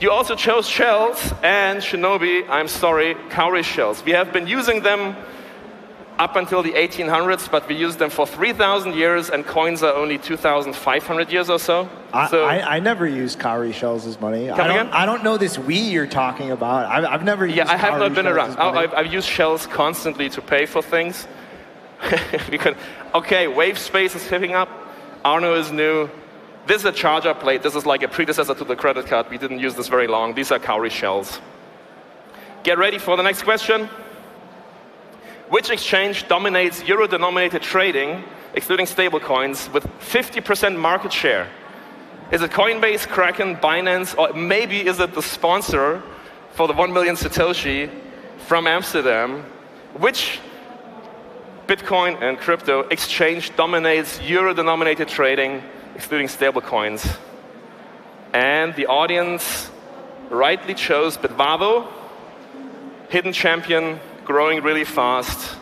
You also chose shells, and Shinobi, I'm sorry, cowrie shells. We have been using them up until the 1800s, but we used them for 3,000 years, and coins are only 2,500 years or so. I never used cowrie shells as money. I don't know this Wii you're talking about. I've never used I have cowrie not been shells around. as money. I've used shells constantly to pay for things. Okay, wave space is picking up. Arno is new. This is a charger plate. This is like a predecessor to the credit card. We didn't use this very long. These are cowrie shells. Get ready for the next question. Which exchange dominates euro-denominated trading, excluding stablecoins, with 50% market share? Is it Coinbase, Kraken, Binance, or maybe is it the sponsor for the 1 million Satoshi from Amsterdam? Which Bitcoin and crypto exchange dominates euro-denominated trading, excluding stablecoins? And the audience rightly chose Bitwavo, hidden champion, growing really fast,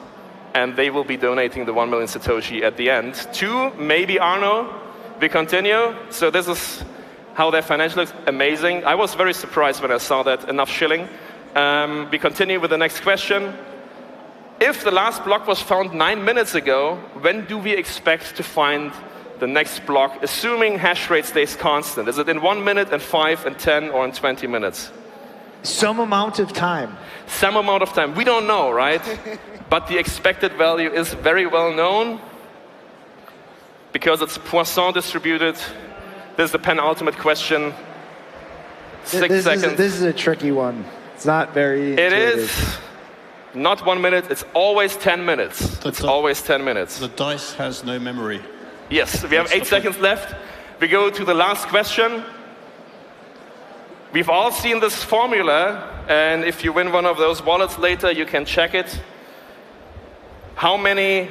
and they will be donating the 1 million Satoshi at the end to maybe Arno. We continue. So this is how their financial looks. Amazing. I was very surprised when I saw that, enough shilling. We continue with the next question. If the last block was found 9 minutes ago, when do we expect to find the next block, assuming hash rate stays constant? Is it in 1 minute, in 5, in 10, or in 20 minutes? Some amount of time. Some amount of time. We don't know, right? But the expected value is very well known because it's Poisson distributed. This is the penultimate question. 6 seconds. This is a tricky one. It's not very It intuitive. is not 1 minute. It's always 10 minutes. It's always 10 minutes. The dice has no memory. Yes, we have 8 seconds left. We go to the last question. We've all seen this formula, and if you win one of those wallets later, you can check it. How many,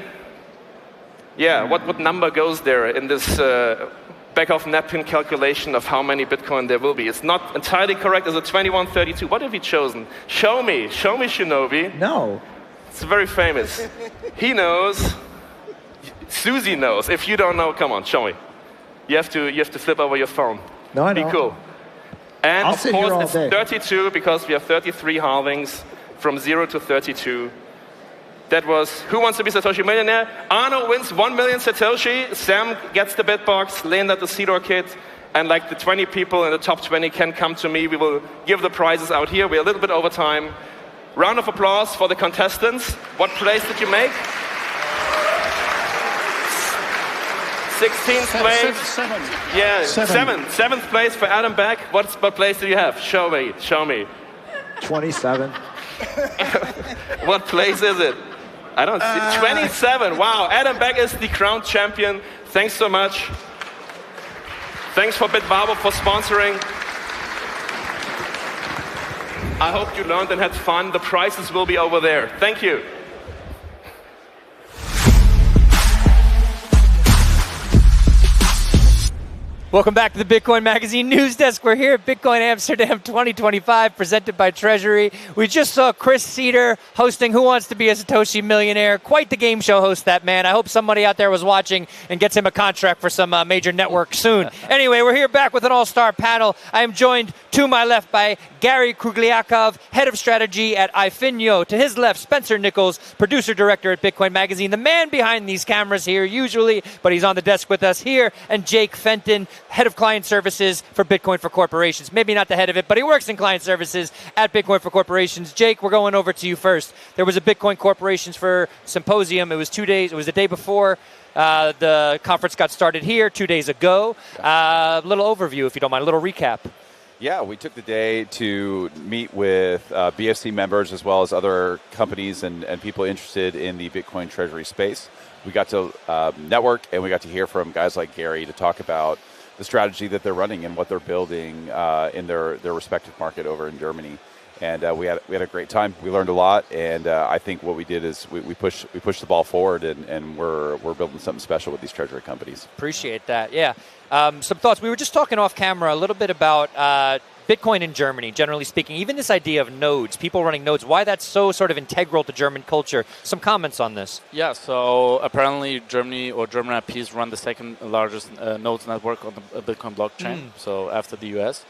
what number goes there in this back of napkin calculation of how many Bitcoin there will be? It's not entirely correct. Is it 2132? What have you chosen? Show me, Shinobi. No. It's very famous. He knows. Susie knows. If you don't know, come on, show me. You have to flip over your phone. No, I know. Be cool. And I'll of sit here all course, day. it's 32 because we have 33 halvings from 0 to 32. That was Who Wants to Be Satoshi Millionaire? Arno wins 1 million Satoshi. Sam gets the Bitbox, Linda the Cedar kit, and like the 20 people in the top 20 can come to me. We will give the prizes out here. We're a little bit over time. Round of applause for the contestants. What place did you make? 16th place. Seventh place for Adam Beck. What place do you have? Show me. 27. What place is it? I don't see. 27. Wow. Adam Beck is the crowned champion. Thanks so much. Thanks for Bitwavo for sponsoring. I hope you learned and had fun. The prizes will be over there. Thank you. Welcome back to the Bitcoin Magazine News Desk. We're here at Bitcoin Amsterdam 2025, presented by Treasury. We just saw Chris Cedar hosting Who Wants to Be a Satoshi Millionaire. Quite the game show host, that man. I hope somebody out there was watching and gets him a contract for some major network soon. Anyway, we're here back with an all-star panel. I am joined to my left by Gary Krugliakov, head of strategy at Ifinio. To his left, Spencer Nichols, producer-director at Bitcoin Magazine, the man behind these cameras here usually, but he's on the desk with us here, and Jake Fenton, head of client services for Bitcoin for Corporations. Maybe not the head of it, but he works in client services at Bitcoin for Corporations. Jake, we're going over to you first. There was a Bitcoin Corporations for Symposium. It was 2 days. It was the day before the conference got started here, 2 days ago. A little overview, if you don't mind, a little recap. Yeah, we took the day to meet with BFC members as well as other companies and people interested in the Bitcoin treasury space. We got to network, and we got to hear from guys like Gary to talk about the strategy that they're running and what they're building in their respective market over in Germany. And we had a great time. We learned a lot, and I think what we did is we pushed the ball forward, and we're building something special with these treasury companies. Appreciate that. Yeah. Some thoughts. We were just talking off camera a little bit about Bitcoin in Germany, generally speaking. Even this idea of nodes, people running nodes, why that's so sort of integral to German culture. Some comments on this. Yeah, so apparently Germany or German IPs run the second largest nodes network on the Bitcoin blockchain, so after the US.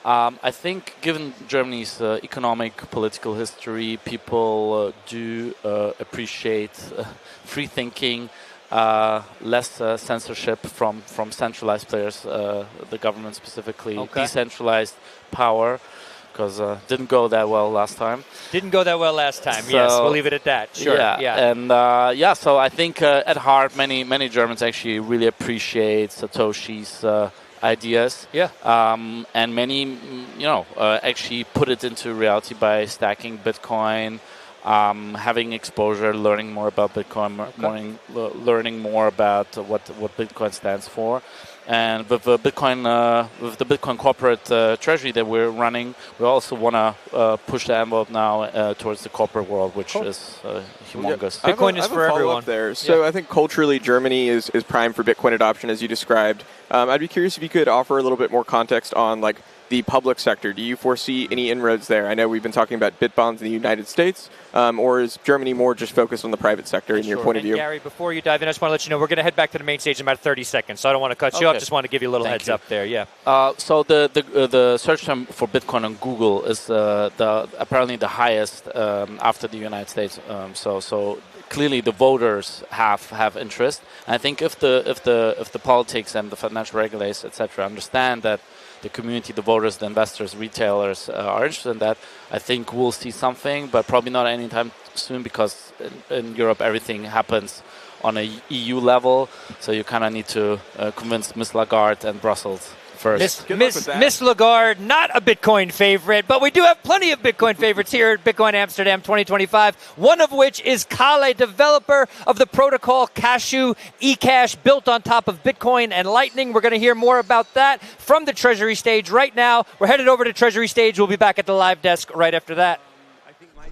I think given Germany's economic, political history, people do appreciate free thinking, less censorship from centralized players, the government specifically, decentralized power. because didn't go that well last time. Didn't go that well last time. Yes, we'll leave it at that. Sure. Yeah. And so I think at heart, many Germans actually really appreciate Satoshi's ideas. Yeah. And many, actually put it into reality by stacking Bitcoin, having exposure, learning more about Bitcoin, learning more about what Bitcoin stands for. And with the Bitcoin corporate treasury that we're running, we also want to push the envelope now towards the corporate world, which is humongous. Bitcoin is for everyone. There. So I think culturally, Germany is prime for Bitcoin adoption, as you described. I'd be curious if you could offer a little bit more context on like the public sector. Do you foresee any inroads there? I know we've been talking about bit bonds in the United States, or is Germany more just focused on the private sector in your point of view? Gary, before you dive in, I just want to let you know we're going to head back to the main stage in about 30 seconds, so I don't want to cut you off. Just want to give you a little heads up there. Yeah. So the search term for Bitcoin on Google is apparently the highest after the United States. So clearly the voters have interest. And I think if the politics and the financial regulators, etc., understand that the community, the voters, the investors, retailers are interested in that, I think we'll see something, but probably not anytime soon, because in Europe everything happens on a EU level, so you kind of need to convince Ms. Lagarde and Brussels first. Miss Lagarde, not a Bitcoin favorite, but we do have plenty of Bitcoin favorites here at Bitcoin Amsterdam 2025, one of which is Kale, developer of the protocol Cashew eCash, built on top of Bitcoin and Lightning. We're going to hear more about that from the Treasury stage right now. We're headed over to Treasury stage. We'll be back at the live desk right after that. I think my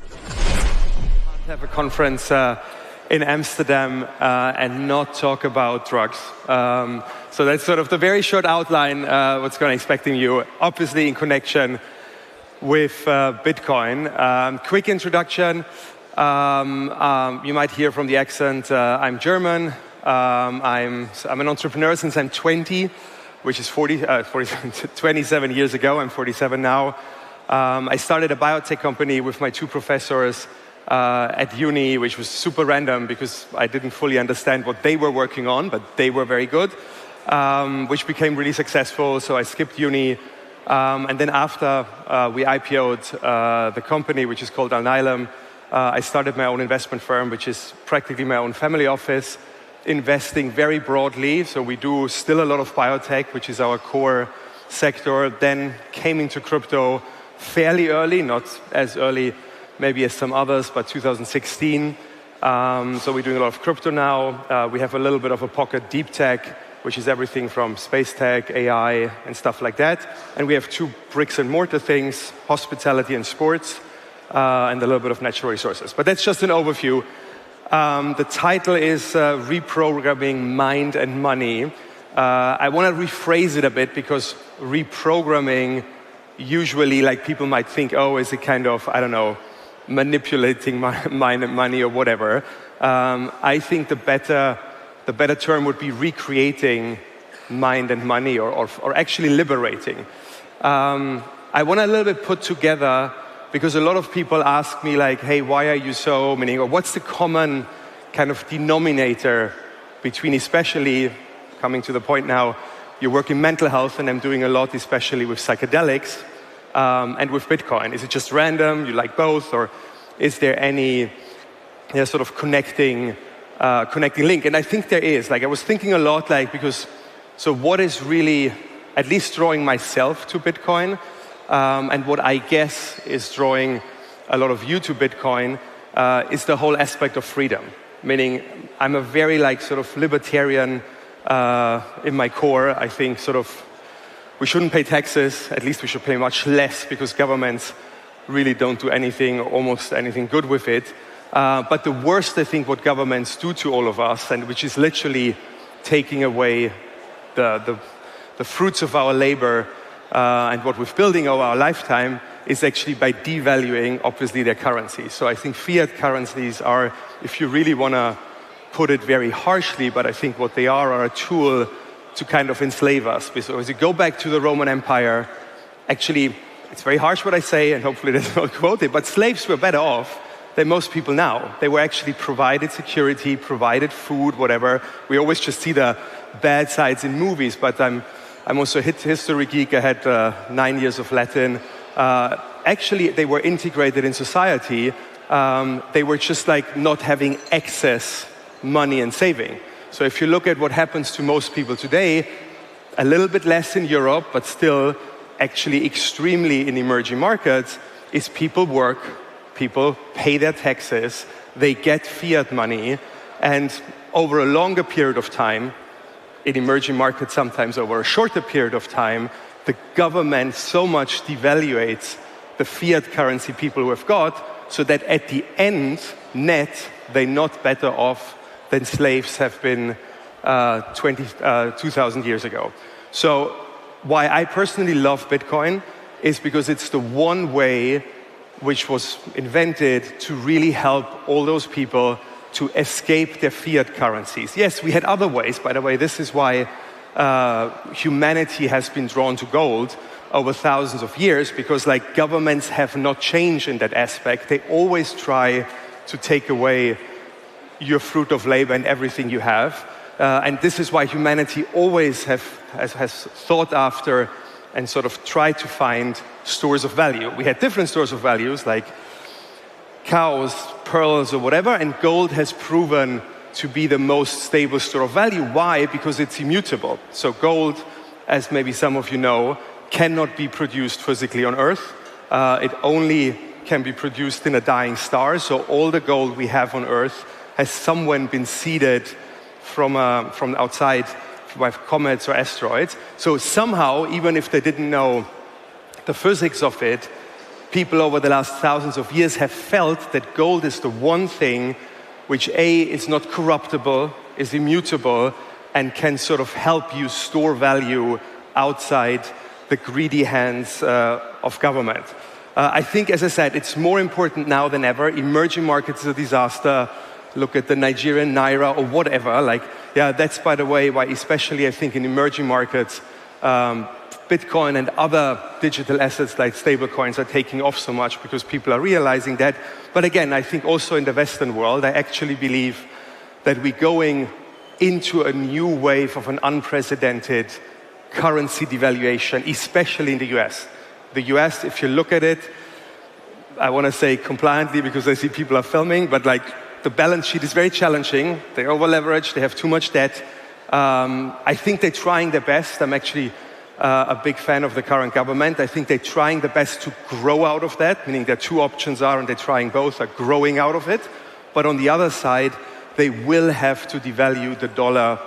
have a conference in Amsterdam and not talk about drugs. So that's sort of the very short outline what's going to expecting you, obviously in connection with Bitcoin. Quick introduction. You might hear from the accent, I'm German. I'm an entrepreneur since I'm 20, which is 27 years ago. I'm 47 now. I started a biotech company with my two professors at uni, which was super random because I didn't fully understand what they were working on, but they were very good, which became really successful. So I skipped uni. And then after we IPO'd the company, which is called Alnylam, I started my own investment firm, which is practically my own family office, investing very broadly. So we do still a lot of biotech, which is our core sector. Then came into crypto fairly early, not as early maybe as some others, but 2016. So we're doing a lot of crypto now. We have a little bit of a pocket deep tech, which is everything from space tech, AI, and stuff like that. And we have two bricks and mortar things, hospitality and sports, and a little bit of natural resources. But that's just an overview. The title is Reprogramming Mind and Money. I want to rephrase it a bit because reprogramming usually, like, people might think, oh, is it kind of, I don't know, manipulating mind and money or whatever. I think the better term would be recreating mind and money, or actually liberating. I want to a little bit put together, because a lot of people ask me like, hey, why are you so, meaning, or what's the common kind of denominator between, especially coming to the point now, you work in mental health, and I'm doing a lot, especially with psychedelics, and with Bitcoin. Is it just random? You like both? Or is there any sort of connecting link? And I think there is. Like, I was thinking a lot, like, because, so what is really, at least drawing myself to Bitcoin, and what I guess is drawing a lot of you to Bitcoin, is the whole aspect of freedom. Meaning, I'm a very, like, sort of libertarian in my core. I think sort of we shouldn't pay taxes. At least we should pay much less, because governments really don't do anything, almost anything good with it. But the worst, I think, what governments do to all of us, and which is literally taking away the fruits of our labor and what we're building over our lifetime, is actually by devaluing, obviously, their currency. So I think fiat currencies are, if you really want to put it very harshly, but I think what they are a tool to kind of enslave us. So as you go back to the Roman Empire, actually, it's very harsh what I say, and hopefully that's not quoted, but slaves were better off than most people now. They were actually provided security, provided food, whatever. We always just see the bad sides in movies, but I'm also a history geek. I had 9 years of Latin. actually they were integrated in society. They were just like not having excess money and saving. So if you look at what happens to most people today, a little bit less in Europe, but still actually extremely in emerging markets, is people work, people pay their taxes, they get fiat money, and over a longer period of time, in emerging markets sometimes over a shorter period of time, the government so much devaluates the fiat currency people have got, so that at the end, net, they're not better off than slaves have been 2,000 years ago. So why I personally love Bitcoin is because it's the one way which was invented to really help all those people to escape their fiat currencies. Yes, we had other ways, by the way. This is why humanity has been drawn to gold over thousands of years, because like governments have not changed in that aspect. They always try to take away your fruit of labor and everything you have. And this is why humanity always has thought after and sort of tried to find stores of value. We had different stores of values like cows, pearls, or whatever, and gold has proven to be the most stable store of value. Why? Because it's immutable. So gold, as maybe some of you know, cannot be produced physically on Earth. It only can be produced in a dying star. So all the gold we have on Earth has somewhere been seeded from outside by comets or asteroids. So somehow, even if they didn't know the physics of it, people over the last thousands of years have felt that gold is the one thing which A, is not corruptible, is immutable, and can sort of help you store value outside the greedy hands of government. I think, as I said, it's more important now than ever. Emerging markets is a disaster. Look at the Nigerian Naira or whatever. Like, yeah, that's, by the way, why especially I think in emerging markets, Bitcoin and other digital assets like stablecoins are taking off so much because people are realizing that. But again, I think also in the Western world, I actually believe that we're going into a new wave of an unprecedented currency devaluation, especially in the US. The US, if you look at it, I want to say compliantly because I see people are filming, but like the balance sheet is very challenging. They're over-leveraged, they have too much debt. I think they're trying their best. I'm actually a big fan of the current government. I think they're trying their best to grow out of that, meaning their two options are, and they're trying both, are growing out of it. But on the other side, they will have to devalue the dollar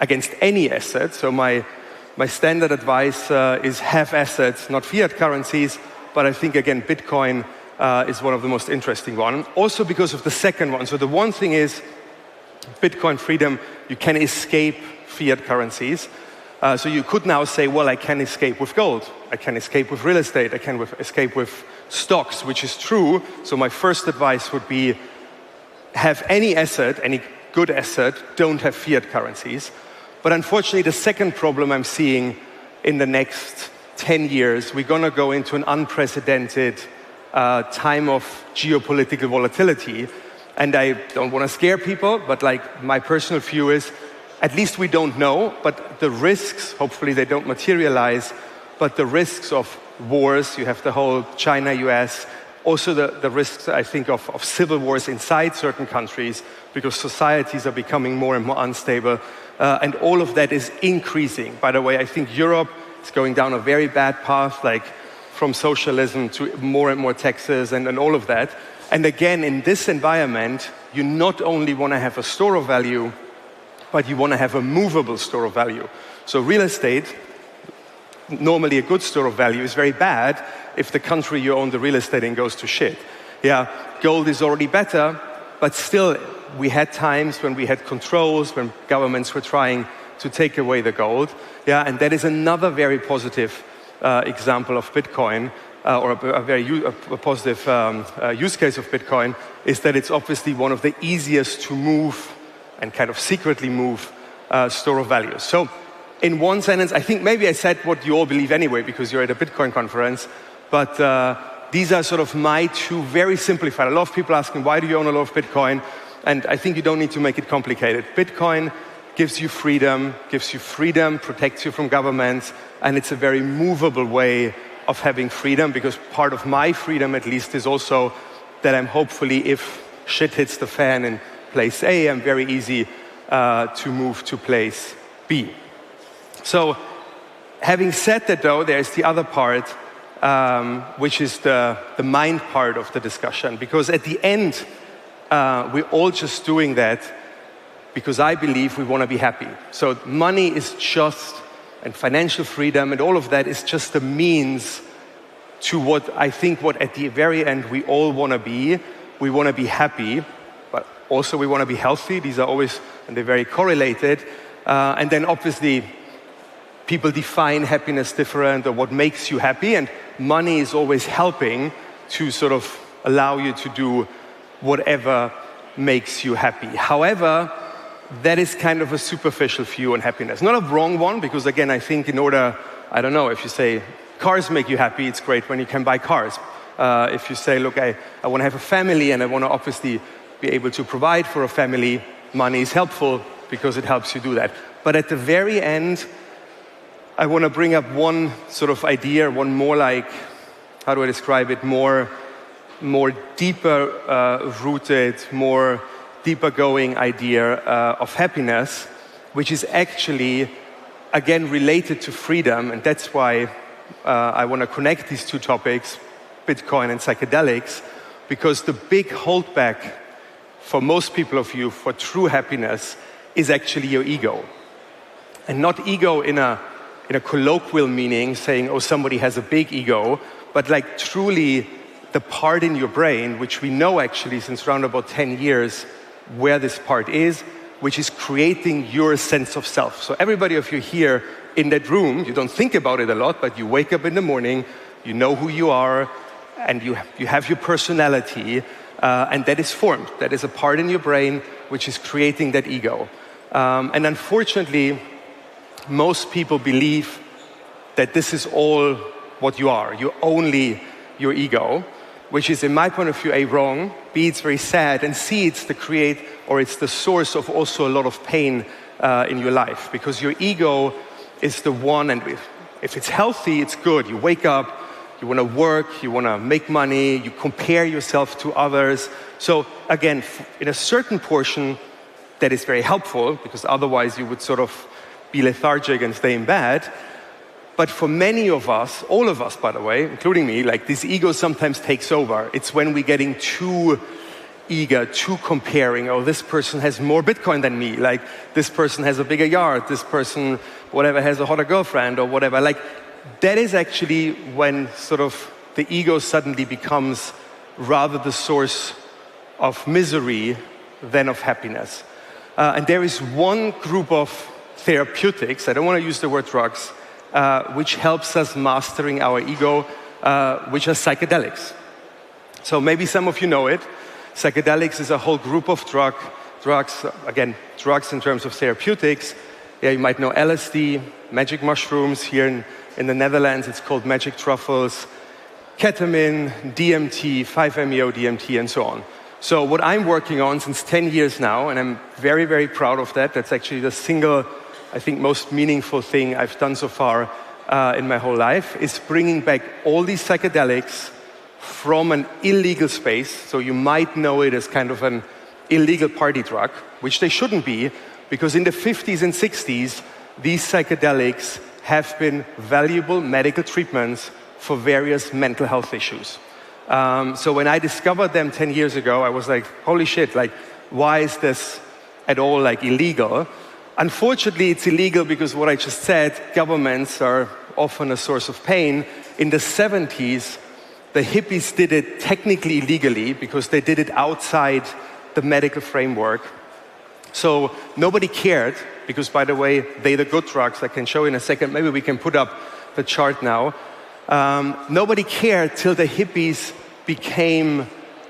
against any asset. So my standard advice is have assets, not fiat currencies. But I think, again, Bitcoin is one of the most interesting ones. Also because of the second one. So the one thing is Bitcoin freedom, you can escape fiat currencies. So you could now say, well, I can escape with gold. I can escape with real estate. I can escape with stocks, which is true. So my first advice would be have any asset, any good asset, don't have fiat currencies. But unfortunately, the second problem I'm seeing in the next 10 years, we're going to go into an unprecedented time of geopolitical volatility. And I don't want to scare people, but like my personal view is, at least we don't know, but the risks, hopefully they don't materialize, but the risks of wars, you have the whole China-US, also the risks, I think, of civil wars inside certain countries, because societies are becoming more and more unstable, and all of that is increasing. By the way, I think Europe is going down a very bad path, like from socialism to more and more taxes and all of that. And again, in this environment, you not only want to have a store of value, but you want to have a movable store of value. So real estate, normally a good store of value, is very bad if the country you own the real estate in goes to shit. Yeah, gold is already better, but still we had times when we had controls, when governments were trying to take away the gold. Yeah, and that is another very positive example of Bitcoin, or a very positive use case of Bitcoin, is that it's obviously one of the easiest to move and kind of secretly move store of value. So in one sentence, I think maybe I said what you all believe anyway because you're at a Bitcoin conference, but these are sort of my two very simplified. A lot of people asking, why do you own a lot of Bitcoin? And I think you don't need to make it complicated. Bitcoin gives you freedom, protects you from governments, and it's a very movable way of having freedom, because part of my freedom, at least, is also that I'm hopefully, if shit hits the fan in place A, I'm very easy to move to place B. So, having said that, though, there's the other part, which is the mind part of the discussion. Because at the end, we're all just doing that because I believe we want to be happy. So money is just, and financial freedom and all of that is just a means to what I think what at the very end we all want to be. We want to be happy, but also we want to be healthy. These are always, and they're very correlated. And then obviously, people define happiness different, or what makes you happy, and money is always helping to sort of allow you to do whatever makes you happy. However, that is kind of a superficial view on happiness. Not a wrong one, because again, I think in order, I don't know, if you say cars make you happy, it's great when you can buy cars. If you say, look, I want to have a family and I want to obviously be able to provide for a family, money is helpful because it helps you do that. But at the very end, I want to bring up one sort of idea, one more like, how do I describe it, more deeper rooted, more deeper going idea of happiness, which is actually, again, related to freedom. And that's why I want to connect these two topics, Bitcoin and psychedelics, because the big holdback for most people of you for true happiness is actually your ego. And not ego in a colloquial meaning, saying, oh, somebody has a big ego, but like truly the part in your brain, which we know actually since around about 10 years where this part is, which is creating your sense of self. So everybody of you here in that room, you don't think about it a lot, but you wake up in the morning, you know who you are, and you have your personality, and that is formed. That is a part in your brain which is creating that ego. And unfortunately, most people believe that this is all what you are. You're only your ego, which is, in my point of view, A, wrong, B, it's very sad, and C, it's the source of also a lot of pain in your life, because your ego is the one, and if it's healthy, it's good. You wake up, you want to work, you want to make money, you compare yourself to others. So again, in a certain portion, that is very helpful, because otherwise you would sort of be lethargic and stay in bed. But for many of us, all of us, by the way, including me, like this ego sometimes takes over. It's when we're getting too eager, too comparing. Oh, this person has more Bitcoin than me. Like, this person has a bigger yard. This person, whatever, has a hotter girlfriend or whatever. Like, that is actually when sort of the ego suddenly becomes rather the source of misery than of happiness. And there is one group of therapeutics, I don't want to use the word drugs, which helps us mastering our ego, which are psychedelics. So maybe some of you know it. Psychedelics is a whole group of drugs, again, drugs in terms of therapeutics. Yeah, you might know LSD, magic mushrooms. Here in the Netherlands, it's called magic truffles, ketamine, DMT, 5-MeO DMT, and so on. So what I'm working on since 10 years now, and I'm very, very proud of that, that's actually the single, I think, most meaningful thing I've done so far in my whole life, is bringing back all these psychedelics from an illegal space. So you might know it as kind of an illegal party drug, which they shouldn't be, because in the 50s and 60s, these psychedelics have been valuable medical treatments for various mental health issues. So when I discovered them 10 years ago, I was like, holy shit, like, why is this at all like illegal? Unfortunately, it's illegal because what I just said, governments are often a source of pain. In the 70s, the hippies did it technically illegally because they did it outside the medical framework. So nobody cared because, by the way, they're the good drugs. I can show you in a second. Maybe we can put up the chart now. Nobody cared till the hippies became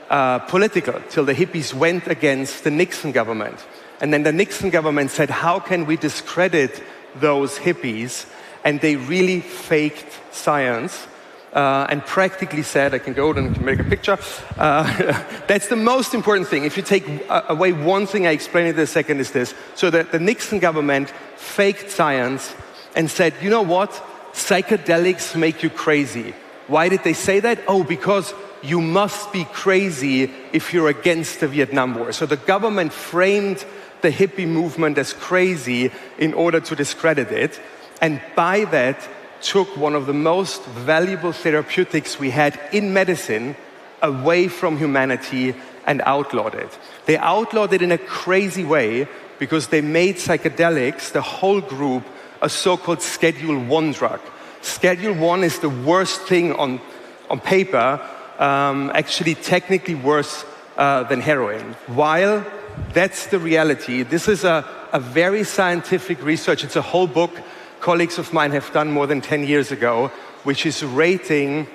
political, till the hippies went against the Nixon government. And then the Nixon government said, how can we discredit those hippies? And they really faked science and practically said, I can go and make a picture. That's the most important thing. If you take away one thing, I explain it in a second, is this. So the Nixon government faked science and said, you know what? Psychedelics make you crazy. Why did they say that? Oh, because you must be crazy if you're against the Vietnam War. So the government framed the hippie movement as crazy in order to discredit it, and by that took one of the most valuable therapeutics we had in medicine away from humanity and outlawed it. They outlawed it in a crazy way because they made psychedelics, the whole group, a so-called Schedule 1 drug. Schedule 1 is the worst thing on paper, actually technically worse than heroin. While that's the reality, this is a very scientific research. It's a whole book colleagues of mine have done more than 10 years ago, which is rating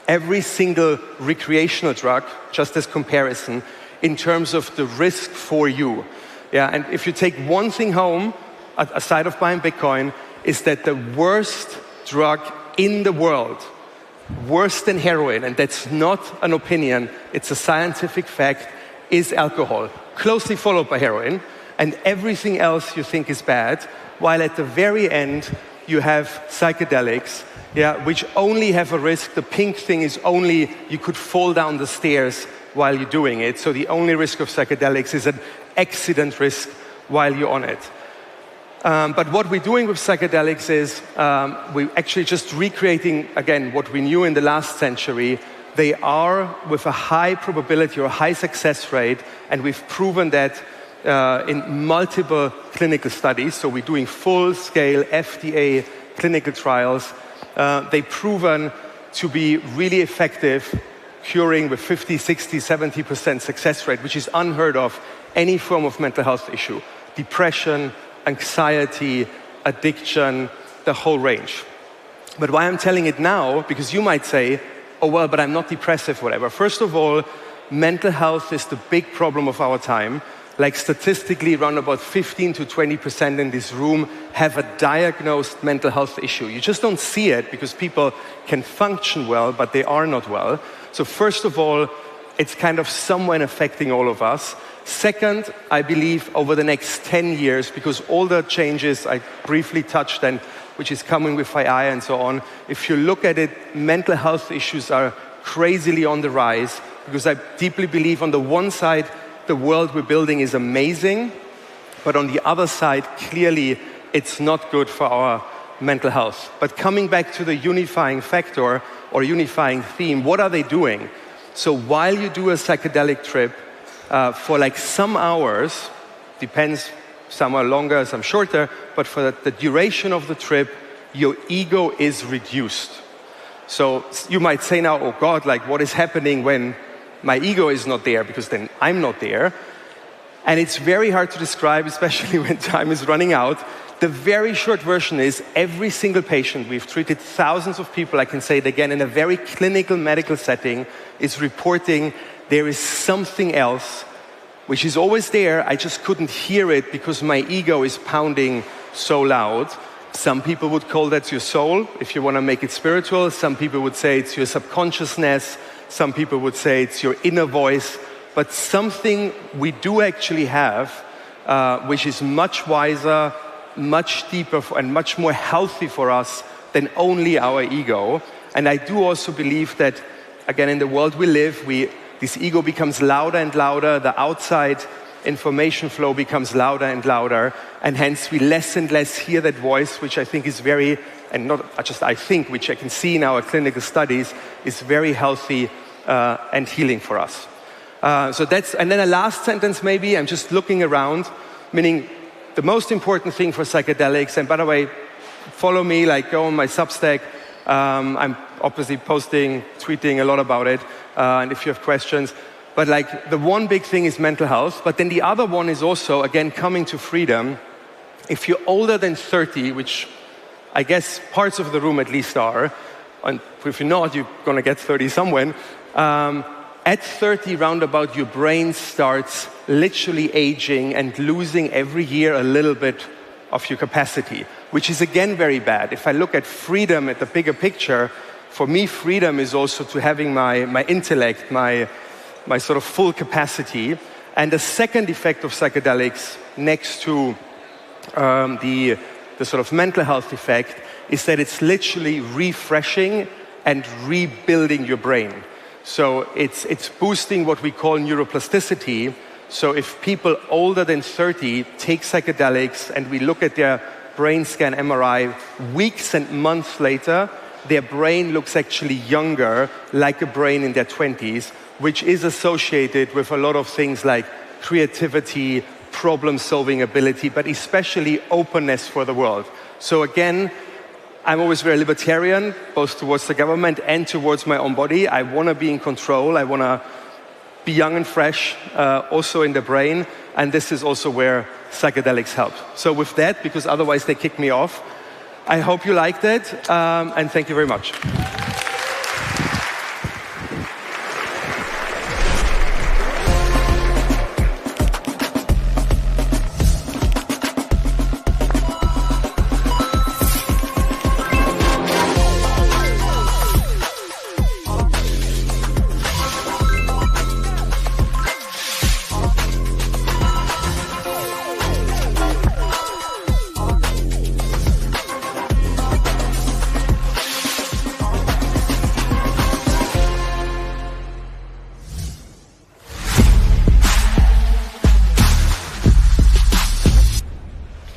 every single recreational drug, just as comparison, in terms of the risk for you. Yeah, and if you take one thing home, aside of buying Bitcoin, is that the worst drug in the world, worse than heroin, and that's not an opinion, it's a scientific fact, is alcohol, closely followed by heroin, and everything else you think is bad, while at the very end you have psychedelics, which only have a risk. The pink thing is only you could fall down the stairs while you're doing it, so the only risk of psychedelics is an accident risk while you're on it. But what we're doing with psychedelics is we're actually just recreating, again, what we knew in the last century. They are with a high probability or a high success rate, and we've proven that in multiple clinical studies. So we're doing full-scale FDA clinical trials. They've proven to be really effective, curing with 50, 60, 70% success rate, which is unheard of any form of mental health issue. Depression, anxiety, addiction, the whole range. But why I'm telling it now, because you might say, oh, well, but I'm not depressive, whatever. First of all, mental health is the big problem of our time. Like statistically, around about 15 to 20% in this room have a diagnosed mental health issue. You just don't see it because people can function well, but they are not well. So first of all, it's kind of somewhere affecting all of us. Second, I believe over the next 10 years, because all the changes I briefly touched on, which is coming with AI and so on, if you look at it, mental health issues are crazily on the rise, because I deeply believe on the one side, the world we're building is amazing, but on the other side, clearly, it's not good for our mental health. But coming back to the unifying factor or unifying theme, what are they doing? So while you do a psychedelic trip for like some hours, depends, some are longer, some shorter, but for the duration of the trip, your ego is reduced. So you might say now, oh God, like what is happening when my ego is not there, because then I'm not there. And it's very hard to describe, especially when time is running out. The very short version is every single patient, we've treated thousands of people, I can say it again, in a very clinical medical setting, is reporting there is something else which is always there, I just couldn't hear it because my ego is pounding so loud. Some people would call that your soul, if you want to make it spiritual. Some people would say it's your subconsciousness. Some people would say it's your inner voice. But something we do actually have, which is much wiser, much deeper, and much more healthy for us than only our ego. And I do also believe that, again, in the world we live, this ego becomes louder and louder. The outside information flow becomes louder and louder. And hence we less and less hear that voice, which I think is very, and not just I think, which I can see in our clinical studies, is very healthy and healing for us. So that's, and then a last sentence maybe, I'm just looking around, meaning the most important thing for psychedelics, and by the way, follow me, like go on my Substack. I'm obviously posting, tweeting a lot about it, and if you have questions. But like the one big thing is mental health, but then the other one is also, again, coming to freedom. If you're older than 30, which I guess parts of the room at least are, and if you're not, you're going to get 30 somewhere. At 30, roundabout, your brain starts literally aging and losing every year a little bit of your capacity, which is again very bad. If I look at freedom at the bigger picture, for me, freedom is also to having my intellect, my sort of full capacity. And the second effect of psychedelics, next to the sort of mental health effect, is that it's literally refreshing and rebuilding your brain. So it's boosting what we call neuroplasticity. So if people older than 30 take psychedelics and we look at their brain scan MRI, weeks and months later, their brain looks actually younger, like a brain in their 20s, which is associated with a lot of things like creativity, problem-solving ability, but especially openness for the world. So again, I'm always very libertarian, both towards the government and towards my own body. I want to be in control. I want to be young and fresh, also in the brain. And this is also where psychedelics help. So with that, because otherwise they kick me off, I hope you liked it, and thank you very much.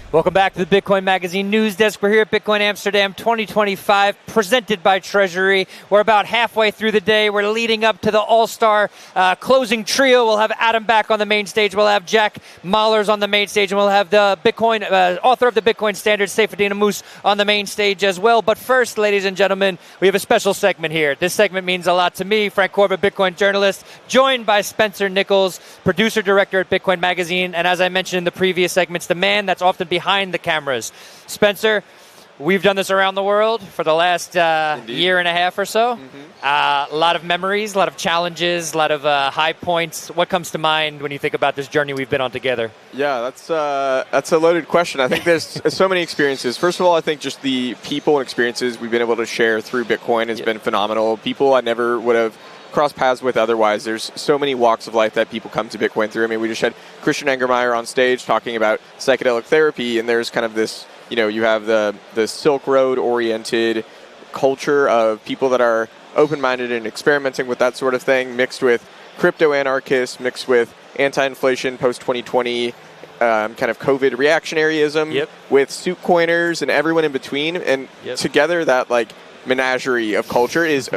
Welcome back to the Bitcoin Magazine News Desk. We're here at Bitcoin Amsterdam 2025, presented by Treasury. We're about halfway through the day. We're leading up to the all-star closing trio. We'll have Adam back on the main stage. We'll have Jack Mahlers on the main stage, and we'll have the Bitcoin author of the Bitcoin Standard, Saifedean Ammous, on the main stage as well. But first, ladies and gentlemen, we have a special segment here. This segment means a lot to me, Frank Korva, Bitcoin journalist, joined by Spencer Nichols, producer-director at Bitcoin Magazine, and as I mentioned in the previous segments, the man that's often behind the cameras. Spencer, we've done this around the world for the last year and a half or so. A lot of memories, a lot of challenges, a lot of high points. What comes to mind when you think about this journey we've been on together? Yeah, that's a loaded question. I think there's so many experiences. First of all, I think just the people and experiences we've been able to share through Bitcoin has been phenomenal. People I never would have crossed paths with otherwise. There's so many walks of life that people come to Bitcoin through. I mean, we just had Christian Engermeyer on stage talking about psychedelic therapy, and there's kind of this, you have the Silk Road oriented culture of people that are open-minded and experimenting with that sort of thing, mixed with crypto anarchists, mixed with anti-inflation post-2020 kind of COVID reactionaryism, with suit coiners and everyone in between, and together that menagerie of culture is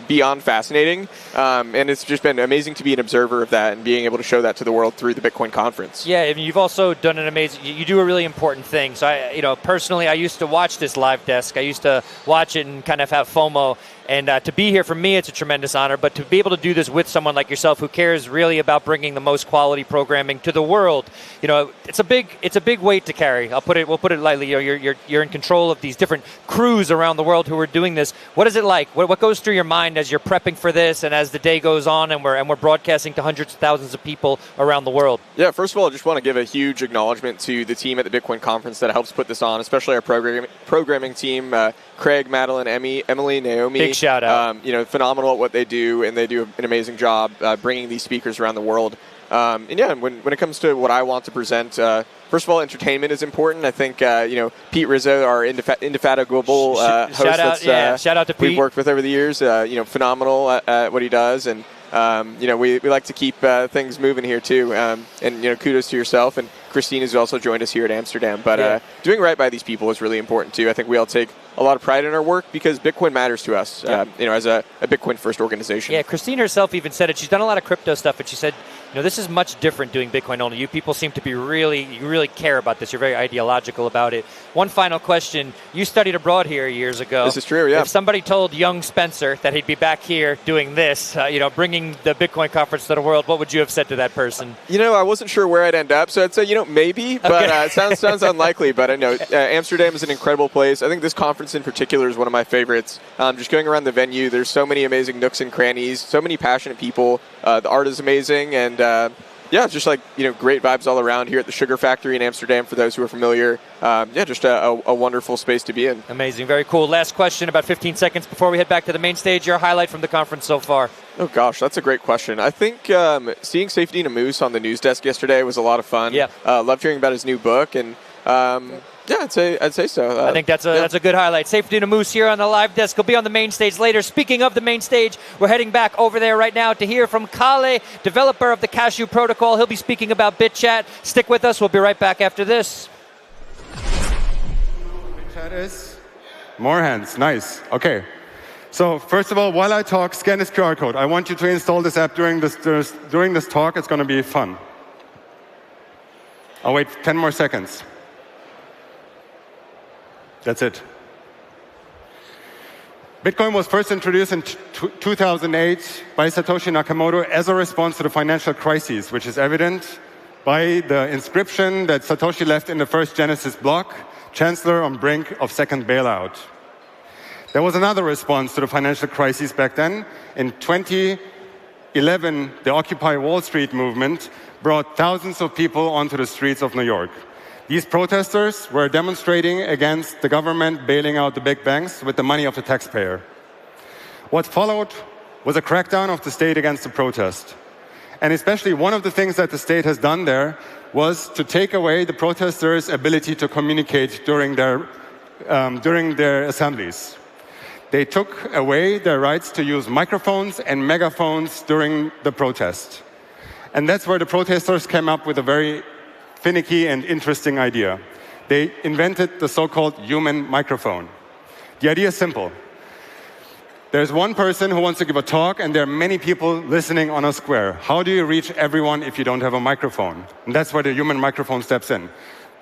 beyond fascinating, and it's just been amazing to be an observer of that and being able to show that to the world through the Bitcoin conference. Yeah, and you've also done an amazing. You do a really important thing. So personally, I used to watch this live desk. I used to watch it and kind of have FOMO. And to be here, for me, it's a tremendous honor. But to be able to do this with someone like yourself, who cares really about bringing the most quality programming to the world, it's a big weight to carry. We'll put it lightly. You're in control of these different crews around the world who are doing this. What is it like? What goes through your mind as you're prepping for this, and as the day goes on, and we're broadcasting to hundreds of thousands of people around the world? Yeah, first of all, I just want to give a huge acknowledgement to the team at the Bitcoin conference that helps put this on, especially our programming team, Craig, Madeline, Emily, Naomi. Big shout out. Phenomenal at what they do, and they do an amazing job bringing these speakers around the world. When it comes to what I want to present, first of all, entertainment is important. I think, Pete Rizzo, our indefatigable host, shout out to Pete. We've worked with over the years, phenomenal at what he does, and we like to keep things moving here too. And kudos to yourself, and Christine has also joined us here at Amsterdam. But doing right by these people is really important too. I think we all take a lot of pride in our work because Bitcoin matters to us, as a Bitcoin first organization. Yeah, Christine herself even said it. She's done a lot of crypto stuff, but she said, this is much different doing Bitcoin only. You people seem to be you really care about this. You're very ideological about it. One final question. You studied abroad here years ago. This is true, yeah. If somebody told young Spencer that he'd be back here doing this, bringing the Bitcoin conference to the world, what would you have said to that person? I wasn't sure where I'd end up, so I'd say, maybe, but it sounds unlikely. But I know Amsterdam is an incredible place. I think this conference in particular is one of my favorites. Just going around the venue, there's so many amazing nooks and crannies, so many passionate people. The art is amazing, and just great vibes all around here at the Sugar Factory in Amsterdam for those who are familiar. Just a wonderful space to be in. Amazing, very cool. Last question, about 15 seconds before we head back to the main stage. Your highlight from the conference so far? Oh gosh, that's a great question. I think seeing Saifedean Ammous on the news desk yesterday was a lot of fun. Yeah. Loved hearing about his new book, and Yeah, I'd say so. I think that's a good highlight. Saifedean Ammous here on the live desk. He'll be on the main stage later. Speaking of the main stage, we're heading back over there right now to hear from Gilles, developer of the Cashew Protocol. He'll be speaking about BitChat. Stick with us. We'll be right back after this. BitChat is more hands. Nice. Okay. So first of all, while I talk, scan this QR code. I want you to install this app during this talk. It's going to be fun. I'll wait 10 more seconds. That's it. Bitcoin was first introduced in 2008 by Satoshi Nakamoto as a response to the financial crisis, which is evident by the inscription that Satoshi left in the first Genesis block, Chancellor on brink of second bailout. There was another response to the financial crisis back then. In 2011, the Occupy Wall Street movement brought thousands of people onto the streets of New York. These protesters were demonstrating against the government bailing out the big banks with the money of the taxpayer. What followed was a crackdown of the state against the protest. And especially one of the things that the state has done there was to take away the protesters' ability to communicate during their assemblies. They took away their rights to use microphones and megaphones during the protest. And that's where the protesters came up with a very finicky and interesting idea. They invented the so-called human microphone. The idea is simple. There's one person who wants to give a talk, and there are many people listening on a square. How do you reach everyone if you don't have a microphone? And that's where the human microphone steps in.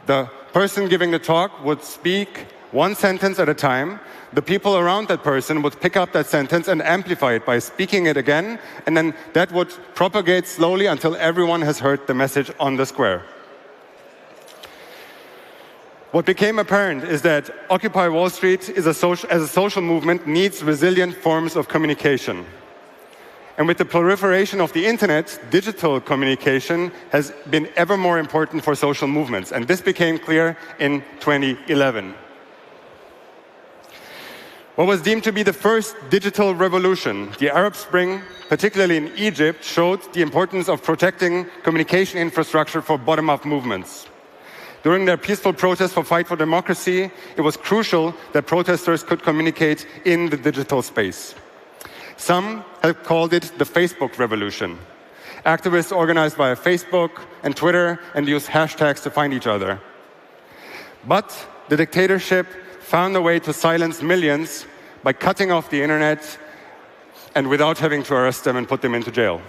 The person giving the talk would speak one sentence at a time. The people around that person would pick up that sentence and amplify it by speaking it again, and then that would propagate slowly until everyone has heard the message on the square. What became apparent is that Occupy Wall Street as a social movement needs resilient forms of communication. And with the proliferation of the internet, digital communication has been ever more important for social movements. And this became clear in 2011. What was deemed to be the first digital revolution, the Arab Spring, particularly in Egypt, showed the importance of protecting communication infrastructure for bottom-up movements. During their peaceful protest for Fight for Democracy, it was crucial that protesters could communicate in the digital space. Some have called it the Facebook revolution. Activists organized via Facebook and Twitter and used hashtags to find each other. But the dictatorship found a way to silence millions by cutting off the internet and without having to arrest them and put them into jail.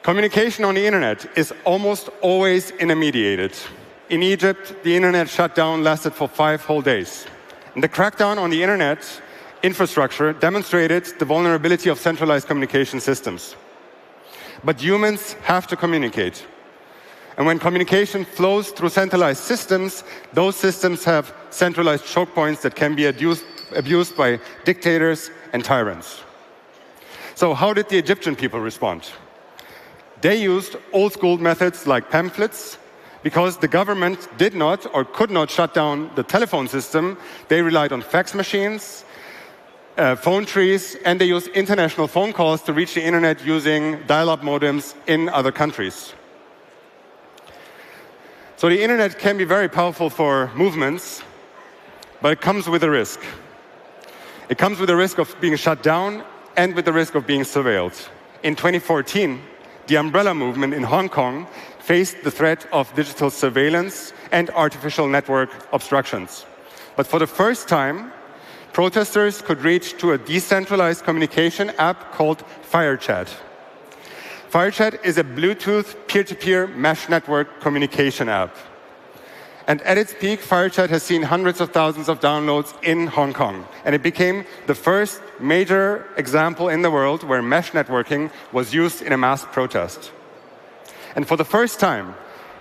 Communication on the internet is almost always intermediated. In Egypt, the internet shutdown lasted for 5 whole days. And the crackdown on the internet infrastructure demonstrated the vulnerability of centralized communication systems. But humans have to communicate. And when communication flows through centralized systems, those systems have centralized choke points that can be abused by dictators and tyrants. So how did the Egyptian people respond? They used old-school methods like pamphlets. Because the government did not or could not shut down the telephone system, they relied on fax machines, phone trees, and they used international phone calls to reach the internet using dial-up modems in other countries. So the internet can be very powerful for movements, but it comes with a risk. It comes with the risk of being shut down and with the risk of being surveilled. In 2014, the umbrella movement in Hong Kong faced the threat of digital surveillance and artificial network obstructions. But for the first time, protesters could reach to a decentralized communication app called FireChat. FireChat is a Bluetooth peer-to-peer mesh network communication app. And at its peak, FireChat has seen hundreds of thousands of downloads in Hong Kong. And it became the first major example in the world where mesh networking was used in a mass protest. And for the first time,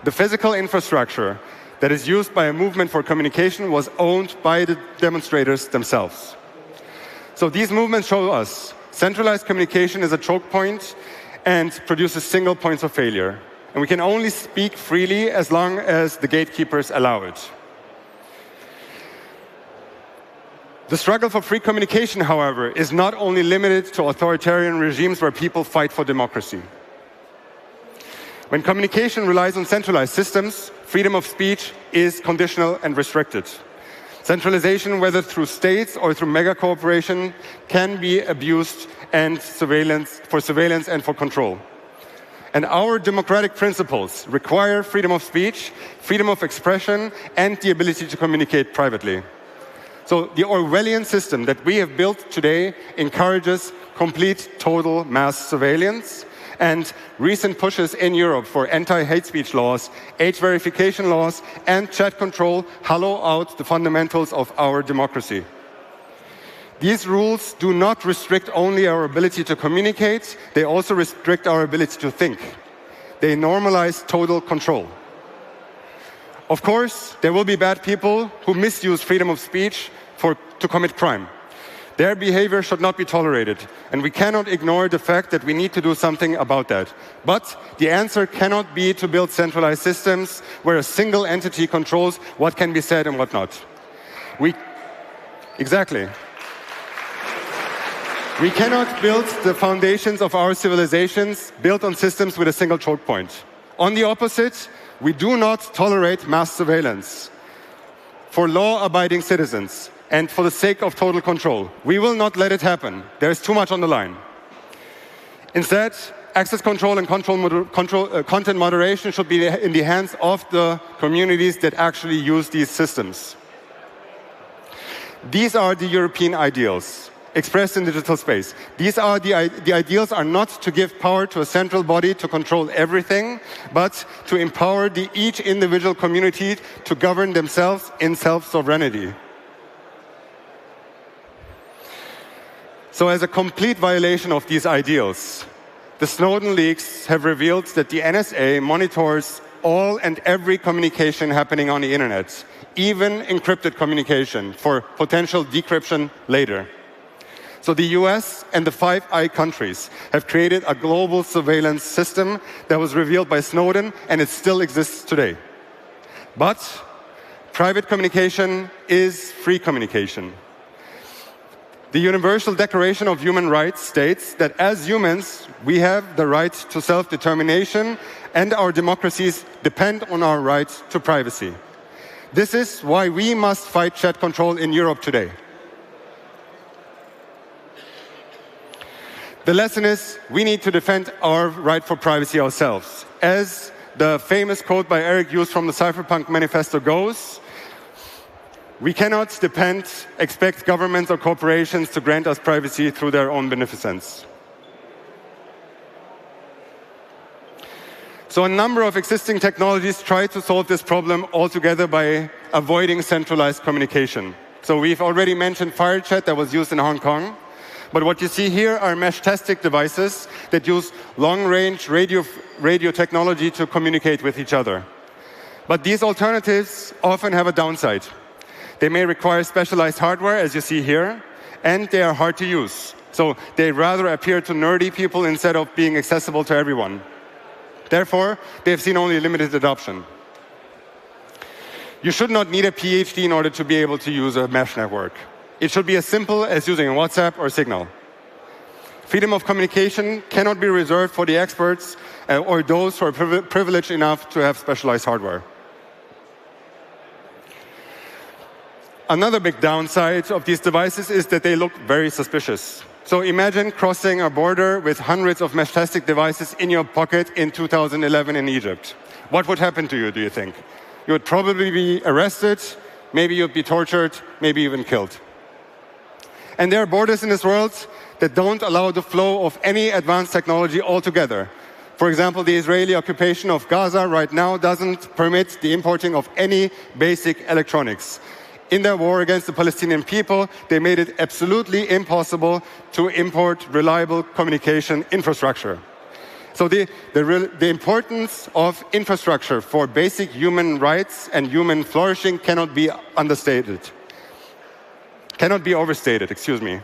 the physical infrastructure that is used by a movement for communication was owned by the demonstrators themselves. So these movements show us centralized communication is a choke point and produces single points of failure. And we can only speak freely as long as the gatekeepers allow it. The struggle for free communication, however, is not only limited to authoritarian regimes where people fight for democracy. When communication relies on centralized systems, freedom of speech is conditional and restricted. Centralization, whether through states or through mega cooperation, can be abused and for surveillance and for control. And our democratic principles require freedom of speech, freedom of expression, and the ability to communicate privately. So the Orwellian system that we have built today encourages complete, total mass surveillance, and recent pushes in Europe for anti-hate speech laws, age verification laws, and chat control hollow out the fundamentals of our democracy. These rules do not restrict only our ability to communicate, they also restrict our ability to think. They normalize total control. Of course, there will be bad people who misuse freedom of speech to commit crime. Their behavior should not be tolerated, and we cannot ignore the fact that we need to do something about that. But the answer cannot be to build centralized systems where a single entity controls what can be said and what not. Exactly. We cannot build the foundations of our civilizations built on systems with a single choke point. On the opposite, we do not tolerate mass surveillance. For law-abiding citizens, and for the sake of total control, we will not let it happen. There is too much on the line. Instead, access control and content moderation should be in the hands of the communities that actually use these systems. These are the European ideals expressed in digital space. The ideals are not to give power to a central body to control everything, but to empower each individual community to govern themselves in self-sovereignty. So as a complete violation of these ideals, the Snowden leaks have revealed that the NSA monitors all and every communication happening on the internet, even encrypted communication for potential decryption later. So the US and the Five Eyes countries have created a global surveillance system that was revealed by Snowden, and it still exists today. But private communication is free communication. The Universal Declaration of Human Rights states that as humans, we have the right to self-determination, and our democracies depend on our right to privacy. This is why we must fight chat control in Europe today. The lesson is we need to defend our right for privacy ourselves. As the famous quote by Eric Hughes from the Cypherpunk Manifesto goes, we cannot expect governments or corporations to grant us privacy through their own beneficence. So a number of existing technologies try to solve this problem altogether by avoiding centralized communication. So we've already mentioned FireChat that was used in Hong Kong. But what you see here are mesh-tastic devices that use long-range radio technology to communicate with each other. But these alternatives often have a downside. They may require specialized hardware, as you see here, and they are hard to use. So they rather appear to nerdy people instead of being accessible to everyone. Therefore, they have seen only limited adoption. You should not need a PhD in order to be able to use a mesh network. It should be as simple as using WhatsApp or Signal. Freedom of communication cannot be reserved for the experts or those who are privileged enough to have specialized hardware. Another big downside of these devices is that they look very suspicious. So imagine crossing a border with hundreds of mesh-tastic devices in your pocket in 2011 in Egypt. What would happen to you, do you think? You would probably be arrested, maybe you'd be tortured, maybe even killed. And there are borders in this world that don't allow the flow of any advanced technology altogether. For example, the Israeli occupation of Gaza right now doesn't permit the importing of any basic electronics. In their war against the Palestinian people, they made it absolutely impossible to import reliable communication infrastructure. So the importance of infrastructure for basic human rights and human flourishing cannot be understated. Cannot be overstated, excuse me.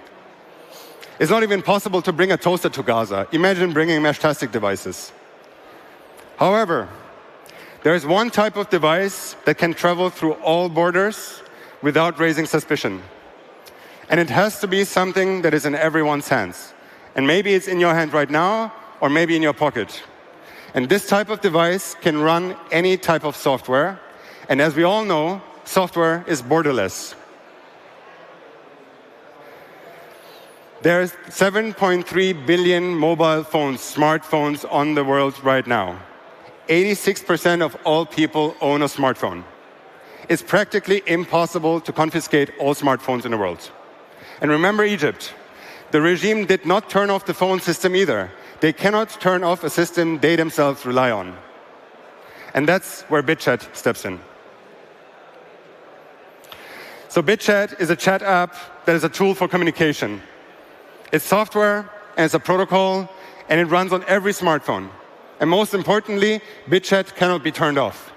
It's not even possible to bring a toaster to Gaza. Imagine bringing mesh-tastic devices. However, there is one type of device that can travel through all borders without raising suspicion. And it has to be something that is in everyone's hands. And maybe it's in your hand right now, or maybe in your pocket. And this type of device can run any type of software. And as we all know, software is borderless. There's 7.3 billion mobile phones, smartphones on the world right now. 86% of all people own a smartphone. It's practically impossible to confiscate all smartphones in the world. And remember Egypt. The regime did not turn off the phone system either. They cannot turn off a system they themselves rely on. And that's where BitChat steps in. So BitChat is a chat app that is a tool for communication. It's software, and it's a protocol, and it runs on every smartphone. And most importantly, BitChat cannot be turned off.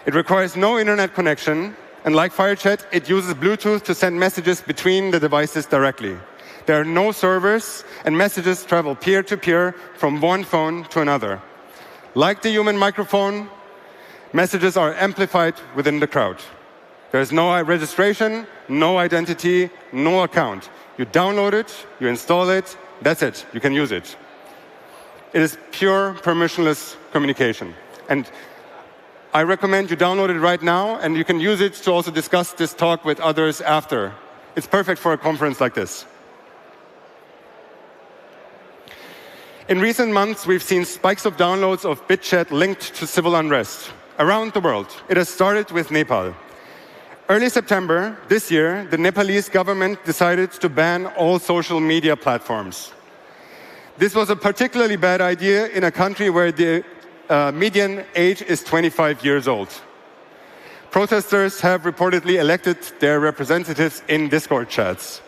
It requires no internet connection, and like FireChat, it uses Bluetooth to send messages between the devices directly. There are no servers, and messages travel peer-to-peer from one phone to another. Like the human microphone, messages are amplified within the crowd. There is no registration, no identity, no account. You download it, you install it, that's it. You can use it. It is pure permissionless communication. And I recommend you download it right now, and you can use it to also discuss this talk with others after. It's perfect for a conference like this. In recent months, we've seen spikes of downloads of BitChat linked to civil unrest around the world. It has started with Nepal. Early September this year, the Nepalese government decided to ban all social media platforms. This was a particularly bad idea in a country where the median age is 25 years old. Protesters have reportedly elected their representatives in Discord chats.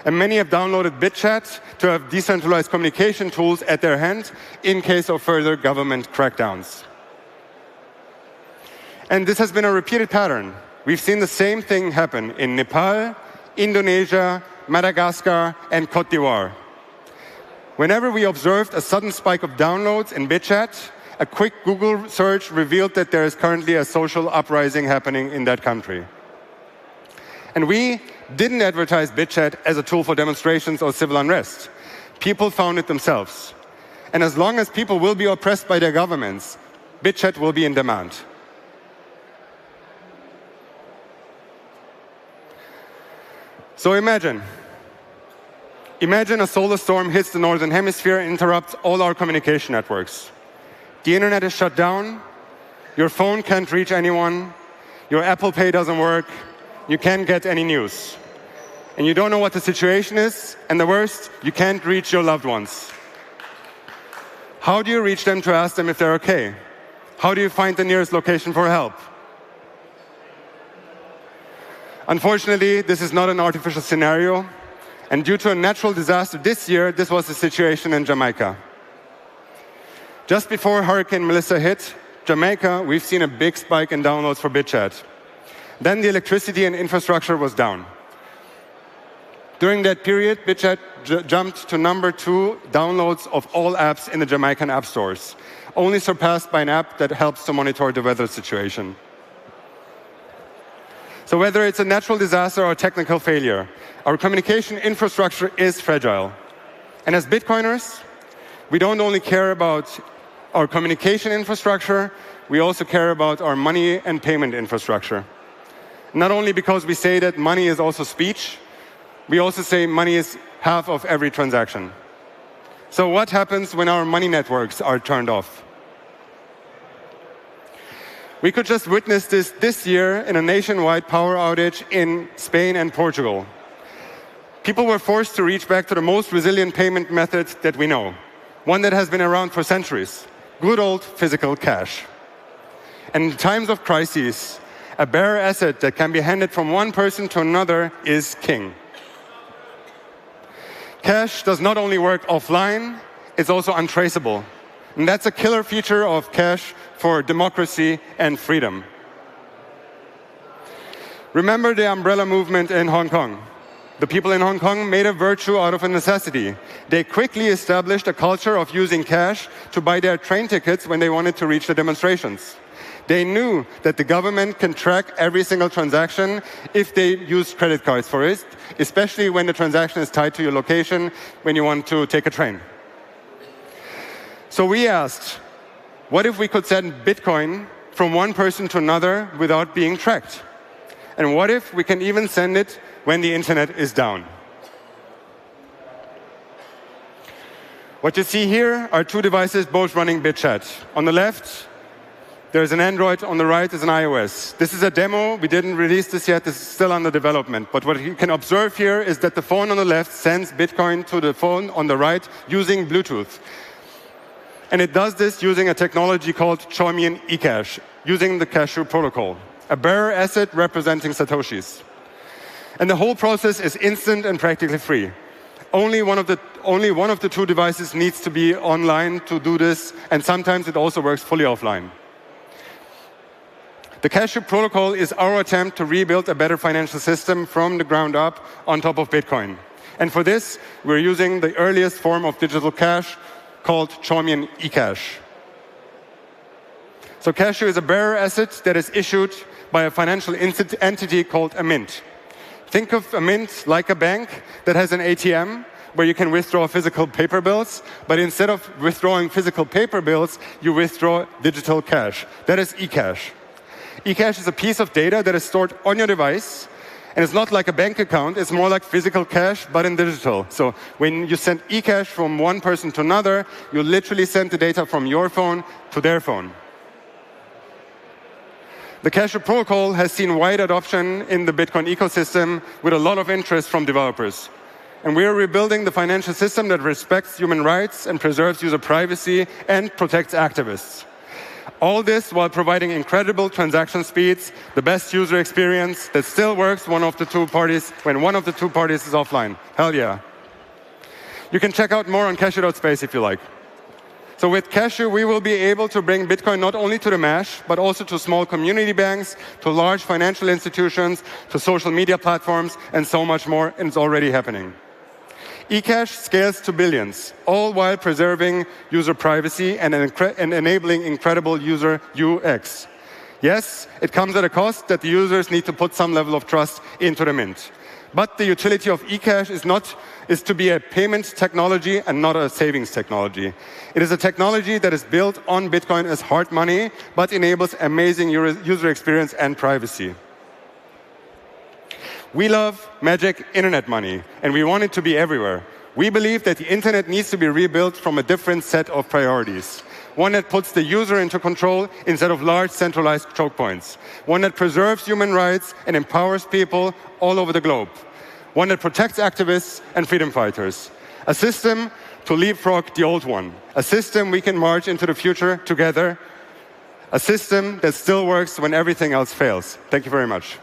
And many have downloaded BitChat to have decentralized communication tools at their hand in case of further government crackdowns. And this has been a repeated pattern. We've seen the same thing happen in Nepal, Indonesia, Madagascar, and Cote d'Ivoire. Whenever we observed a sudden spike of downloads in BitChat, a quick Google search revealed that there is currently a social uprising happening in that country. And we didn't advertise BitChat as a tool for demonstrations or civil unrest. People found it themselves. And as long as people will be oppressed by their governments, BitChat will be in demand. So imagine a solar storm hits the northern hemisphere and interrupts all our communication networks. The internet is shut down, your phone can't reach anyone, your Apple Pay doesn't work, you can't get any news. And you don't know what the situation is, and the worst, you can't reach your loved ones. How do you reach them to ask them if they're okay? How do you find the nearest location for help? Unfortunately, this is not an artificial scenario, and due to a natural disaster this year, this was the situation in Jamaica. Just before Hurricane Melissa hit Jamaica, we've seen a big spike in downloads for BitChat. Then the electricity and infrastructure was down. During that period, BitChat jumped to #2 downloads of all apps in the Jamaican app stores, only surpassed by an app that helps to monitor the weather situation. So whether it's a natural disaster or a technical failure, our communication infrastructure is fragile. And as Bitcoiners, we don't only care about our communication infrastructure, we also care about our money and payment infrastructure. Not only because we say that money is also speech, we also say money is half of every transaction. So what happens when our money networks are turned off? We could just witness this year in a nationwide power outage in Spain and Portugal. People were forced to reach back to the most resilient payment method that we know, one that has been around for centuries, good old physical cash. And in times of crises, a bearer asset that can be handed from one person to another is king. Cash does not only work offline, it's also untraceable. And that's a killer feature of cash for democracy and freedom. Remember the umbrella movement in Hong Kong. The people in Hong Kong made a virtue out of a necessity. They quickly established a culture of using cash to buy their train tickets when they wanted to reach the demonstrations. They knew that the government can track every single transaction if they use credit cards for it, especially when the transaction is tied to your location when you want to take a train. So we asked, what if we could send Bitcoin from one person to another without being tracked? And what if we can even send it when the internet is down? What you see here are two devices both running BitChat. On the left, there's an Android. On the right is an iOS. This is a demo. We didn't release this yet. This is still under development. But what you can observe here is that the phone on the left sends Bitcoin to the phone on the right using Bluetooth. And it does this using a technology called Chaumian eCash, using the Cashew protocol, a bearer asset representing Satoshis. And the whole process is instant and practically free. Only one of the two devices needs to be online to do this, and sometimes it also works fully offline. The Cashew protocol is our attempt to rebuild a better financial system from the ground up on top of Bitcoin. And for this, we're using the earliest form of digital cash called Chaumian eCash. So Cashew is a bearer asset that is issued by a financial entity called a mint. Think of a mint like a bank that has an ATM where you can withdraw physical paper bills, but instead of withdrawing physical paper bills, you withdraw digital cash. That is eCash. eCash is a piece of data that is stored on your device, and it's not like a bank account, it's more like physical cash, but in digital. So when you send eCash from one person to another, you literally send the data from your phone to their phone. The Cashew protocol has seen wide adoption in the Bitcoin ecosystem with a lot of interest from developers. And we are rebuilding the financial system that respects human rights and preserves user privacy and protects activists. All this while providing incredible transaction speeds, the best user experience that still works when one of the two parties is offline. Hell yeah. You can check out more on cashew.space if you like. So with Cashew, we will be able to bring Bitcoin not only to the Mesh, but also to small community banks, to large financial institutions, to social media platforms, and so much more, and it's already happening. eCash scales to billions, all while preserving user privacy and enabling incredible user UX. Yes, it comes at a cost that the users need to put some level of trust into the mint. But the utility of eCash is to be a payment technology and not a savings technology. It is a technology that is built on Bitcoin as hard money, but enables amazing user experience and privacy. We love magic internet money, and we want it to be everywhere. We believe that the internet needs to be rebuilt from a different set of priorities. One that puts the user into control instead of large centralized choke points. One that preserves human rights and empowers people all over the globe. One that protects activists and freedom fighters. A system to leapfrog the old one. A system we can march into the future together. A system that still works when everything else fails. Thank you very much.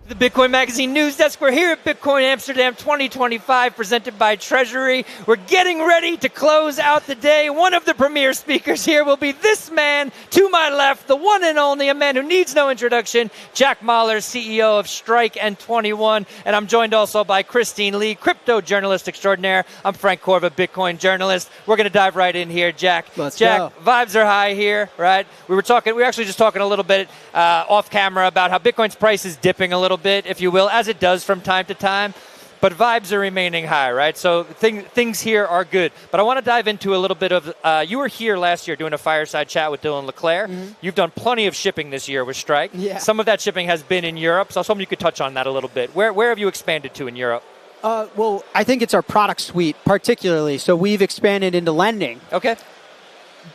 The Bitcoin Magazine News Desk. We're here at Bitcoin Amsterdam 2025, presented by Treasury. We're getting ready to close out the day. One of the premier speakers here will be this man to my left, the one and only, a man who needs no introduction, Jack Mallers, CEO of Strike and 21. And I'm joined also by Christine Lee, crypto journalist extraordinaire. I'm Frank Korva, Bitcoin journalist. We're going to dive right in here, Jack. Jack, vibes are high here, right? We were actually just talking a little bit off camera about how Bitcoin's price is dipping a little bit, if you will, as it does from time to time. But vibes are remaining high, right? So things here are good. But I want to dive into a little bit of, you were here last year doing a fireside chat with Dylan LeClaire. Mm-hmm. You've done plenty of shipping this year with Strike. Yeah. Some of that shipping has been in Europe, so I was hoping you could touch on that a little bit. Where have you expanded to in Europe? Well, I think it's our product suite particularly. So we've expanded into lending. Okay.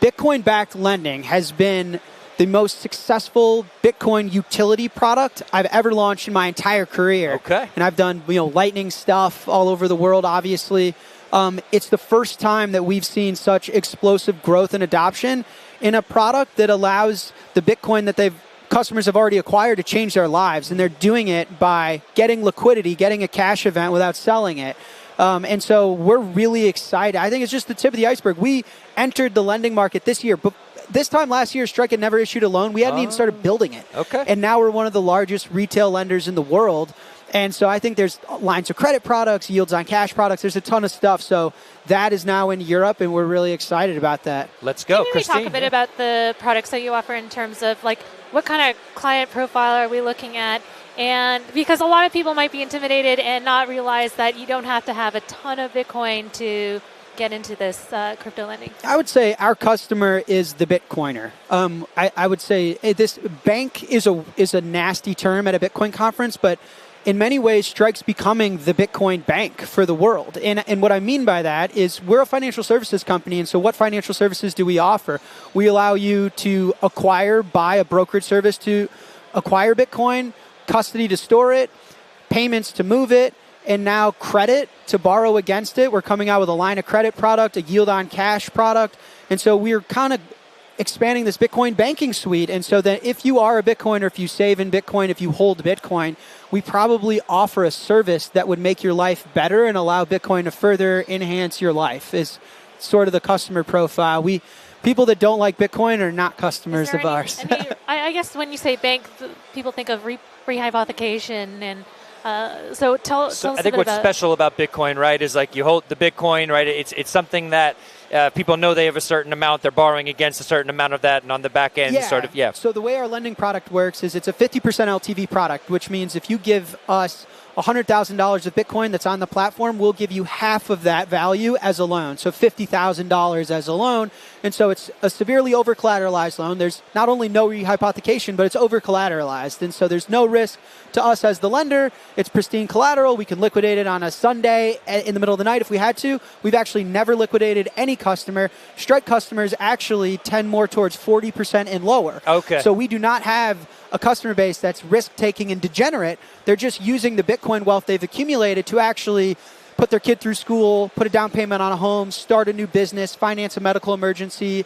Bitcoin-backed lending has been the most successful Bitcoin utility product I've ever launched in my entire career. Okay. And I've done, Lightning stuff all over the world, obviously. It's the first time that we've seen such explosive growth and adoption in a product that allows the Bitcoin that customers have already acquired to change their lives. And they're doing it by getting liquidity, getting a cash event without selling it. And so we're really excited. I think it's just the tip of the iceberg. We entered the lending market this year, but this time last year, Strike had never issued a loan. We hadn't even started building it. Okay. And now we're one of the largest retail lenders in the world. And so I think there's lines of credit products, yields on cash products. There's a ton of stuff. So that is now in Europe, and we're really excited about that. Let's go, Can we talk a bit about the products that you offer in terms of like what kind of client profile are we looking at? And because a lot of people might be intimidated and not realize that you don't have to have a ton of Bitcoin to get into this crypto lending. I would say our customer is the Bitcoiner. I would say this bank is a nasty term at a Bitcoin conference, but in many ways, Strike's becoming the Bitcoin bank for the world. And what I mean by that is we're a financial services company, and so what financial services do we offer? We allow you to buy a brokerage service to acquire Bitcoin, custody to store it, payments to move it, and now credit to borrow against it. We're coming out with a line of credit product, a yield on cash product. And so we're kind of expanding this Bitcoin banking suite. And so that if you are a Bitcoiner, if you save in Bitcoin, if you hold Bitcoin, we probably offer a service that would make your life better and allow Bitcoin to further enhance your life is sort of the customer profile. People that don't like Bitcoin are not customers of ours. I guess when you say bank, people think of rehypothecation and so tell us I think what's special about Bitcoin, right, is like you hold the Bitcoin, right? It's something that people know they have a certain amount, they're borrowing against a certain amount of that, and on the back end, So the way our lending product works is it's a 50% LTV product, which means if you give us $100,000 of Bitcoin that's on the platform, we'll give you half of that value as a loan, so $50,000 as a loan. And so it's a severely over-collateralized loan. There's not only no rehypothecation, but it's over-collateralized. And so there's no risk to us as the lender. It's pristine collateral. We can liquidate it on a Sunday in the middle of the night if we had to. We've actually never liquidated any customer. Strike customers actually tend more towards 40% and lower. Okay. So we do not have a customer base that's risk-taking and degenerate. They're just using the Bitcoin wealth they've accumulated to actually put their kid through school, put a down payment on a home, start a new business, finance a medical emergency.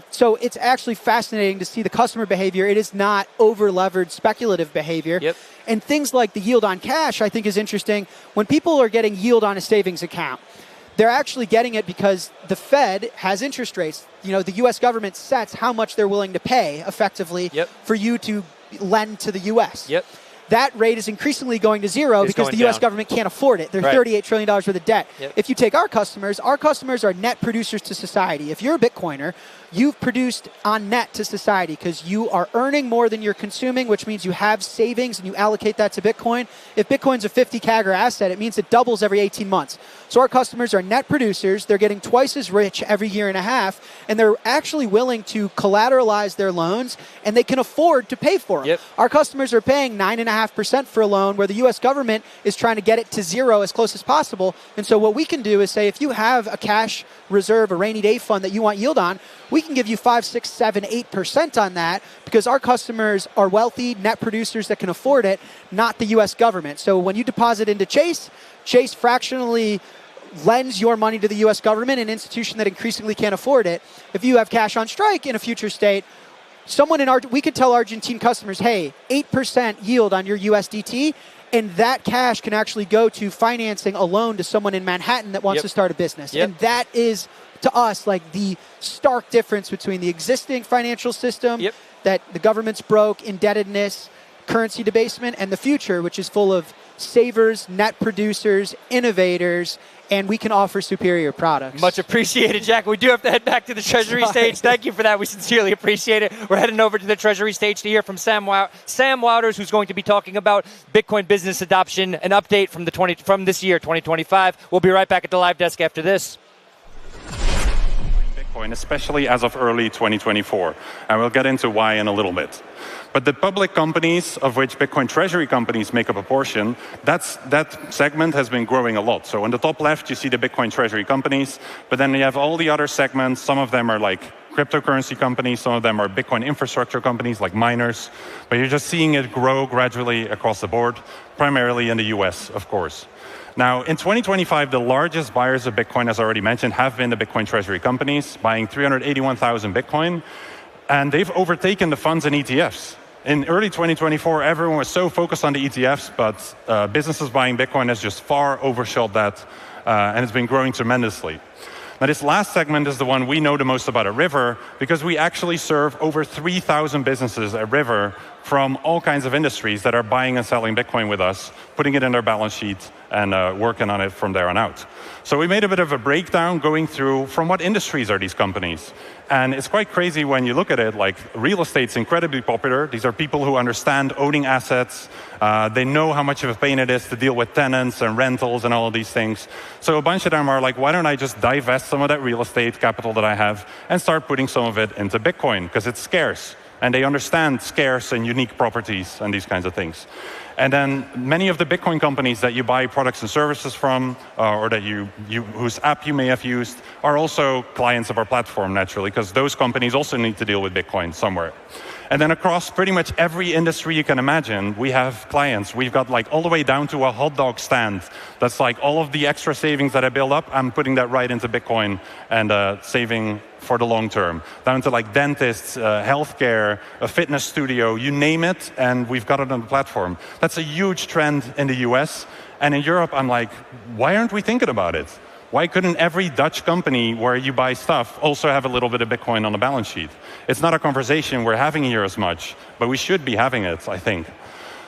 So it's actually fascinating to see the customer behavior. It is not over-levered speculative behavior. Yep. And things like the yield on cash, I think, is interesting. When people are getting yield on a savings account, they're actually getting it because the Fed has interest rates. The U.S. government sets how much they're willing to pay effectively for you to lend to the U.S. Yep. That rate is increasingly going to zero because the U.S. government can't afford it. They're $38 trillion worth of debt. Yep. If you take our customers are net producers to society. If you're a Bitcoiner, you've produced on net to society because you are earning more than you're consuming, which means you have savings and you allocate that to Bitcoin. If Bitcoin's a 50 CAGR asset, it means it doubles every 18 months. So our customers are net producers. They're getting twice as rich every year and a half, and they're actually willing to collateralize their loans, and they can afford to pay for them. Yep. Our customers are paying 9.5% for a loan where the U.S. government is trying to get it to zero as close as possible. And so what we can do is say, if you have a cash reserve, a rainy day fund that you want yield on, we can give you 5, 6, 7, 8% on that because our customers are wealthy net producers that can afford it, not the U.S. government. So when you deposit into Chase fractionally lends your money to the U.S. government, an institution that increasingly can't afford it. If you have cash on Strike in a future state, we could tell Argentine customers, hey, 8% yield on your USDT, and that cash can actually go to financing a loan to someone in Manhattan that wants to start a business. And that is, to us, like the stark difference between the existing financial system that the government's broke, indebtedness, currency debasement, and the future, which is full of savers, net producers, innovators, and we can offer superior products. Much appreciated, Jack. We do have to head back to the Treasury stage. Thank you for that. We sincerely appreciate it. We're heading over to the Treasury stage to hear from Sam Wouters, who's going to be talking about Bitcoin business adoption, an update from this year, 2025. We'll be right back at the live desk after this. Bitcoin, especially as of early 2024. And we'll get into why in a little bit. But the public companies, of which Bitcoin Treasury companies make up a portion, that segment has been growing a lot. So on the top left, you see the Bitcoin Treasury companies, but then you have all the other segments. Some of them are like cryptocurrency companies, some of them are Bitcoin infrastructure companies like miners, but you're just seeing it grow gradually across the board, primarily in the US, of course. Now, in 2025, the largest buyers of Bitcoin, as already mentioned, have been the Bitcoin Treasury companies, buying 381,000 Bitcoin, and they've overtaken the funds and ETFs. In early 2024, everyone was so focused on the ETFs, but businesses buying Bitcoin has just far overshot that, and it's been growing tremendously. Now, this last segment is the one we know the most about at River, because we actually serve over 3,000 businesses at River from all kinds of industries that are buying and selling Bitcoin with us, putting it in their balance sheet, and working on it from there on out. So we made a bit of a breakdown going through from what industries are these companies. And it's quite crazy when you look at it, like real estate's incredibly popular. These are people who understand owning assets. They know how much of a pain it is to deal with tenants and rentals and all of these things. So a bunch of them are like, why don't I just divest some of that real estate capital that I have and start putting some of it into Bitcoin, because it's scarce. And they understand scarce and unique properties and these kinds of things. And then many of the Bitcoin companies that you buy products and services from, or that whose app you may have used, are also clients of our platform, naturally, because those companies also need to deal with Bitcoin somewhere. And then across pretty much every industry you can imagine, we have clients. We've got like all the way down to a hot dog stand. That's like all of the extra savings that I build up, I'm putting that right into Bitcoin and saving for the long term. Down to like dentists, healthcare, a fitness studio, you name it, and we've got it on the platform. That's a huge trend in the US. And in Europe, I'm like, why aren't we thinking about it? Why couldn't every Dutch company where you buy stuff also have a little bit of Bitcoin on the balance sheet? It's not a conversation we're having here as much, but we should be having it, I think.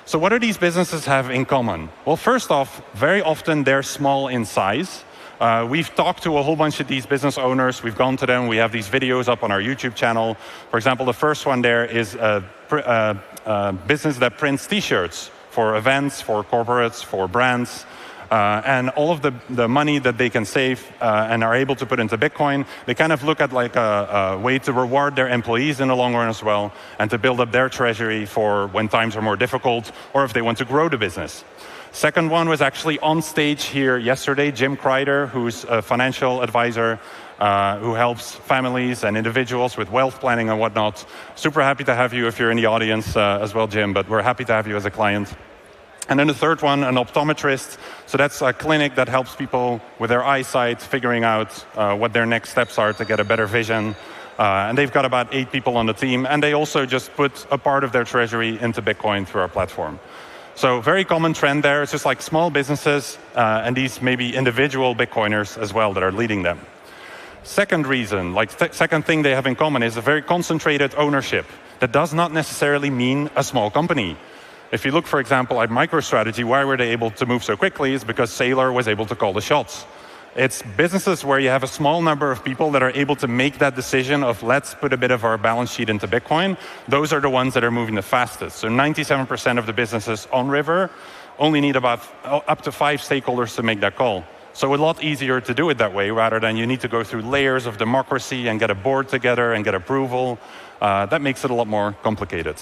So what do these businesses have in common? Well, first off, very often they're small in size. We've talked to a whole bunch of these business owners. We've gone to them. We have these videos up on our YouTube channel. For example, the first one there is a business that prints T-shirts for events, for corporates, for brands. And all of the money that they can save and are able to put into Bitcoin, they kind of look at like a way to reward their employees in the long run as well, and to build up their treasury for when times are more difficult, or if they want to grow the business. Second one was actually on stage here yesterday, Jim Kreider, who's a financial advisor who helps families and individuals with wealth planning and whatnot. Super happy to have you if you're in the audience as well, Jim, but we're happy to have you as a client. And then the third one, an optometrist. So that's a clinic that helps people with their eyesight, figuring out what their next steps are to get a better vision. And they've got about 8 people on the team, and they also just put a part of their treasury into Bitcoin through our platform. So very common trend there. It's just like small businesses and these maybe individual Bitcoiners as well that are leading them. Second reason, second thing they have in common is a very concentrated ownership. That does not necessarily mean a small company. If you look, for example, at MicroStrategy, why were they able to move so quickly is because Saylor was able to call the shots. It's businesses where you have a small number of people that are able to make that decision of let's put a bit of our balance sheet into Bitcoin. Those are the ones that are moving the fastest. So 97% of the businesses on River only need about up to 5 stakeholders to make that call. So a lot easier to do it that way rather than you need to go through layers of democracy and get a board together and get approval. That makes it a lot more complicated.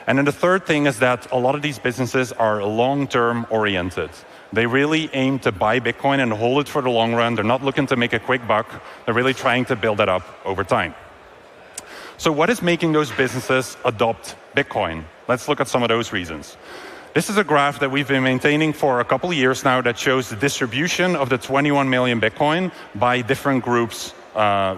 And then the third thing is that a lot of these businesses are long-term oriented. They really aim to buy Bitcoin and hold it for the long run. They're not looking to make a quick buck. They're really trying to build that up over time. So what is making those businesses adopt Bitcoin? Let's look at some of those reasons. This is a graph that we've been maintaining for a couple of years now that shows the distribution of the 21 million Bitcoin by different groups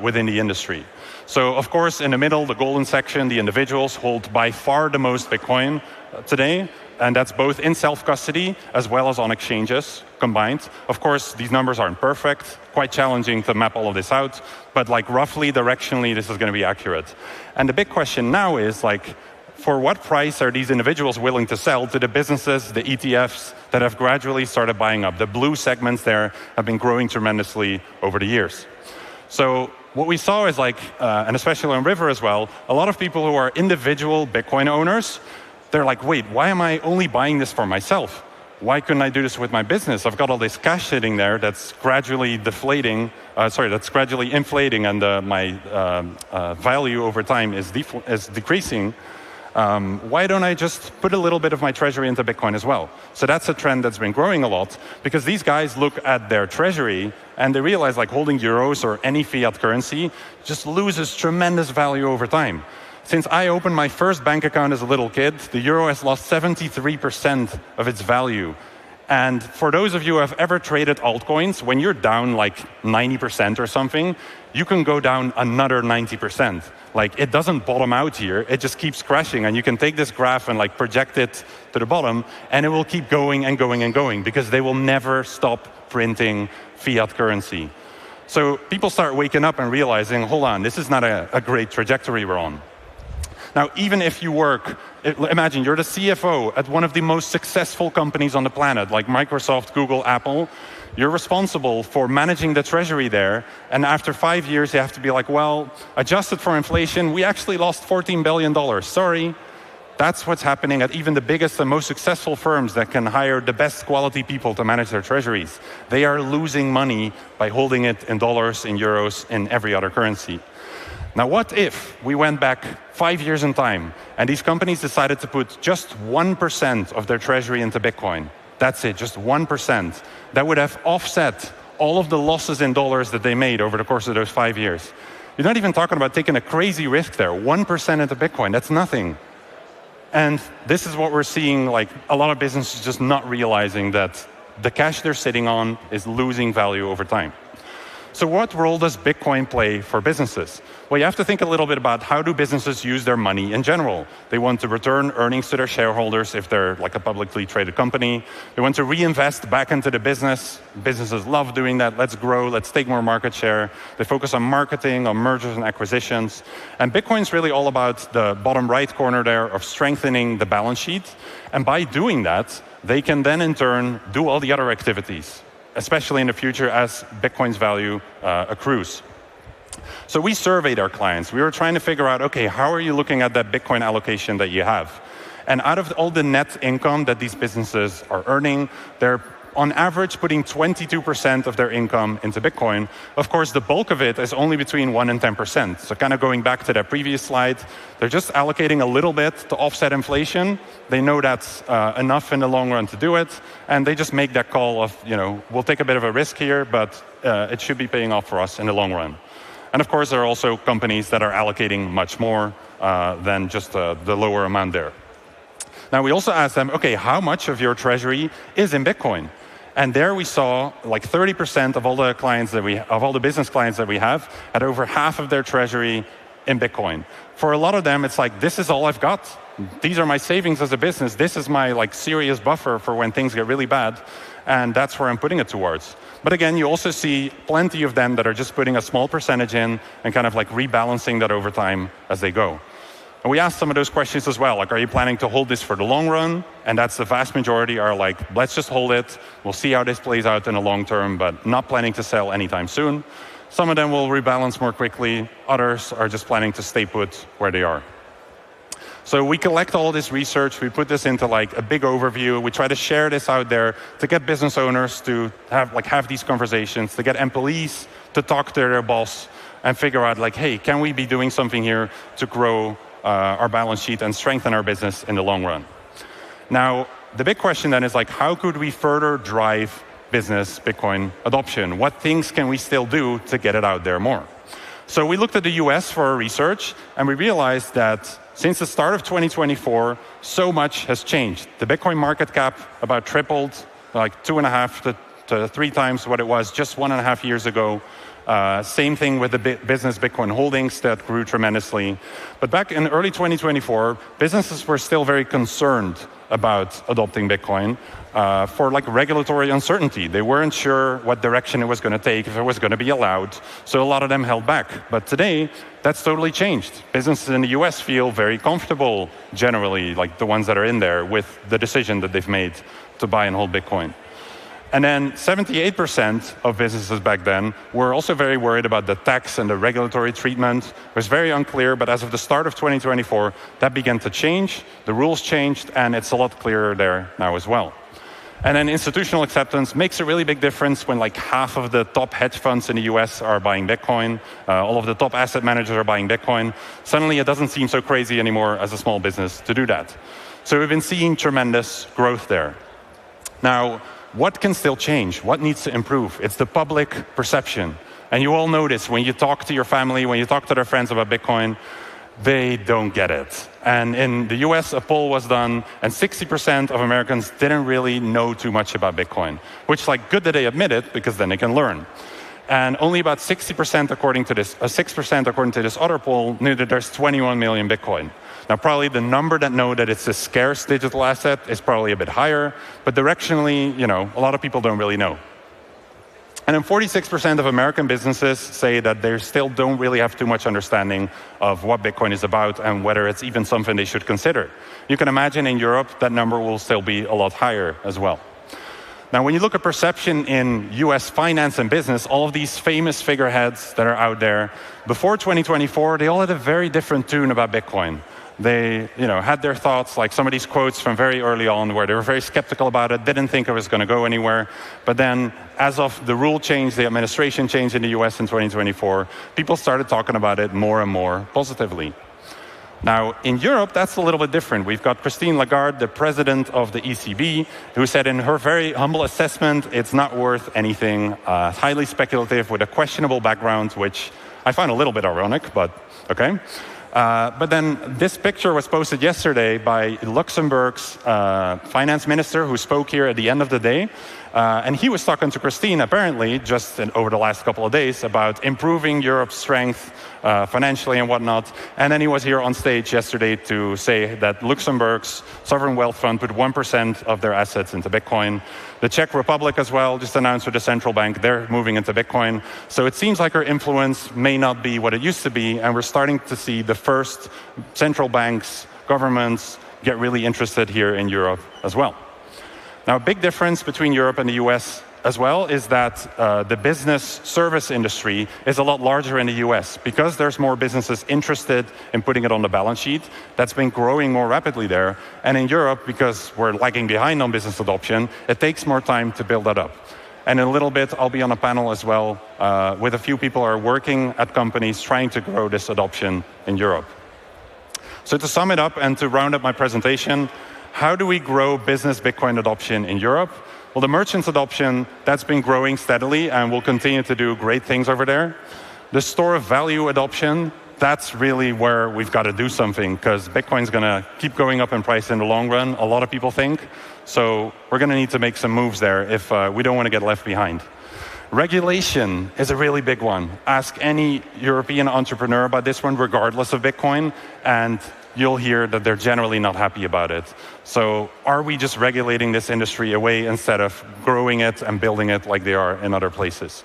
within the industry. So, of course, in the middle, the golden section, the individuals hold by far the most Bitcoin today, and that's both in self-custody as well as on exchanges combined. Of course, these numbers aren't perfect, quite challenging to map all of this out, but like roughly, directionally, this is going to be accurate. And the big question now is like, for what price are these individuals willing to sell to the businesses, the ETFs that have gradually started buying up? The blue segments there have been growing tremendously over the years. So what we saw is like, and especially on River as well, a lot of people who are individual Bitcoin owners, they're like, wait, why am I only buying this for myself? Why couldn't I do this with my business? I've got all this cash sitting there that's gradually deflating, that's gradually inflating, and my value over time is decreasing. Why don't I just put a little bit of my treasury into Bitcoin as well? So that's a trend that's been growing a lot because these guys look at their treasury and they realize like holding euros or any fiat currency just loses tremendous value over time. Since I opened my first bank account as a little kid, the euro has lost 73% of its value. And for those of you who have ever traded altcoins, when you're down like 90% or something, you can go down another 90%. Like it doesn't bottom out here, it just keeps crashing. And you can take this graph and like project it to the bottom and it will keep going and going and going because they will never stop printing fiat currency. So people start waking up and realizing, hold on, this is not a great trajectory we're on. Now, even if you work, imagine you're the CFO at one of the most successful companies on the planet, like Microsoft, Google, Apple. You're responsible for managing the treasury there, and after 5 years, you have to be like, well, adjusted for inflation, we actually lost $14 billion. Sorry. That's what's happening at even the biggest and most successful firms that can hire the best quality people to manage their treasuries. They are losing money by holding it in dollars, in euros, in every other currency. Now, what if we went back 5 years in time and these companies decided to put just 1% of their treasury into Bitcoin? That's it, just 1%. That would have offset all of the losses in dollars that they made over the course of those 5 years. You're not even talking about taking a crazy risk there. 1% into Bitcoin, that's nothing. And this is what we're seeing, like a lot of businesses just not realizing that the cash they're sitting on is losing value over time. So what role does Bitcoin play for businesses? Well, you have to think a little bit about how do businesses use their money in general. They want to return earnings to their shareholders if they're like a publicly traded company. They want to reinvest back into the business. Businesses love doing that. Let's grow, let's take more market share. They focus on marketing, on mergers and acquisitions. And Bitcoin's really all about the bottom right corner there of strengthening the balance sheet. And by doing that, they can then in turn do all the other activities, especially in the future as Bitcoin's value accrues. So we surveyed our clients. We were trying to figure out, okay, how are you looking at that Bitcoin allocation that you have? And out of all the net income that these businesses are earning, they're on average putting 22% of their income into Bitcoin. Of course, the bulk of it is only between 1% and 10%. So kind of going back to that previous slide, they're just allocating a little bit to offset inflation. They know that's enough in the long run to do it. And they just make that call of, we'll take a bit of a risk here, but it should be paying off for us in the long run. And of course, there are also companies that are allocating much more than just the lower amount there. Now, we also asked them, okay, how much of your treasury is in Bitcoin? And there we saw like 30% of all the clients of all the business clients that we have had over half of their treasury in Bitcoin. For a lot of them, it's like, this is all I've got. These are my savings as a business. This is my like serious buffer for when things get really bad. And that's where I'm putting it towards. But again, you also see plenty of them that are just putting a small percentage in and kind of like rebalancing that over time as they go. And we asked some of those questions as well, like, are you planning to hold this for the long run? And that's the vast majority are like, let's just hold it. We'll see how this plays out in the long term, but not planning to sell anytime soon. Some of them will rebalance more quickly. Others are just planning to stay put where they are. So we collect all this research, we put this into like a big overview, we try to share this out there to get business owners to have these conversations, to get employees to talk to their boss and figure out like, hey, can we be doing something here to grow our balance sheet and strengthen our business in the long run? Now, the big question then is like, how could we further drive business Bitcoin adoption? What things can we still do to get it out there more? So we looked at the US for our research, and we realized that since the start of 2024, so much has changed. The Bitcoin market cap about tripled, like 2.5 to 3 times what it was just 1.5 years ago. Same thing with the business Bitcoin holdings that grew tremendously. But back in early 2024, businesses were still very concerned about adopting Bitcoin for like regulatory uncertainty. They weren't sure what direction it was going to take, if it was going to be allowed. So a lot of them held back. But today, that's totally changed. Businesses in the US feel very comfortable, generally, like the ones that are in there, with the decision that they've made to buy and hold Bitcoin. And then 78% of businesses back then were also very worried about the tax and the regulatory treatment. It was very unclear, but as of the start of 2024, that began to change. The rules changed, and it's a lot clearer there now as well. And then institutional acceptance makes a really big difference when like half of the top hedge funds in the US are buying Bitcoin. All of the top asset managers are buying Bitcoin. Suddenly, it doesn't seem so crazy anymore as a small business to do that. So we've been seeing tremendous growth there. Now, what can still change? What needs to improve? It's the public perception. And you all know this when you talk to your family, when you talk to their friends about Bitcoin, they don't get it. And in the US, a poll was done, and 60% of Americans didn't really know too much about Bitcoin, which is like good that they admit it, because then they can learn. And only about 6% according to this other poll knew that there's 21 million Bitcoin. Now, probably the number that know that it's a scarce digital asset is probably a bit higher, but directionally, a lot of people don't really know. And then 46% of American businesses say that they still don't really have too much understanding of what Bitcoin is about and whether it's even something they should consider. You can imagine in Europe that number will still be a lot higher as well. Now, when you look at perception in US finance and business, all of these famous figureheads that are out there, before 2024, they all had a very different tune about Bitcoin. They had their thoughts, like some of these quotes from very early on where they were very skeptical about it, didn't think it was going to go anywhere. But then as of the rule change, the administration change in the US in 2024, people started talking about it more and more positively. Now, in Europe, that's a little bit different. We've got Christine Lagarde, the president of the ECB, who said in her very humble assessment, it's not worth anything, highly speculative with a questionable background, which I find a little bit ironic, but okay. But then this picture was posted yesterday by Luxembourg's finance minister who spoke here at the end of the day. And he was talking to Christine, apparently, just over the last couple of days about improving Europe's strength financially and whatnot. And then he was here on stage yesterday to say that Luxembourg's sovereign wealth fund put 1% of their assets into Bitcoin. The Czech Republic as well just announced with the central bank they're moving into Bitcoin. So it seems like our influence may not be what it used to be, and we're starting to see the first central banks, governments get really interested here in Europe as well. Now, a big difference between Europe and the US as well is that the business service industry is a lot larger in the US because there's more businesses interested in putting it on the balance sheet. That's been growing more rapidly there. And in Europe, because we're lagging behind on business adoption, it takes more time to build that up. And in a little bit, I'll be on a panel as well with a few people who are working at companies trying to grow this adoption in Europe. So to sum it up and to round up my presentation, how do we grow business Bitcoin adoption in Europe? Well, the merchants adoption, that's been growing steadily and will continue to do great things over there. The store of value adoption, that's really where we've got to do something because Bitcoin's going to keep going up in price in the long run, a lot of people think. So we're going to need to make some moves there if we don't want to get left behind. Regulation is a really big one. Ask any European entrepreneur about this one, regardless of Bitcoin, and you'll hear that they're generally not happy about it. So are we just regulating this industry away instead of growing it and building it like they are in other places?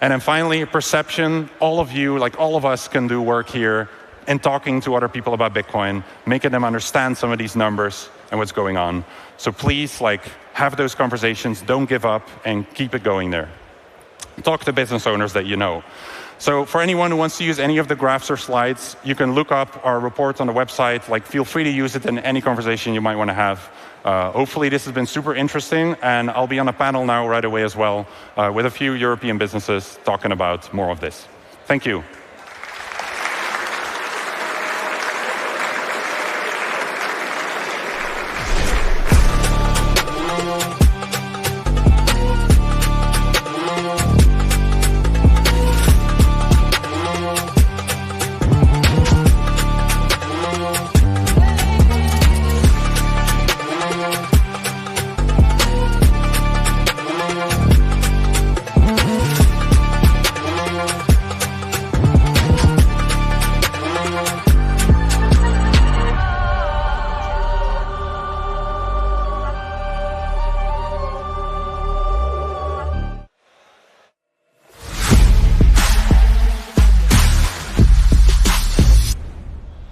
And then finally, perception. All of you, like all of us, can do work here in talking to other people about Bitcoin, making them understand some of these numbers and what's going on. So please, have those conversations, don't give up, and keep it going there. Talk to business owners that you know. So for anyone who wants to use any of the graphs or slides, you can look up our report on the website. Feel free to use it in any conversation you might want to have. Hopefully this has been super interesting, and I'll be on a panel now right away as well with a few European businesses talking about more of this. Thank you.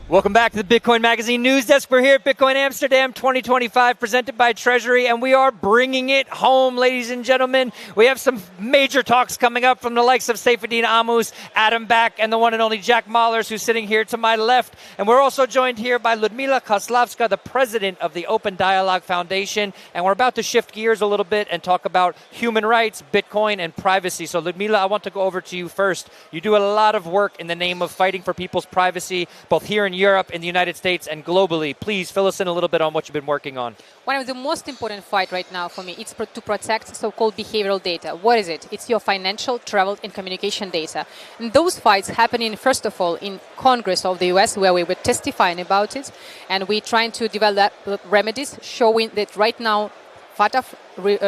Welcome back to the Bitcoin Magazine News Desk. We're here at Bitcoin Amsterdam 2025, presented by Treasury, and we are bringing it home, ladies and gentlemen. We have some major talks coming up from the likes of Saifedean Ammous, Adam Back, and the one and only Jack Mallers, who's sitting here to my left. And we're also joined here by Ludmila Kozlowska, the president of the Open Dialogue Foundation. And we're about to shift gears a little bit and talk about human rights, Bitcoin, and privacy. So Ludmila, I want to go over to you first. You do a lot of work in the name of fighting for people's privacy, both here in Europe, in the United States, and globally. Please fill us in a little bit on what you've been working on. One of the most important fight right now for me is to protect so-called behavioral data. What is it? It's your financial, travel, and communication data. And those fights happening, first of all, in Congress of the US, where we were testifying about it, and we're trying to develop remedies showing that right now FATF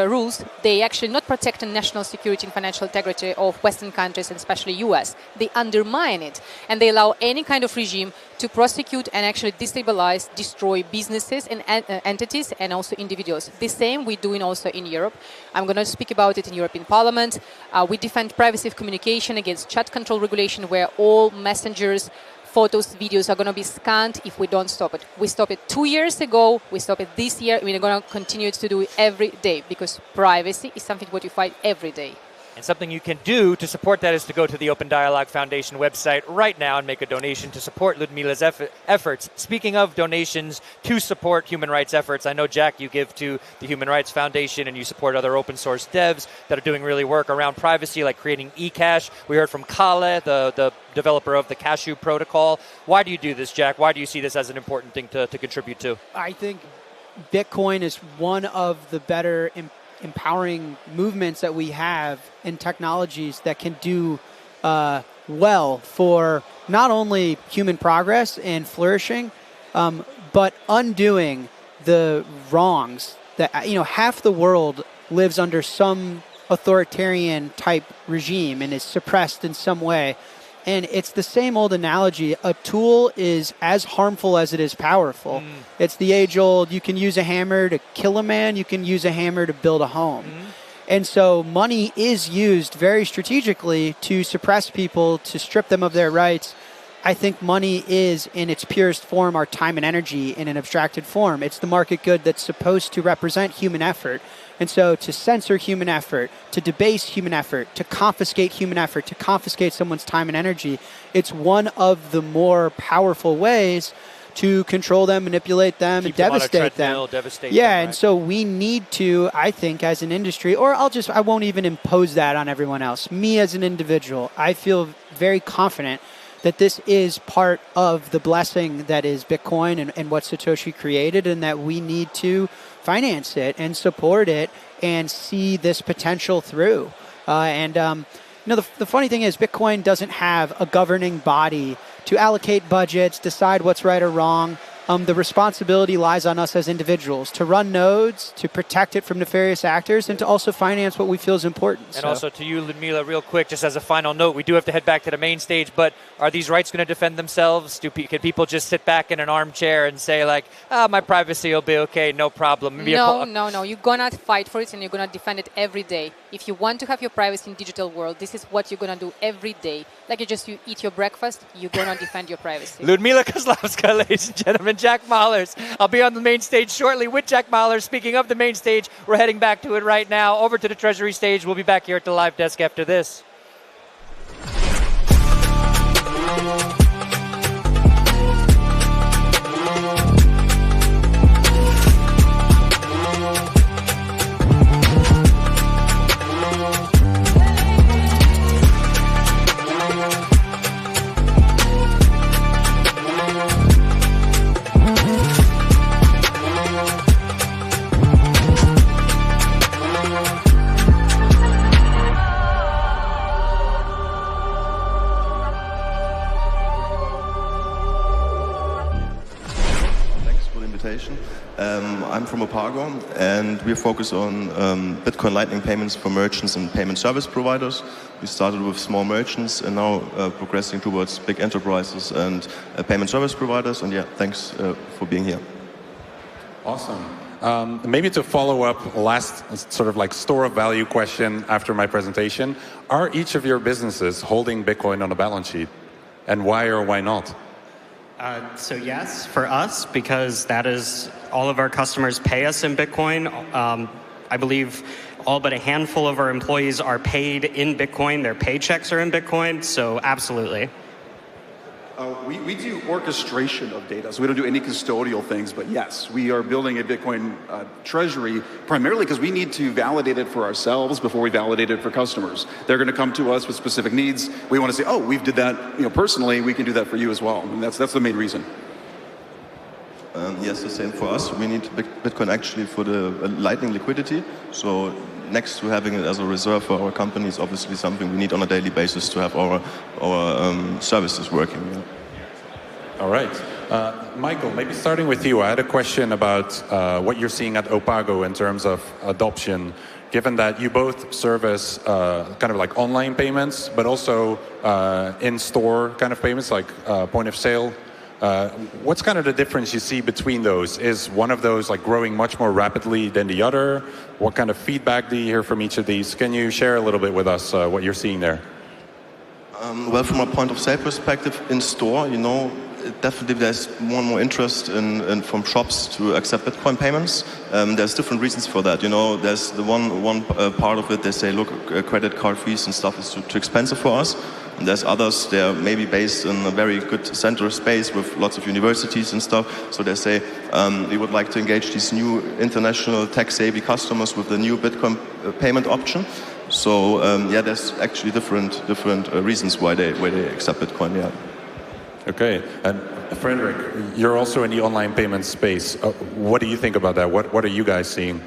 rules, they actually not protect the national security and financial integrity of Western countries, and especially US. They undermine it, and they allow any kind of regime to prosecute and actually destabilize, destroy businesses and entities and also individuals. The same we're doing also in Europe. I'm going to speak about it in European Parliament. We defend privacy of communication against chat control regulation, where all messengers, photos, videos are going to be scanned if we don't stop it. We stopped it 2 years ago, we stopped it this year, we're going to continue to do it every day, because privacy is something what you fight every day. And something you can do to support that is to go to the Open Dialogue Foundation website right now and make a donation to support Ludmila's efforts. Speaking of donations to support human rights efforts, I know, Jack, you give to the Human Rights Foundation and you support other open source devs that are doing really work around privacy, like creating eCash. We heard from Kale, the developer of the Cashew protocol. Why do you do this, Jack? Why do you see this as an important thing to contribute to? I think Bitcoin is one of the better empowering movements that we have in technologies that can do well for not only human progress and flourishing, but undoing the wrongs that, half the world lives under some authoritarian type regime and is suppressed in some way. And it's the same old analogy. A tool is as harmful as it is powerful. It's the age-old, you can use a hammer to kill a man, you can use a hammer to build a home. And so money is used very strategically to suppress people, to strip them of their rights. I think money is, in its purest form, our time and energy in an abstracted form. It's the market good that's supposed to represent human effort. And so to censor human effort, to debase human effort, to confiscate human effort, to confiscate someone's time and energy, it's one of the more powerful ways to control them, manipulate them, and devastate them. Yeah, and so we need to, I think, as an industry, or I won't even impose that on everyone else. Me as an individual, I feel very confident that this is part of the blessing that is Bitcoin and what Satoshi created, and that we need to finance it and support it and see this potential through. The funny thing is Bitcoin doesn't have a governing body to allocate budgets, decide what's right or wrong. The responsibility lies on us as individuals to run nodes, to protect it from nefarious actors, and to also finance what we feel is important. And also to you, Ludmila, real quick, just as a final note, we do have to head back to the main stage, but are these rights going to defend themselves? Can people just sit back in an armchair and say, like, my privacy will be okay, no problem? No. You're going to fight for it, and you're going to defend it every day. If you want to have your privacy in digital world, this is what you're going to do every day. Like you eat your breakfast, you're going to defend your privacy. Ludmila Kozlowska, ladies and gentlemen. Jack Mahlers. I'll be on the main stage shortly with Jack Mahlers. Speaking of the main stage, we're heading back to it right now. Over to the Treasury stage. We'll be back here at the live desk after this. I'm from Opago, and we focus on Bitcoin Lightning payments for merchants and payment service providers. We started with small merchants and now progressing towards big enterprises and payment service providers. And yeah, thanks for being here. Awesome. Maybe to follow up, last sort of like store of value question after my presentation. Are each of your businesses holding Bitcoin on a balance sheet? And why or why not? So yes, for us, because that is all of our customers pay us in Bitcoin. I believe all but a handful of our employees are paid in Bitcoin. Their paychecks are in Bitcoin, so absolutely. We do orchestration of data, so we don't do any custodial things, but yes, we are building a Bitcoin treasury primarily because we need to validate it for ourselves before we validate it for customers. They're going to come to us with specific needs. We want to say, oh, we did that personally, we can do that for you as well. And that's the main reason. Yes, the same for us. We need Bitcoin actually for the Lightning liquidity. So next to having it as a reserve for our company is obviously something we need on a daily basis to have our services working. Yeah. All right. Michael, maybe starting with you, I had a question about what you're seeing at Opago in terms of adoption, given that you both service kind of like online payments, but also in-store kind of payments, like point of sale. What's kind of the difference you see between those? Is one of those like growing much more rapidly than the other? What kind of feedback do you hear from each of these? Can you share a little bit with us what you're seeing there? Well, from a point of sale perspective, in store, definitely there's more and more interest from shops to accept Bitcoin payments. There's different reasons for that. There's the one part of it, they say, look, credit card fees and stuff is too expensive for us. And there's others, they're maybe based in a very good center space with lots of universities and stuff. So they say, we would like to engage these new international tech-savvy customers with the new Bitcoin payment option. So there's actually different reasons why they accept Bitcoin. Yeah. Okay, and Frederick, you're also in the online payment space. What do you think about that? What are you guys seeing?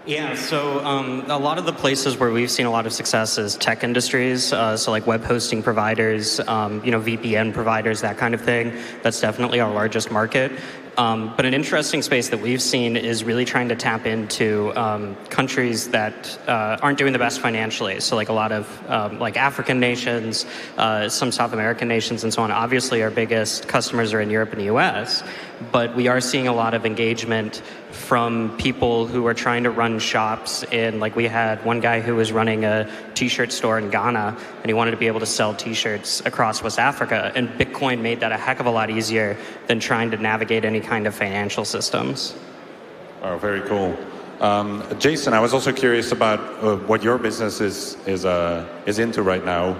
Yeah, so a lot of the places where we've seen a lot of success is tech industries, so like web hosting providers, VPN providers, that kind of thing. That's definitely our largest market. But an interesting space that we've seen is really trying to tap into countries that aren't doing the best financially. So like a lot of like African nations, some South American nations and so on. Obviously our biggest customers are in Europe and the US, but we are seeing a lot of engagement from people who are trying to run shops in, like we had one guy who was running a t-shirt store in Ghana and he wanted to be able to sell t-shirts across West Africa, and Bitcoin made that a heck of a lot easier than trying to navigate any kind of financial systems. Oh, very cool. Jason, I was also curious about what your business is into right now.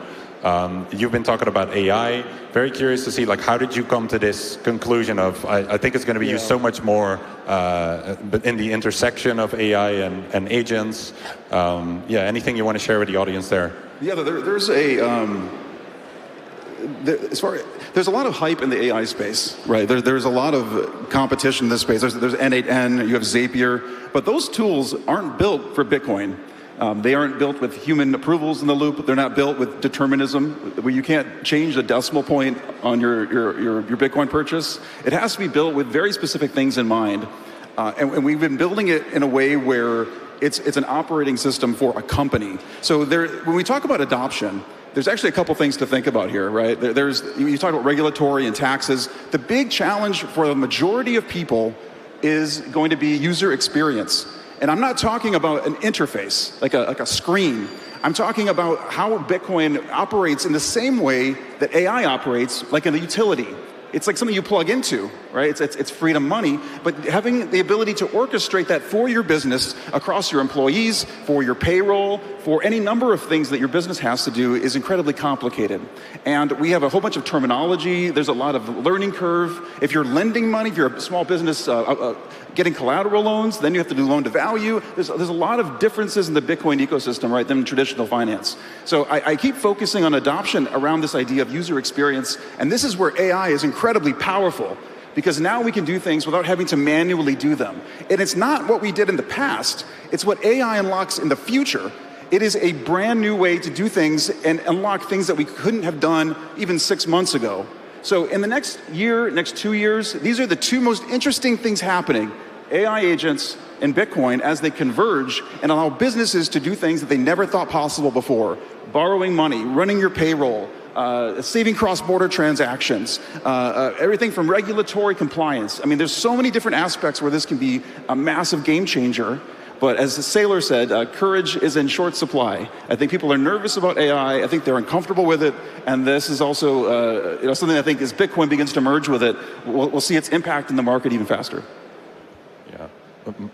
You've been talking about AI. Very curious to see, like, how did you come to this conclusion of, I think it's going to be used so much more in the intersection of AI and agents. Anything you want to share with the audience there? Yeah, there's a lot of hype in the AI space, right? There's a lot of competition in this space. There's N8N, you have Zapier, but those tools aren't built for Bitcoin. They aren't built with human approvals in the loop. They're not built with determinism, where you can't change the decimal point on your Bitcoin purchase. It has to be built with very specific things in mind. And we've been building it in a way where it's an operating system for a company. So when we talk about adoption, there's actually a couple things to think about here, right? You talk about regulatory and taxes. The big challenge for the majority of people is going to be user experience. And I'm not talking about an interface, like a screen. I'm talking about how Bitcoin operates in the same way that AI operates, like in the utility. It's like something you plug into, right? It's freedom money, but having the ability to orchestrate that for your business across your employees, for your payroll, for any number of things that your business has to do is incredibly complicated. And we have a whole bunch of terminology. There's a lot of learning curve. If you're lending money, if you're a small business getting collateral loans, then you have to do loan to value. There's a lot of differences in the Bitcoin ecosystem, right, than traditional finance. So I keep focusing on adoption around this idea of user experience, and this is where AI is incredibly powerful, because now we can do things without having to manually do them. And it's not what we did in the past, it's what AI unlocks in the future. It is a brand new way to do things and unlock things that we couldn't have done even 6 months ago. So in the next year, next 2 years, these are the two most interesting things happening: AI agents and Bitcoin, as they converge and allow businesses to do things that they never thought possible before. Borrowing money, running your payroll, saving cross-border transactions, everything from regulatory compliance. I mean, there's so many different aspects where this can be a massive game changer. But as the sailor said, courage is in short supply. I think people are nervous about AI. I think they're uncomfortable with it. And this is also something I think as Bitcoin begins to merge with it, we'll see its impact in the market even faster. Yeah.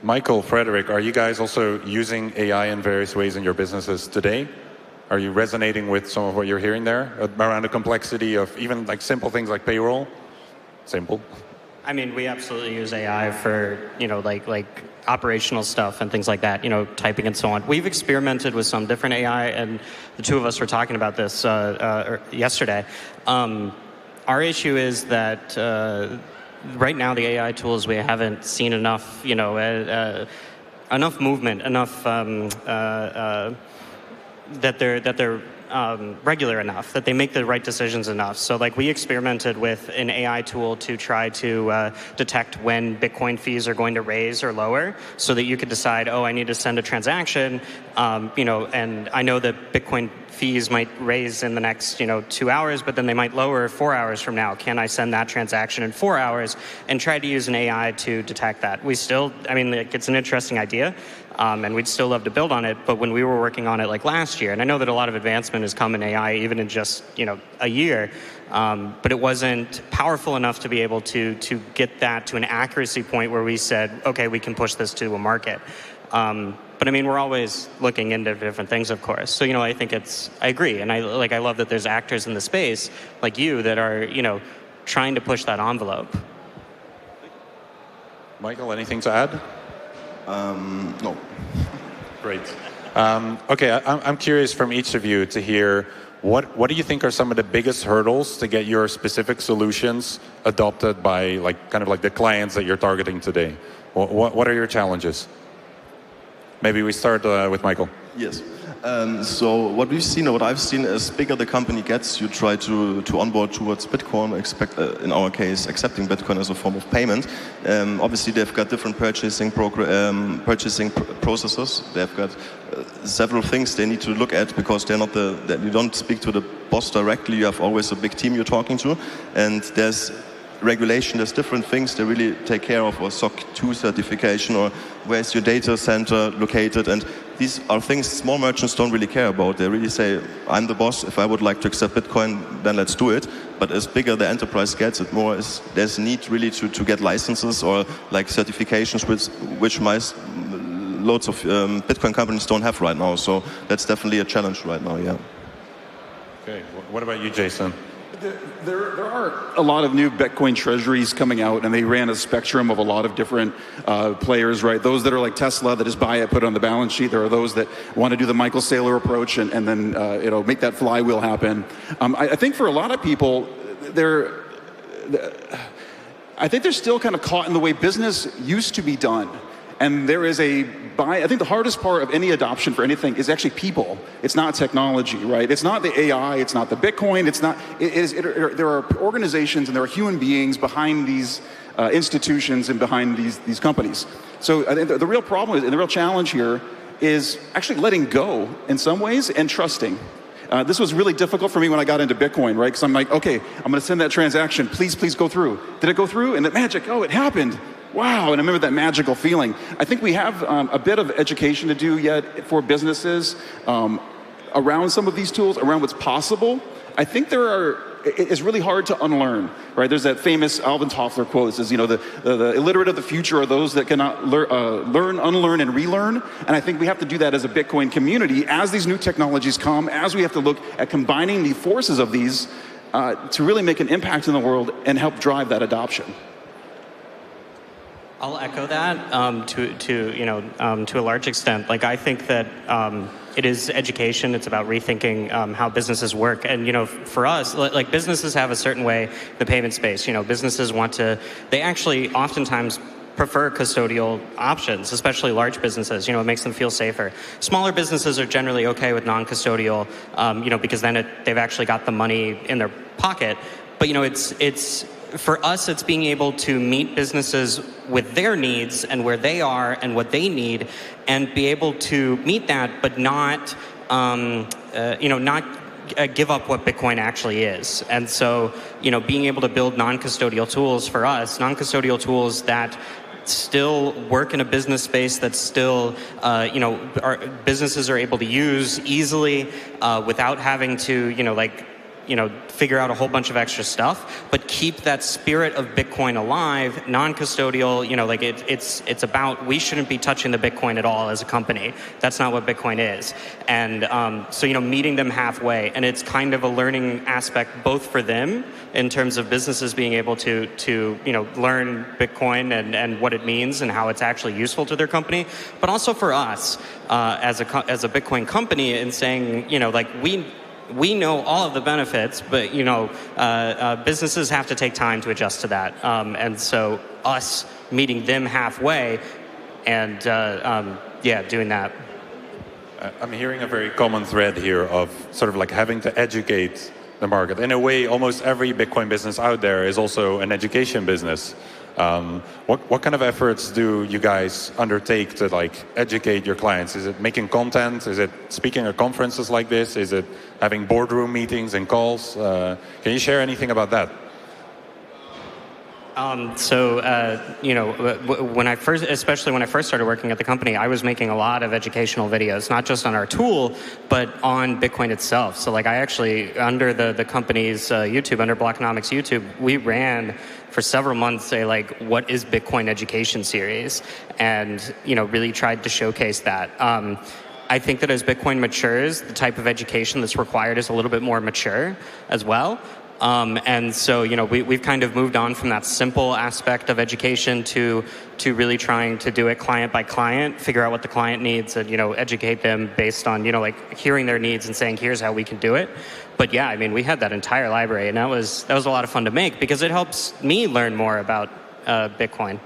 Michael, Frederick, are you guys also using AI in various ways in your businesses today? Are you resonating with some of what you're hearing there around the complexity of even like simple things like payroll? Simple. I mean, we absolutely use AI for, like operational stuff and things like that, typing and so on. We've experimented with some different AI, and the two of us were talking about this yesterday. Our issue is that right now the AI tools, we haven't seen enough, enough movement, enough that they're regular enough, that they make the right decisions enough. So like we experimented with an AI tool to try to detect when Bitcoin fees are going to raise or lower, so that you could decide, oh, I need to send a transaction, and I know that Bitcoin fees might raise in the next 2 hours, but then they might lower 4 hours from now. Can I send that transaction in 4 hours and try to use an AI to detect that? We still, it's an interesting idea. And we'd still love to build on it, but when we were working on it like last year, and I know that a lot of advancement has come in AI even in just a year, but it wasn't powerful enough to be able to get that to an accuracy point where we said, okay, we can push this to a market. But we're always looking into different things, of course. So I think I agree, and I love that there's actors in the space like you that are trying to push that envelope. Michael, anything to add? No. Great. Okay, I'm curious from each of you to hear what do you think are some of the biggest hurdles to get your specific solutions adopted by the clients that you're targeting today? What are your challenges? Maybe we start with Michael. Yes. So what we've seen, or what I've seen, is bigger the company gets, you try to onboard towards Bitcoin, in our case, accepting Bitcoin as a form of payment. Obviously, they've got different purchasing processes. They've got several things they need to look at, because they're not you don't speak to the boss directly. You have always a big team you're talking to, and there's regulation, there's different things they really take care of, or SOC 2 certification, or where's your data center located, and these are things small merchants don't really care about. They really say, I'm the boss, if I would like to accept Bitcoin, then let's do it. But as bigger the enterprise gets, there's need really to get licenses or certifications which loads of Bitcoin companies don't have right now. So that's definitely a challenge right now, yeah. Okay, what about you, Jason? There are a lot of new Bitcoin treasuries coming out, and they ran a spectrum of a lot of different players, right? Those that are like Tesla, that just buy it, put it on the balance sheet. There are those that want to do the Michael Saylor approach and then make that flywheel happen. I think for a lot of people, I think they're still kind of caught in the way business used to be done. And there is I think the hardest part of any adoption for anything is actually people. It's not technology, right? It's not the AI, it's not the Bitcoin, there are organizations and there are human beings behind these institutions and behind these companies. So I think the real problem and the real challenge here is actually letting go in some ways and trusting. This was really difficult for me when I got into Bitcoin, right? Because I'm like, okay, I'm going to send that transaction. Please go through. Did it go through? And the magic, it happened. Wow, and I remember that magical feeling. I think we have a bit of education to do yet for businesses around some of these tools, around what's possible. I think it's really hard to unlearn, right? There's that famous Alvin Toffler quote that says, the illiterate of the future are those that cannot learn, unlearn, and relearn. And I think we have to do that as a Bitcoin community as these new technologies come, as we have to look at combining the forces of these to really make an impact in the world and help drive that adoption. I'll echo that to a large extent. I think that it is education. It's about rethinking how businesses work. And for us, businesses have a certain way the payment space. Businesses they actually oftentimes prefer custodial options, especially large businesses. It makes them feel safer. Smaller businesses are generally okay with non-custodial, because then they've actually got the money in their pocket. But it's for us, it's being able to meet businesses with their needs and where they are and what they need, and be able to meet that, but not give up what Bitcoin actually is. And so, being able to build non-custodial tools for us, non-custodial tools that still work in a business space that still, businesses are able to use easily without having to, figure out a whole bunch of extra stuff, but keep that spirit of Bitcoin alive, non-custodial, it's about, we shouldn't be touching the Bitcoin at all as a company. That's not what Bitcoin is. And so, meeting them halfway, and it's kind of a learning aspect both for them in terms of businesses being able to learn Bitcoin and what it means and how it's actually useful to their company, but also for us as a Bitcoin company, and saying, we know all of the benefits, but businesses have to take time to adjust to that, and so us meeting them halfway and doing that. I'm hearing a very common thread here of sort of like having to educate the market. In a way, almost every Bitcoin business out there is also an education business. What kind of efforts do you guys undertake to like educate your clients? Is it making content? Is it speaking at conferences like this? Is it having boardroom meetings and calls? Can you share anything about that? Especially when I first started working at the company, I was making a lot of educational videos, not just on our tool, but on Bitcoin itself. So like I actually, under the company's YouTube, under Blockonomics YouTube, we ran for several months a like, what is Bitcoin education series? And, really tried to showcase that. I think that as Bitcoin matures, the type of education that's required is a little bit more mature as well. And so, we've kind of moved on from that simple aspect of education to really trying to do it client by client, figure out what the client needs and, educate them based on, like hearing their needs and saying, here's how we can do it. But yeah, I mean, we had that entire library and that was a lot of fun to make because it helps me learn more about Bitcoin.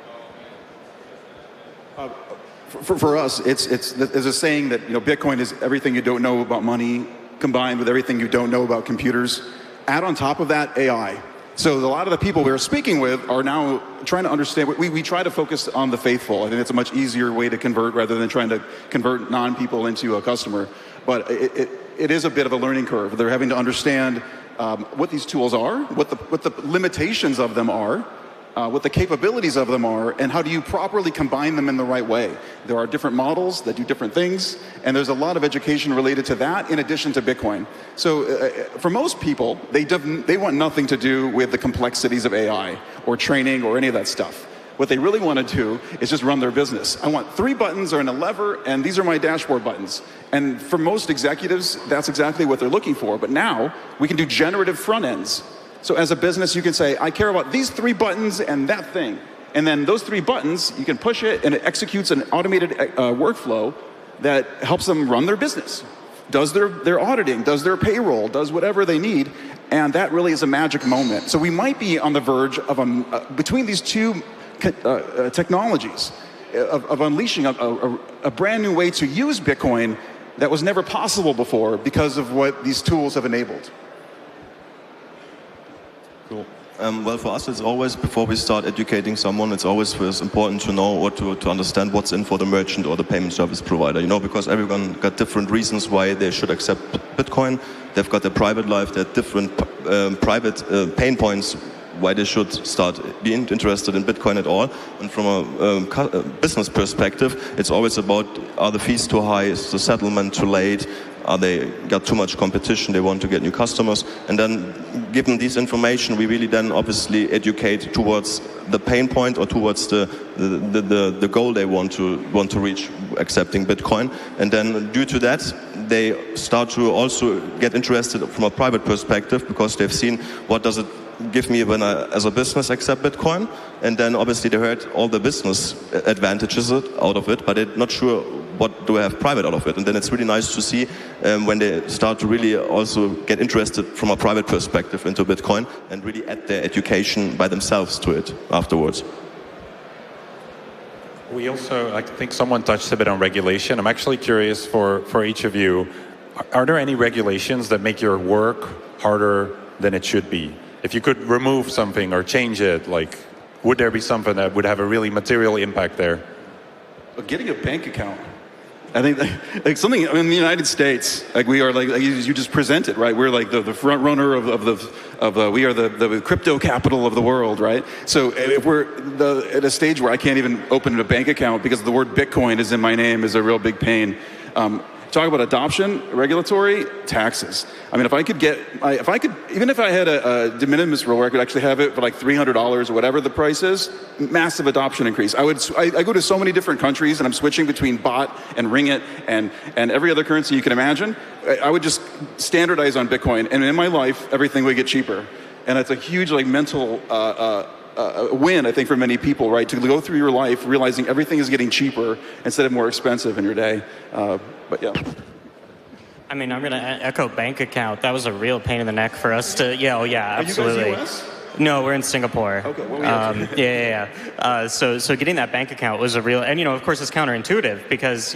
For us, there's a saying that, Bitcoin is everything you don't know about money combined with everything you don't know about computers. Add on top of that AI. So a lot of the people we're speaking with are now trying to understand. We try to focus on the faithful. I think it's a much easier way to convert rather than trying to convert non-people into a customer. But it is a bit of a learning curve. They're having to understand what these tools are, what the limitations of them are, what the capabilities of them are, and how do you properly combine them in the right way. There are different models that do different things, and there's a lot of education related to that in addition to Bitcoin. So for most people, they want nothing to do with the complexities of AI or training or any of that stuff. What they really want to do is just run their business. I want 3 buttons or a lever, and these are my dashboard buttons. And for most executives, that's exactly what they're looking for. But now, we can do generative front ends. So as a business, you can say, I care about these 3 buttons and that thing. And then those 3 buttons, you can push it and it executes an automated workflow that helps them run their business. Does their auditing, does their payroll, does whatever they need. And that really is a magic moment. So we might be on the verge of, between these two technologies, of unleashing a brand new way to use Bitcoin that was never possible before because of what these tools have enabled. Cool. Well, for us, it's always, before we start educating someone, it's always first important to know or to understand what's in for the merchant or the payment service provider, because everyone got different reasons why they should accept Bitcoin. They've got their private life, their different private pain points why they should start being interested in Bitcoin at all. And from a business perspective, it's always about, are the fees too high, is the settlement too late, are they got too much competition, they want to get new customers. And then given this information, we really then obviously educate towards the pain point or towards the goal they want to reach accepting Bitcoin. And then due to that, they start to also get interested from a private perspective because they've seen what does it give me when I, as a business, accept Bitcoin. And then obviously they heard all the business advantages out of it, but they're not sure what do I have private out of it. And then it's really nice to see when they start to really also get interested from a private perspective into Bitcoin and really add their education by themselves to it afterwards. We also, I think someone touched a bit on regulation. I'm actually curious for each of you, are there any regulations that make your work harder than it should be? If you could remove something or change it, like, would there be something that would have a really material impact there? Getting a bank account. I think like something in the United States, like we are like you just presented, right? We're like the front runner we are the crypto capital of the world, right? So if we're at a stage where I can't even open a bank account because the word Bitcoin is in my name is a real big pain. Talk about adoption, regulatory, taxes. I mean, if I could, even if I had a de minimis rule where I could actually have it for like $300 or whatever the price is, massive adoption increase. I go to so many different countries and I'm switching between baht and ringgit and every other currency you can imagine. I would just standardize on Bitcoin, and in my life, everything would get cheaper. And it's a huge like mental win, I think, for many people, right? To go through your life realizing everything is getting cheaper instead of more expensive in your day. But yeah. I mean, I'm going to echo bank account. That was a real pain in the neck for us to, yeah, absolutely. Are you guys US? No, we're in Singapore. Okay, well, So getting that bank account was a real, and of course it's counterintuitive because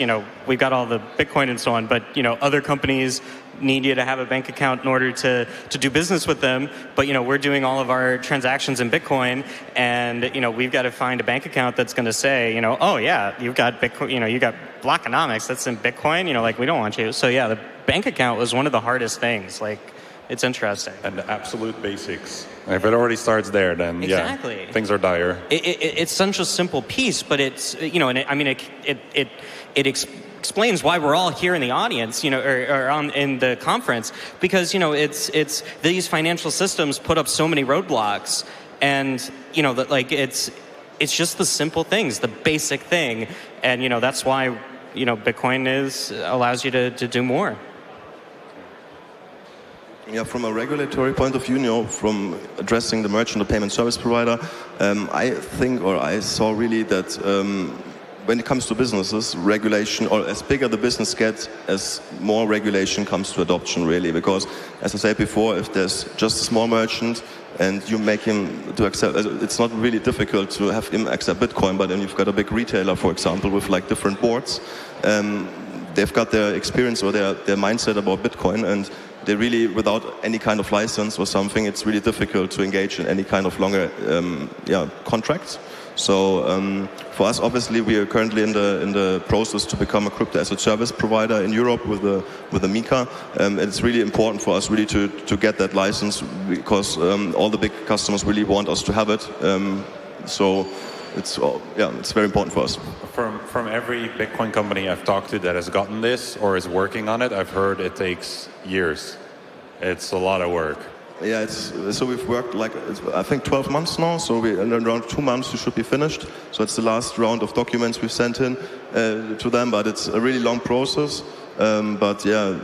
we've got all the Bitcoin and so on, but other companies need you to have a bank account in order to do business with them. But we're doing all of our transactions in Bitcoin, and we've got to find a bank account that's going to say, oh yeah, you've got Bitcoin, you got Blockonomics that's in Bitcoin. Like we don't want you. So yeah, the bank account was one of the hardest things. Like it's interesting. And the absolute basics. If it already starts there, then exactly. Yeah, things are dire. It's such a simple piece, but it's and it explains why we're all here in the audience, or in the conference, because it's these financial systems put up so many roadblocks, and that like it's just the simple things, the basic thing, and that's why Bitcoin allows you to do more. Yeah, from a regulatory point of view, from addressing the merchant or payment service provider, I think, or I saw really that when it comes to businesses, regulation, or as bigger the business gets, as more regulation comes to adoption, really. Because, as I said before, if there's just a small merchant and you make him to accept, it's not really difficult to have him accept Bitcoin, but then you've got a big retailer, for example, with like different boards. They've got their experience or their mindset about Bitcoin, and they really, without any kind of license or something, it's really difficult to engage in any kind of longer contracts. So for us, obviously, we are currently in the process to become a crypto as a service provider in Europe with the MiCA. It's really important for us really to get that license because all the big customers really want us to have it. So it's very important for us. From every Bitcoin company I've talked to that has gotten this or is working on it, I've heard it takes years. It's a lot of work. Yeah, so we've worked I think 12 months now. So in around 2 months we should be finished. So it's the last round of documents we've sent in to them, but it's a really long process. But yeah,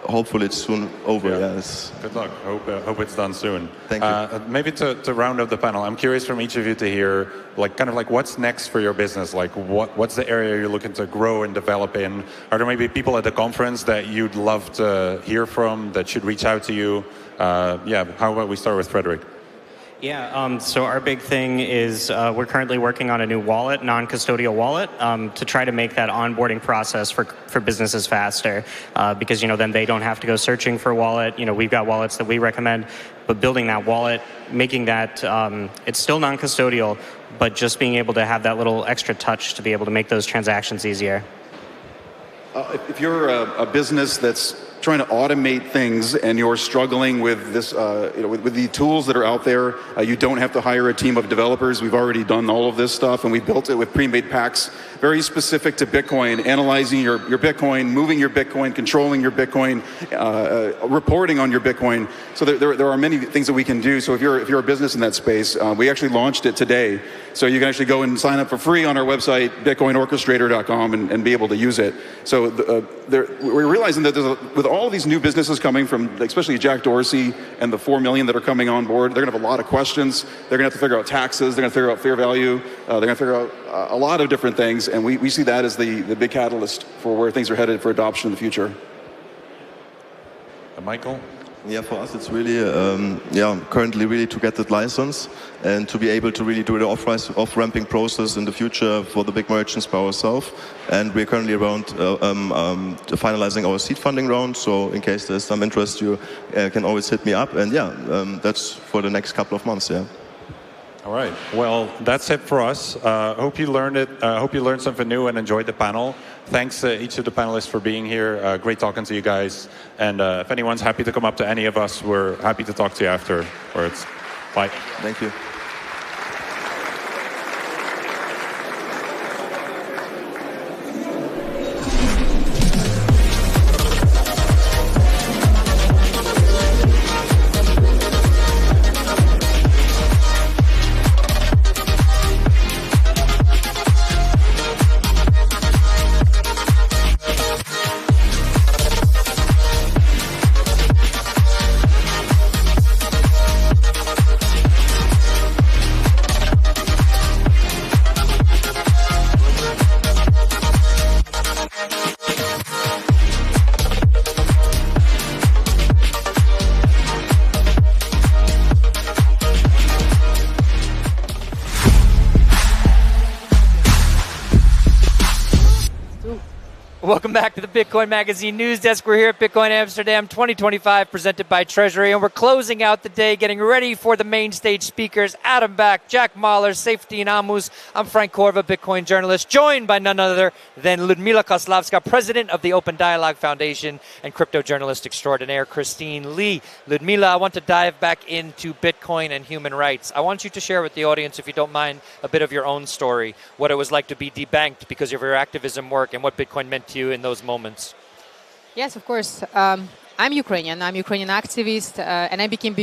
hopefully it's soon over. Yeah. Good luck. Hope it's done soon. Thank you. Maybe to round up the panel, I'm curious from each of you to hear, what's next for your business? Like, what's the area you're looking to grow and develop in? Are there maybe people at the conference that you'd love to hear from that should reach out to you? How about we start with Frederick? Yeah, so our big thing is we're currently working on a new wallet, non-custodial wallet, to try to make that onboarding process for businesses faster, because then they don't have to go searching for a wallet. We've got wallets that we recommend, but building that wallet, making that it's still non-custodial, but just being able to have that little extra touch to be able to make those transactions easier. If you're a business that's trying to automate things and you're struggling with this, with the tools that are out there, you don't have to hire a team of developers. We've already done all of this stuff, and we built it with pre-made packs, very specific to Bitcoin, analyzing your Bitcoin, moving your Bitcoin, controlling your Bitcoin, reporting on your Bitcoin. So there are many things that we can do. So if you're a business in that space, we actually launched it today. So you can actually go and sign up for free on our website, bitcoinorchestrator.com, and be able to use it. So we're realizing that with all these new businesses coming from, especially Jack Dorsey and the 4 million that are coming on board, they're going to have a lot of questions. They're going to have to figure out taxes. They're going to figure out fair value. They're going to figure out a lot of different things. And we see that as the big catalyst for where things are headed for adoption in the future. Michael? Yeah, for us it's really, currently really to get that license and to be able to really do the off-ramping process in the future for the big merchants by ourselves. And we're currently around finalizing our seed funding round. So in case there's some interest, you can always hit me up. And that's for the next couple of months. Yeah. All right. Well, that's it for us. Hope you learned it. Hope you learned something new and enjoyed the panel. Thanks each of the panelists for being here. Great talking to you guys. And if anyone's happy to come up to any of us, we're happy to talk to you afterwards. Bye. Thank you. Welcome back to the Bitcoin Magazine News Desk. We're here at Bitcoin Amsterdam 2025, presented by Treasury, and we're closing out the day, getting ready for the main stage speakers, Adam Back, Jack Mahler, Saifedean Ammous. I'm Frank Korva, Bitcoin journalist, joined by none other than Ludmila Kozlowska, president of the Open Dialogue Foundation, and crypto journalist extraordinaire Christine Lee. Ludmila, I want to dive back into Bitcoin and human rights. I want you to share with the audience, if you don't mind, a bit of your own story, what it was like to be debanked because of your activism work and what Bitcoin meant to you in those moments. Yes, of course. I'm Ukrainian. I'm Ukrainian activist, and I became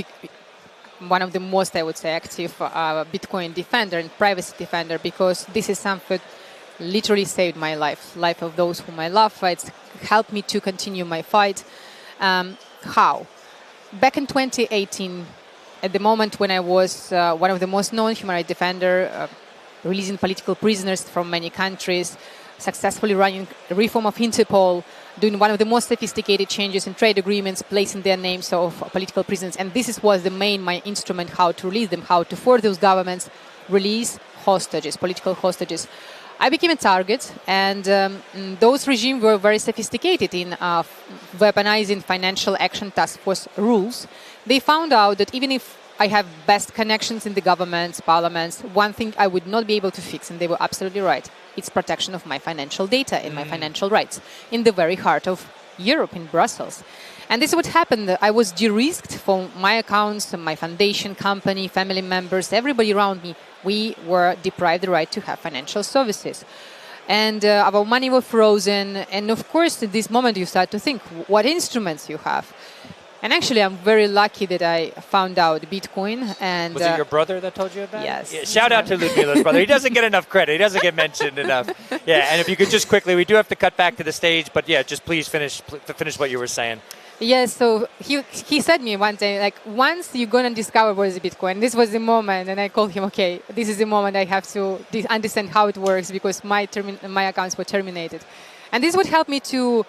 one of the most, I would say, active Bitcoin defender and privacy defender, because this is something that literally saved my life of those whom I love. It's helped me to continue my fight. How? Back in 2018, at the moment when I was one of the most known human rights defender, releasing political prisoners from many countries, successfully running a reform of Interpol, doing one of the most sophisticated changes in trade agreements, placing their names of political prisoners. And this was my instrument, how to release them, how to force those governments release hostages, political hostages. I became a target, and those regimes were very sophisticated in weaponizing Financial Action Task Force rules. They found out that even if I have best connections in the governments, parliaments, one thing I would not be able to fix, and they were absolutely right, it's protection of my financial data and my financial rights in the very heart of Europe, in Brussels. And this is what happened. I was de-risked for my accounts, my foundation, company, family members, everybody around me. We were deprived the right to have financial services. And our money was frozen. And of course, at this moment, you start to think, what instruments you have? And actually, I'm very lucky that I found out Bitcoin. And was it your brother that told you about yes. it? Yeah, shout out to Ludmila's brother. He doesn't get enough credit. He doesn't get mentioned enough. Yeah, and if you could just quickly, we do have to cut back to the stage, but yeah, just please finish what you were saying. Yes, so he said me one day, like, once you're going to discover what is Bitcoin, this was the moment, and I called him, okay, this is the moment I have to understand how it works, because my accounts were terminated. And this would help me to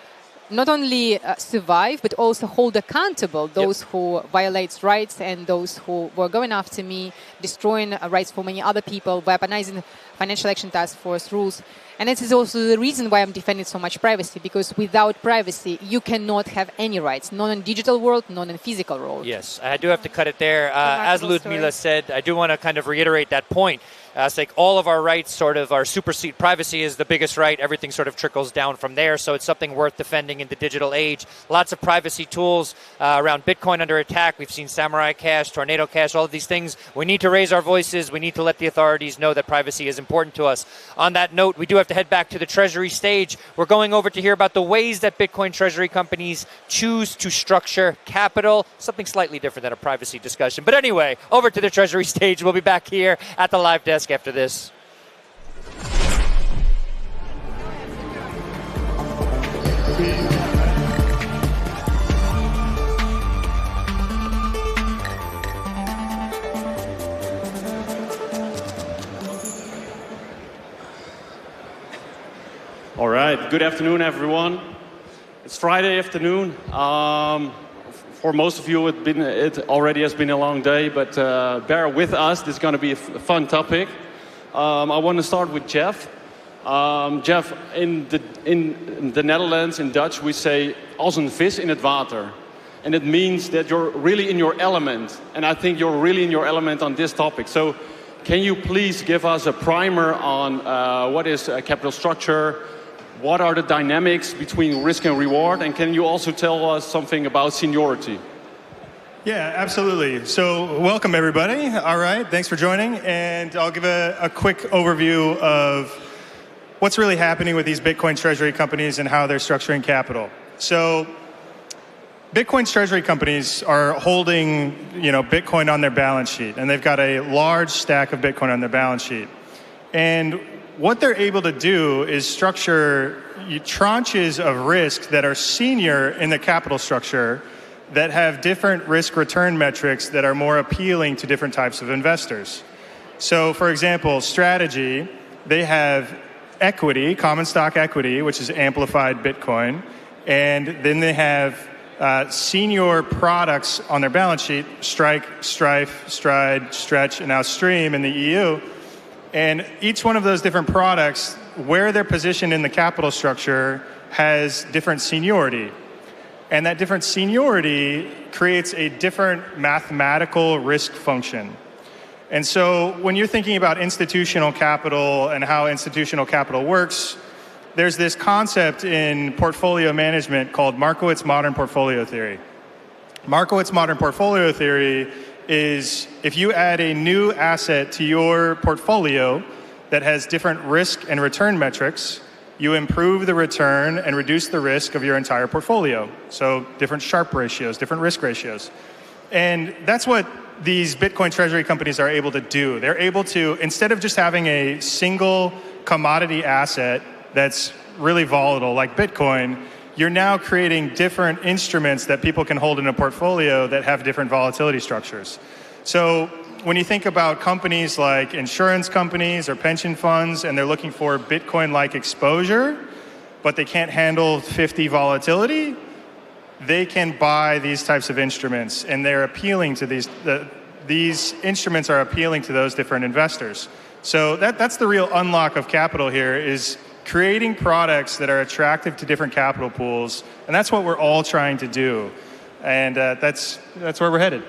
not only survive, but also hold accountable those who violate rights and those who were going after me, destroying rights for many other people, weaponizing Financial Action Task Force rules. And this is also the reason why I'm defending so much privacy, because without privacy, you cannot have any rights, not in digital world, not in physical world. Yes, I do have to cut it there. As Ludmila said, I do want to kind of reiterate that point. It's like all of our rights sort of are supersede. Privacy is the biggest right. Everything sort of trickles down from there. So it's something worth defending in the digital age. Lots of privacy tools around Bitcoin under attack. We've seen Samurai Cash, Tornado Cash, all of these things. We need to raise our voices. We need to let the authorities know that privacy is important to us. On that note, we do have to head back to the Treasury stage. We're going over to hear about the ways that Bitcoin Treasury companies choose to structure capital. Something slightly different than a privacy discussion. But anyway, over to the Treasury stage. We'll be back here at the live desk after this. All right, good afternoon, everyone. It's Friday afternoon. For most of you, it already has been a long day, but bear with us. This is going to be a fun topic. I want to start with Jeff. Jeff, in the Netherlands, in Dutch, we say als een vis in het water. And it means that you're really in your element. And I think you're really in your element on this topic. So can you please give us a primer on what is capital structure? What are the dynamics between risk and reward? And can you also tell us something about seniority? Yeah, absolutely. So welcome, everybody. All right, thanks for joining. And I'll give a quick overview of what's really happening with these Bitcoin treasury companies and how they're structuring capital. So Bitcoin treasury companies are holding, Bitcoin on their balance sheet, and they've got a large stack of Bitcoin on their balance sheet. And what they're able to do is structure tranches of risk that are senior in the capital structure that have different risk-return metrics that are more appealing to different types of investors. So, for example, strategy, they have equity, common stock equity, which is amplified Bitcoin, and then they have senior products on their balance sheet, Strike, Strife, Stride, Stretch, and now Stream in the EU. And each one of those different products, where they're positioned in the capital structure has different seniority. And that different seniority creates a different mathematical risk function. And so when you're thinking about institutional capital and how institutional capital works, there's this concept in portfolio management called Markowitz modern portfolio theory. Markowitz modern portfolio theory is if you add a new asset to your portfolio that has different risk and return metrics, you improve the return and reduce the risk of your entire portfolio. So different Sharpe ratios, different risk ratios. And that's what these Bitcoin treasury companies are able to do. They're able to, instead of just having a single commodity asset that's really volatile like Bitcoin, you're now creating different instruments that people can hold in a portfolio that have different volatility structures. So when you think about companies like insurance companies or pension funds and they're looking for Bitcoin-like exposure, but they can't handle 50 volatility, they can buy these types of instruments, and they're appealing to these instruments are appealing to those different investors. So that's the real unlock of capital here, is creating products that are attractive to different capital pools, and that's what we're all trying to do. And that's where we're headed.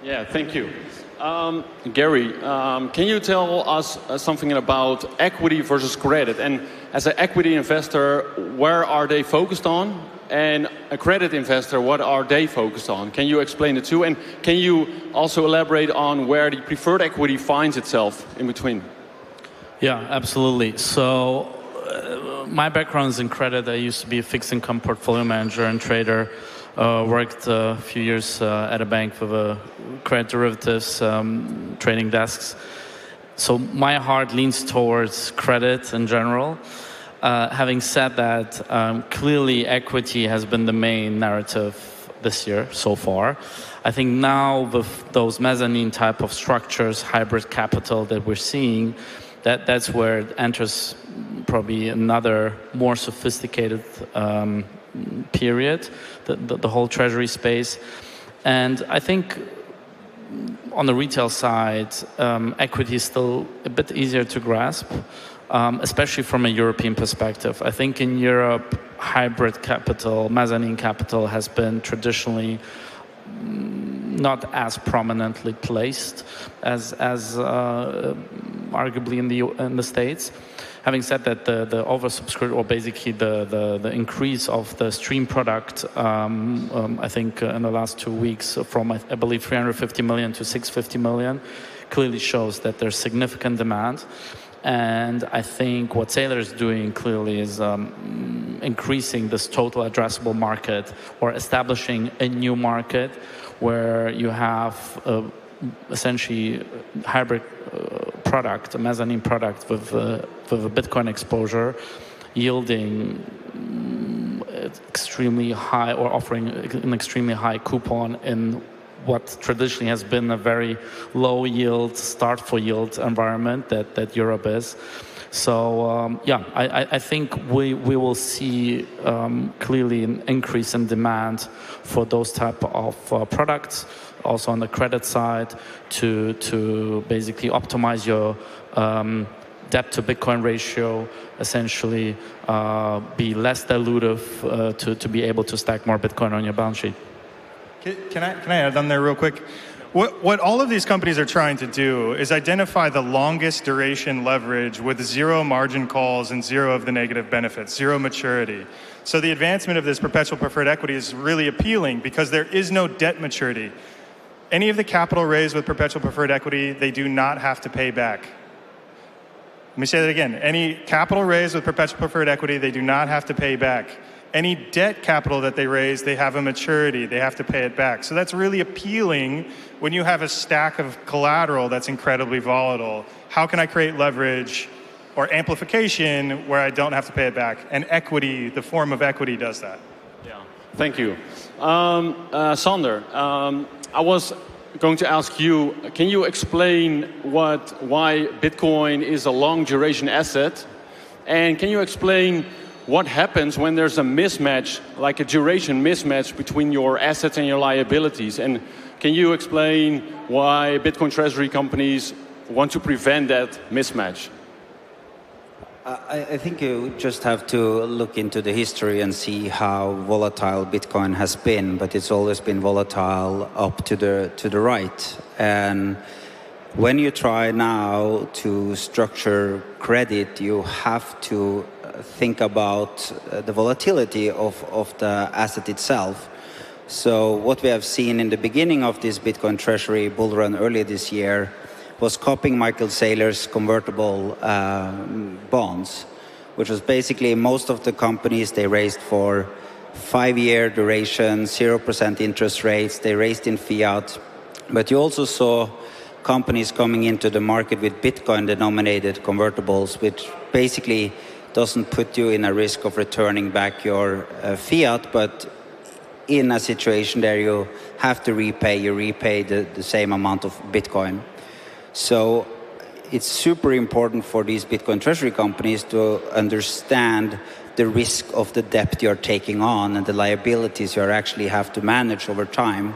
Yeah, thank you. Gary, can you tell us something about equity versus credit? And as an equity investor, where are they focused on? And a credit investor, what are they focused on? Can you explain the two? And can you also elaborate on where the preferred equity finds itself in between? Yeah, absolutely. So my background is in credit. I used to be a fixed income portfolio manager and trader. Worked a few years at a bank with a credit derivatives trading desks. So my heart leans towards credit in general. Having said that, clearly equity has been the main narrative this year so far. I think now with those mezzanine type of structures, hybrid capital that we're seeing, that's where it enters probably another more sophisticated period, the whole treasury space. And I think on the retail side, equity is still a bit easier to grasp, especially from a European perspective. I think in Europe, hybrid capital, mezzanine capital has been traditionally not as prominently placed as arguably in the States. Having said that, the oversubscription, or basically the increase of the stream product, I think in the last 2 weeks from, I believe, 350 million to 650 million, clearly shows that there's significant demand. And I think what Sailor is doing clearly is increasing this total addressable market, or establishing a new market where you have essentially hybrid product, a mezzanine product with a Bitcoin exposure, yielding extremely high, or offering an extremely high coupon in what traditionally has been a very low yield, start for yield environment that Europe is. So yeah, I think we will see clearly an increase in demand for those type of products, also on the credit side, to basically optimize your debt to Bitcoin ratio, essentially be less dilutive to be able to stack more Bitcoin on your balance sheet. Can I add on there real quick? What all of these companies are trying to do is identify the longest duration leverage with zero margin calls and zero of the negative benefits, zero maturity. So the advancement of this perpetual preferred equity is really appealing because there is no debt maturity. Any of the capital raised with perpetual preferred equity, they do not have to pay back. Let me say that again. Any capital raised with perpetual preferred equity, they do not have to pay back. Any debt capital that they raise, they have a maturity. They have to pay it back. So that's really appealing when you have a stack of collateral that's incredibly volatile. How can I create leverage or amplification where I don't have to pay it back? And equity, the form of equity, does that. Yeah, thank you. Sander, I was going to ask you, can you explain why Bitcoin is a long duration asset? And can you explain what happens when there's a mismatch, like a duration mismatch between your assets and your liabilities? And can you explain why Bitcoin treasury companies want to prevent that mismatch? I think you just have to look into the history and see how volatile Bitcoin has been, but it's always been volatile up to the right. And when you try now to structure credit, you have to think about the volatility of the asset itself. So what we have seen in the beginning of this Bitcoin Treasury bull run earlier this year was copying Michael Saylor's convertible bonds, which was basically most of the companies they raised for 5-year duration, 0% interest rates, they raised in fiat. But you also saw companies coming into the market with Bitcoin-denominated convertibles, which basically doesn't put you in a risk of returning back your fiat, but in a situation there you have to repay the same amount of Bitcoin. So it's super important for these Bitcoin treasury companies to understand the risk of the debt you're taking on and the liabilities you actually have to manage over time.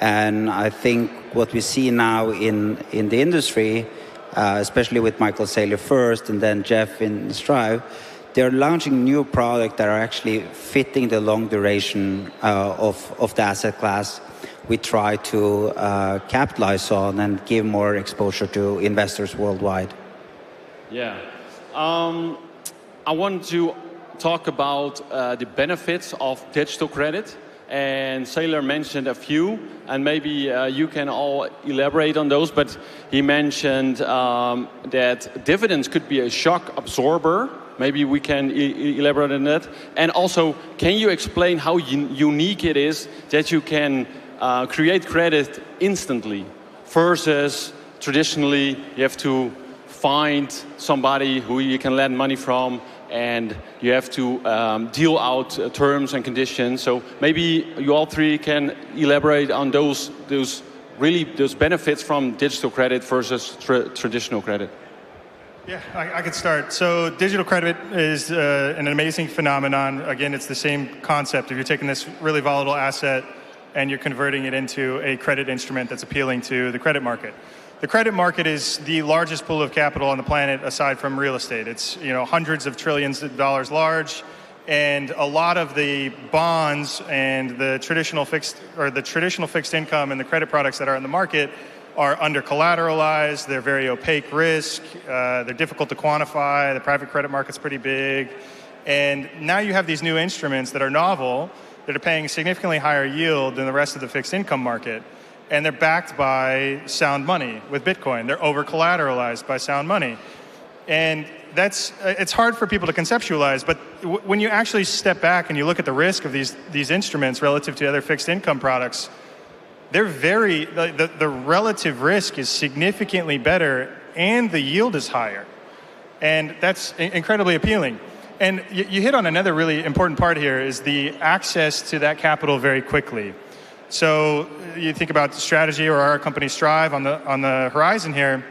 And I think what we see now in the industry, especially with Michael Saylor first and then Jeff in Strive, they're launching new products that are actually fitting the long duration of the asset class we try to capitalize on and give more exposure to investors worldwide. Yeah. I want to talk about the benefits of digital credit. And Saylor mentioned a few, and maybe you can all elaborate on those, but he mentioned that dividends could be a shock absorber. Maybe we can elaborate on that. And also, can you explain how unique it is that you can create credit instantly versus traditionally you have to find somebody who you can lend money from and you have to deal out terms and conditions. So maybe you all three can elaborate on those benefits from digital credit versus traditional credit. Yeah, I could start. So digital credit is an amazing phenomenon. Again, it's the same concept. If you're taking this really volatile asset and you're converting it into a credit instrument that's appealing to the credit market. The credit market is the largest pool of capital on the planet aside from real estate. It's hundreds of trillions of dollars large, and a lot of the bonds and the traditional fixed income and the credit products that are in the market are under collateralized. They're very opaque risk. They're difficult to quantify. The private credit market's pretty big, and now you have these new instruments that are novel, that are paying significantly higher yield than the rest of the fixed income market. And they're backed by sound money with Bitcoin. They're over-collateralized by sound money. And it's hard for people to conceptualize, but when you actually step back and you look at the risk of these instruments relative to other fixed income products, the relative risk is significantly better and the yield is higher. And that's incredibly appealing. And you hit on another really important part here is the access to that capital very quickly. So you think about Strategy or our company Strive on the horizon here.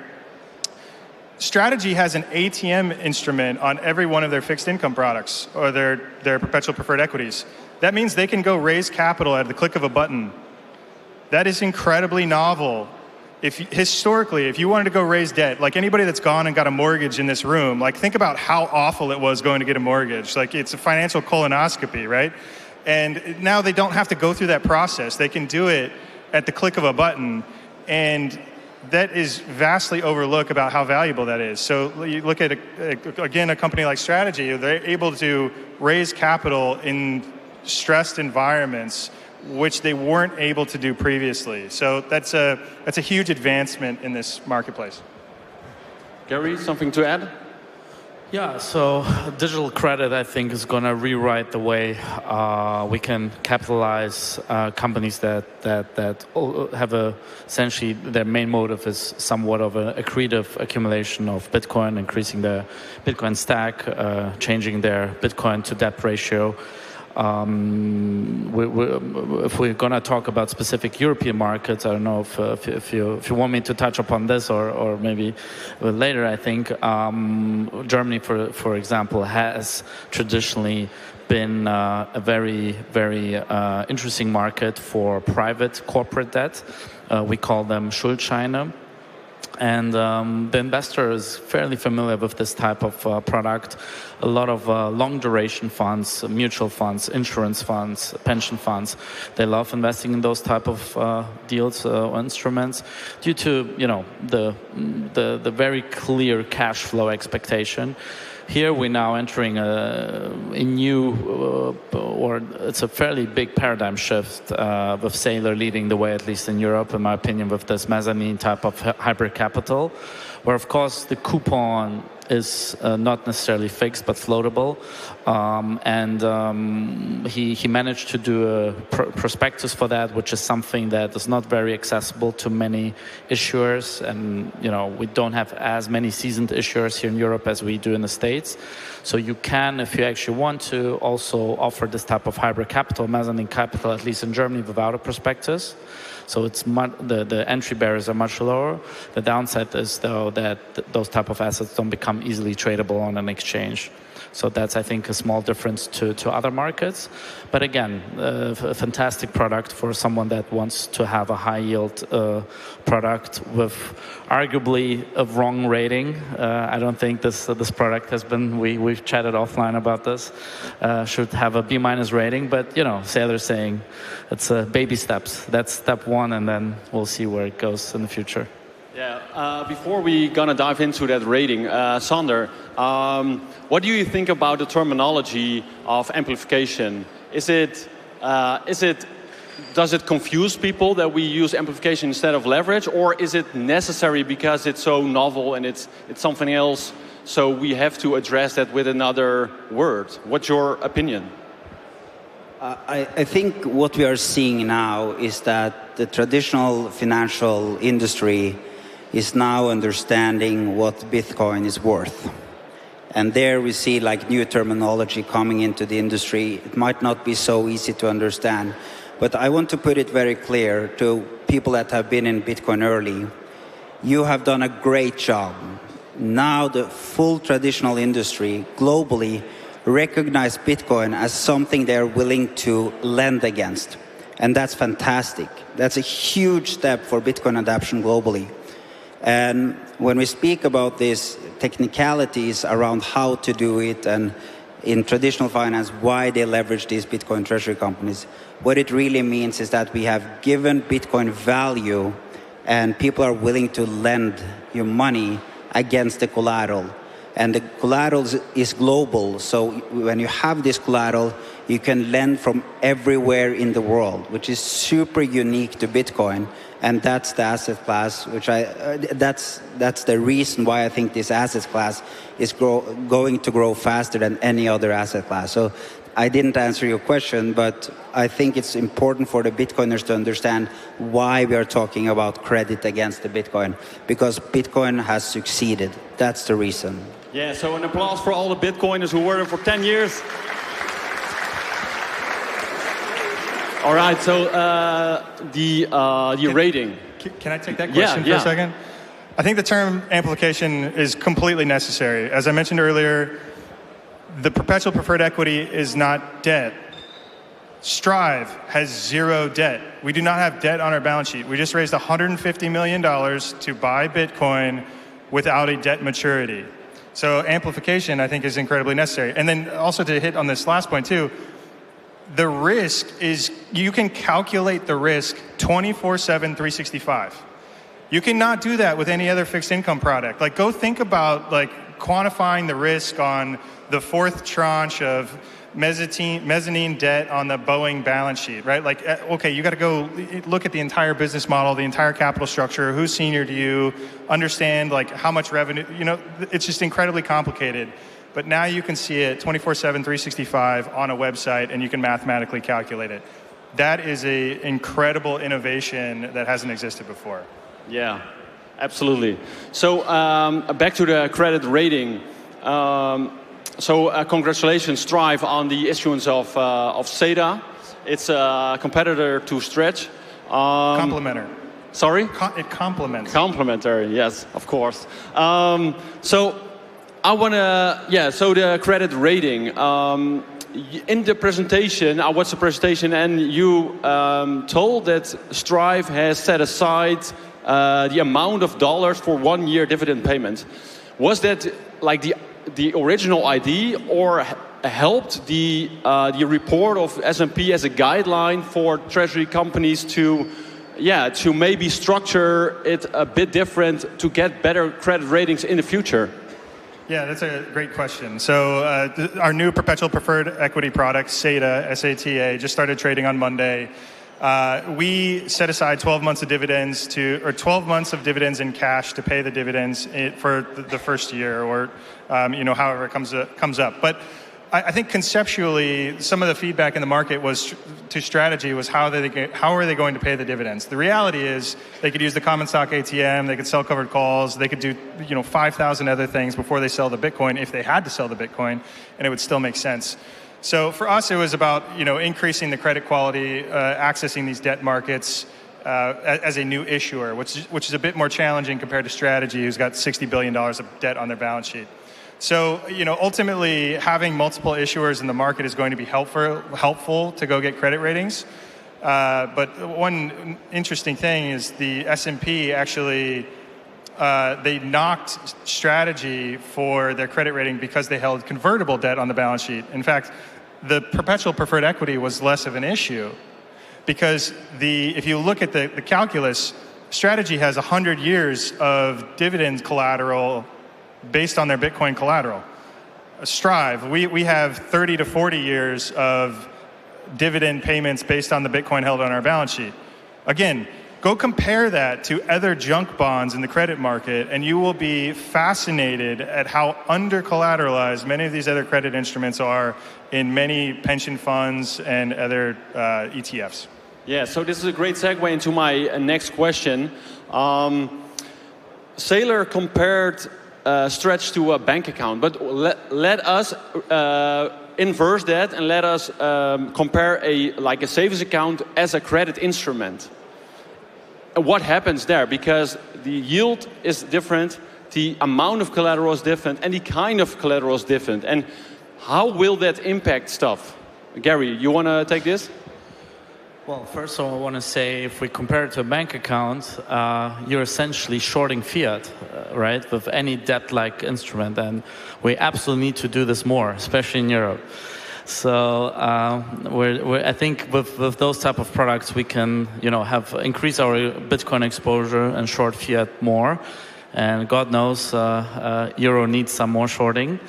Strategy has an ATM instrument on every one of their fixed income products or their perpetual preferred equities. That means they can go raise capital at the click of a button. That is incredibly novel. Historically, if you wanted to go raise debt, like anybody that's gone and got a mortgage in this room, like think about how awful it was going to get a mortgage. Like it's a financial colonoscopy, right? And now they don't have to go through that process. They can do it at the click of a button. And that is vastly overlooked about how valuable that is. So you look at, again, a company like Strategy, they're able to raise capital in stressed environments which they weren't able to do previously. So that's a huge advancement in this marketplace. Gary, something to add? Yeah, so digital credit, I think, is going to rewrite the way we can capitalize companies that have essentially their main motive is somewhat of an accretive accumulation of Bitcoin, increasing their Bitcoin stack, changing their Bitcoin to debt ratio. If we're going to talk about specific European markets, I don't know if you want me to touch upon this or maybe later. I think Germany, for example, has traditionally been a very, very interesting market for private corporate debt. We call them Schuldscheine. And the investor is fairly familiar with this type of product. A lot of long duration funds, mutual funds, insurance funds, pension funds, they love investing in those type of deals or instruments due to the very clear cash flow expectation. Here we're now entering a new, or it's a fairly big paradigm shift with Saylor leading the way, at least in Europe, in my opinion, with this mezzanine type of hybrid capital, where of course the coupon is not necessarily fixed but floatable, he managed to do a prospectus for that, which is something that is not very accessible to many issuers, and we don't have as many seasoned issuers here in Europe as we do in the States. So you can, if you actually want to, also offer this type of hybrid capital, mezzanine capital, at least in Germany, without a prospectus. So it's the entry barriers are much lower. The downside is, though, that those type of assets don't become easily tradable on an exchange. So that's, I think, a small difference to other markets. But again, a fantastic product for someone that wants to have a high yield product with arguably a wrong rating. I don't think this product has been, we've chatted offline about this, should have a B- rating. But, Saylor's saying it's baby steps. That's step one, and then we'll see where it goes in the future. Yeah, before we gonna dive into that rating, Sander, what do you think about the terminology of amplification? Does it confuse people that we use amplification instead of leverage, or is it necessary because it's so novel and it's something else, so we have to address that with another word? What's your opinion? I think what we are seeing now is that the traditional financial industry is now understanding what Bitcoin is worth. And there we see new terminology coming into the industry. It might not be so easy to understand, but I want to put it very clear to people that have been in Bitcoin early. You have done a great job. Now the full traditional industry globally recognize Bitcoin as something they're willing to lend against. And that's fantastic. That's a huge step for Bitcoin adoption globally. And when we speak about these technicalities around how to do it, and in traditional finance, why they leverage these Bitcoin treasury companies, what it really means is that we have given Bitcoin value and people are willing to lend you money against the collateral. And the collateral is global, so when you have this collateral, you can lend from everywhere in the world, which is super unique to Bitcoin. And that's the asset class, that's the reason why I think this asset class is going to grow faster than any other asset class. So I didn't answer your question, but I think it's important for the Bitcoiners to understand why we are talking about credit against the Bitcoin, because Bitcoin has succeeded. That's the reason. Yeah, so an applause for all the Bitcoiners who were there for 10 years. All right, so the rating. Can I take that question for a second? I think the term amplification is completely necessary. As I mentioned earlier, the perpetual preferred equity is not debt. Strive has zero debt. We do not have debt on our balance sheet. We just raised $150 million to buy Bitcoin without a debt maturity. So amplification, I think, is incredibly necessary. And then also to hit on this last point too, the risk is, you can calculate the risk 24/7, 365. You cannot do that with any other fixed income product. Go think about quantifying the risk on the fourth tranche of mezzanine debt on the Boeing balance sheet, right? Okay, you got to go look at the entire business model, the entire capital structure, who's senior to you, understand how much revenue, it's just incredibly complicated. But now you can see it 24/7, 365 on a website, and you can mathematically calculate it. That is an incredible innovation that hasn't existed before. Yeah, absolutely. So back to the credit rating. Congratulations, Strive, on the issuance of SEDA. It's a competitor to Stretch. Complementary. Sorry? It complements. Complementary, yes, of course. So the credit rating. In the presentation, I watched the presentation, and you told that Strive has set aside the amount of dollars for 1 year dividend payment. Was that like the original idea, or helped the report of S&P as a guideline for treasury companies to maybe structure it a bit different to get better credit ratings in the future? Yeah, that's a great question. So our new perpetual preferred equity product, SATA, S-A-T-A, just started trading on Monday. We set aside 12 months of dividends 12 months of dividends in cash to pay the dividends for the first year, or however it comes up. But I think conceptually, some of the feedback in the market to strategy was how are they going to pay the dividends? The reality is they could use the common stock ATM, they could sell covered calls, they could do 5,000 other things before they sell the Bitcoin, if they had to sell the Bitcoin, and it would still make sense. So for us, it was about increasing the credit quality, accessing these debt markets as a new issuer, which is a bit more challenging compared to Strategy, who's got $60 billion of debt on their balance sheet. So, ultimately, having multiple issuers in the market is going to be helpful to go get credit ratings. But one interesting thing is the S&P actually, they knocked Strategy for their credit rating because they held convertible debt on the balance sheet. In fact, the perpetual preferred equity was less of an issue because if you look at the calculus, Strategy has 100 years of dividend collateral based on their Bitcoin collateral. Strive, we have 30 to 40 years of dividend payments based on the Bitcoin held on our balance sheet. Again, go compare that to other junk bonds in the credit market, and you will be fascinated at how under-collateralized many of these other credit instruments are in many pension funds and other ETFs. Yeah, so this is a great segue into my next question. Saylor compared Stretch to a bank account, but let us inverse that and let us compare a savings account as a credit instrument. What happens there? Because the yield is different, the amount of collateral is different, and the kind of collateral is different. And how will that impact stuff? Gary, you want to take this? Well, first of all, I want to say if we compare it to a bank account, you're essentially shorting fiat, right, with any debt-like instrument. And we absolutely need to do this more, especially in Europe. So I think with those type of products, we can increase our Bitcoin exposure and short fiat more. And God knows Euro needs some more shorting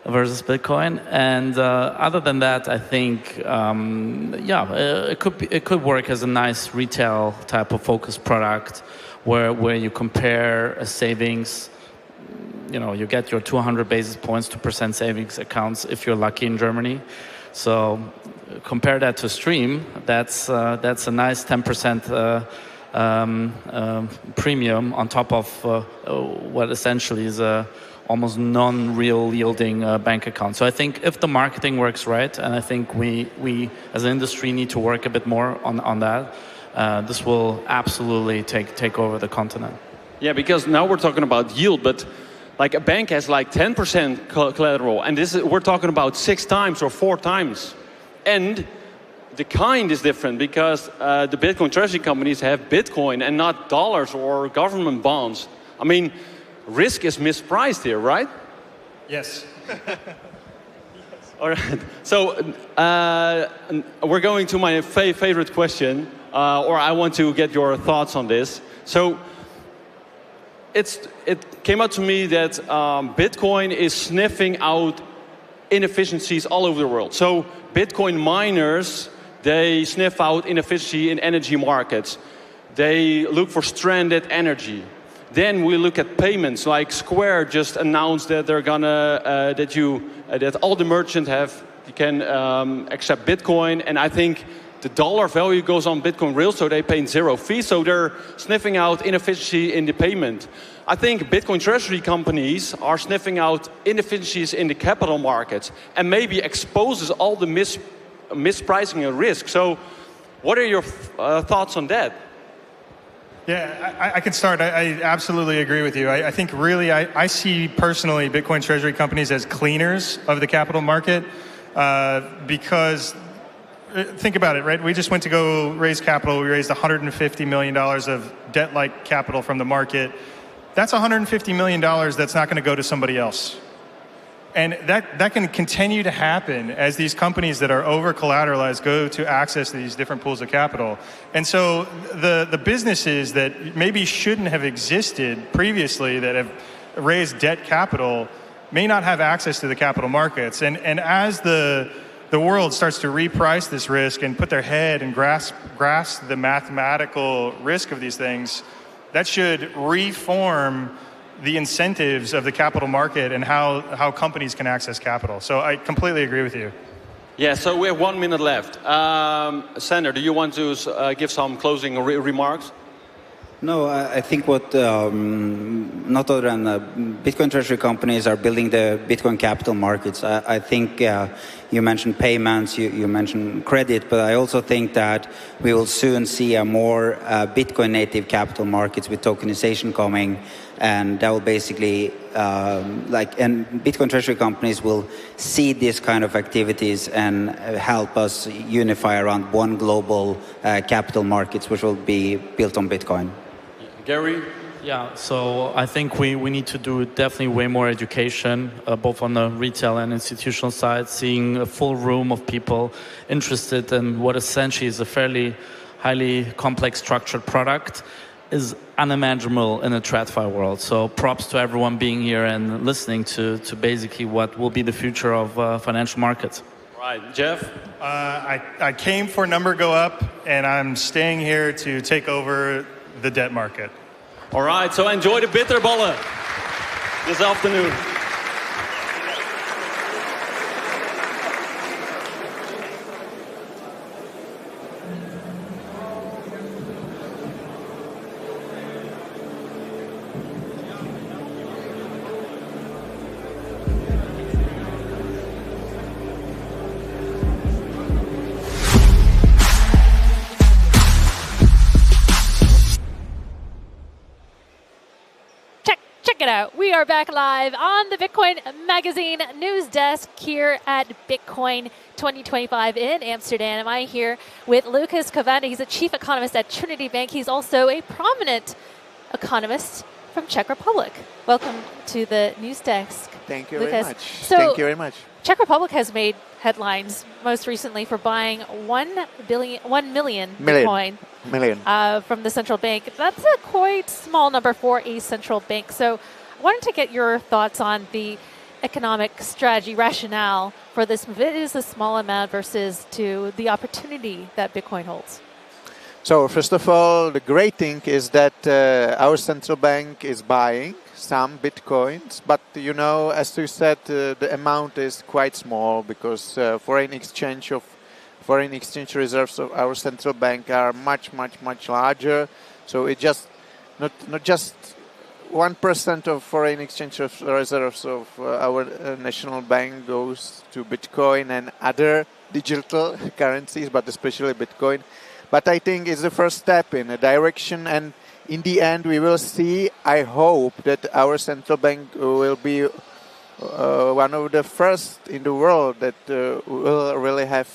versus Bitcoin. And other than that, I think, it could work as a nice retail type of focused product where you compare a savings, you get your 200 basis points, 2% savings accounts if you're lucky in Germany. So compare that to Stream, that's a nice 10% premium on top of what essentially is a almost non-real yielding bank account. So I think if the marketing works right, and I think we as an industry need to work a bit more on that, this will absolutely take over the continent. Yeah, because now we're talking about yield, but like a bank has like 10% collateral, and we're talking about 6 times or 4 times. And the kind is different because the Bitcoin treasury companies have Bitcoin and not dollars or government bonds. I mean, risk is mispriced here, right? Yes. All right. So we're going to my favorite question, or I want to get your thoughts on this. So it came out to me that Bitcoin is sniffing out inefficiencies all over the world. So Bitcoin miners, they sniff out inefficiency in energy markets. They look for stranded energy. Then we look at payments, like Square just announced that they're gonna that all the merchants can accept Bitcoin, and I think the dollar value goes on Bitcoin rails, so they pay 0 fee. So they're sniffing out inefficiency in the payment. I think Bitcoin treasury companies are sniffing out inefficiencies in the capital markets, and maybe exposes all the mispricing and risk. So, what are your thoughts on that? Yeah, I can start. I absolutely agree with you. I think really I see personally Bitcoin treasury companies as cleaners of the capital market because think about it, right? We just went to go raise capital. We raised $150 million of debt-like capital from the market. That's $150 million that's not going to go to somebody else. And that can continue to happen as these companies that are over-collateralized go to access these different pools of capital. And so the businesses that maybe shouldn't have existed previously that have raised debt capital may not have access to the capital markets. And as the world starts to reprice this risk and put their head and grasp the mathematical risk of these things, that should reform the incentives of the capital market and how companies can access capital. So I completely agree with you. Yeah, so we have 1 minute left. Sander, do you want to give some closing remarks? No, I think what not other than Bitcoin treasury companies are building the Bitcoin capital markets. I think you mentioned payments, you mentioned credit, but I also think that we will soon see a more Bitcoin native capital markets with tokenization coming, and that will basically and Bitcoin treasury companies will see these kind of activities and help us unify around one global capital markets, which will be built on Bitcoin. Gary? Yeah, so I think we need to do definitely way more education, both on the retail and institutional side, seeing a full room of people interested in what essentially is a fairly highly complex structured product is unimaginable in a TradFi world. So props to everyone being here and listening to basically what will be the future of financial markets. Right, Jeff? I came for number go up, and I'm staying here to take over the debt market. All right, so enjoy the bitterballen this afternoon. Check it out. We are back live on the Bitcoin Magazine news desk here at Bitcoin 2025 in Amsterdam. I'm here with Lucas Kovanda. He's a chief economist at Trinity Bank. He's also a prominent economist from Czech Republic. Welcome to the news desk, Thank you Lucas. very much. So, Thank you very much. Czech Republic has made headlines most recently for buying 1 million Bitcoin from the central bank. That's a quite small number for a central bank. So I wanted to get your thoughts on the economic strategy rationale for this move. It is a small amount versus to the opportunity that Bitcoin holds. So first of all, the great thing is that our central bank is buying some Bitcoins, but you know, as you said, the amount is quite small because foreign exchange reserves of our central bank are much larger. So it just not just 1% of foreign exchange reserves of our national bank goes to Bitcoin and other digital currencies, but especially Bitcoin. But I think it's the first step in a direction, and in the end we will see, I hope, that our central bank will be one of the first in the world that will really have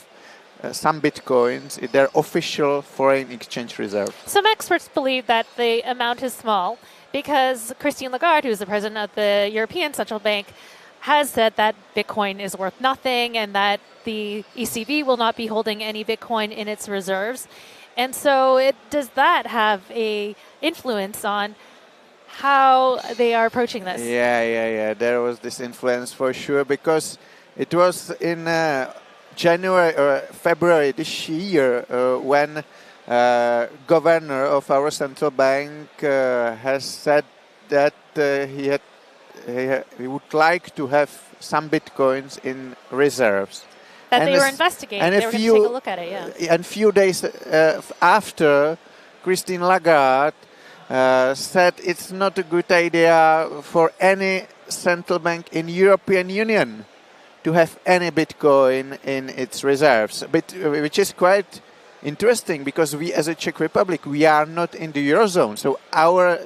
some Bitcoins in their official foreign exchange reserve. Some experts believe that the amount is small because Christine Lagarde, who's the president of the European Central Bank, has said that Bitcoin is worth nothing and that the ECB will not be holding any Bitcoin in its reserves. And so does that have a influence on how they are approaching this? Yeah. There was this influence for sure because it was in January or February this year when governor of our central bank has said that he would like to have some Bitcoins in reserves. That they were investigating. They were going to take a look at it, yeah. And few days after, Christine Lagarde said it's not a good idea for any central bank in European Union to have any Bitcoin in its reserves, which is quite interesting because we, as a Czech Republic, we are not in the Eurozone. So our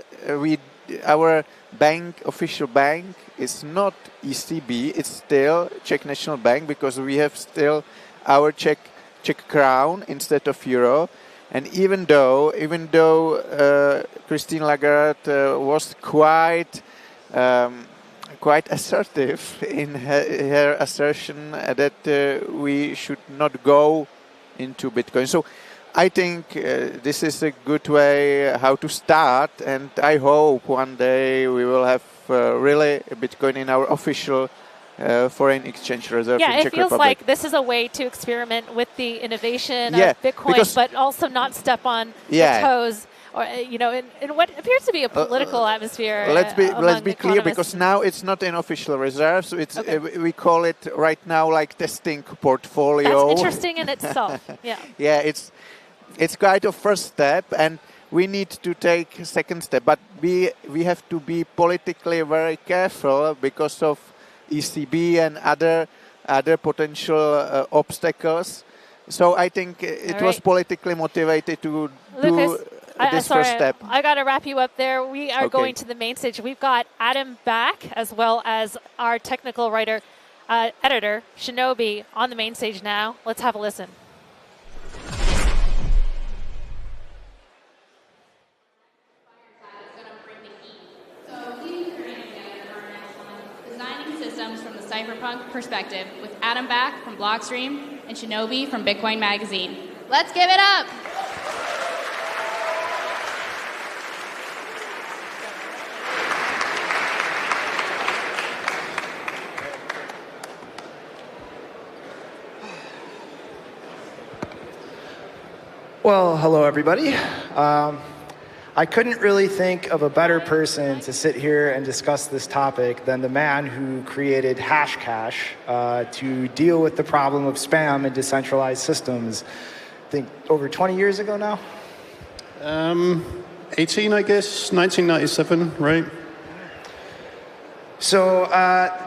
bank, official bank, is not ECB, it's still Czech National Bank because we have still our Czech Czech crown instead of euro. And even though Christine Lagarde was quite assertive in her assertion that we should not go into Bitcoin. So I think this is a good way how to start, and I hope one day we will have really Bitcoin in our official foreign exchange reserve in Czech it feels Republic. like this is a way to experiment with the innovation of Bitcoin, but also not step on the toes, or in what appears to be a political atmosphere. Let's be clear, economists. because now it's not an official reserve, so it's we call it right now like testing portfolio. That's interesting in itself. Yeah, it's quite a first step, and we need to take a second step. But we have to be politically very careful because of ECB and other potential obstacles. So I think it was politically motivated to do this first step. I got to wrap you up there. We are going to the main stage. We've got Adam back, as well as our technical writer, editor, Shinobi, on the main stage now. Let's have a listen. Systems from the cypherpunk perspective with Adam Back from Blockstream and Shinobi from Bitcoin Magazine. Let's give it up! Well, hello everybody. I couldn't really think of a better person to sit here and discuss this topic than the man who created Hashcash to deal with the problem of spam in decentralized systems. I think over 20 years ago now? 18, I guess, 1997, right? So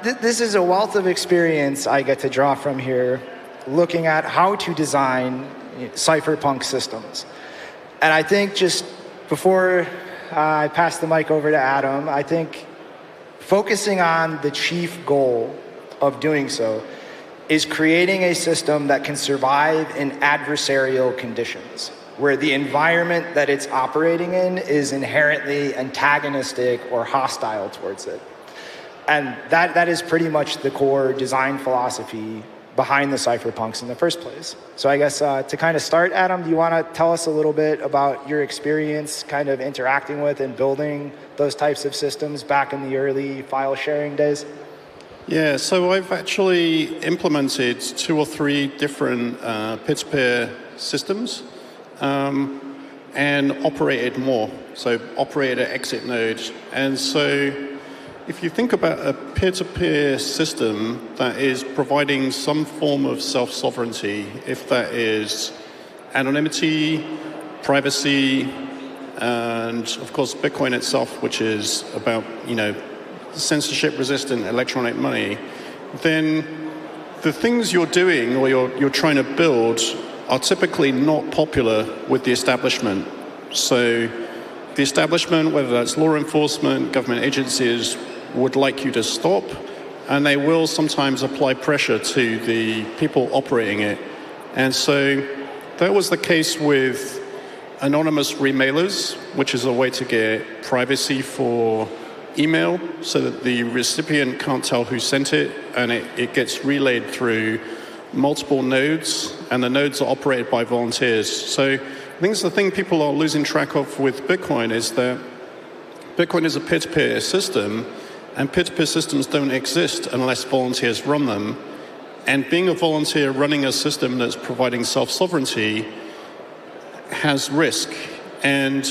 this is a wealth of experience I get to draw from here, looking at how to design cypherpunk systems. And I think just before I pass the mic over to Adam, I think focusing on the chief goal of doing so is creating a system that can survive in adversarial conditions, where the environment that it's operating in is inherently antagonistic or hostile towards it. And that is pretty much the core design philosophy behind the cypherpunks in the first place. So I guess to kind of start, Adam, do you want to tell us a little bit about your experience kind of interacting with and building those types of systems back in the early file sharing days? Yeah, so I've actually implemented 2 or 3 different peer-to-peer systems and operated more. So operated at exit node. And so if you think about a peer-to-peer system that is providing some form of self-sovereignty, if that is anonymity, privacy, and of course Bitcoin itself, which is about, censorship-resistant electronic money, then the things you're doing or you're trying to build are typically not popular with the establishment. So the establishment, whether that's law enforcement, government agencies, would like you to stop, and they will sometimes apply pressure to the people operating it. And so that was the case with anonymous remailers, which is a way to get privacy for email so that the recipient can't tell who sent it, and it gets relayed through multiple nodes, and the nodes are operated by volunteers. So I think it's the thing people are losing track of with Bitcoin is that Bitcoin is a peer-to-peer system, and peer-to-peer systems don't exist unless volunteers run them. And being a volunteer running a system that's providing self-sovereignty has risk. And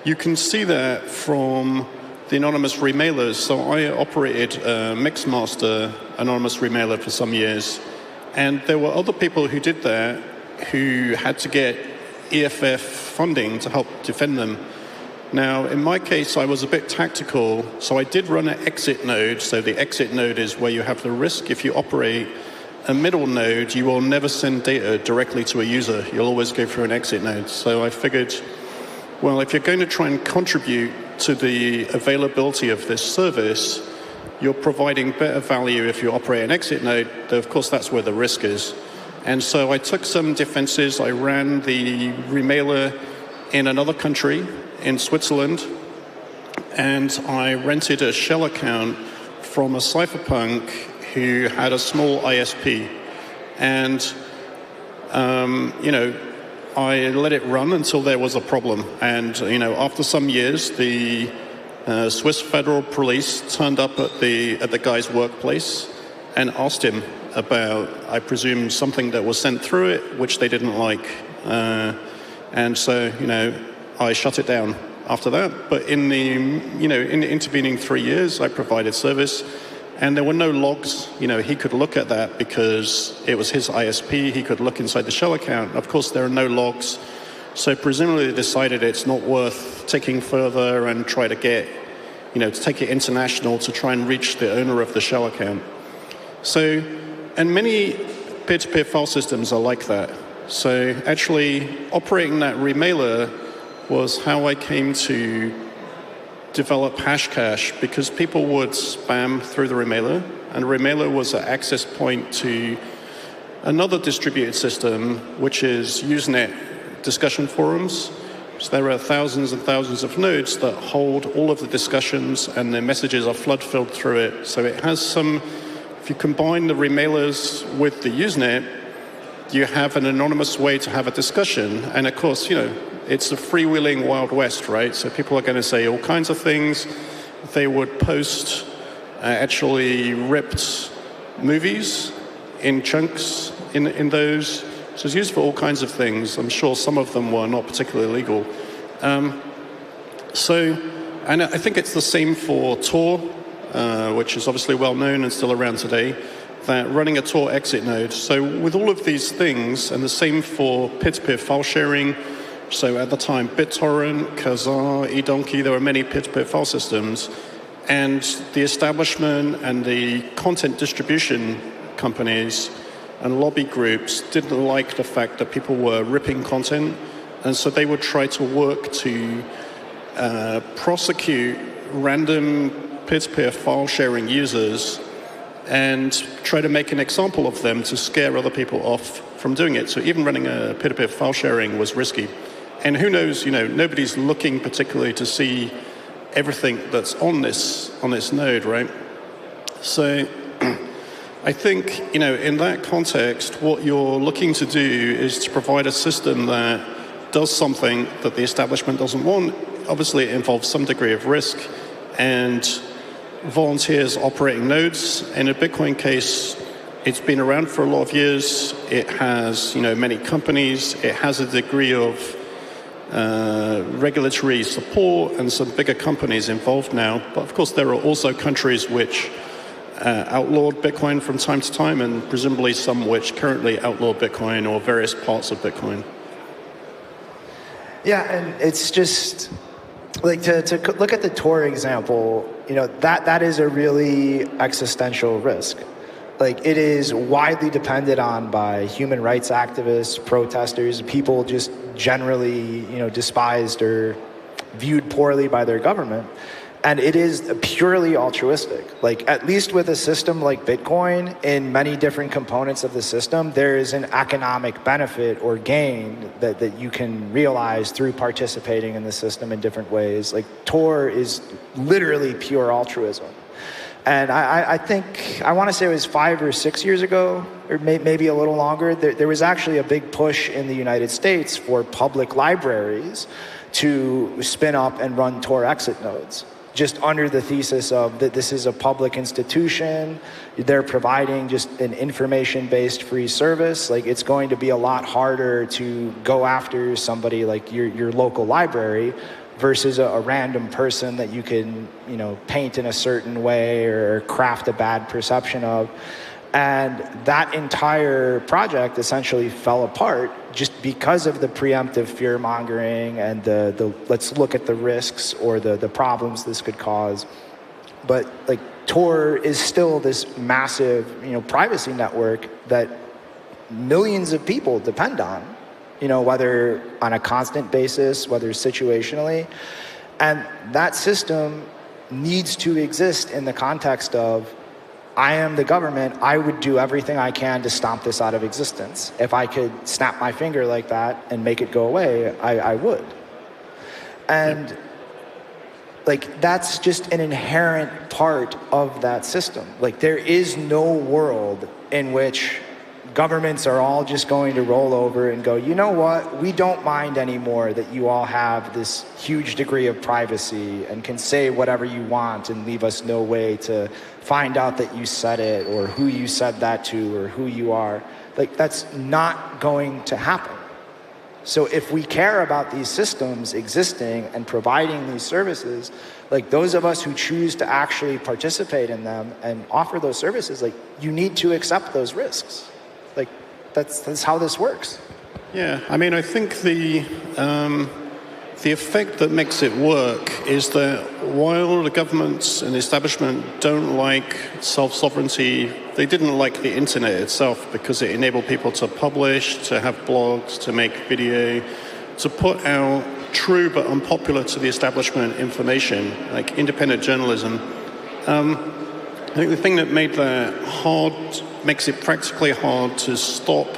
you can see that from the anonymous remailers. So I operated Mixmaster anonymous remailer for some years. And there were other people who did that who had to get EFF funding to help defend them. Now, in my case, I was a bit tactical, so I did run an exit node. So the exit node is where you have the risk. If you operate a middle node, you will never send data directly to a user. You'll always go through an exit node. So I figured, well, if you're going to try and contribute to the availability of this service, you're providing better value if you operate an exit node. Though, of course, that's where the risk is. And so I took some defenses. I ran the remailer in another country, in Switzerland, and I rented a shell account from a cypherpunk who had a small ISP. And, I let it run until there was a problem. And, after some years, the Swiss Federal Police turned up at the guy's workplace and asked him about, I presume, something that was sent through it, which they didn't like. And so, I shut it down after that. But in the intervening 3 years, I provided service, and there were no logs. He could look at that because it was his ISP. He could look inside the shell account. Of course, there are no logs. So presumably they decided it's not worth taking further and try to get, to take it international to try and reach the owner of the shell account. So, and many peer-to-peer file systems are like that. So actually operating that remailer was how I came to develop Hashcash, because people would spam through the remailer, and remailer was an access point to another distributed system, which is Usenet discussion forums. So there are thousands and thousands of nodes that hold all of the discussions, and the messages are flood-filled through it. So it has some, if you combine the remailers with the Usenet, you have an anonymous way to have a discussion. And of course, it's a freewheeling Wild West, right? So people are going to say all kinds of things. They would post actually ripped movies in chunks in those. So it's used for all kinds of things. I'm sure some of them were not particularly legal. And I think it's the same for Tor, which is obviously well known and still around today, that running a Tor exit node. So with all of these things, and the same for peer-to-peer file sharing. So at the time, BitTorrent, Kazaa, eDonkey, there were many peer-to-peer file systems. And the establishment and the content distribution companies and lobby groups didn't like the fact that people were ripping content. And so they would try to work to prosecute random peer-to-peer file sharing users and try to make an example of them to scare other people off from doing it. So even running a peer-to-peer file sharing was risky. And who knows, nobody's looking particularly to see everything that's on this node, right? So I think, in that context, what you're looking to do is to provide a system that does something that the establishment doesn't want. Obviously, it involves some degree of risk and volunteers operating nodes. In a Bitcoin case, it's been around for a lot of years. It has, many companies. It has a degree of regulatory support and some bigger companies involved now. But of course, there are also countries which outlawed Bitcoin from time to time, and presumably some which currently outlaw Bitcoin or various parts of Bitcoin. Yeah, and it's just like to look at the Tor example, that is a really existential risk. Like, it is widely depended on by human rights activists, protesters, people just generally, despised or viewed poorly by their government. And it is purely altruistic. Like, at least with a system like Bitcoin, in many different components of the system, there is an economic benefit or gain that you can realize through participating in the system in different ways. Like, Tor is literally pure altruism. And I think, I want to say it was 5 or 6 years ago, or maybe a little longer, there was actually a big push in the United States for public libraries to spin up and run Tor exit nodes, just under the thesis of that this is a public institution, they're providing just an information-based free service. Like, it's going to be a lot harder to go after somebody like your local library versus a random person that you can, paint in a certain way or craft a bad perception of. And that entire project essentially fell apart just because of the preemptive fear-mongering and the let's look at the risks or the problems this could cause. But like, Tor is still this massive, privacy network that millions of people depend on, whether on a constant basis, whether situationally. And that system needs to exist in the context of I am the government, I would do everything I can to stomp this out of existence. If I could snap my finger like that and make it go away, I would. And like, that's just an inherent part of that system. Like, there is no world in which governments are all just going to roll over and go, you know what, we don't mind anymore that you all have this huge degree of privacy and can say whatever you want and leave us no way to find out that you said it or who you said that to or who you are. Like, that's not going to happen. So if we care about these systems existing and providing these services, like, those of us who choose to actually participate in them and offer those services, like, you need to accept those risks. Like, that's how this works. Yeah, I mean, I think the effect that makes it work is that while the governments and the establishment don't like self-sovereignty, they didn't like the internet itself because it enabled people to publish, to have blogs, to make video, to put out true but unpopular to the establishment information, like independent journalism. I think the thing that made that hard, makes it practically hard to stop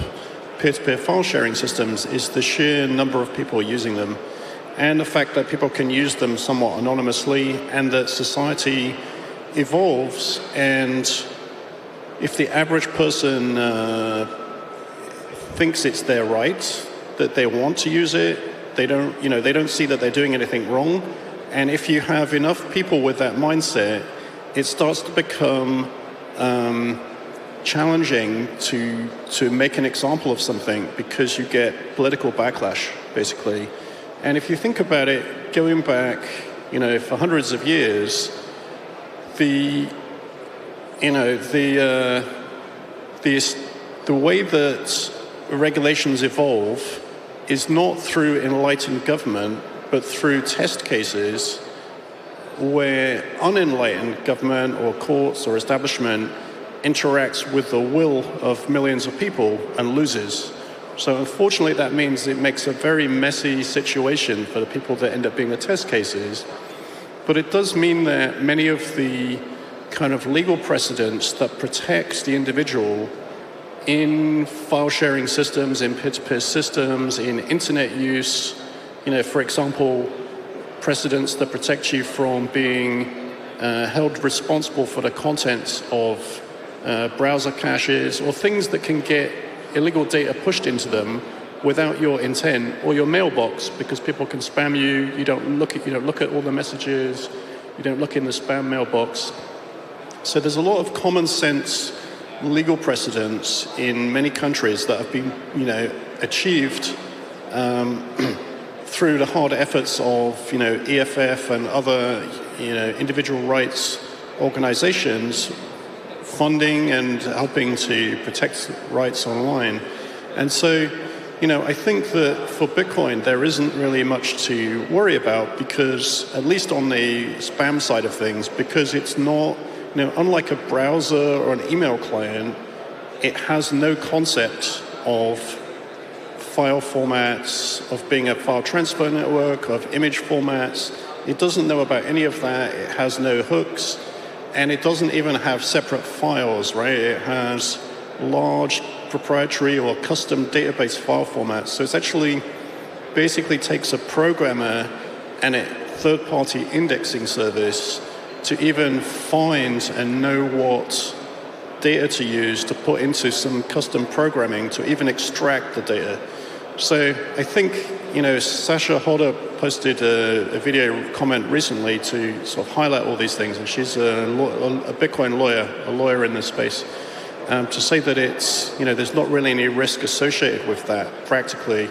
peer-to-peer file sharing systems is the sheer number of people using them, and the fact that people can use them somewhat anonymously, and that society evolves, and if the average person thinks it's their right, that they want to use it, they don't see that they're doing anything wrong, and if you have enough people with that mindset, it starts to become challenging to make an example of something because you get political backlash, basically. And if you think about it, going back, for hundreds of years, the way that regulations evolve is not through enlightened government, but through test cases where unenlightened government or courts or establishment interacts with the will of millions of people and loses. So unfortunately, that means it makes a very messy situation for the people that end up being the test cases. But it does mean that many of the kind of legal precedents that protects the individual in file sharing systems, in peer-to-peer systems, in internet use, for example, precedents that protect you from being held responsible for the contents of browser caches or things that can get illegal data pushed into them without your intent, or your mailbox, because people can spam you. You don't look at all the messages. You don't look in the spam mailbox. So there's a lot of common sense legal precedents in many countries that have been, achieved through the hard efforts of, EFF and other, individual rights organizations funding and helping to protect rights online. And so, I think that for Bitcoin, there isn't really much to worry about because, at least on the spam side of things, because it's not, unlike a browser or an email client, it has no concept of file formats, of being a file transfer network, of image formats. It doesn't know about any of that. It has no hooks. And it doesn't even have separate files, right? It has large proprietary or custom database file formats. So it's actually basically takes a programmer and a third-party indexing service to even find and know what data to use to put into some custom programming to even extract the data. So I think, Sasha Hodder posted a video comment recently to sort of highlight all these things, and she's a Bitcoin lawyer, a lawyer in this space, to say that it's, there's not really any risk associated with that practically.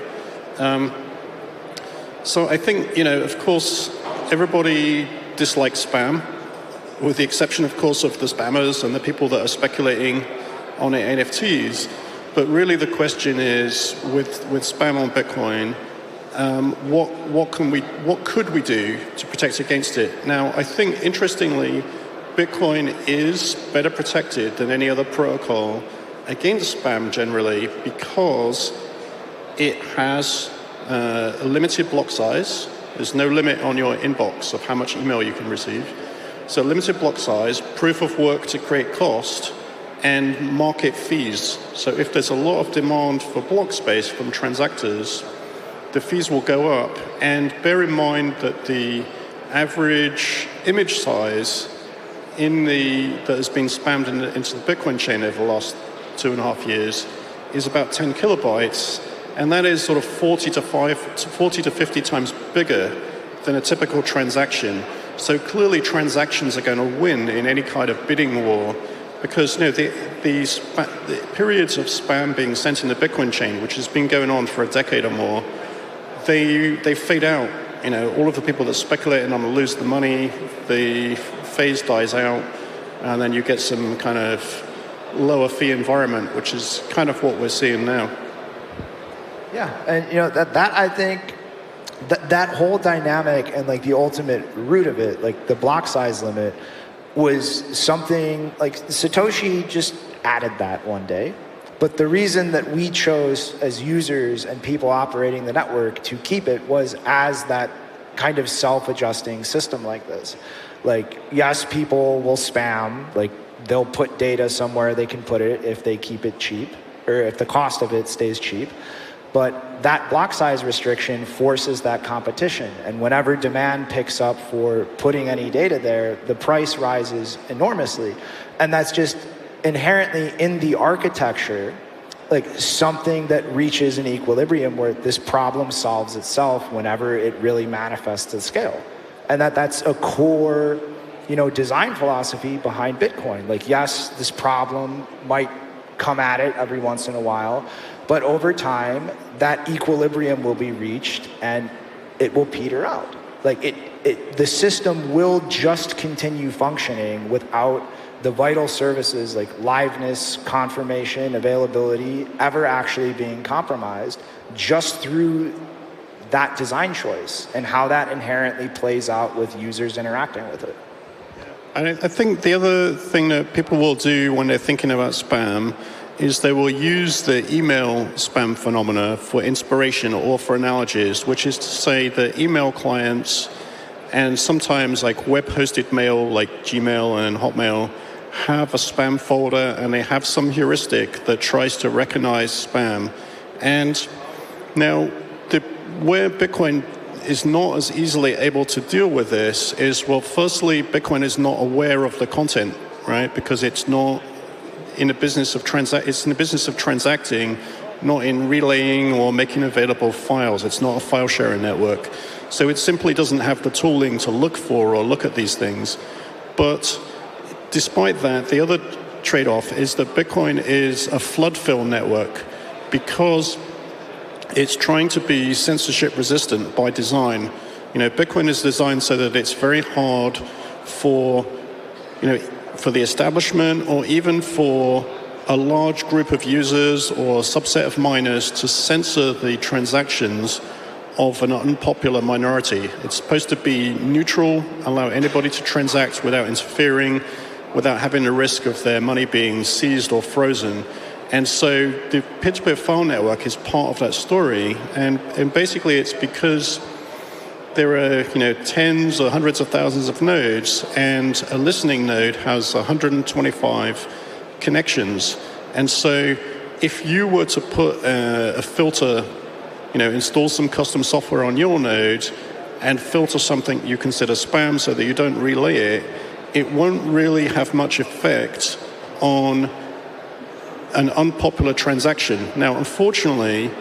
So I think, of course, everybody dislikes spam, with the exception, of course, of the spammers and the people that are speculating on NFTs. But really the question is, with spam on Bitcoin, what could we do to protect against it? Now, I think, interestingly, Bitcoin is better protected than any other protocol against spam generally because it has a limited block size. There's no limit on your inbox of how much email you can receive. So limited block size, proof of work to create cost, and market fees. So if there's a lot of demand for block space from transactors, the fees will go up. And bear in mind that the average image size that has been spammed into the Bitcoin chain over the last 2.5 years is about 10 kilobytes, and that is sort of 40 to 50 times bigger than a typical transaction. So clearly transactions are going to win in any kind of bidding war, because the periods of spam being sent in the Bitcoin chain, which has been going on for a decade or more, they fade out. All of the people that speculate and I'm going to lose the money, the phase dies out, and then you get some kind of lower fee environment, which is kind of what we're seeing now. Yeah, and that I think that whole dynamic and like the ultimate root of it, like the block size limit, was something like Satoshi just added that one day. But the reason that we chose as users and people operating the network to keep it was as that kind of self-adjusting system like this. Like, yes, people will spam, like they'll put data somewhere they can put it if they keep it cheap, or if the cost of it stays cheap. But that block size restriction forces that competition. And whenever demand picks up for putting any data there, the price rises enormously. And that's just inherently in the architecture, like something that reaches an equilibrium where this problem solves itself whenever it really manifests at scale. And that's a core, design philosophy behind Bitcoin. Like, yes, this problem might come at it every once in a while, but over time, that equilibrium will be reached and it will peter out. Like the system will just continue functioning without the vital services like liveness, confirmation, availability ever actually being compromised, just through that design choice and how that inherently plays out with users interacting with it. And I think the other thing that people will do when they're thinking about spam is they will use the email spam phenomena for inspiration or for analogies, which is to say that email clients and sometimes like web-hosted mail like Gmail and Hotmail have a spam folder, and they have some heuristic that tries to recognize spam. And now where Bitcoin is not as easily able to deal with this is, well, firstly, Bitcoin is not aware of the content, right? Because it's not in the business of it's in the business of transacting, not in relaying or making available files. It's not a file sharing network. So it simply doesn't have the tooling to look for or look at these things. But despite that, the other trade-off is that Bitcoin is a flood fill network because it's trying to be censorship resistant by design. Bitcoin is designed so that it's very hard for the establishment or even for a large group of users or a subset of miners to censor the transactions of an unpopular minority. It's supposed to be neutral, allow anybody to transact without interfering, without having the risk of their money being seized or frozen. And so the peer-to-peer file network is part of that story. And basically it's because there are tens or hundreds of thousands of nodes, and a listening node has 125 connections. And so if you were to put a filter, install some custom software on your node and filter something you consider spam so that you don't relay it, it won't really have much effect on an unpopular transaction. Now, unfortunately,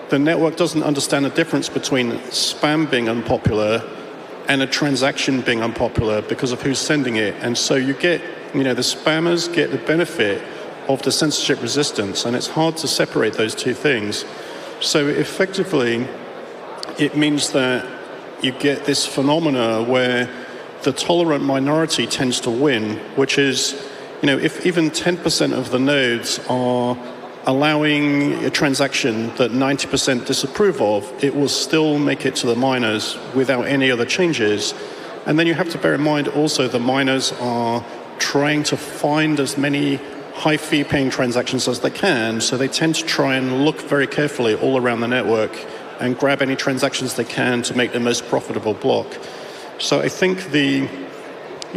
the network doesn't understand the difference between spam being unpopular and a transaction being unpopular because of who's sending it. And so you get, the spammers get the benefit of the censorship resistance, and it's hard to separate those two things. So effectively, it means that you get this phenomena where the tolerant minority tends to win, which is, if even 10% of the nodes are allowing a transaction that 90% disapprove of, it will still make it to the miners without any other changes. And then you have to bear in mind also the miners are trying to find as many high fee paying transactions as they can, so they tend to try and look very carefully all around the network and grab any transactions they can to make the most profitable block. So I think the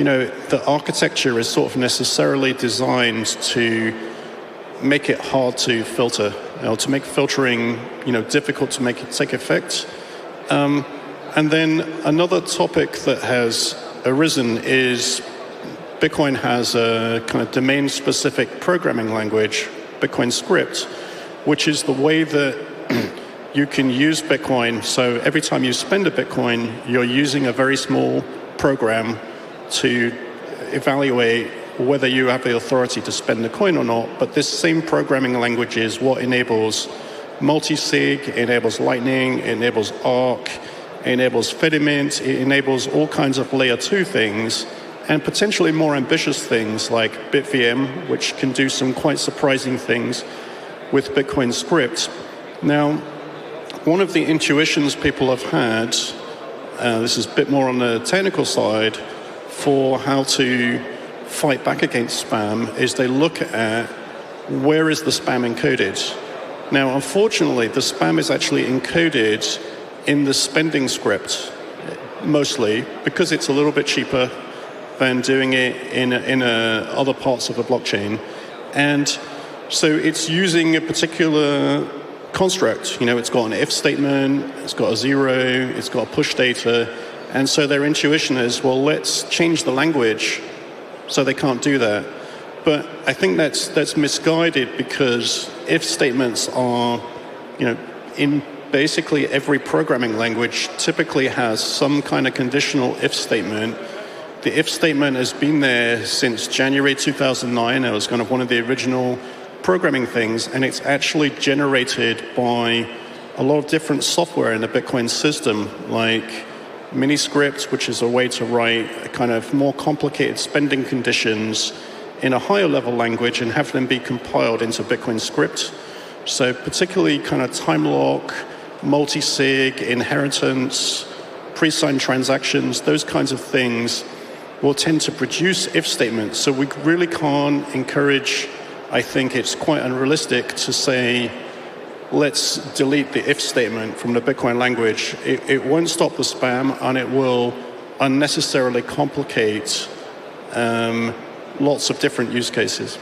the architecture is sort of necessarily designed to make it hard to filter, to make filtering, difficult to make it take effect. And then another topic that has arisen is Bitcoin has a kind of domain-specific programming language, Bitcoin script, which is the way that you can use Bitcoin. So every time you spend a Bitcoin, you're using a very small program to evaluate whether you have the authority to spend the coin or not. But this same programming language is what enables multi-sig, it enables Lightning, it enables Arc, it enables Fedimint, it enables all kinds of layer 2 things, and potentially more ambitious things like BitVM, which can do some quite surprising things with Bitcoin script. Now, one of the intuitions people have had, this is a bit more on the technical side, for how to fight back against spam, is they look at where is the spam encoded. Now, unfortunately, the spam is actually encoded in the spending script, mostly, because it's a little bit cheaper than doing it in other parts of the blockchain. And so it's using a particular construct. It's got an if statement, it's got a 0, it's got a push data. And so their intuition is, well, let's change the language so they can't do that. But I think that's misguided, because if statements are, in basically every programming language typically has some kind of conditional if statement. The if statement has been there since January 2009. It was kind of one of the original programming things, and it's actually generated by a lot of different software in the Bitcoin system, like Miniscript, which is a way to write a kind of more complicated spending conditions in a higher level language and have them be compiled into Bitcoin script. So particularly kind of time lock, multi-sig, inheritance, pre-signed transactions, those kinds of things will tend to produce if statements. So we really can't encourage, I think it's quite unrealistic to say, let's delete the if statement from the Bitcoin language. It won't stop the spam, and it will unnecessarily complicate lots of different use cases.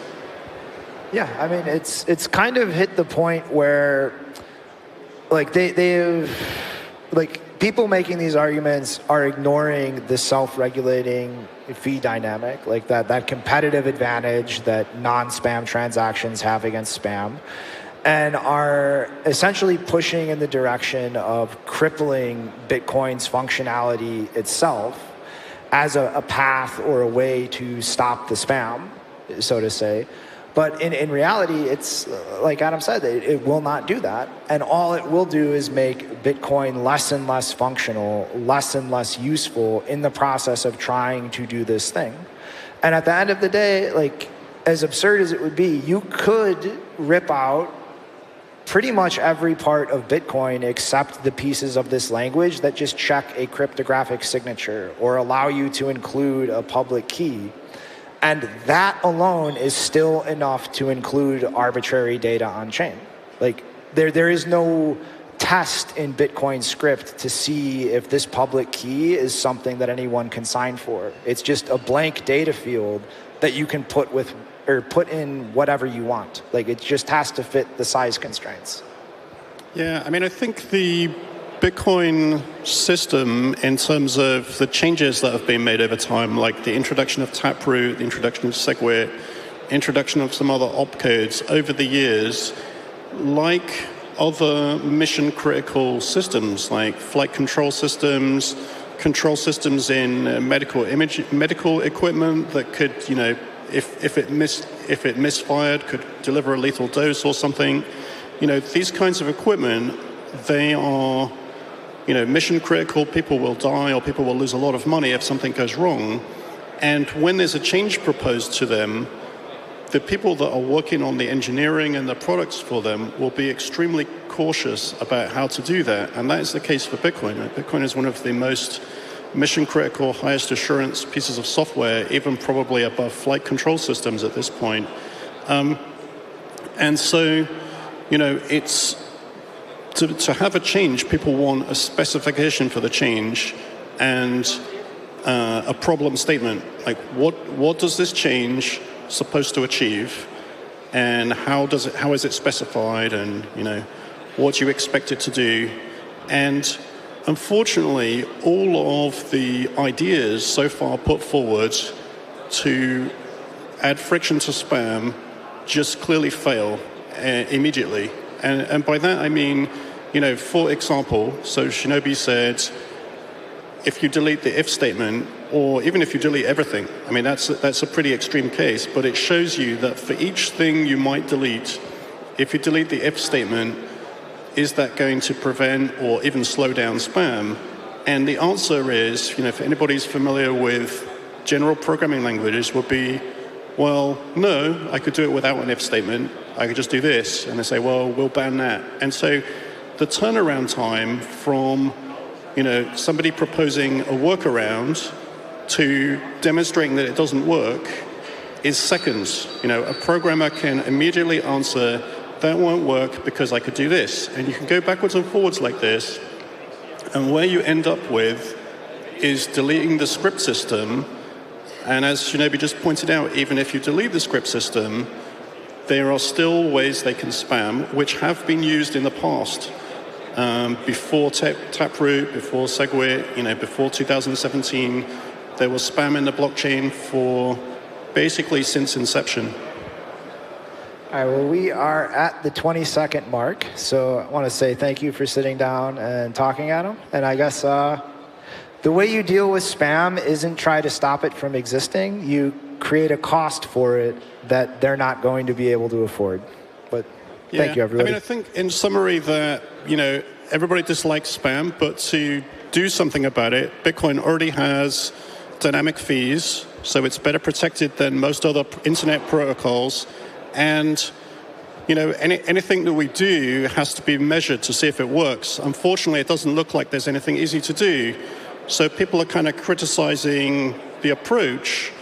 Yeah, I mean, it's kind of hit the point where, like, they've, like, people making these arguments are ignoring the self-regulating fee dynamic, like that competitive advantage that non-spam transactions have against spam, and are essentially pushing in the direction of crippling Bitcoin's functionality itself as a path or a way to stop the spam, so to say. But in reality, it's, like Adam said, it will not do that. And all it will do is make Bitcoin less and less functional, less and less useful in the process of trying to do this thing. And at the end of the day, like, as absurd as it would be, you could rip out pretty much every part of Bitcoin except the pieces of this language that just check a cryptographic signature or allow you to include a public key. And that alone is still enough to include arbitrary data on chain. Like, there is no test in Bitcoin script to see if this public key is something that anyone can sign for. It's just a blank data field that you can put in whatever you want. Like, it just has to fit the size constraints. Yeah, I mean, I think the Bitcoin system, in terms of the changes that have been made over time, like the introduction of Taproot, the introduction of SegWit, introduction of some other opcodes over the years, like other mission-critical systems, like flight control systems in medical equipment that could, if it misfired, could deliver a lethal dose or something. These kinds of equipment, they are, mission critical. People will die or people will lose a lot of money if something goes wrong. And when there's a change proposed to them, the people that are working on the engineering and the products for them will be extremely cautious about how to do that. And that is the case for Bitcoin. Bitcoin is one of the most mission-critical, highest assurance pieces of software, even probably above flight control systems at this point. And so, it's to have a change, people want a specification for the change. And a problem statement, like what does this change supposed to achieve, and how is it specified, and what do you expect it to do? And unfortunately, all of the ideas so far put forward to add friction to spam just clearly fail immediately. And by that I mean, for example, so Shinobi said, if you delete the if statement, or even if you delete everything, I mean, that's a pretty extreme case, but it shows you that for each thing you might delete, if you delete the if statement, is that going to prevent or even slow down spam? And the answer is, if anybody's familiar with general programming languages, would be, well, no, I could do it without an if statement. I could just do this. And they say, well, we'll ban that. And so the turnaround time from somebody proposing a workaround to demonstrating that it doesn't work is seconds. A programmer can immediately answer, that won't work because I could do this. And you can go backwards and forwards like this. And where you end up with is deleting the script system. And as Shinobi just pointed out, even if you delete the script system, there are still ways they can spam, which have been used in the past. Before Taproot, before SegWit, before 2017, there was spam in the blockchain for basically since inception. All right, well, we are at the 20-second mark, so I want to say thank you for sitting down and talking, Adam. And I guess the way you deal with spam isn't try to stop it from existing. You create a cost for it that they're not going to be able to afford. But thank you, everybody. I mean, I think in summary that, everybody dislikes spam, but to do something about it, Bitcoin already has dynamic fees, so it's better protected than most other internet protocols. And, anything that we do has to be measured to see if it works. Unfortunately, it doesn't look like there's anything easy to do. So people are kind of criticizing the approach,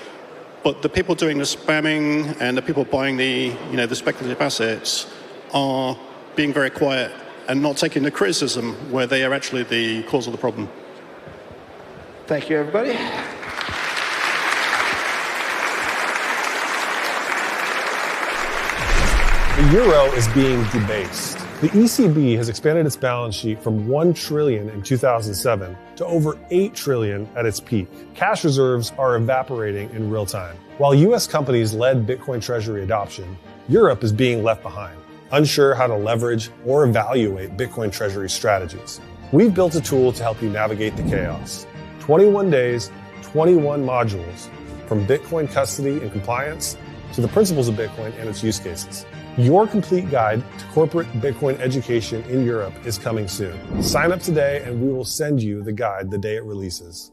but the people doing the spamming and the people buying the speculative assets are being very quiet and not taking the criticism where they are actually the cause of the problem. Thank you, everybody. The euro is being debased. The ECB has expanded its balance sheet from $1 trillion in 2007 to over $8 trillion at its peak. Cash reserves are evaporating in real time. While US companies led Bitcoin Treasury adoption, Europe is being left behind, unsure how to leverage or evaluate Bitcoin Treasury strategies. We've built a tool to help you navigate the chaos. 21 days, 21 modules, from Bitcoin custody and compliance to the principles of Bitcoin and its use cases. Your complete guide to corporate Bitcoin education in Europe is coming soon. Sign up today and we will send you the guide the day it releases.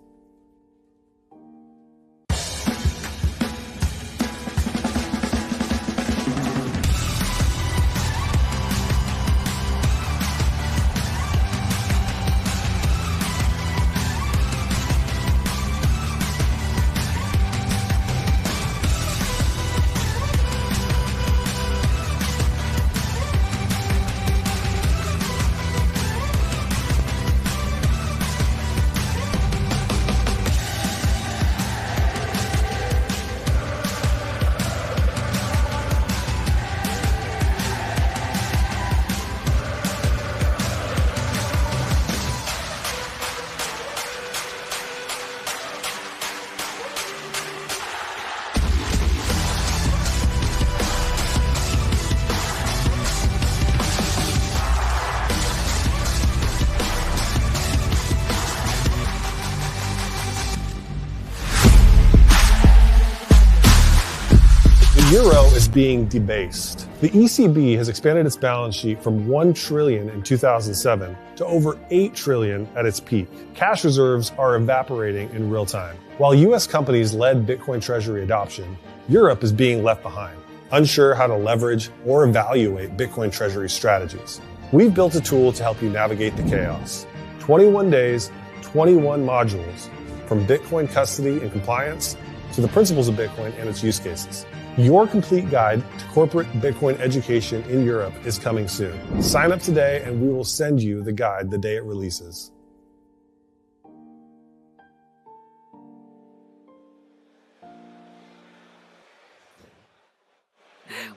The euro is being debased. The ECB has expanded its balance sheet from $1 trillion in 2007 to over $8 trillion at its peak. Cash reserves are evaporating in real time. While US companies led Bitcoin Treasury adoption, Europe is being left behind, unsure how to leverage or evaluate Bitcoin Treasury strategies. We've built a tool to help you navigate the chaos. 21 days, 21 modules, from Bitcoin custody and compliance to the principles of Bitcoin and its use cases. Your complete guide to corporate Bitcoin education in Europe is coming soon. Sign up today and we will send you the guide the day it releases.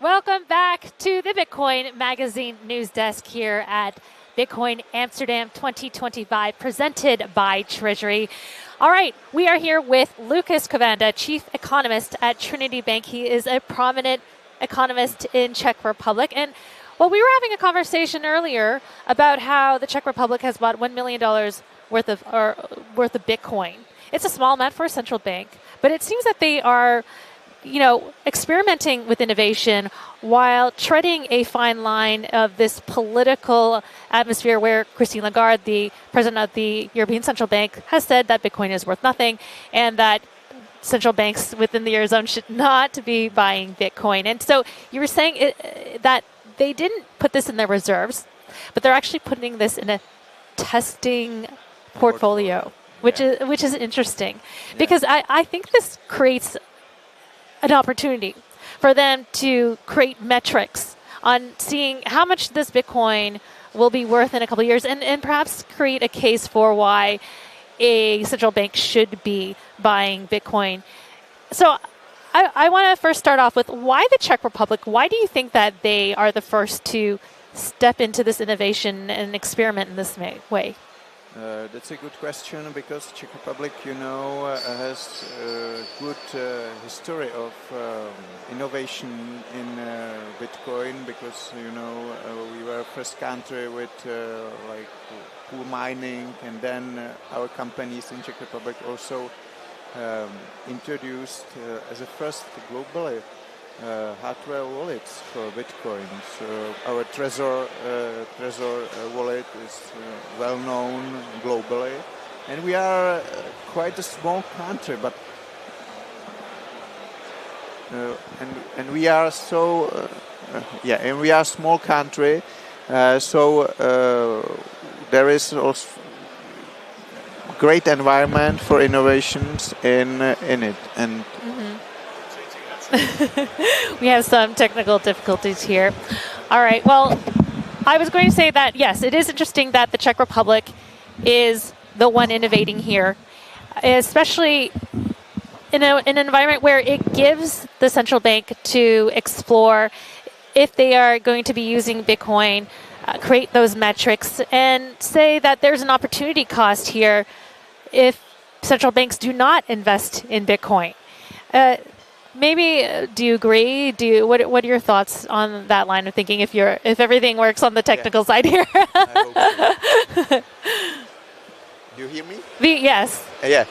Welcome back to the Bitcoin Magazine news desk here at Bitcoin Amsterdam 2025, presented by Treasury. All right, we are here with Lucas Kovanda, Chief Economist at Trinity Bank. He is a prominent economist in Czech Republic. And well, we were having a conversation earlier about how the Czech Republic has bought $1 million worth of Bitcoin. It's a small amount for a central bank, but it seems that they are, experimenting with innovation while treading a fine line of this political atmosphere where Christine Lagarde, the president of the European Central Bank, has said that Bitcoin is worth nothing and that central banks within the Eurozone should not be buying Bitcoin. And so you were saying that they didn't put this in their reserves, but they're actually putting this in a testing portfolio, which is interesting, because I think this creates an opportunity for them to create metrics on seeing how much this Bitcoin will be worth in a couple of years, and perhaps create a case for why a central bank should be buying Bitcoin. So I want to first start off with why the Czech Republic? Why do you think that they are the first to step into this innovation and experiment in this way? That's a good question, because Czech Republic, has a good history of innovation in Bitcoin, because, we were first country with pool mining, and then our companies in Czech Republic also introduced as a first globally hardware wallets for Bitcoin. So our Trezor wallet is well known globally, and we are quite a small country, but and we are so and we are a small country, so there is also great environment for innovations in it, and. We have some technical difficulties here. All right. Well, I was going to say that, yes, it is interesting that the Czech Republic is the one innovating here, especially in an environment where it gives the central bank to explore if they are going to be using Bitcoin, create those metrics, and say that there's an opportunity cost here if central banks do not invest in Bitcoin. Maybe, do you agree? What are your thoughts on that line of thinking? If everything works on the technical side here. Do you hear me? Yes. Yeah.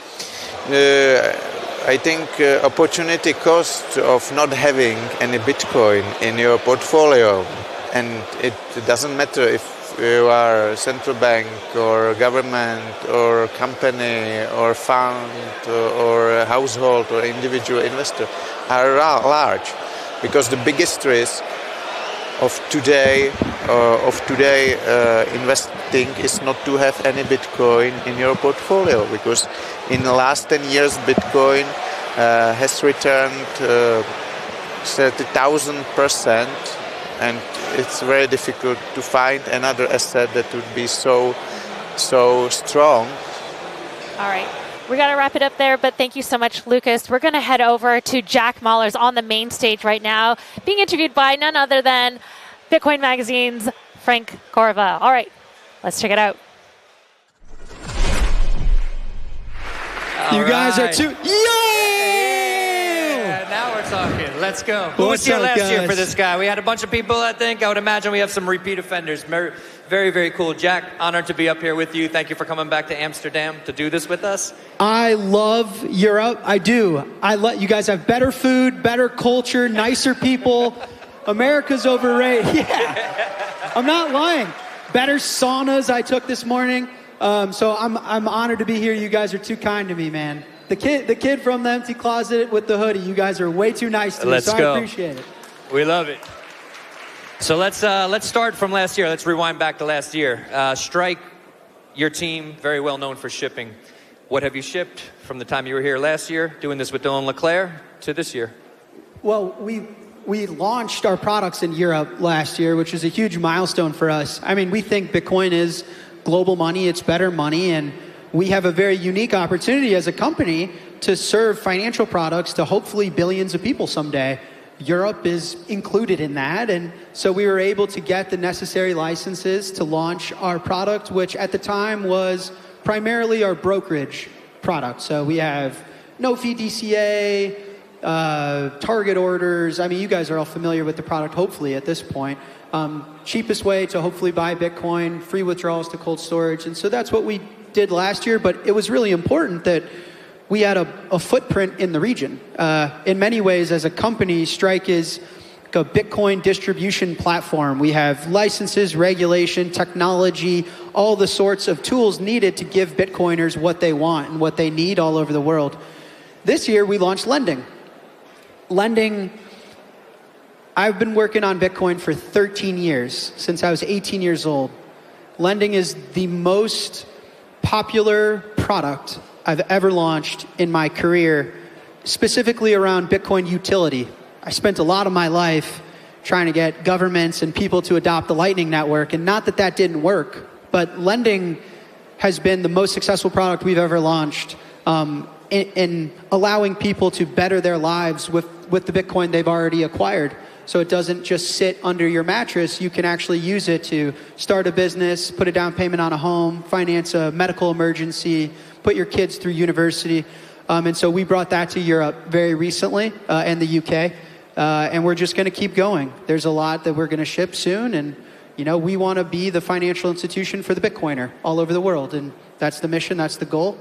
I think opportunity cost of not having any Bitcoin in your portfolio, and it doesn't matter if you are a central bank or government or company or fund or a household or individual investor, are large, because the biggest risk of today investing is not to have any Bitcoin in your portfolio, because in the last 10 years Bitcoin has returned 30,000%, and it's very difficult to find another asset that would be so strong. All right. We got to wrap it up there, but thank you so much, Lucas. We're going to head over to Jack Mallers on the main stage right now, being interviewed by none other than Bitcoin Magazine's Frank Corva. All right, let's check it out. You guys are too... Yeah, now we're talking. Let's go. Who was here last year for this guy? We had a bunch of people, I think. I would imagine we have some repeat offenders. Very, very cool. Jack, honored to be up here with you. Thank you for coming back to Amsterdam to do this with us. I love Europe. I do. You guys have better food, better culture, nicer people. America's overrated. Yeah. I'm not lying. Better saunas I took this morning. So I'm honored to be here. You guys are too kind to me, man. The kid from the empty closet with the hoodie. You guys are way too nice to me. So I appreciate it. We love it. So let's start from last year. Let's rewind back to last year. Strike, your team, very well known for shipping. What have you shipped from the time you were here last year, doing this with Dylan LeClaire, to this year? Well, we launched our products in Europe last year, which is a huge milestone for us. I mean, we think Bitcoin is global money. It's better money. And we have a very unique opportunity as a company to serve financial products to hopefully billions of people someday Europe is included in that. And so we were able to get the necessary licenses to launch our product, which at the time was primarily our brokerage product. So we have no-fee DCA, target orders. I mean, you guys are all familiar with the product, hopefully, at this point. Cheapest way to hopefully buy Bitcoin, free withdrawals to cold storage. And so that's what we did last year. But it was really important that we had a footprint in the region. In many ways, as a company, Strike is a Bitcoin distribution platform. We have licenses, regulation, technology, all the sorts of tools needed to give Bitcoiners what they want and what they need all over the world. This year, we launched lending. Lending, I've been working on Bitcoin for 13 years, since I was 18 years old. Lending is the most popular product I've ever launched in my career, specifically around Bitcoin utility. I spent a lot of my life trying to get governments and people to adopt the Lightning Network, and not that that didn't work, but lending has been the most successful product we've ever launched in allowing people to better their lives with the Bitcoin they've already acquired. So it doesn't just sit under your mattress. You can actually use it to start a business, put a down payment on a home, finance a medical emergency, put your kids through university. And so we brought that to Europe very recently and the UK. And we're just going to keep going. There's a lot that we're going to ship soon. And, you know, we want to be the financial institution for the Bitcoiner all over the world. And that's the mission. That's the goal.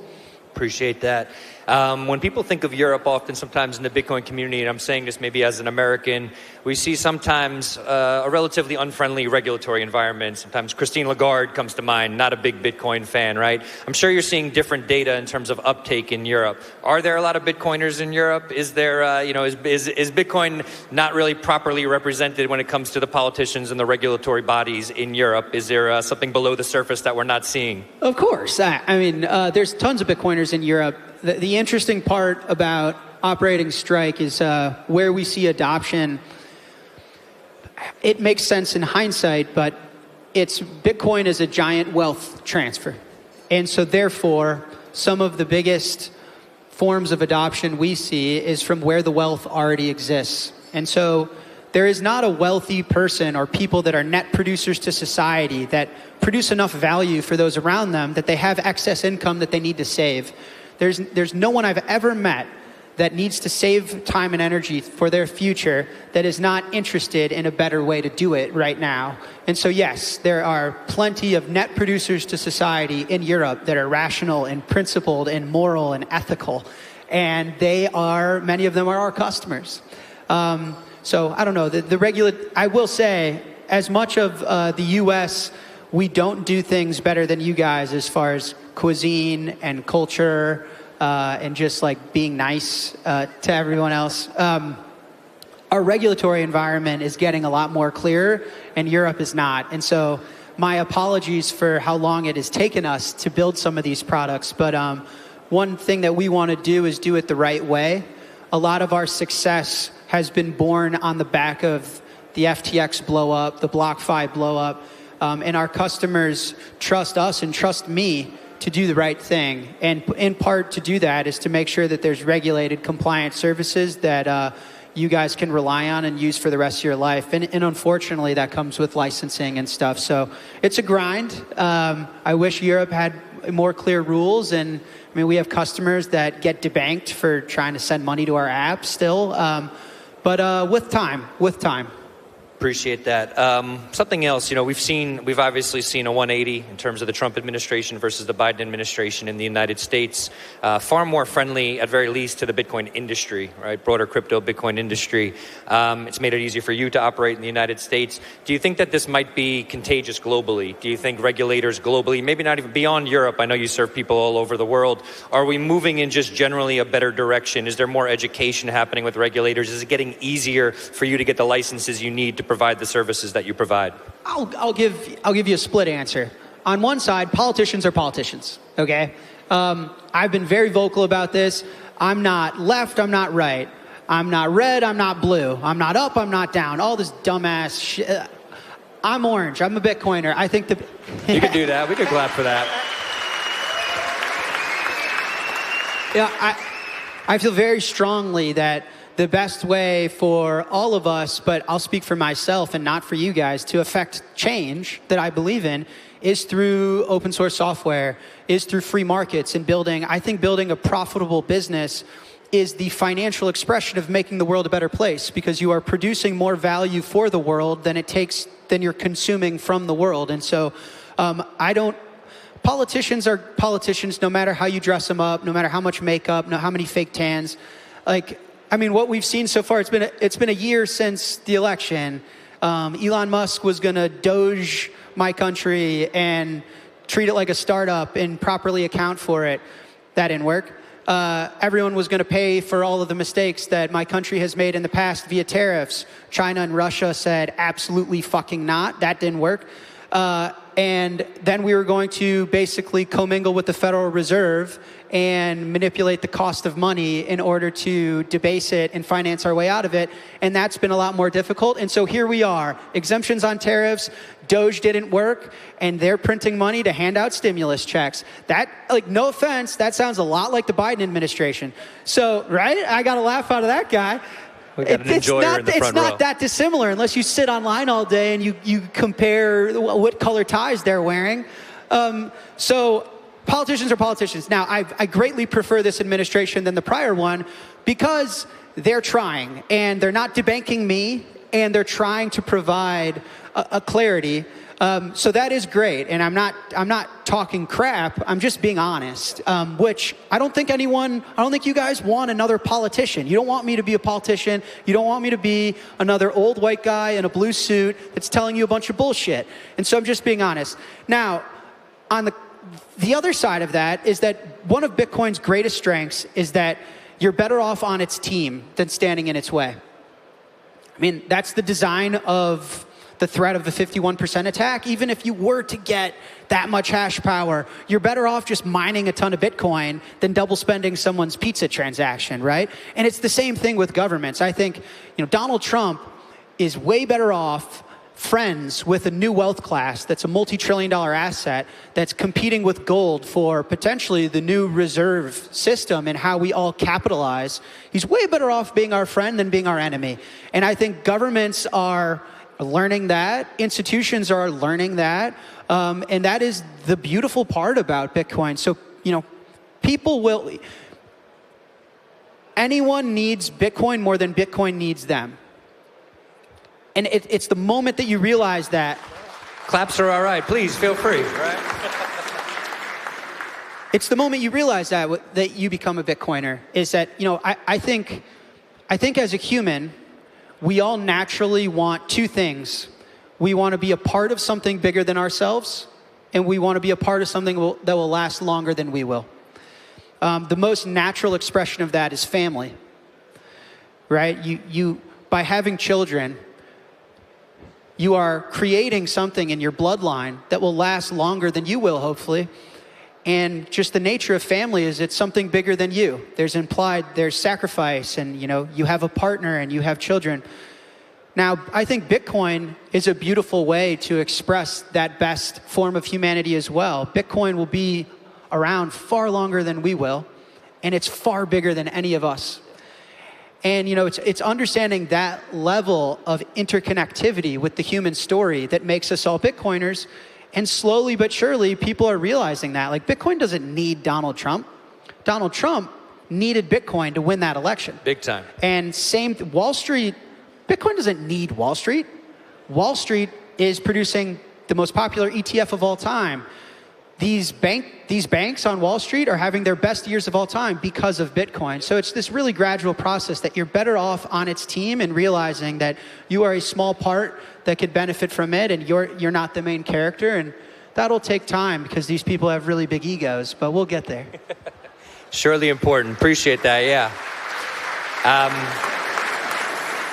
Appreciate that. When people think of Europe, often sometimes in the Bitcoin community, and I'm saying this maybe as an American, we see sometimes a relatively unfriendly regulatory environment. Sometimes Christine Lagarde comes to mind, not a big Bitcoin fan, right? I'm sure you're seeing different data in terms of uptake in Europe. Are there a lot of Bitcoiners in Europe? Is there, is Bitcoin not really properly represented when it comes to the politicians and the regulatory bodies in Europe? Is there something below the surface that we're not seeing? Of course. I mean, there's tons of Bitcoiners in Europe. The interesting part about operating Strike is where we see adoption. It makes sense in hindsight, but Bitcoin is a giant wealth transfer. And so therefore, some of the biggest forms of adoption we see is from where the wealth already exists. And so there is not a wealthy person or people that are net producers to society that produce enough value for those around them that they have excess income that they need to save. There's no one I've ever met that needs to save time and energy for their future that is not interested in a better way to do it right now. And so, yes, there are plenty of net producers to society in Europe that are rational and principled and moral and ethical. And many of them are our customers. So I don't know, I will say, as much of the US, we don't do things better than you guys as far as cuisine and culture and just like being nice to everyone else. Our regulatory environment is getting a lot more clear, and Europe is not. And so my apologies for how long it has taken us to build some of these products. But one thing that we want to do is do it the right way. A lot of our success has been born on the back of the FTX blow up, the BlockFi blow up. And our customers trust us and trust me to do the right thing. And in part to do that is to make sure that there's regulated compliant services that you guys can rely on and use for the rest of your life. And unfortunately, that comes with licensing and stuff. So it's a grind. I wish Europe had more clear rules. And I mean, we have customers that get debanked for trying to send money to our app still. But with time. Appreciate that. Something else, we've obviously seen a 180 in terms of the Trump administration versus the Biden administration in the United States. Far more friendly, at very least, to the Bitcoin industry, right? Broader crypto Bitcoin industry. It's made it easier for you to operate in the United States. Do you think that this might be contagious globally? Do you think regulators globally, maybe not even beyond Europe, I know you serve people all over the world, are we moving in just generally a better direction? Is there more education happening with regulators? Is it getting easier for you to get the licenses you need to provide the services that you provide? I'll give you a split answer. On one side, politicians are politicians, okay? I've been very vocal about this. I'm not left, I'm not right. I'm not red, I'm not blue. I'm not up, I'm not down. All this dumbass shit. I'm orange, I'm a Bitcoiner. I think You could do that, we could clap for that. Yeah, I feel very strongly that the best way for all of us, but I'll speak for myself and not for you guys, to affect change that I believe in is through open source software, is through free markets and building. I think building a profitable business is the financial expression of making the world a better place, because you are producing more value for the world than you're consuming from the world. And so politicians are politicians no matter how you dress them up, no matter how much makeup, how many fake tans. What we've seen so far, it's been a year since the election. Elon Musk was going to Doge my country and treat it like a startup and properly account for it. That didn't work. Everyone was going to pay for all of the mistakes that my country has made in the past via tariffs. China and Russia said absolutely fucking not. That didn't work. And then we were going to basically commingle with the Federal Reserve and manipulate the cost of money in order to debase it and finance our way out of it. And that's been a lot more difficult. And so here we are, exemptions on tariffs, Doge didn't work, and they're printing money to hand out stimulus checks. That, no offense, that sounds a lot like the Biden administration. So, right? I got a laugh out of that guy. We got an enjoyer in the front row. It's not that dissimilar unless you sit online all day and you compare what color ties they're wearing. So politicians are politicians. Now, I greatly prefer this administration than the prior one because they're trying, and they're not debanking me, and they're trying to provide a clarity. So that is great, and I'm not talking crap. I'm just being honest, which I don't think you guys want another politician. You don't want me to be a politician. You don't want me to be another old white guy in a blue suit that's telling you a bunch of bullshit. And so I'm just being honest. Now, on the other side of that is that one of Bitcoin's greatest strengths is that you're better off on its team than standing in its way. That's the design of the threat of the 51% attack. Even if you were to get that much hash power, you're better off just mining a ton of Bitcoin than double spending someone's pizza transaction, right? And it's the same thing with governments. I think, Donald Trump is way better off friends with a new wealth class that's a multi-trillion-dollar asset that's competing with gold for potentially the new reserve system and how we all capitalize. He's way better off being our friend than being our enemy. And I think governments are learning that. Institutions are learning that. And that is the beautiful part about Bitcoin. So, anyone needs Bitcoin more than Bitcoin needs them. And it's the moment that you realize that. Claps are all right. Please feel free. It's the moment you realize that you become a Bitcoiner. Is that, I think as a human, we all naturally want two things. We want to be a part of something bigger than ourselves, and we want to be a part of something that will last longer than we will. The most natural expression of that is family, right? You by having children, you are creating something in your bloodline that will last longer than you will, hopefully. And just the nature of family is it's something bigger than you. There's sacrifice, and you have a partner and you have children. Now, I think Bitcoin is a beautiful way to express that best form of humanity as well. Bitcoin will be around far longer than we will, and it's far bigger than any of us. And it's understanding that level of interconnectivity with the human story that makes us all Bitcoiners. And slowly but surely, people are realizing that. Bitcoin doesn't need Donald Trump. Donald Trump needed Bitcoin to win that election. Big time. And Wall Street, Bitcoin doesn't need Wall Street. Wall Street is producing the most popular ETF of all time. These banks on Wall Street are having their best years of all time because of Bitcoin. So it's this really gradual process that you're better off on its team and realizing that you are a small part that could benefit from it, and you're not the main character. And that'll take time because these people have really big egos, but we'll get there. Surely important. Appreciate that, yeah.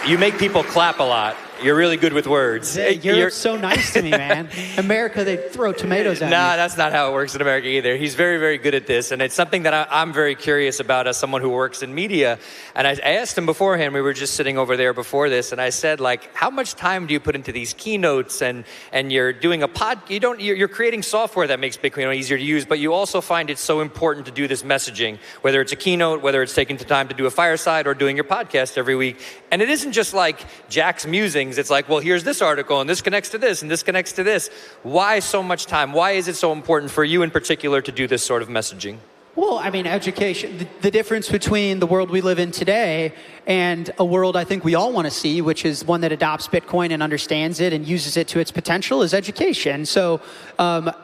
You make people clap a lot. You're really good with words. You're so nice to me, man. America, they throw tomatoes at me. Nah, that's not how it works in America either. He's very, very good at this, and it's something that I'm very curious about as someone who works in media. And I asked him beforehand, we were just sitting over there before this, and I said, like, how much time do you put into these keynotes, and you're doing you're creating software that makes Bitcoin easier to use, but you also find it so important to do this messaging, whether it's a keynote, whether it's taking the time to do a fireside or doing your podcast every week. And it isn't just like Jack's musings. It's like, well, here's this article, and this connects to this, and this connects to this. Why so much time? Why is it so important for you in particular to do this sort of messaging? Well, I mean, education, the difference between the world we live in today and a world I think we all want to see, which is one that adopts Bitcoin and understands it and uses it to its potential, is education. So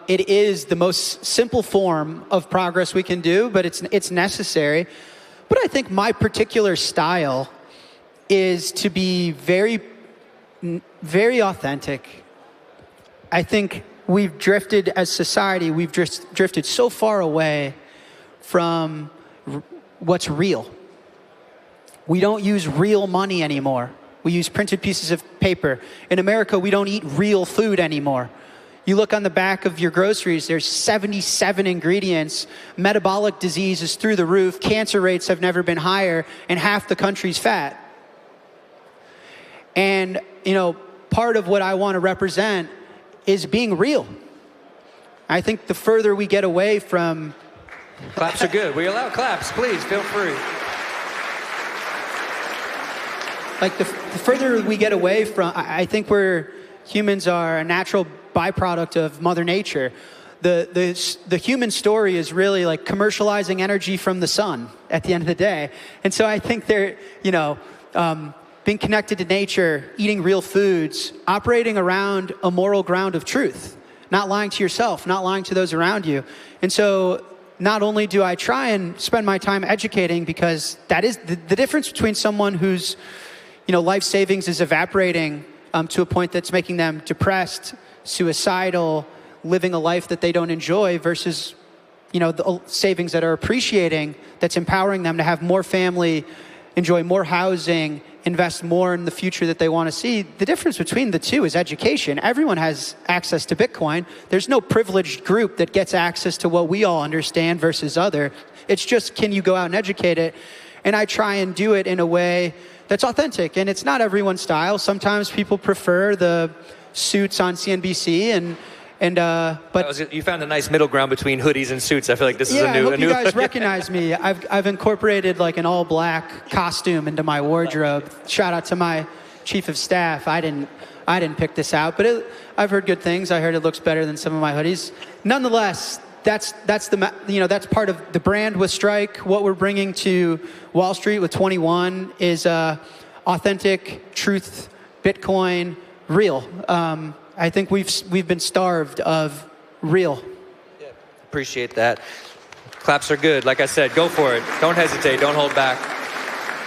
it is the most simple form of progress we can do, but it's necessary. But I think my particular style is to be very, very authentic. I think we've drifted as society, we've drifted so far away from what's real. We don't use real money anymore. We use printed pieces of paper. In America, we don't eat real food anymore. You look on the back of your groceries, there's 77 ingredients. Metabolic disease is through the roof. Cancer rates have never been higher, and half the country's fat. And, part of what I want to represent is being real. I think the further we get away from... Claps are good. We allow claps. Please, feel free. Like, the further we get away from... I think humans are a natural byproduct of Mother Nature. The human story is really like commercializing energy from the sun at the end of the day. And so I think being connected to nature, eating real foods, operating around a moral ground of truth, not lying to yourself, not lying to those around you. And so not only do I try and spend my time educating, because that is the difference between someone whose life savings is evaporating to a point that's making them depressed, suicidal, living a life that they don't enjoy, versus the savings that are appreciating, that's empowering them to have more family, enjoy more housing, invest more in the future that they want to see. The difference between the two is education. Everyone has access to Bitcoin. There's no privileged group that gets access to what we all understand versus other. It's just, can you go out and educate it? And I try and do it in a way that's authentic. And it's not everyone's style. Sometimes people prefer the suits on CNBC but you found a nice middle ground between hoodies and suits. I feel like this is a new. I hope you guys recognize me. I've incorporated like an all-black costume into my wardrobe. Shout out to my chief of staff. I didn't pick this out, but I've heard good things. I heard it looks better than some of my hoodies. Nonetheless, that's part of the brand with Strike. What we're bringing to Wall Street with 21 is authentic, truth, Bitcoin, real. I think we've been starved of real. Yeah, appreciate that. Claps are good. Like I said, go for it. Don't hesitate. Don't hold back.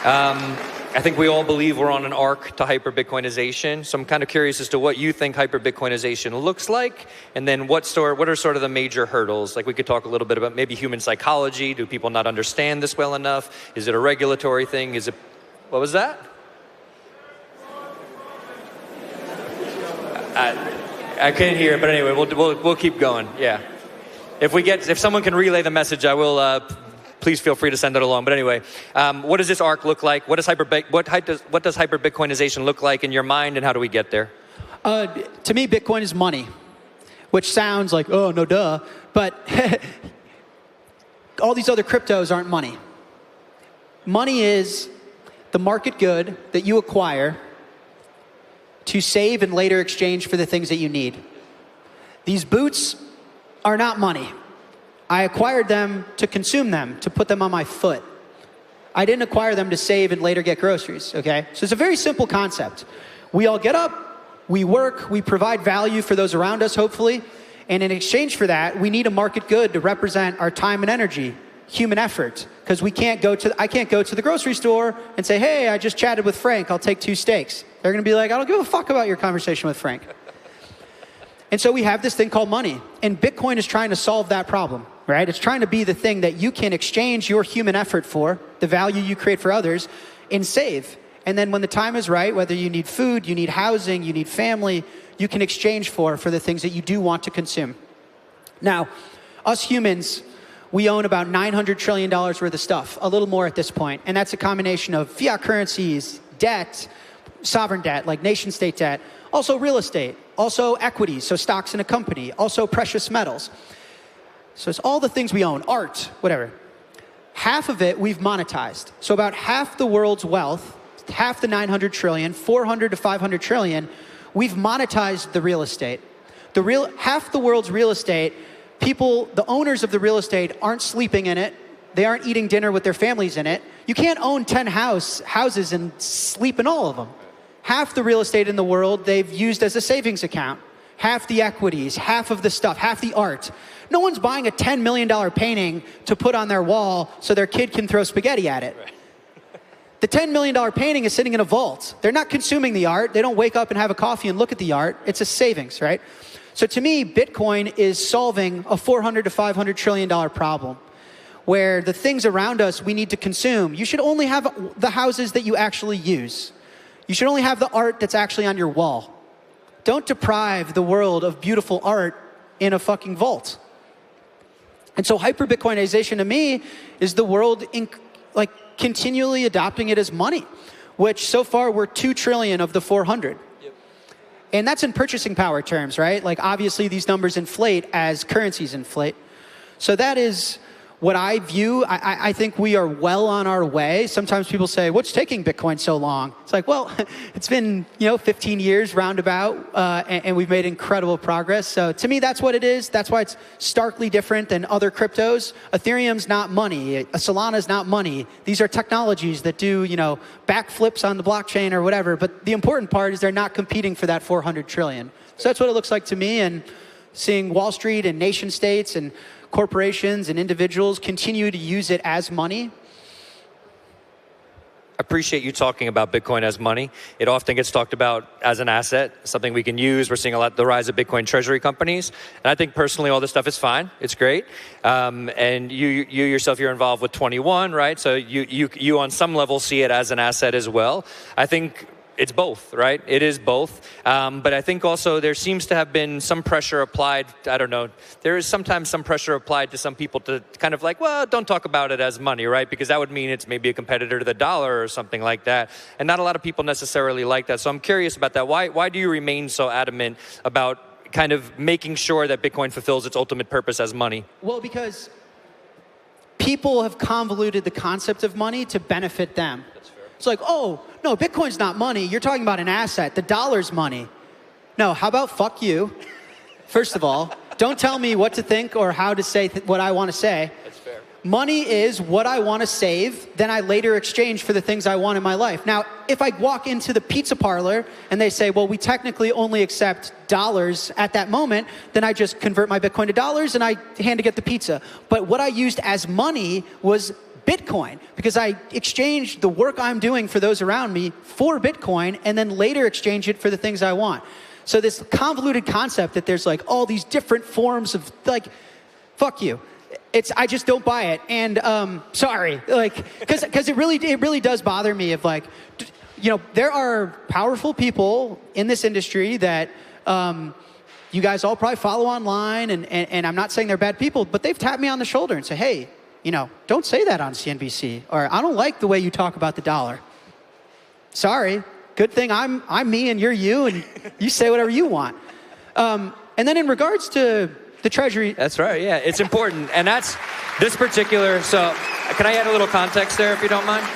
I think we all believe we're on an arc to hyper-Bitcoinization. So I'm kind of curious as to what you think hyper-Bitcoinization looks like, and then what are sort of the major hurdles? Like, we could talk a little bit about maybe human psychology. Do people not understand this well enough? Is it a regulatory thing? What was that? I can't hear it, but anyway, we'll keep going. Yeah, if someone can relay the message, I will. Please feel free to send it along. But anyway, what does this arc look like? What does hyper-Bitcoinization look like in your mind, and how do we get there? To me, Bitcoin is money, which sounds like, oh no, duh, but all these other cryptos aren't money. Money is the market good that you acquire to save and later exchange for the things that you need. These boots are not money. I acquired them to consume them, to put them on my foot. I didn't acquire them to save and later get groceries, okay? So it's a very simple concept. We all get up, we work, we provide value for those around us, hopefully, and in exchange for that, we need a market good to represent our time and energy, human effort, because I can't go to the grocery store and say, hey, I just chatted with Frank, I'll take 2 steaks. They're going to be like, I don't give a fuck about your conversation with Frank. And so we have this thing called money. And Bitcoin is trying to solve that problem, right? It's trying to be the thing that you can exchange your human effort for, the value you create for others, and save. And then when the time is right, whether you need food, you need housing, you need family, you can exchange for the things that you do want to consume. Now, us humans, we own about $900 trillion worth of stuff, a little more at this point. And that's a combination of fiat currencies, debt, sovereign debt, like nation state debt, also real estate, also equities, so stocks in a company, also precious metals. So it's all the things we own, art, whatever. Half of it we've monetized. So about half the world's wealth, half the 900 trillion, 400 to 500 trillion, we've monetized the real estate. Half the world's real estate, people, the owners of the real estate aren't sleeping in it. They aren't eating dinner with their families in it. You can't own 10 houses and sleep in all of them. Half the real estate in the world they've used as a savings account. Half the equities, half of the stuff, half the art. No one's buying a $10 million painting to put on their wall so their kid can throw spaghetti at it. Right. The $10 million painting is sitting in a vault. They're not consuming the art. They don't wake up and have a coffee and look at the art. It's a savings, right? So to me, Bitcoin is solving a $400 to $500 trillion problem where the things around us we need to consume. You should only have the houses that you actually use. You should only have the art that's actually on your wall. Don't deprive the world of beautiful art in a fucking vault. And so hyper-Bitcoinization to me is the world continually adopting it as money, which so far we're 2 trillion of the 400. Yep. And that's in purchasing power terms, right? Like obviously these numbers inflate as currencies inflate. So that is what I view. I think we are well on our way. Sometimes people say, what's taking Bitcoin so long? It's like, well, it's been 15 years roundabout, and we've made incredible progress. So to me, that's what it is. That's why it's starkly different than other cryptos. Ethereum's not money. Solana's not money. These are technologies that do, backflips on the blockchain or whatever. But the important part is they're not competing for that 400 trillion. So that's what it looks like to me. And seeing Wall Street and nation states and corporations and individuals continue to use it as money. Appreciate you talking about Bitcoin as money. It often gets talked about as an asset, something we can use. We're seeing a lot the rise of Bitcoin treasury companies. And I think personally all this stuff is fine. It's great. And you yourself, you're involved with 21, right? So you on some level see it as an asset as well. I think it's both, right? It is both. But I think also there seems to have been some pressure applied. I don't know. There is sometimes some pressure applied to some people to kind of like, well, don't talk about it as money, right? Because that would mean it's maybe a competitor to the dollar or something like that. And not a lot of people necessarily like that. So I'm curious about that. Why do you remain so adamant about kind of making sure that Bitcoin fulfills its ultimate purpose as money? Well, because people have convoluted the concept of money to benefit them. It's like, oh, no, Bitcoin's not money. You're talking about an asset. The dollar's money. No, how about fuck you? First of all, don't tell me what to think or how to say what I want to say. That's fair. Money is what I want to save, then I later exchange for the things I want in my life. Now, if I walk into the pizza parlor and they say, well, we technically only accept dollars at that moment, then I just convert my Bitcoin to dollars and I hand to get the pizza. But what I used as money was Bitcoin, because I exchanged the work I'm doing for those around me for Bitcoin and then later exchange it for the things I want. So this convoluted concept that there's like all these different forms of like, fuck you. I just don't buy it. And sorry, because it really does bother me if like, there are powerful people in this industry that you guys all probably follow online and I'm not saying they're bad people, but they've tapped me on the shoulder and say, hey, don't say that on CNBC, or I don't like the way you talk about the dollar. Sorry, good thing I'm me and you're you, and you say whatever you want. And then in regards to the Treasury. That's right, yeah, it's important. And that's this particular, so can I add a little context there if you don't mind?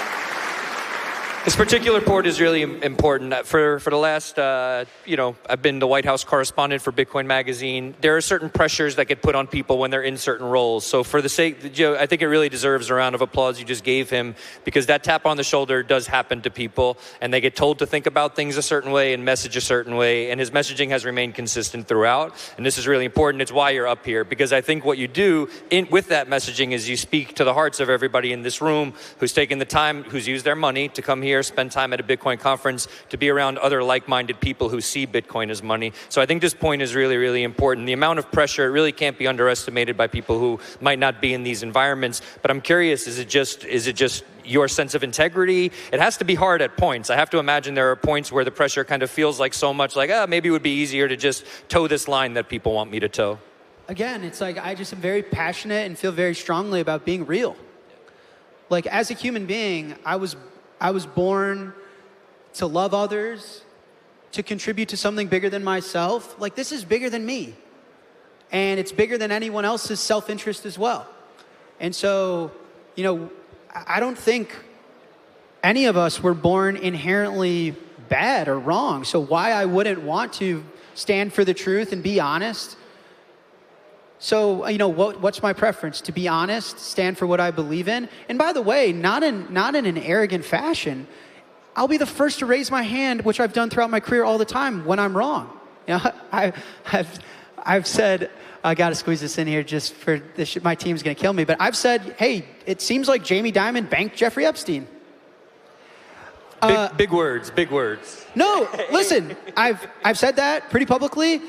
This particular port is really important. For the last, I've been the White House correspondent for Bitcoin Magazine. There are certain pressures that get put on people when they're in certain roles. So for the sake, I think it really deserves a round of applause you just gave him, because that tap on the shoulder does happen to people, and they get told to think about things a certain way and message a certain way, and his messaging has remained consistent throughout. And this is really important. It's why you're up here, because I think what you do with that messaging is you speak to the hearts of everybody in this room who's taken the time, who's used their money to come here here, spend time at a Bitcoin conference, to be around other like-minded people who see Bitcoin as money. So I think this point is really, really important. The amount of pressure, it really can't be underestimated by people who might not be in these environments. But I'm curious, is it just your sense of integrity? It has to be hard at points. I have to imagine there are points where the pressure kind of feels like so much like, maybe it would be easier to just toe this line that people want me to toe. Again, it's like I just am very passionate and feel very strongly about being real. Like, as a human being, I was born to love others, to contribute to something bigger than myself. Like, this is bigger than me. And it's bigger than anyone else's self-interest as well. And so, you know, I don't think any of us were born inherently bad or wrong. So why I wouldn't want to stand for the truth and be honest. So, you know, what's my preference? To be honest, stand for what I believe in. And by the way, not in an arrogant fashion. I'll be the first to raise my hand, which I've done throughout my career all the time, when I'm wrong. You know, I've said, I got to squeeze this in here just for this. My team's going to kill me. But I've said, hey, it seems like Jamie Dimon banked Jeffrey Epstein. Big words, big words. No, listen, I've said that pretty publicly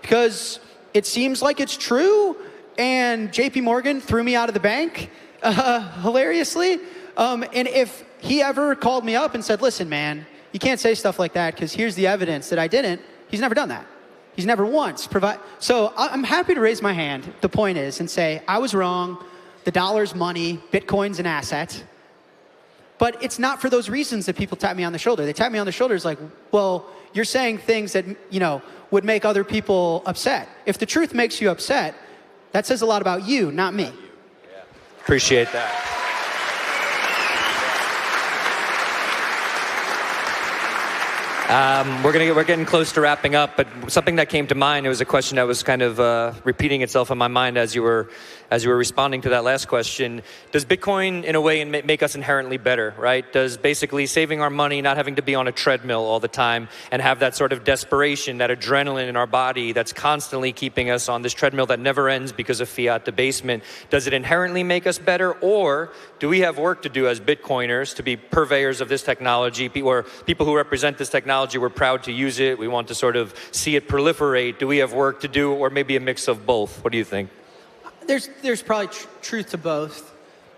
because it seems like it's true, and JP Morgan threw me out of the bank, hilariously. And if he ever called me up and said, listen, man, you can't say stuff like that because here's the evidence that I didn't, he's never done that. He's never once provided. So I'm happy to raise my hand, the point is, and say, I was wrong, the dollar's money, Bitcoin's an asset. But it's not for those reasons that people tap me on the shoulder. They tap me on the shoulders like, well, you're saying things that, you know, would make other people upset. If the truth makes you upset, that says a lot about you, not me. Yeah. Appreciate that. We're getting close to wrapping up, but something that came to mind, it was a question that was kind of repeating itself in my mind as you were responding to that last question. Does Bitcoin, in a way, make us inherently better, right? Does basically saving our money, not having to be on a treadmill all the time, and have that sort of desperation, that adrenaline in our body that's constantly keeping us on this treadmill that never ends because of fiat debasement, does it inherently make us better? Or do we have work to do as Bitcoiners to be purveyors of this technology, or people who represent this technology? We're proud to use it. We want to sort of see it proliferate. Do we have work to do, or maybe a mix of both? What do you think? There's probably truth to both.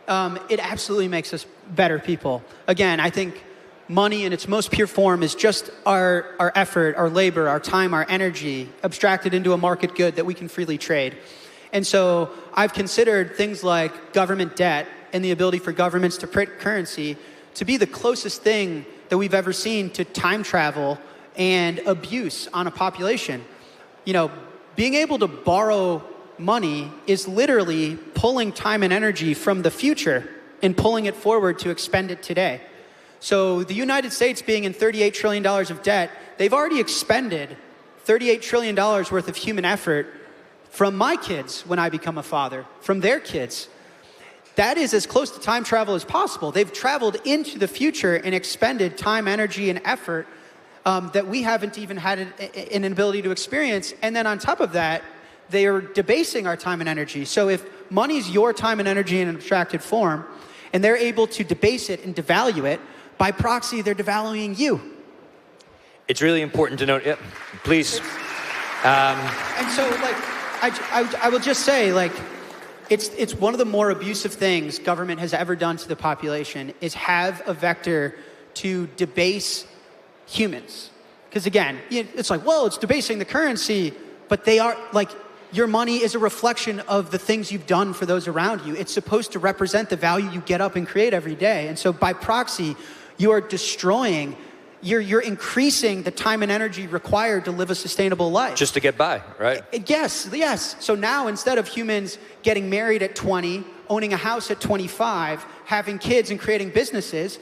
It absolutely makes us better people. Again, I think money in its most pure form is just our effort, our labor, our time, our energy, abstracted into a market good that we can freely trade. And so I've considered things like government debt and the ability for governments to print currency to be the closest thing that we've ever seen to time travel and abuse on a population. You know, being able to borrow money is literally pulling time and energy from the future and pulling it forward to expend it today. So the United States being in $38 trillion of debt, they've already expended $38 trillion worth of human effort from my kids when I become a father, from their kids. That is as close to time travel as possible. They've traveled into the future and expended time, energy, and effort that we haven't even had an ability to experience. And then on top of that, they are debasing our time and energy. So if money's your time and energy in an abstracted form, and they're able to debase it and devalue it, by proxy, they're devaluing you. It's really important to note, yeah, please. And so, like, I will just say, like, it's one of the more abusive things government has ever done to the population is have a vector to debase humans. Because again, it's like, well, it's debasing the currency, but they are like, your money is a reflection of the things you've done for those around you. It's supposed to represent the value you get up and create every day. And so by proxy, you are destroying, you're increasing the time and energy required to live a sustainable life. Just to get by, right? Yes. So now instead of humans getting married at 20, owning a house at 25, having kids and creating businesses,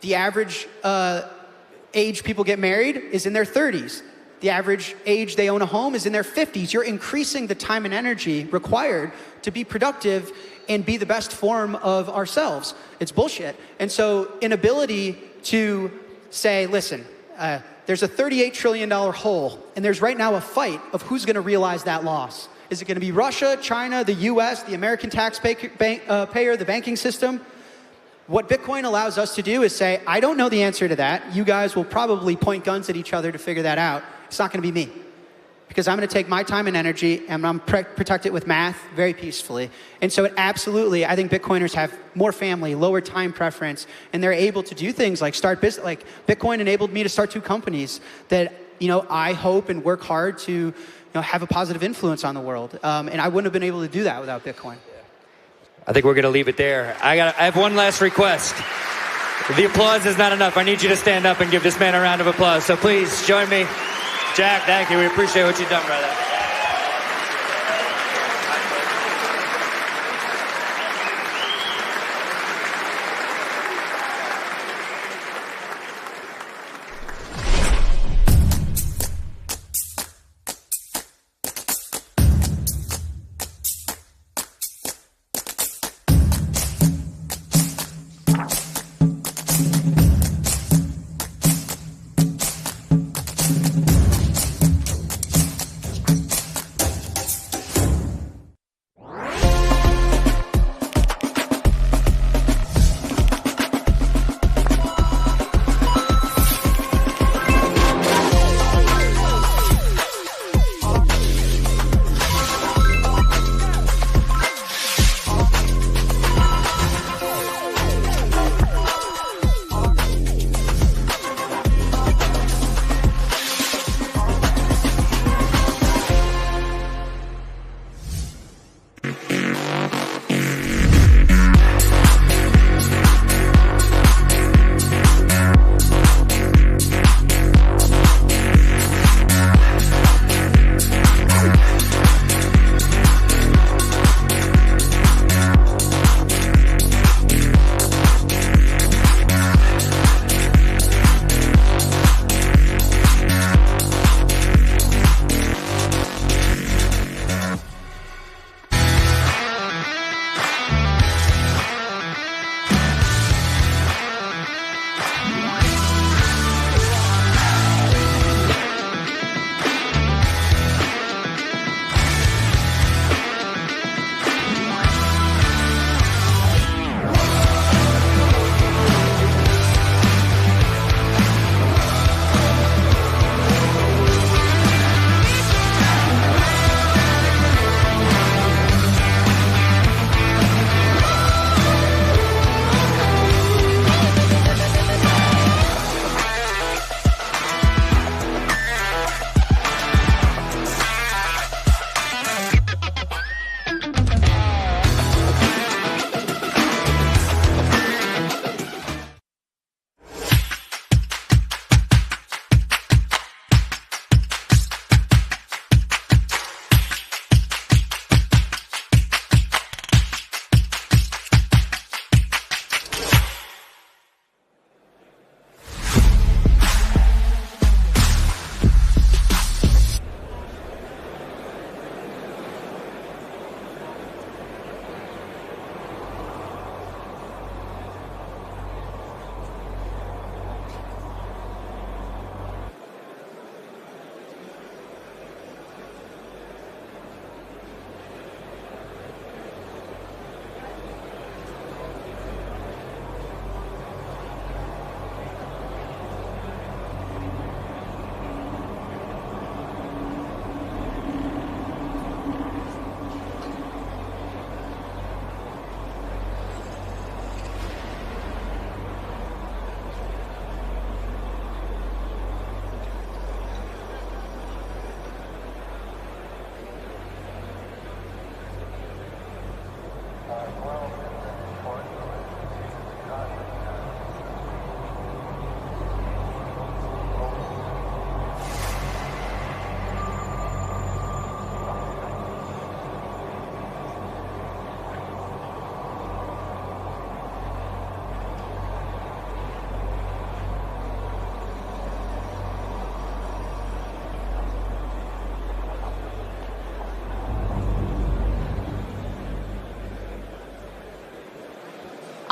the average age people get married is in their 30s. The average age they own a home is in their 50s. You're increasing the time and energy required to be productive and be the best form of ourselves. It's bullshit. And so inability to say, listen, there's a $38 trillion hole, and there's right now a fight of who's going to realize that loss. Is it going to be Russia, China, the US, the American taxpayer, the banking system? What Bitcoin allows us to do is say, I don't know the answer to that. You guys will probably point guns at each other to figure that out. It's not going to be me. Because I'm going to take my time and energy and I'm going to protect it with math very peacefully. And so it absolutely, I think Bitcoiners have more family, lower time preference, and they're able to do things like start business. Like Bitcoin enabled me to start 2 companies that, I hope and work hard to have a positive influence on the world. And I wouldn't have been able to do that without Bitcoin. I think we're going to leave it there. I have one last request. The applause is not enough. I need you to stand up and give this man a round of applause. So please join me. Jack, thank you. We appreciate what you've done, brother.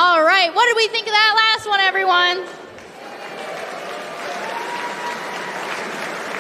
All right, what did we think of that last one, everyone?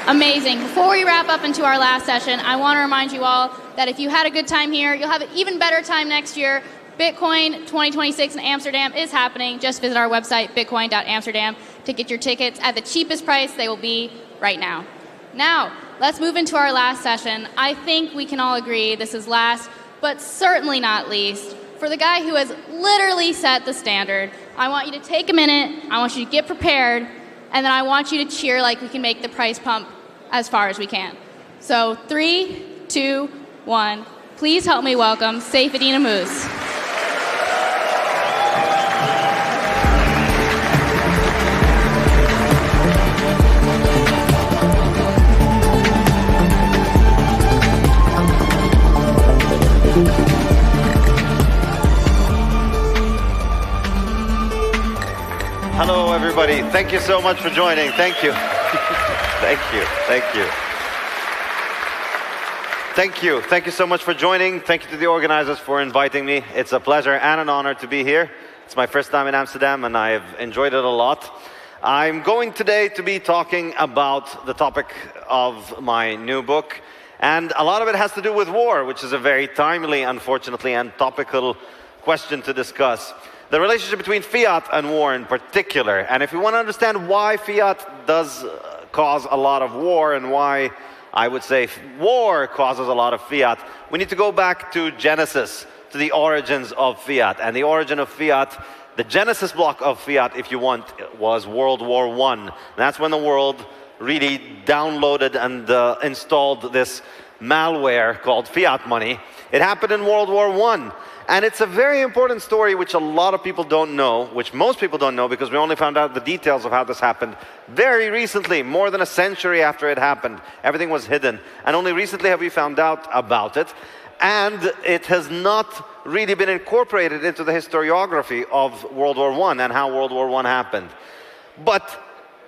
Amazing. Before we wrap up into our last session, I want to remind you all that if you had a good time here, you'll have an even better time next year. Bitcoin 2026 in Amsterdam is happening. Just visit our website, bitcoin.amsterdam, to get your tickets at the cheapest price they will be right now. Now, let's move into our last session. I think we can all agree this is last, but certainly not least, for the guy who has literally set the standard. I want you to take a minute, I want you to get prepared, and then I want you to cheer like we can make the price pump as far as we can. So 3, 2, 1. Please help me welcome Saifedean Ammous. Hello, everybody. Thank you so much for joining. Thank you. Thank you. Thank you. Thank you. Thank you so much for joining. Thank you to the organizers for inviting me. It's a pleasure and an honor to be here. It's my first time in Amsterdam, and I've enjoyed it a lot. I'm going today to be talking about the topic of my new book, and a lot of it has to do with war, which is a very timely, unfortunately, and topical question to discuss. The relationship between fiat and war in particular. And if we want to understand why fiat does cause a lot of war and why I would say war causes a lot of fiat, we need to go back to Genesis, to the origins of fiat. And the origin of fiat, the Genesis block of fiat, if you want, was World War I. That's when the world really downloaded and installed this malware called fiat money. It happened in World War I. And it's a very important story which a lot of people don't know, which most people don't know, because we only found out the details of how this happened very recently, more than a century after it happened. Everything was hidden. And only recently have we found out about it. And it has not really been incorporated into the historiography of World War I and how World War I happened. But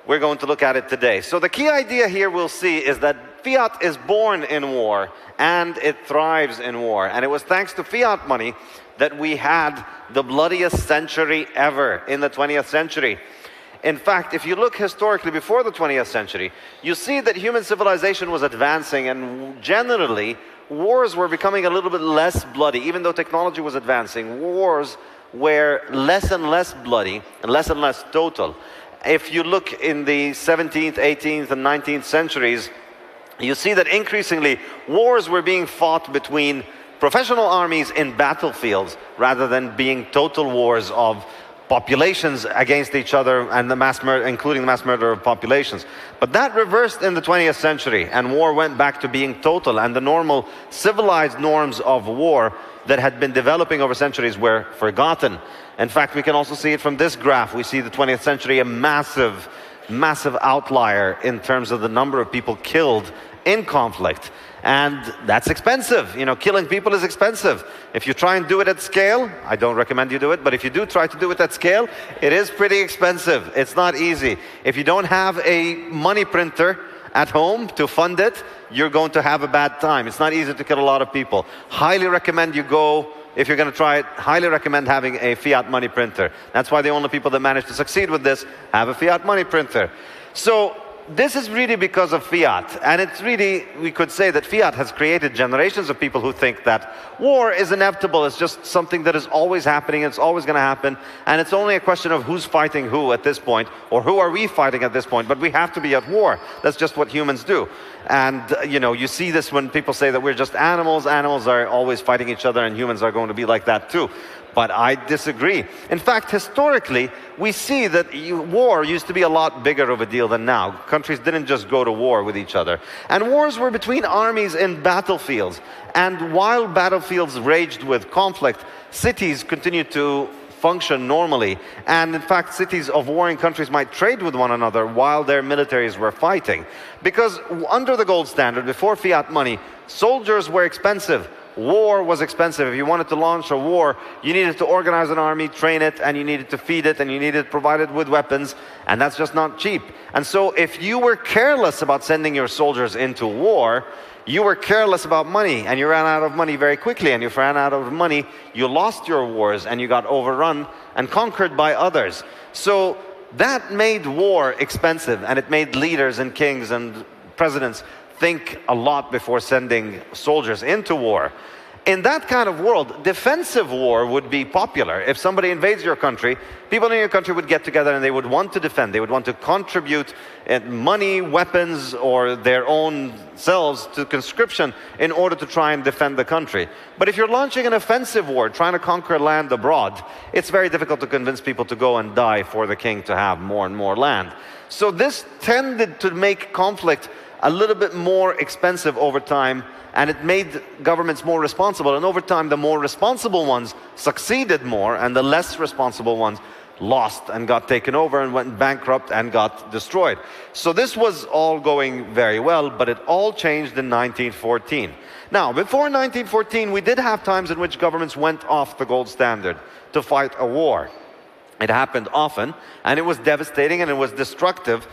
we're going to look at it today. So the key idea here we'll see is that fiat is born in war and it thrives in war. And it was thanks to fiat money that we had the bloodiest century ever in the 20th century. In fact, if you look historically before the 20th century, you see that human civilization was advancing, and generally wars were becoming a little bit less bloody. Even though technology was advancing, wars were less and less bloody and less total. If you look in the 17th, 18th, and 19th centuries, you see that increasingly wars were being fought between professional armies in battlefields rather than being total wars of populations against each other and including the mass murder of populations. But that reversed in the 20th century, and war went back to being total, and the normal civilized norms of war that had been developing over centuries were forgotten. In fact, we can also see it from this graph. We see the 20th century a massive outlier in terms of the number of people killed in conflict. And that's expensive. You know, killing people is expensive. If you try and do it at scale, I don't recommend you do it, but if you do try to do it at scale, it is pretty expensive. It's not easy. If you don't have a money printer at home to fund it, you're going to have a bad time. It's not easy to kill a lot of people. Highly recommend you go, if you're going to try it, highly recommend having a fiat money printer. That's why the only people that manage to succeed with this have a fiat money printer. So this is really because of fiat, and it's really, we could say that fiat has created generations of people who think that war is inevitable, it's just something that is always happening, it's always going to happen, and it's only a question of who's fighting who at this point, or who are we fighting at this point, but we have to be at war. That's just what humans do. And you know, you see this when people say that we're just animals. Animals are always fighting each other, and humans are going to be like that too. But I disagree. In fact, historically, we see that war used to be a lot bigger of a deal than now. Countries didn't just go to war with each other. And wars were between armies in battlefields. And while battlefields raged with conflict, cities continued to function normally. And in fact, cities of warring countries might trade with one another while their militaries were fighting. Because under the gold standard, before fiat money, soldiers were expensive. War was expensive. If you wanted to launch a war, you needed to organize an army, train it, and you needed to feed it, and you needed to provide it with weapons, and that's just not cheap. And so if you were careless about sending your soldiers into war, you were careless about money, and you ran out of money very quickly, and if you ran out of money, you lost your wars, and you got overrun and conquered by others. So that made war expensive, and it made leaders and kings and presidents think a lot before sending soldiers into war. In that kind of world, defensive war would be popular. If somebody invades your country, people in your country would get together and they would want to defend. They would want to contribute money, weapons, or their own selves to conscription in order to try and defend the country. But if you're launching an offensive war, trying to conquer land abroad, it's very difficult to convince people to go and die for the king to have more and more land. So this tended to make conflict a little bit more expensive over time, and it made governments more responsible. And over time, the more responsible ones succeeded more, and the less responsible ones lost and got taken over and went bankrupt and got destroyed. So this was all going very well, but it all changed in 1914. Now, before 1914, we did have times in which governments went off the gold standard to fight a war. It happened often, and it was devastating and it was destructive.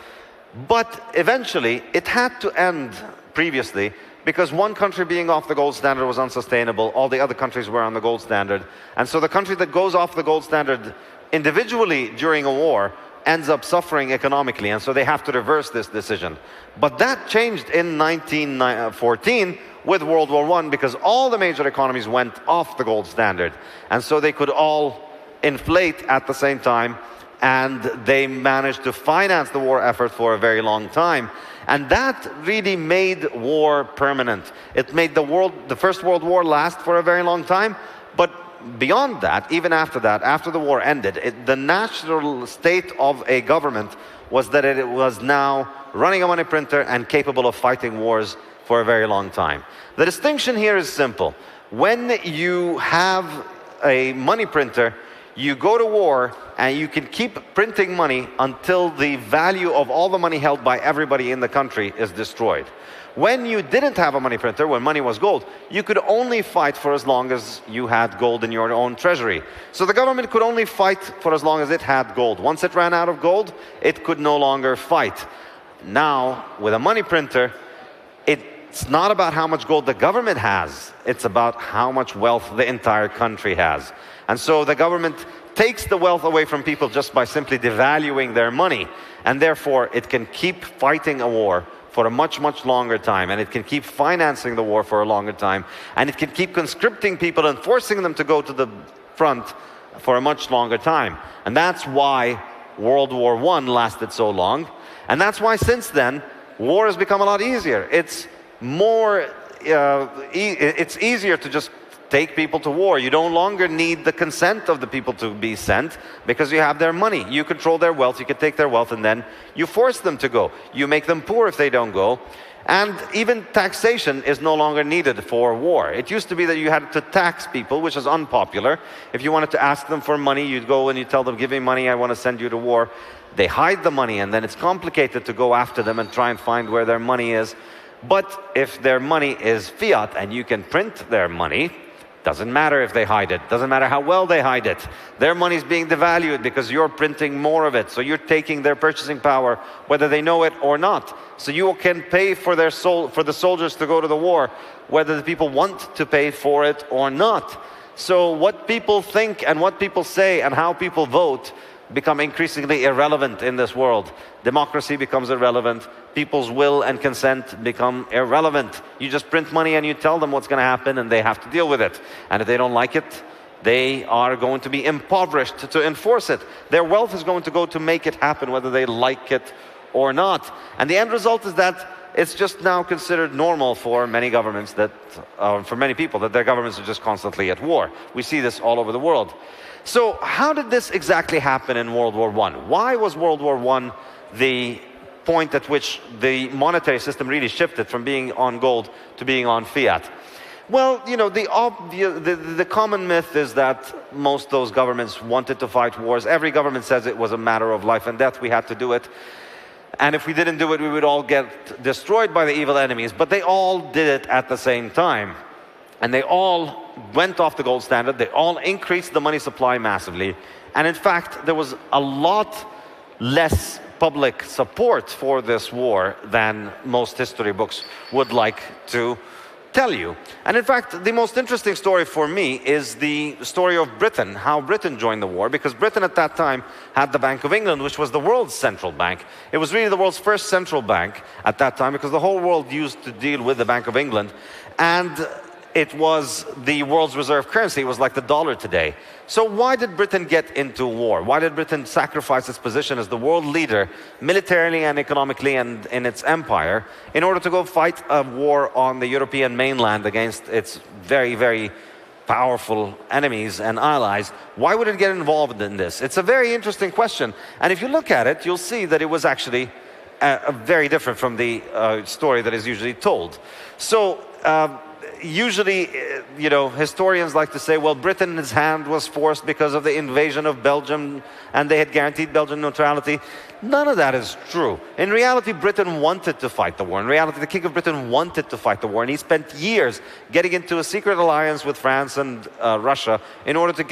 But eventually, it had to end previously, because one country being off the gold standard was unsustainable. All the other countries were on the gold standard. And so the country that goes off the gold standard individually during a war ends up suffering economically. And so they have to reverse this decision. But that changed in 1914 with World War I, because all the major economies went off the gold standard. And so they could all inflate at the same time. And they managed to finance the war effort for a very long time. And that really made war permanent. It made the First World War last for a very long time. But beyond that, even after that, after the war ended, the natural state of a government was that it was now running a money printer and capable of fighting wars for a very long time. The distinction here is simple. When you have a money printer, you go to war and you can keep printing money until the value of all the money held by everybody in the country is destroyed. When you didn't have a money printer, when money was gold, you could only fight for as long as you had gold in your own treasury. So the government could only fight for as long as it had gold. Once it ran out of gold, it could no longer fight. Now, with a money printer, it's not about how much gold the government has. It's about how much wealth the entire country has. And so the government takes the wealth away from people just by simply devaluing their money. And therefore, it can keep fighting a war for a much, much longer time. And it can keep financing the war for a longer time. And it can keep conscripting people and forcing them to go to the front for a much longer time. And that's why World War I lasted so long. And that's why since then, war has become a lot easier. It's easier to just take people to war. You no longer need the consent of the people to be sent, because you have their money. You control their wealth, you can take their wealth, and then you force them to go. You make them poor if they don't go. And even taxation is no longer needed for war. It used to be that you had to tax people, which is unpopular. If you wanted to ask them for money, you'd go and you tell them, give me money, I want to send you to war. They hide the money, and then it's complicated to go after them and try and find where their money is. But if their money is fiat and you can print their money, doesn't matter if they hide it, doesn't matter how well they hide it. Their money is being devalued because you're printing more of it. So you're taking their purchasing power, whether they know it or not. So you can pay for the soldiers to go to the war, whether the people want to pay for it or not. So what people think and what people say and how people vote become increasingly irrelevant in this world. Democracy becomes irrelevant. People's will and consent become irrelevant. You just print money and you tell them what's going to happen, and they have to deal with it. And if they don't like it, they are going to be impoverished to enforce it. Their wealth is going to go to make it happen, whether they like it or not. And the end result is that it's just now considered normal for many governments that, for many people, that their governments are just constantly at war. We see this all over the world. So how did this exactly happen in World War I? Why was World War I the point at which the monetary system really shifted from being on gold to being on fiat? Well, you know, the common myth is that most of those governments wanted to fight wars. Every government says it was a matter of life and death. We had to do it. And if we didn't do it, we would all get destroyed by the evil enemies. But they all did it at the same time. And they all went off the gold standard. They all increased the money supply massively. And in fact, there was a lot less public support for this war than most history books would like to tell you. And in fact, the most interesting story for me is the story of Britain, how Britain joined the war, because Britain at that time had the Bank of England, which was the world's central bank. It was really the world's first central bank at that time, because the whole world used to deal with the Bank of England. And it was the world's reserve currency. It was like the dollar today. So why did Britain get into war? Why did Britain sacrifice its position as the world leader, militarily and economically and in its empire, in order to go fight a war on the European mainland against its very, very powerful enemies and allies? Why would it get involved in this? It's a very interesting question. And if you look at it, you'll see that it was actually very different from the story that is usually told. So usually, you know, historians like to say, well, Britain's hand was forced because of the invasion of Belgium and they had guaranteed Belgian neutrality. None of that is true. In reality, Britain wanted to fight the war. In reality, the King of Britain wanted to fight the war, and he spent years getting into a secret alliance with France and Russia in order to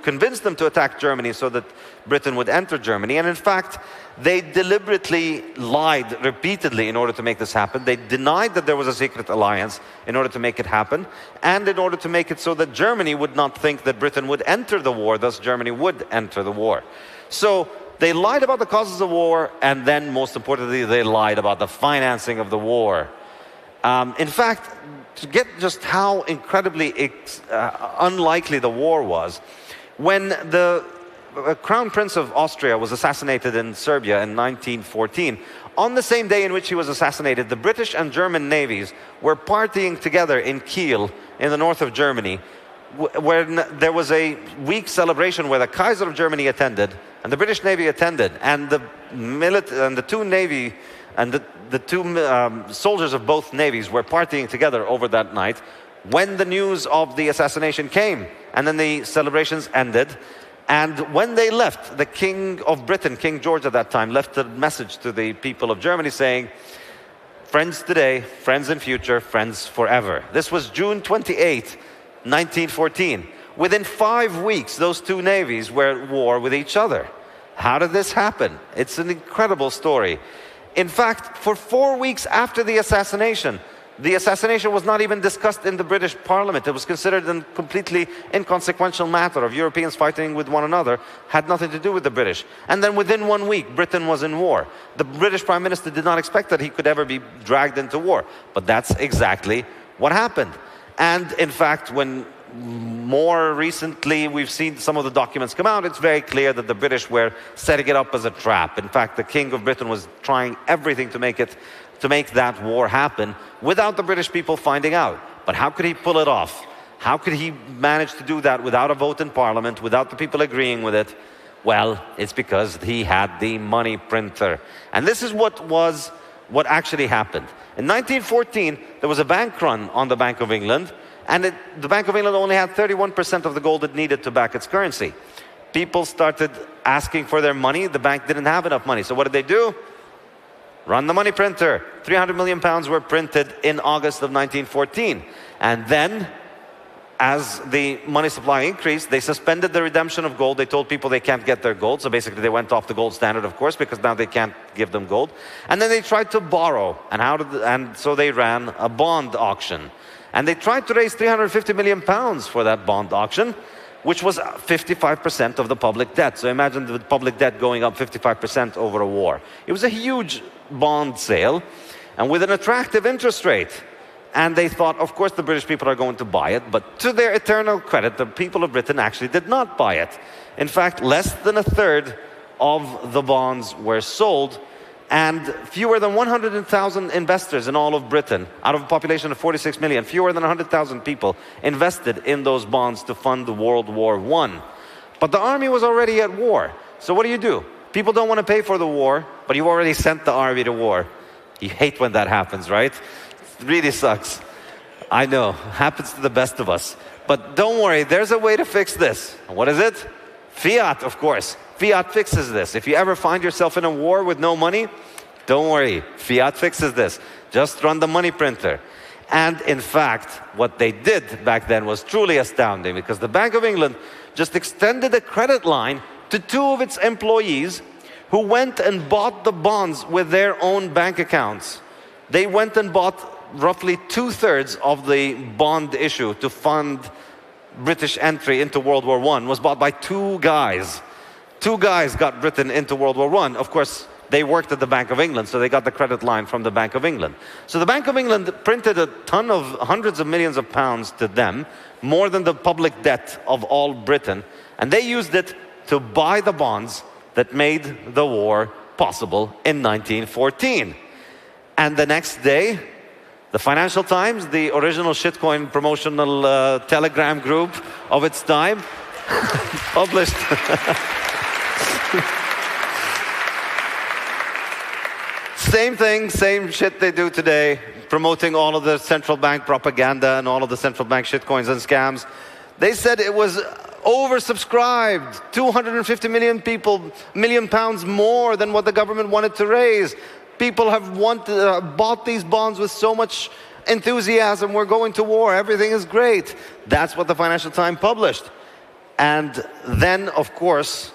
convince them to attack Germany so that Britain would enter Germany. And in fact, they deliberately lied repeatedly in order to make this happen. They denied that there was a secret alliance in order to make it happen, and in order to make it so that Germany would not think that Britain would enter the war, thus Germany would enter the war. So they lied about the causes of war, and then most importantly, they lied about the financing of the war. In fact, to get just how incredibly unlikely the war was, when the Crown Prince of Austria was assassinated in Serbia in 1914, on the same day in which he was assassinated, the British and German navies were partying together in Kiel, in the north of Germany, where there was a week celebration where the Kaiser of Germany attended and the British Navy attended, and the two navy and the two soldiers of both navies were partying together over that night when the news of the assassination came, and then the celebrations ended. And when they left, the King of Britain, King George at that time, left a message to the people of Germany saying, "Friends today, friends in future, friends forever." This was June 28, 1914. Within 5 weeks, those two navies were at war with each other. How did this happen? It's an incredible story. In fact, for 4 weeks after the assassination was not even discussed in the British Parliament. It was considered a completely inconsequential matter of Europeans fighting with one another, had nothing to do with the British. And then within 1 week, Britain was in war. The British Prime Minister did not expect that he could ever be dragged into war. But that's exactly what happened. And in fact, when more recently we've seen some of the documents come out, it's very clear that the British were setting it up as a trap. In fact, the King of Britain was trying everything to make that war happen without the British people finding out. But how could he pull it off? How could he manage to do that without a vote in Parliament, without the people agreeing with it? Well, it's because he had the money printer. And this is what actually happened. In 1914, there was a bank run on the Bank of England, and the Bank of England only had 31% of the gold it needed to back its currency. People started asking for their money. The bank didn't have enough money. So what did they do? Run the money printer. 300 million pounds were printed in August of 1914. And then, as the money supply increased, they suspended the redemption of gold. They told people they can't get their gold. So basically they went off the gold standard, of course, because now they can't give them gold. And then they tried to borrow. And so they ran a bond auction. And they tried to raise 350 million pounds for that bond auction, which was 55% of the public debt. So imagine the public debt going up 55% over a war. It was a huge bond sale, and with an attractive interest rate. And they thought, of course, the British people are going to buy it. But to their eternal credit, the people of Britain actually did not buy it. In fact, less than a third of the bonds were sold, and fewer than 100,000 investors in all of Britain, out of a population of 46 million, fewer than 100,000 people invested in those bonds to fund World War I. But the army was already at war. So what do? People don't want to pay for the war, but you've already sent the army to war. You hate when that happens, right? It really sucks. I know, happens to the best of us. But don't worry, there's a way to fix this. What is it? Fiat, of course. Fiat fixes this. If you ever find yourself in a war with no money, don't worry, Fiat fixes this. Just run the money printer. And in fact, what they did back then was truly astounding, because the Bank of England just extended a credit line to 2 of its employees who went and bought the bonds with their own bank accounts. They went and bought roughly 2/3 of the bond issue to fund British entry into World War I, was bought by 2 guys. 2 guys got Britain into World War I. Of course, they worked at the Bank of England, so they got the credit line from the Bank of England. So the Bank of England printed a ton of hundreds of millions of pounds to them, more than the public debt of all Britain, and they used it to buy the bonds that made the war possible in 1914. And the next day, the Financial Times, the original shitcoin promotional telegram group of its time, published same thing, same shit they do today, promoting all of the central bank propaganda and all of the central bank shitcoins and scams. They said it was oversubscribed, 250 million pounds more than what the government wanted to raise. People have bought these bonds with so much enthusiasm. We're going to war. Everything is great. That's what the Financial Times published. And then, of course,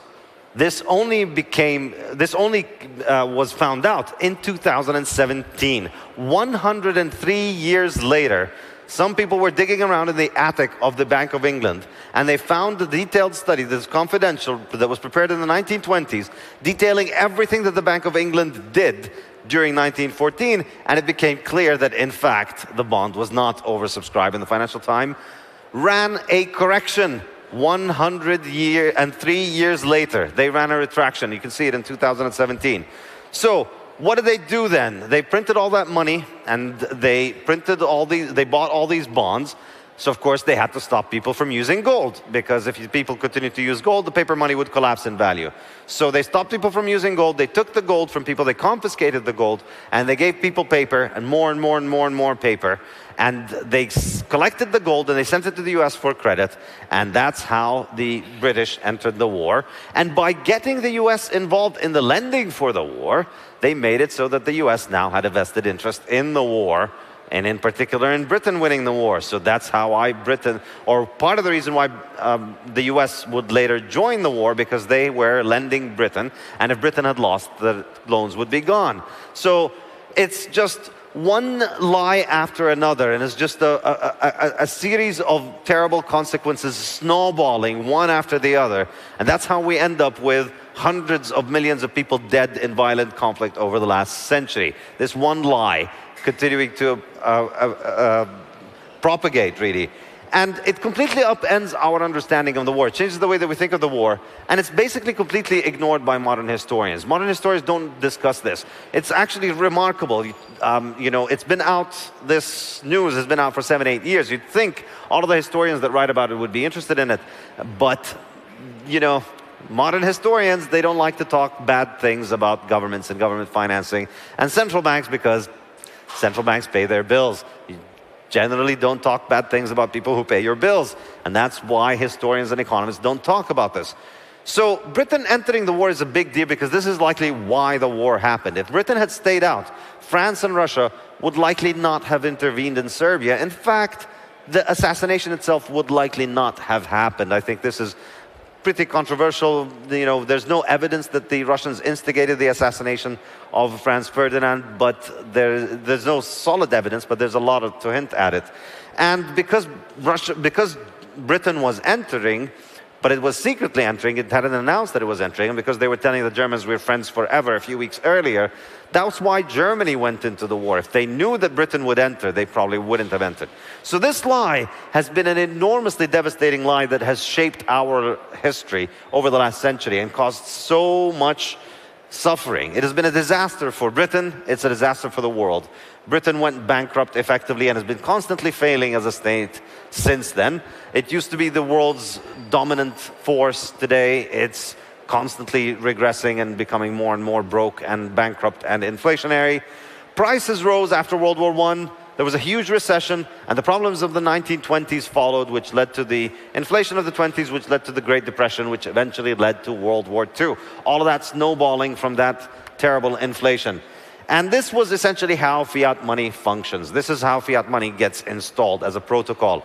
this only was found out in 2017. 103 years later, some people were digging around in the attic of the Bank of England, and they found a detailed study that's confidential, that was prepared in the 1920s, detailing everything that the Bank of England did during 1914, and it became clear that, in fact, the bond was not oversubscribed. And the Financial Times ran a correction 103 years later. They ran a retraction. You can see it in 2017. So what did they do then? They printed all that money, and they bought all these bonds. So of course they had to stop people from using gold, because if people continued to use gold, the paper money would collapse in value. So they stopped people from using gold. They took the gold from people, they confiscated the gold, and they gave people paper, and more and more and more and more paper. And they collected the gold and they sent it to the US for credit. And that's how the British entered the war. And by getting the US involved in the lending for the war, they made it so that the US now had a vested interest in the war, and in particular in Britain winning the war. So that's how part of the reason why the US would later join the war, because they were lending Britain, and if Britain had lost, the loans would be gone. So it's just one lie after another, and it's just a series of terrible consequences snowballing one after the other. And that's how we end up with hundreds of millions of people dead in violent conflict over the last century. This one lie continuing to propagate, really. And it completely upends our understanding of the war. It changes the way that we think of the war. And it's basically completely ignored by modern historians. Modern historians don't discuss this. It's actually remarkable. It's been out, this news has been out for 7-8 years. You'd think all of the historians that write about it would be interested in it. But, modern historians, they don't like to talk bad things about governments and government financing and central banks, because central banks pay their bills. You generally don't talk bad things about people who pay your bills. And that's why historians and economists don't talk about this. So Britain entering the war is a big deal, because this is likely why the war happened. If Britain had stayed out, France and Russia would likely not have intervened in Serbia. In fact, the assassination itself would likely not have happened. I think this is pretty controversial. There's no evidence that the Russians instigated the assassination of Franz Ferdinand, but there's no solid evidence, but there's a lot to hint at it. And because Britain was entering, but it was secretly entering, it hadn't announced that it was entering, and because they were telling the Germans we're friends forever a few weeks earlier, that's why Germany went into the war. If they knew that Britain would enter, they probably wouldn't have entered. So this lie has been an enormously devastating lie that has shaped our history over the last century and caused so much suffering. It has been a disaster for Britain. It's a disaster for the world. Britain went bankrupt effectively and has been constantly failing as a state since then. It used to be the world's dominant force. Today, it's constantly regressing and becoming more and more broke and bankrupt and inflationary. Prices rose after World War I. There was a huge recession, and the problems of the 1920s followed, which led to the inflation of the 20s, which led to the Great Depression, which eventually led to World War II. All of that snowballing from that terrible inflation. And this was essentially how fiat money functions. This is how fiat money gets installed as a protocol.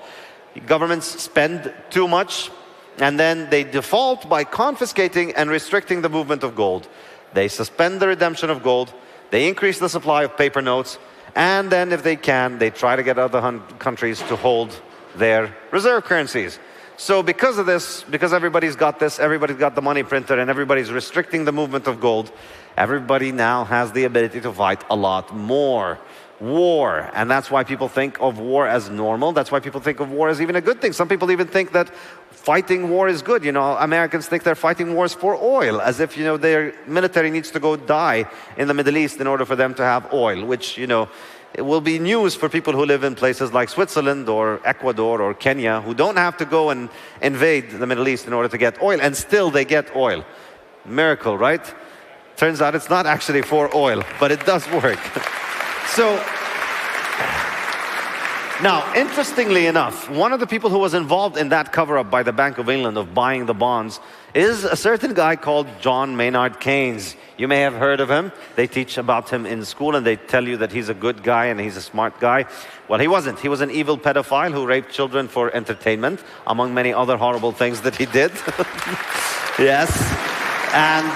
Governments spend too much, and then they default by confiscating and restricting the movement of gold. They suspend the redemption of gold, they increase the supply of paper notes, and then if they can, they try to get other countries to hold their reserve currencies. So because of this, because everybody's got this, everybody's got the money printer, and everybody's restricting the movement of gold, everybody now has the ability to fight a lot more. War. And that's why people think of war as normal. That's why people think of war as even a good thing. Some people even think that fighting war is good. You know, Americans think they're fighting wars for oil, as if, you know, their military needs to go die in the Middle East in order for them to have oil, which, you know, it will be news for people who live in places like Switzerland or Ecuador or Kenya, who don't have to go and invade the Middle East in order to get oil, and still they get oil. Miracle, right? Turns out it's not actually for oil, but it does work. So, now, interestingly enough, one of the people who was involved in that cover-up by the Bank of England of buying the bonds is a certain guy called John Maynard Keynes. You may have heard of him. They teach about him in school, and they tell you that he's a good guy and he's a smart guy. Well, he wasn't. He was an evil pedophile who raped children for entertainment, among many other horrible things that he did. Yes. And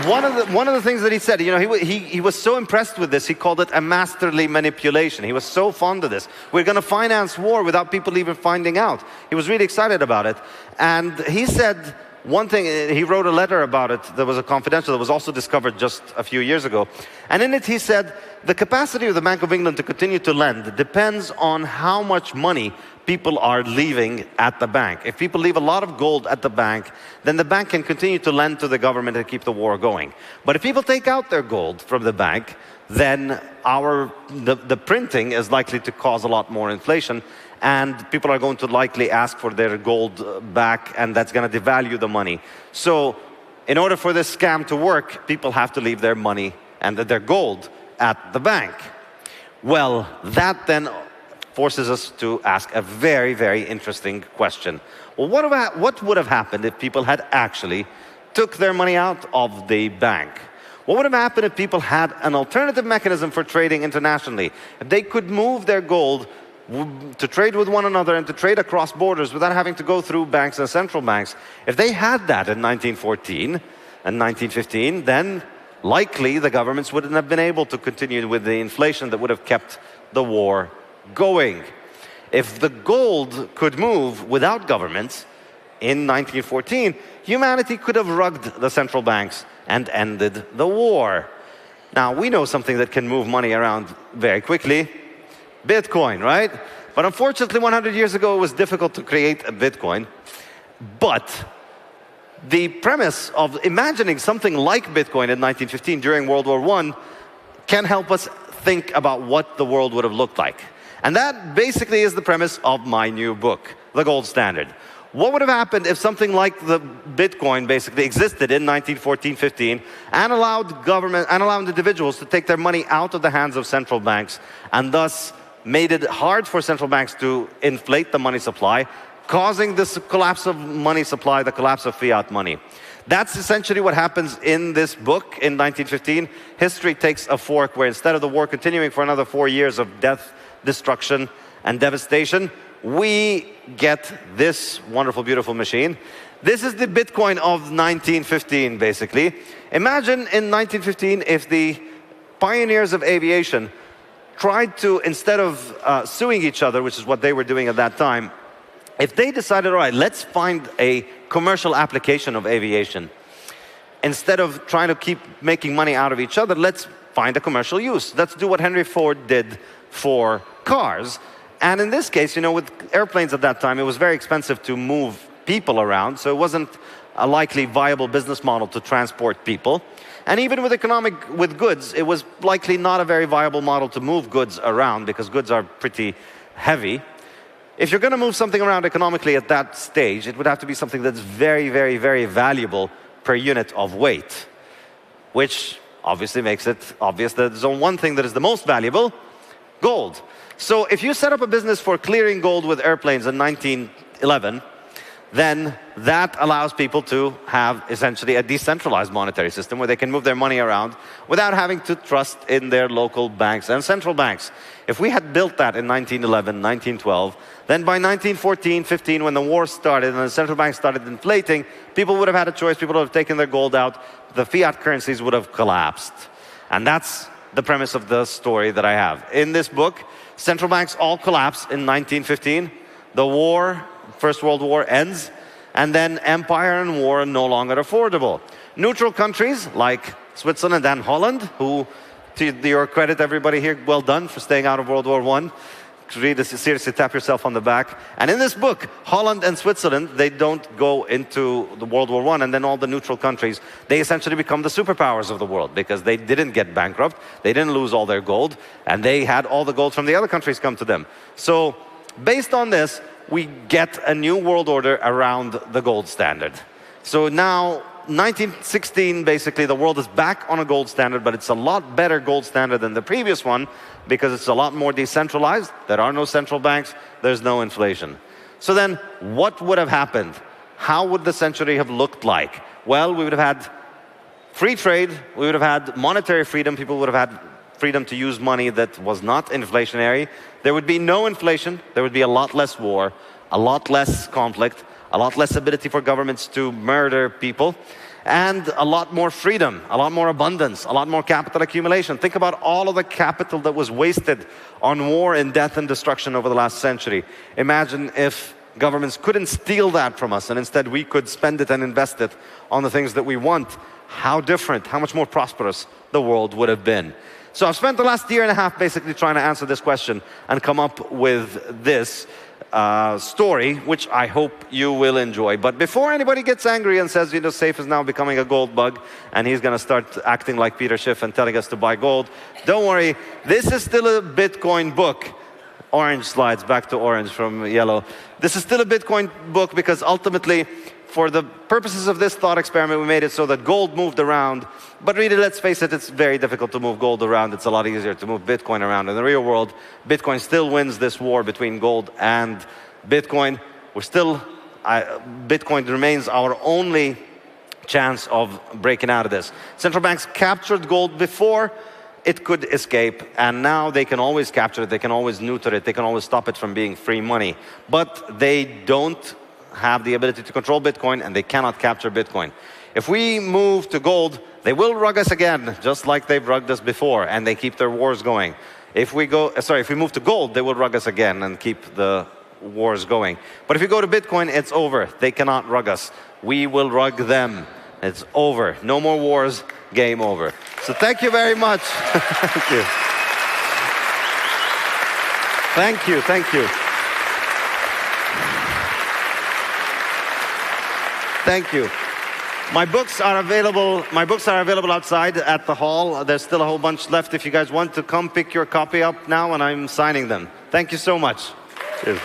one of the things that he said, you know, he was so impressed with this, he called it a masterly manipulation. He was so fond of this. We're going to finance war without people even finding out. He was really excited about it. And he said one thing, he wrote a letter about it that was a confidential, that was also discovered just a few years ago. And in it he said, the capacity of the Bank of England to continue to lend depends on how much money people are leaving at the bank. If people leave a lot of gold at the bank, then the bank can continue to lend to the government and keep the war going. But if people take out their gold from the bank, then the printing is likely to cause a lot more inflation, and people are going to likely ask for their gold back, and that's going to devalue the money. So in order for this scam to work, people have to leave their money and their gold at the bank. Well, that then forces us to ask a very, very interesting question. Well, what would have happened if people had actually took their money out of the bank? What would have happened if people had an alternative mechanism for trading internationally? If they could move their gold to trade with one another and to trade across borders without having to go through banks and central banks. If they had that in 1914 and 1915, then likely the governments wouldn't have been able to continue with the inflation that would have kept the war going. If the gold could move without governments in 1914, humanity could have rugged the central banks and ended the war. Now, we know something that can move money around very quickly. Bitcoin, right? But unfortunately, 100 years ago, it was difficult to create a Bitcoin. But the premise of imagining something like Bitcoin in 1915 during World War I can help us think about what the world would have looked like. And that basically is the premise of my new book, The Gold Standard. What would have happened if something like the Bitcoin basically existed in 1914-15 and allowed individuals to take their money out of the hands of central banks, and thus made it hard for central banks to inflate the money supply, causing this collapse of money supply, the collapse of fiat money. That's essentially what happens in this book in 1915. History takes a fork where instead of the war continuing for another 4 years of death, destruction, and devastation, we get this wonderful, beautiful machine. This is the Bitcoin of 1915, basically. Imagine in 1915 if the pioneers of aviation tried to, instead of suing each other, which is what they were doing at that time, if they decided, all right, let's find a commercial application of aviation. Instead of trying to keep making money out of each other, let's find a commercial use. Let's do what Henry Ford did for cars. And in this case, you know, with airplanes at that time, it was very expensive to move people around, so it wasn't a likely viable business model to transport people. And even with goods, it was likely not a very viable model to move goods around, because goods are pretty heavy. If you're going to move something around economically at that stage, it would have to be something that's very, very, very valuable per unit of weight, which obviously makes it obvious that there's only one thing that is the most valuable: gold. So if you set up a business for clearing gold with airplanes in 1911, then that allows people to have essentially a decentralized monetary system where they can move their money around without having to trust in their local banks and central banks. If we had built that in 1911, 1912, then by 1914-15, when the war started and the central banks started inflating, people would have had a choice. People would have taken their gold out. The fiat currencies would have collapsed. And that's the premise of the story that I have. In this book, central banks all collapse in 1915. The war First World War ends, and then empire and war are no longer affordable. Neutral countries like Switzerland and Holland, who, to your credit, everybody here, well done for staying out of World War I. Read this, seriously, tap yourself on the back. And in this book, Holland and Switzerland, they don't go into the World War I, and then all the neutral countries, they essentially become the superpowers of the world because they didn't get bankrupt, they didn't lose all their gold, and they had all the gold from the other countries come to them. So, based on this, we get a new world order around the gold standard. So now, 1916, basically, the world is back on a gold standard, but it's a lot better gold standard than the previous one because it's a lot more decentralized. There are no central banks. There's no inflation. So then, what would have happened? How would the century have looked like? Well, we would have had free trade. We would have had monetary freedom. People would have had freedom to use money that was not inflationary. There would be no inflation. There would be a lot less war, a lot less conflict, a lot less ability for governments to murder people, and a lot more freedom, a lot more abundance, a lot more capital accumulation. Think about all of the capital that was wasted on war and death and destruction over the last century. Imagine if governments couldn't steal that from us and instead we could spend it and invest it on the things that we want. How different, how much more prosperous the world would have been. So I've spent the last year and a half basically trying to answer this question and come up with this story, which I hope you will enjoy. But before anybody gets angry and says, you know, Saif is now becoming a gold bug and he's going to start acting like Peter Schiff and telling us to buy gold, don't worry, this is still a Bitcoin book. Orange slides, back to orange from yellow. This is still a Bitcoin book because ultimately, for the purposes of this thought experiment, we made it so that gold moved around. But really, let's face it, it's very difficult to move gold around. It's a lot easier to move Bitcoin around. In the real world, Bitcoin still wins this war between gold and Bitcoin. Bitcoin remains our only chance of breaking out of this. Central banks captured gold before it could escape, and now they can always capture it, they can always neuter it, they can always stop it from being free money. But they don't have the ability to control Bitcoin, and they cannot capture Bitcoin. If we move to gold, they will rug us again, just like they've rugged us before, and they keep their wars going. If we move to gold, they will rug us again and keep the wars going. But if we go to Bitcoin, it's over. They cannot rug us. We will rug them. It's over. No more wars. Game over. So thank you very much. Thank you. Thank you. Thank you. Thank you. My books are available outside at the hall. There's still a whole bunch left. If you guys want to come pick your copy up now, and I'm signing them. Thank you so much. Cheers.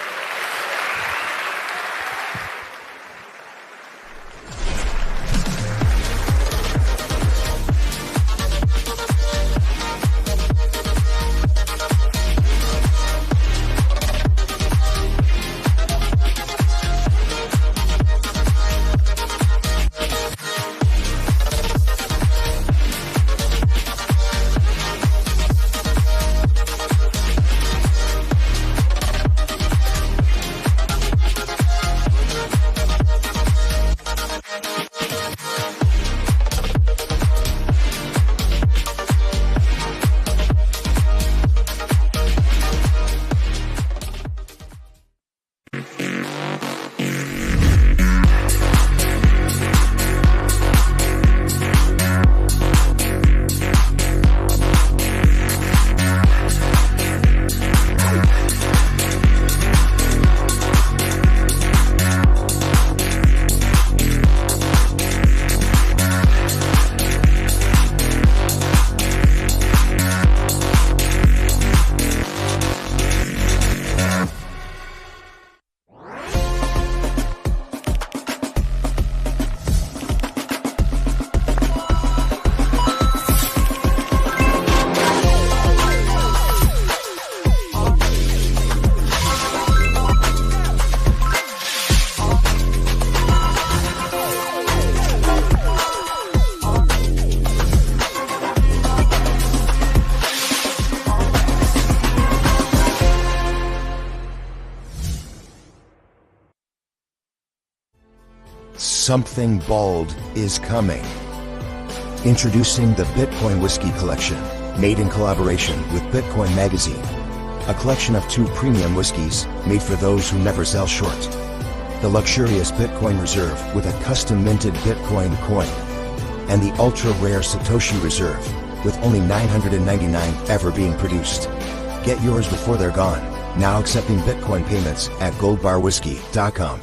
Something bold is coming. Introducing the Bitcoin Whiskey Collection, made in collaboration with Bitcoin Magazine. A collection of 2 premium whiskeys made for those who never sell short. the luxurious Bitcoin Reserve with a custom-minted Bitcoin coin, and the ultra-rare Satoshi Reserve, with only 999 ever being produced. Get yours before they're gone. Now accepting Bitcoin payments at goldbarwhiskey.com.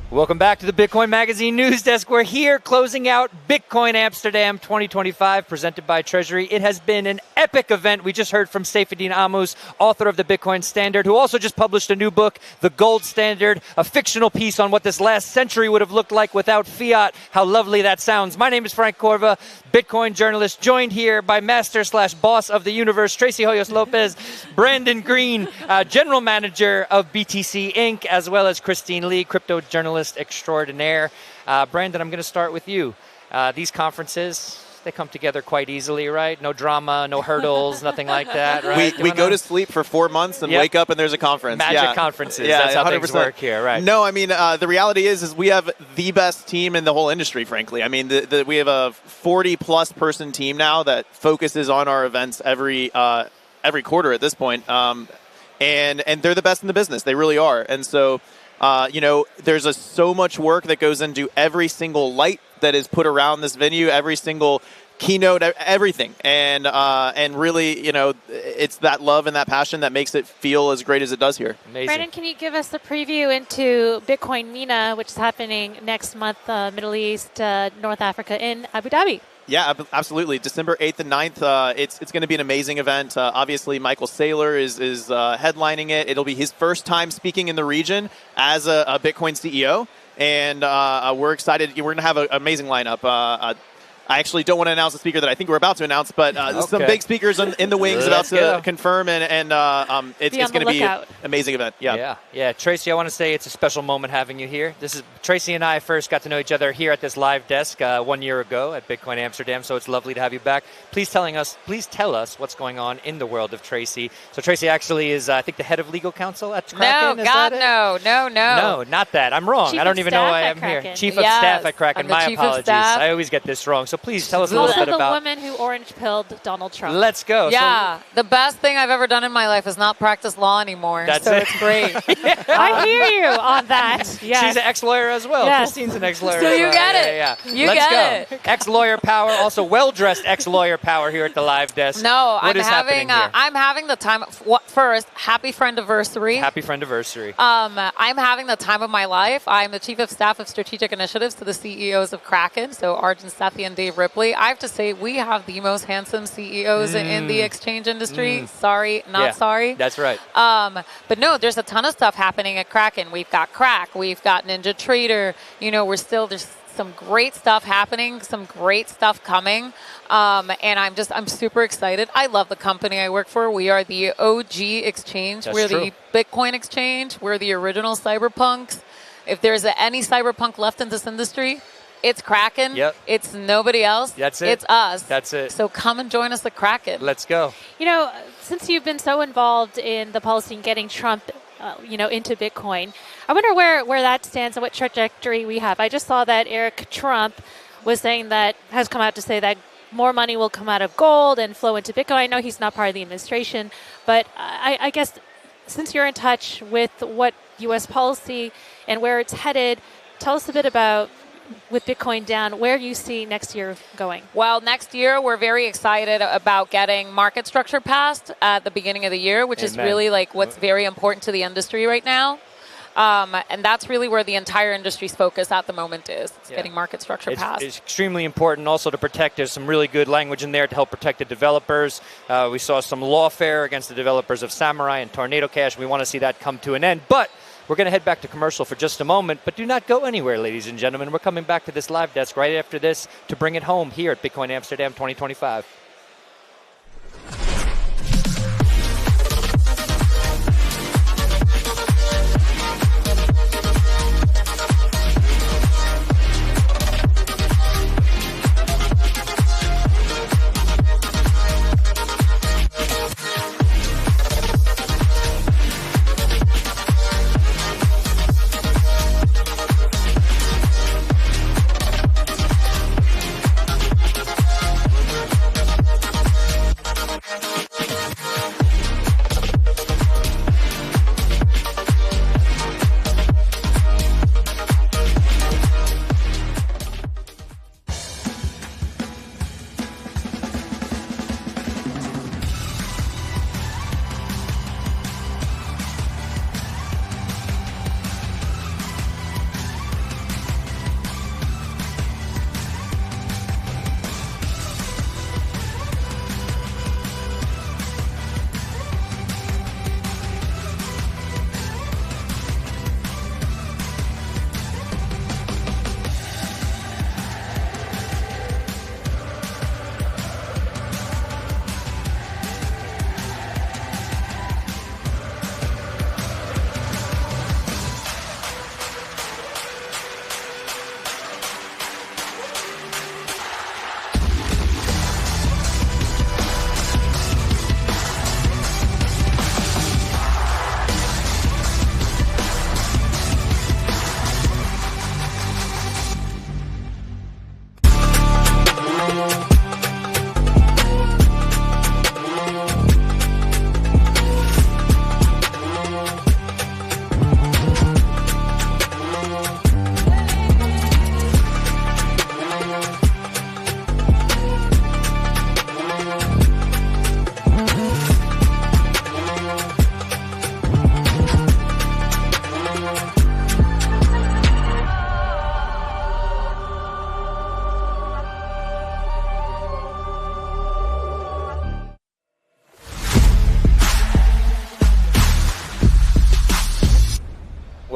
Welcome back to the Bitcoin Magazine News Desk. We're here closing out Bitcoin Amsterdam 2025, presented by Treasury. It has been an epic event. We just heard from Saifedean Ammous, author of the Bitcoin Standard, who also just published a new book, The Gold Standard, a fictional piece on what this last century would have looked like without fiat. How lovely that sounds. My name is Frank Corva, Bitcoin journalist, joined here by master/boss of the universe, Tracy Hoyos Lopez, Brandon Green, general manager of BTC Inc., as well as Christine Lee, crypto journalist extraordinaire. Brandon, I'm going to start with you. These conferences, they come together quite easily, right? No drama, no hurdles, nothing like that, right? We go to sleep for 4 months and wake up and there's a conference. Magic conferences. That's how 100%. Things work here, right? No, I mean, the reality is we have the best team in the whole industry, frankly. I mean, we have a 40-plus person team now that focuses on our events every quarter at this point. And they're the best in the business. They really are. And so, there's so much work that goes into every single light that is put around this venue, every single keynote, everything. And really, it's that love and that passion that makes it feel as great as it does here. Amazing. Brandon, can you give us a preview into Bitcoin MENA, which is happening next month, Middle East, North Africa in Abu Dhabi? Yeah, absolutely. December 8th and 9th, it's going to be an amazing event. Obviously, Michael Saylor is headlining it. It'll be his first time speaking in the region as a Bitcoin CEO, and we're excited. We're going to have an amazing lineup. I actually don't want to announce the speaker that I think we're about to announce, but some big speakers in the wings about to confirm, and it's going to be an amazing event. Yeah. Tracy, I want to say it's a special moment having you here. This is Tracy and I first got to know each other here at this live desk 1 year ago at Bitcoin Amsterdam, so it's lovely to have you back. Please tell us what's going on in the world of Tracy. So Tracy actually is, I think, the head of legal counsel at Kraken. No, No, not that. I'm wrong. Chief I don't even know why I'm Kraken. here. Chief of staff at Kraken. My apologies. I always get this wrong. So please tell us a little bit about... Also the woman who orange-pilled Donald Trump. Let's go. Yeah, the best thing I've ever done in my life is not practice law anymore. It's great. I hear you on that. Yes. She's an ex-lawyer as well. Yes. Christine's an ex-lawyer. So you get it. Yeah. Let's go. Ex-lawyer power, also well-dressed ex-lawyer power here at the live desk. No, I'm having the time. First, happy friend-iversary. Happy friend-iversary. I'm having the time of my life. I'm the chief of staff of strategic initiatives to the CEOs of Kraken, so Arjun Sethi and Dave Ripley. I have to say, we have the most handsome CEOs in the exchange industry. Sorry, not sorry. That's right. But no, there's a ton of stuff happening at Kraken. We've got Crack, we've got Ninja Trader. There's some great stuff happening, some great stuff coming. And I'm super excited. I love the company I work for. We are the OG exchange. We're the Bitcoin exchange. We're the original cyberpunks. If there's any cyberpunk left in this industry, it's Kraken. Yep. It's nobody else. That's it. It's us. That's it. So come and join us at Kraken. Let's go. Since you've been so involved in the policy and getting Trump, into Bitcoin, I wonder where that stands and what trajectory we have. I just saw that Eric Trump has come out to say that more money will come out of gold and flow into Bitcoin. I know he's not part of the administration, but I guess since you're in touch with what U.S. policy and where it's headed, tell us a bit about, with Bitcoin down, where you see next year going. Well, next year we're very excited about getting market structure passed at the beginning of the year, which is really what's very important to the industry right now. And that's really where the entire industry's focus at the moment is. It's getting market structure passed. It's extremely important also to protect. There's some really good language in there to help protect the developers. We saw some lawfare against the developers of Samurai and Tornado Cash. We want to see that come to an end. But we're going to head back to commercial for just a moment, but do not go anywhere, ladies and gentlemen. We're coming back to this live desk right after this to bring it home here at Bitcoin Amsterdam 2025.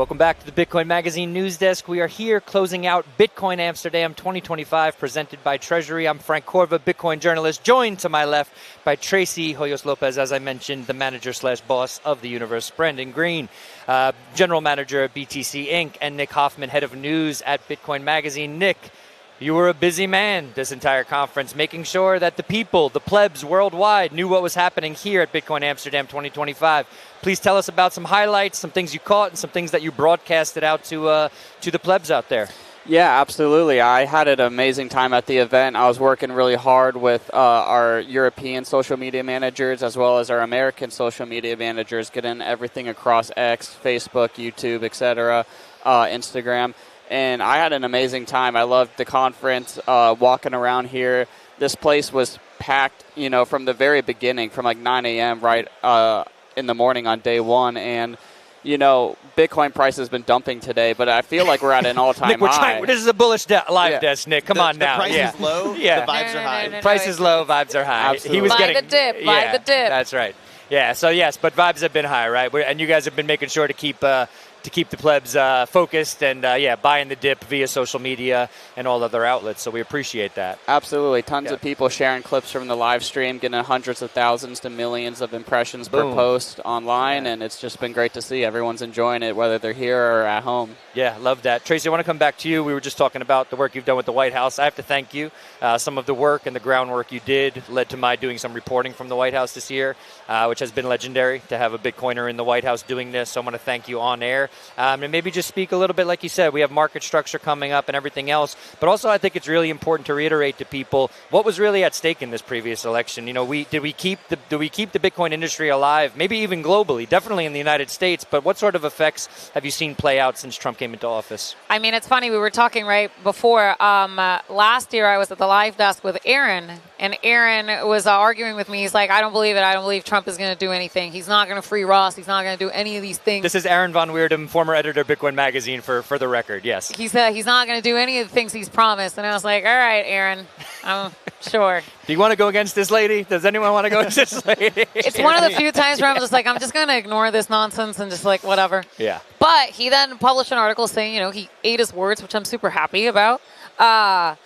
Welcome back to the Bitcoin Magazine News Desk. We are here closing out Bitcoin Amsterdam 2025, presented by Treasury. I'm Frank Corva, Bitcoin journalist, joined to my left by Tracy Hoyos Lopez, as I mentioned, the manager/boss of the universe, Brandon Green, general manager at BTC Inc., and Nick Hoffman, head of news at Bitcoin Magazine. Nick, you were a busy man this entire conference, making sure that the people, the plebs worldwide, knew what was happening here at Bitcoin Amsterdam 2025. Please tell us about some highlights, some things you caught, and some things that you broadcasted out to the plebs out there. Yeah, absolutely. I had an amazing time at the event. I was working really hard with our European social media managers as well as our American social media managers, getting everything across X, Facebook, YouTube, etc., Instagram. And I had an amazing time. I loved the conference, walking around here. This place was packed, from the very beginning, from like 9 a.m. right in the morning on day one. And, Bitcoin price has been dumping today, but I feel like we're at an all-time high. This is a bullish live desk, Nick. Come on now. The price is low, the vibes are high. Price is low, vibes are high. Absolutely. He was buy the dip, buy the dip. That's right. Yeah, so yes, but vibes have been high, right? And you guys have been making sure to keep the plebs focused and, buying the dip via social media and all other outlets. So we appreciate that. Absolutely. Tons of people sharing clips from the live stream, getting hundreds of thousands to millions of impressions per post online. And it's just been great to see. Everyone's enjoying it, whether they're here or at home. Yeah, love that. Tracy, I want to come back to you. We were just talking about the work you've done with the White House. I have to thank you. Some of the work and the groundwork you did led to my doing some reporting from the White House this year, which has been legendary to have a Bitcoiner in the White House doing this. So I want to thank you on air. And maybe just speak a little bit, like you said, we have market structure coming up and everything else. But also I think it's really important to reiterate to people what was really at stake in this previous election. Did we keep the Bitcoin industry alive, maybe even globally, definitely in the United States, but what sort of effects have you seen play out since Trump came into office? I mean, it's funny. We were talking right before. Last year I was at the live desk with Aaron, and Aaron was arguing with me. He's like, I don't believe it. I don't believe Trump is going to do anything. He's not going to free Roth. He's not going to do any of these things. This is Aaron von Weerdem, former editor of Bitcoin Magazine, for the record, yes. He said he's not going to do any of the things he's promised. And I was like, all right, Aaron, I'm sure. Do you want to go against this lady? Does anyone want to go against this lady? It's one of the few times where I'm just like, I'm just going to ignore this nonsense and just like, whatever. Yeah. But he then published an article saying, he ate his words, which I'm super happy about. About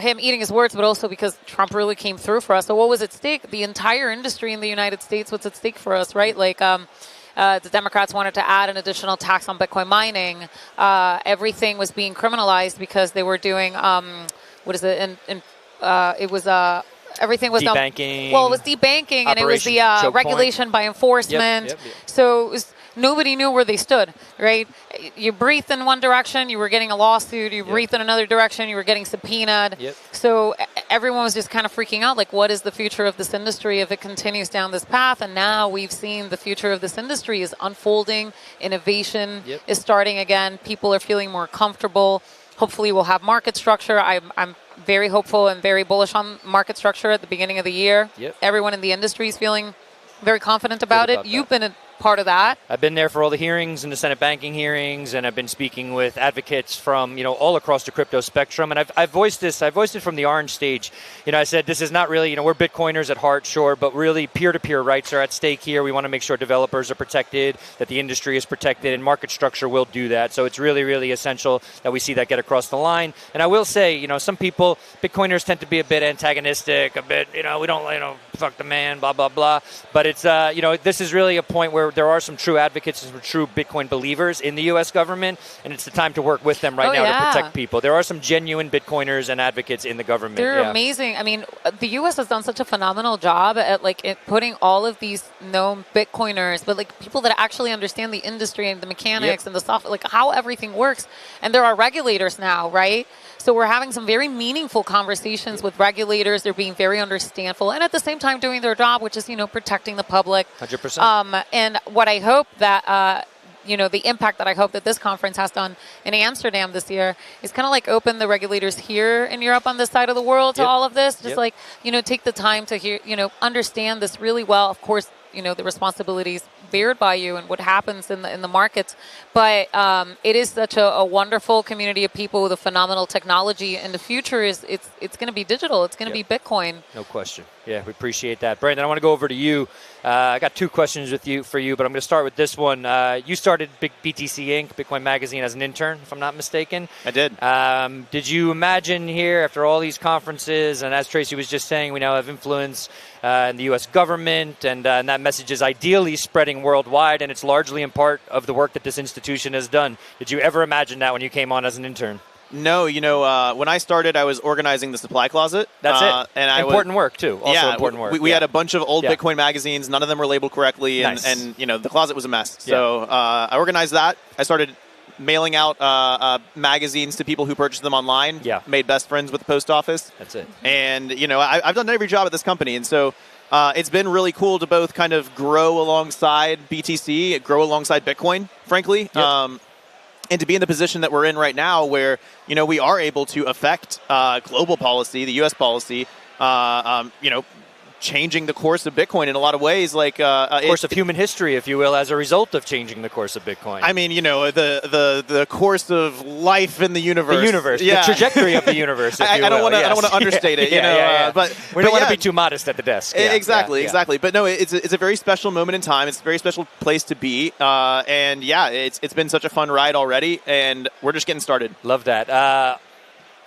him eating his words, but also because Trump really came through for us. So what was at stake? The entire industry in the United States was at stake for us, right? Like the Democrats wanted to add an additional tax on Bitcoin mining. Everything was being criminalized because they were doing, everything was debanking. It was debanking, and it was the regulation by enforcement. Yep. So it was, nobody knew where they stood, right? You breathed in one direction, you were getting a lawsuit. You breathed in another direction, you were getting subpoenaed. Yep. So everyone was just kind of freaking out, like, what is the future of this industry if it continues down this path? And now we've seen the future of this industry is unfolding. Innovation is starting again. People are feeling more comfortable. Hopefully we'll have market structure. I'm very hopeful and very bullish on market structure at the beginning of the year. Yep. Everyone in the industry is feeling very confident about it. You've been a part of that. I've been there for all the hearings and the Senate banking hearings, and I've been speaking with advocates from all across the crypto spectrum. And I've voiced this. I voiced it from the orange stage. I said this is not really. We're Bitcoiners at heart, sure, but really peer-to-peer rights are at stake here. We want to make sure developers are protected, that the industry is protected, and market structure will do that. So it's really, really essential that we see that get across the line. And I will say, some people, Bitcoiners tend to be a bit antagonistic, a bit, we don't, fuck the man, blah blah blah. But it's, this is really a point where there are some true advocates and some true Bitcoin believers in the U.S. government, and it's the time to work with them right now to protect people. There are some genuine Bitcoiners and advocates in the government. They're amazing. I mean, the U.S. has done such a phenomenal job at putting all of these known Bitcoiners, but people that actually understand the industry and the mechanics and the software, how everything works. And there are regulators now, right? So we're having some very meaningful conversations with regulators. They're being very understandful and at the same time doing their job, which is, protecting the public. 100%. And what I hope that, the impact that I hope that this conference has done in Amsterdam this year is kind of open the regulators here in Europe on this side of the world to all of this. Just take the time to hear, understand this really well. Of course, the responsibilities beared by you and what happens in the markets. But it is such a wonderful community of people with a phenomenal technology, and the future is it's going to be digital. It's going to be Bitcoin. No question. Yeah, we appreciate that. Brandon, I want to go over to you. I got two questions for you, but I'm going to start with this one. You started BTC Inc., Bitcoin Magazine, as an intern, if I'm not mistaken. I did. Did you imagine here, after all these conferences, and as Tracy was just saying, we now have influence in the U.S. government, and that message is ideally spreading worldwide, and it's largely in part of the work that this institution has done. Did you ever imagine that when you came on as an intern? No, when I started, I was organizing the supply closet. That's it. And important work, too. Also important work. We had a bunch of old Bitcoin magazines. None of them were labeled correctly, and the closet was a mess. So I organized that. I started mailing out magazines to people who purchased them online. Made best friends with the post office. That's it. And, I've done every job at this company. And so it's been really cool to both kind of grow alongside BTC, grow alongside Bitcoin, frankly. And to be in the position that we're in right now where, we are able to affect global policy, the U.S. policy, changing the course of Bitcoin in a lot of ways. Like course of human history, if you will, as a result of changing the course of Bitcoin. I mean, the course of life in the universe. The universe, the trajectory of the universe. I don't want to understate it. But we don't want to be too modest at the desk. Exactly. But no, it's a very special moment in time. It's a very special place to be. And it's been such a fun ride already, and we're just getting started. Love that.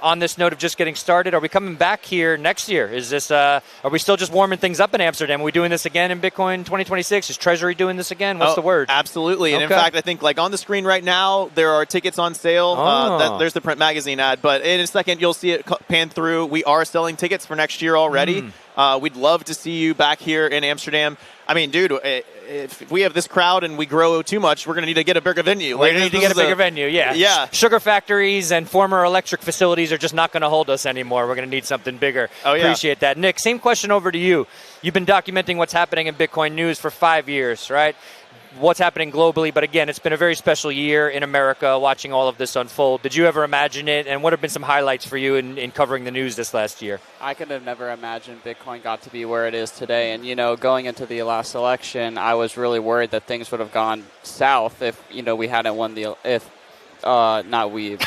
On this note of just getting started, are we coming back here next year? Is this? Are we still just warming things up in Amsterdam? Are we doing this again in Bitcoin 2026? Is Treasury doing this again? What's the word? Absolutely. And in fact, I think on the screen right now, there are tickets on sale. There's the print magazine ad. But in a second, you'll see it pan through. We are selling tickets for next year already. We'd love to see you back here in Amsterdam. I mean, dude, if we have this crowd and we grow too much, we're going to need to get a bigger venue. We need to get a bigger venue, yeah. Sugar factories and former electric facilities are just not going to hold us anymore. We're going to need something bigger. Appreciate that. Nick, same question over to you. You've been documenting what's happening in Bitcoin news for 5 years, right? What's happening globally, but again, it's been a very special year in America watching all of this unfold. Did you ever imagine it, and what have been some highlights for you in covering the news this last year? I could have never imagined Bitcoin got to be where it is today, and going into the last election, I was really worried that things would have gone south if we hadn't won not we.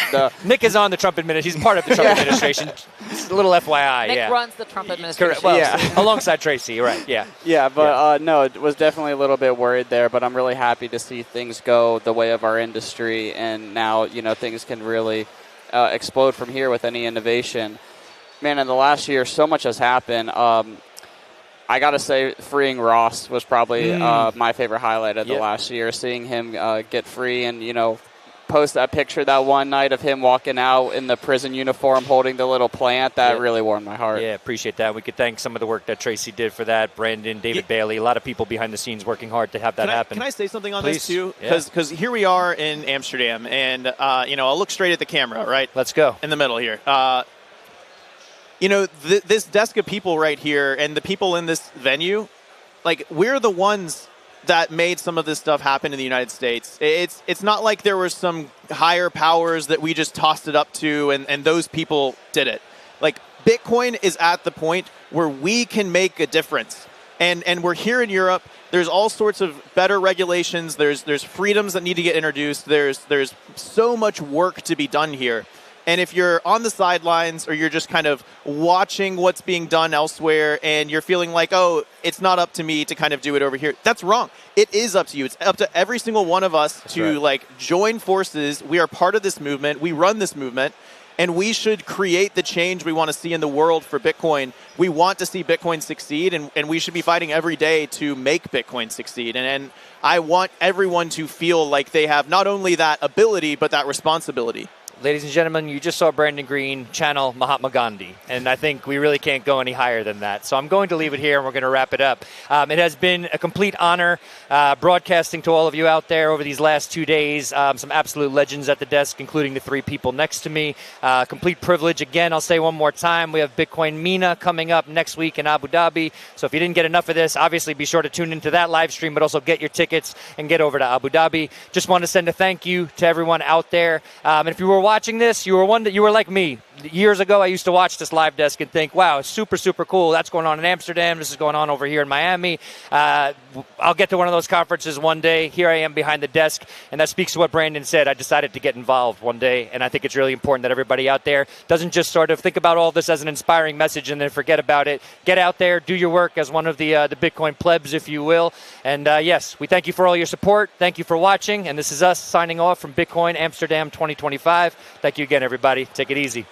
Nick is on the Trump administration. He's part of the Trump administration. Just a little FYI. Nick runs the Trump administration. Correct. Well, alongside Tracy, right? Yeah. But no, it was definitely a little bit worried there. But I'm really happy to see things go the way of our industry, and now things can really explode from here with any innovation. Man, in the last year, so much has happened. I got to say, freeing Roth was probably my favorite highlight of the last year. Seeing him get free and post that picture that one night of him walking out in the prison uniform holding the little plant, that really warmed my heart. Yeah, appreciate that. We could thank some of the work that Tracy did for that, Brandon, David Bailey, a lot of people behind the scenes working hard to have that happen. Can I say something on this too? Because here we are in Amsterdam, and I'll look straight at the camera, right? Let's go. In the middle here. This desk of people right here and the people in this venue, we're the ones that made some of this stuff happen in the United States. It's not like there were some higher powers that we just tossed it up to and those people did it. Bitcoin is at the point where we can make a difference. And we're here in Europe. There's all sorts of better regulations. There's freedoms that need to get introduced. There's so much work to be done here. And if you're on the sidelines or you're just kind of watching what's being done elsewhere and you're feeling like, oh, it's not up to me to kind of do it over here, that's wrong. It is up to you. It's up to every single one of us to join forces. We are part of this movement. We run this movement. And we should create the change we want to see in the world for Bitcoin. We want to see Bitcoin succeed, and we should be fighting every day to make Bitcoin succeed. And I want everyone to feel like they have not only that ability, but that responsibility. Ladies and gentlemen, you just saw Brandon Green channel Mahatma Gandhi, and I think we really can't go any higher than that. So I'm going to leave it here, and we're going to wrap it up. It has been a complete honor broadcasting to all of you out there over these last 2 days. Some absolute legends at the desk, including the three people next to me. Complete privilege. Again, I'll say one more time, we have Bitcoin MENA coming up next week in Abu Dhabi. So if you didn't get enough of this, obviously be sure to tune into that live stream, but also get your tickets and get over to Abu Dhabi. Just want to send a thank you to everyone out there. And if you were watching this, you were like me. Years ago, I used to watch this live desk and think, wow, it's super, super cool. That's going on in Amsterdam. This is going on over here in Miami. I'll get to one of those conferences one day. Here I am behind the desk, and that speaks to what Brandon said. I decided to get involved one day, and I think it's really important that everybody out there doesn't just sort of think about all this as an inspiring message and then forget about it. Get out there, do your work as one of the Bitcoin plebs, if you will. And yes, we thank you for all your support. Thank you for watching, and this is us signing off from Bitcoin Amsterdam 2025. Thank you again, everybody. Take it easy.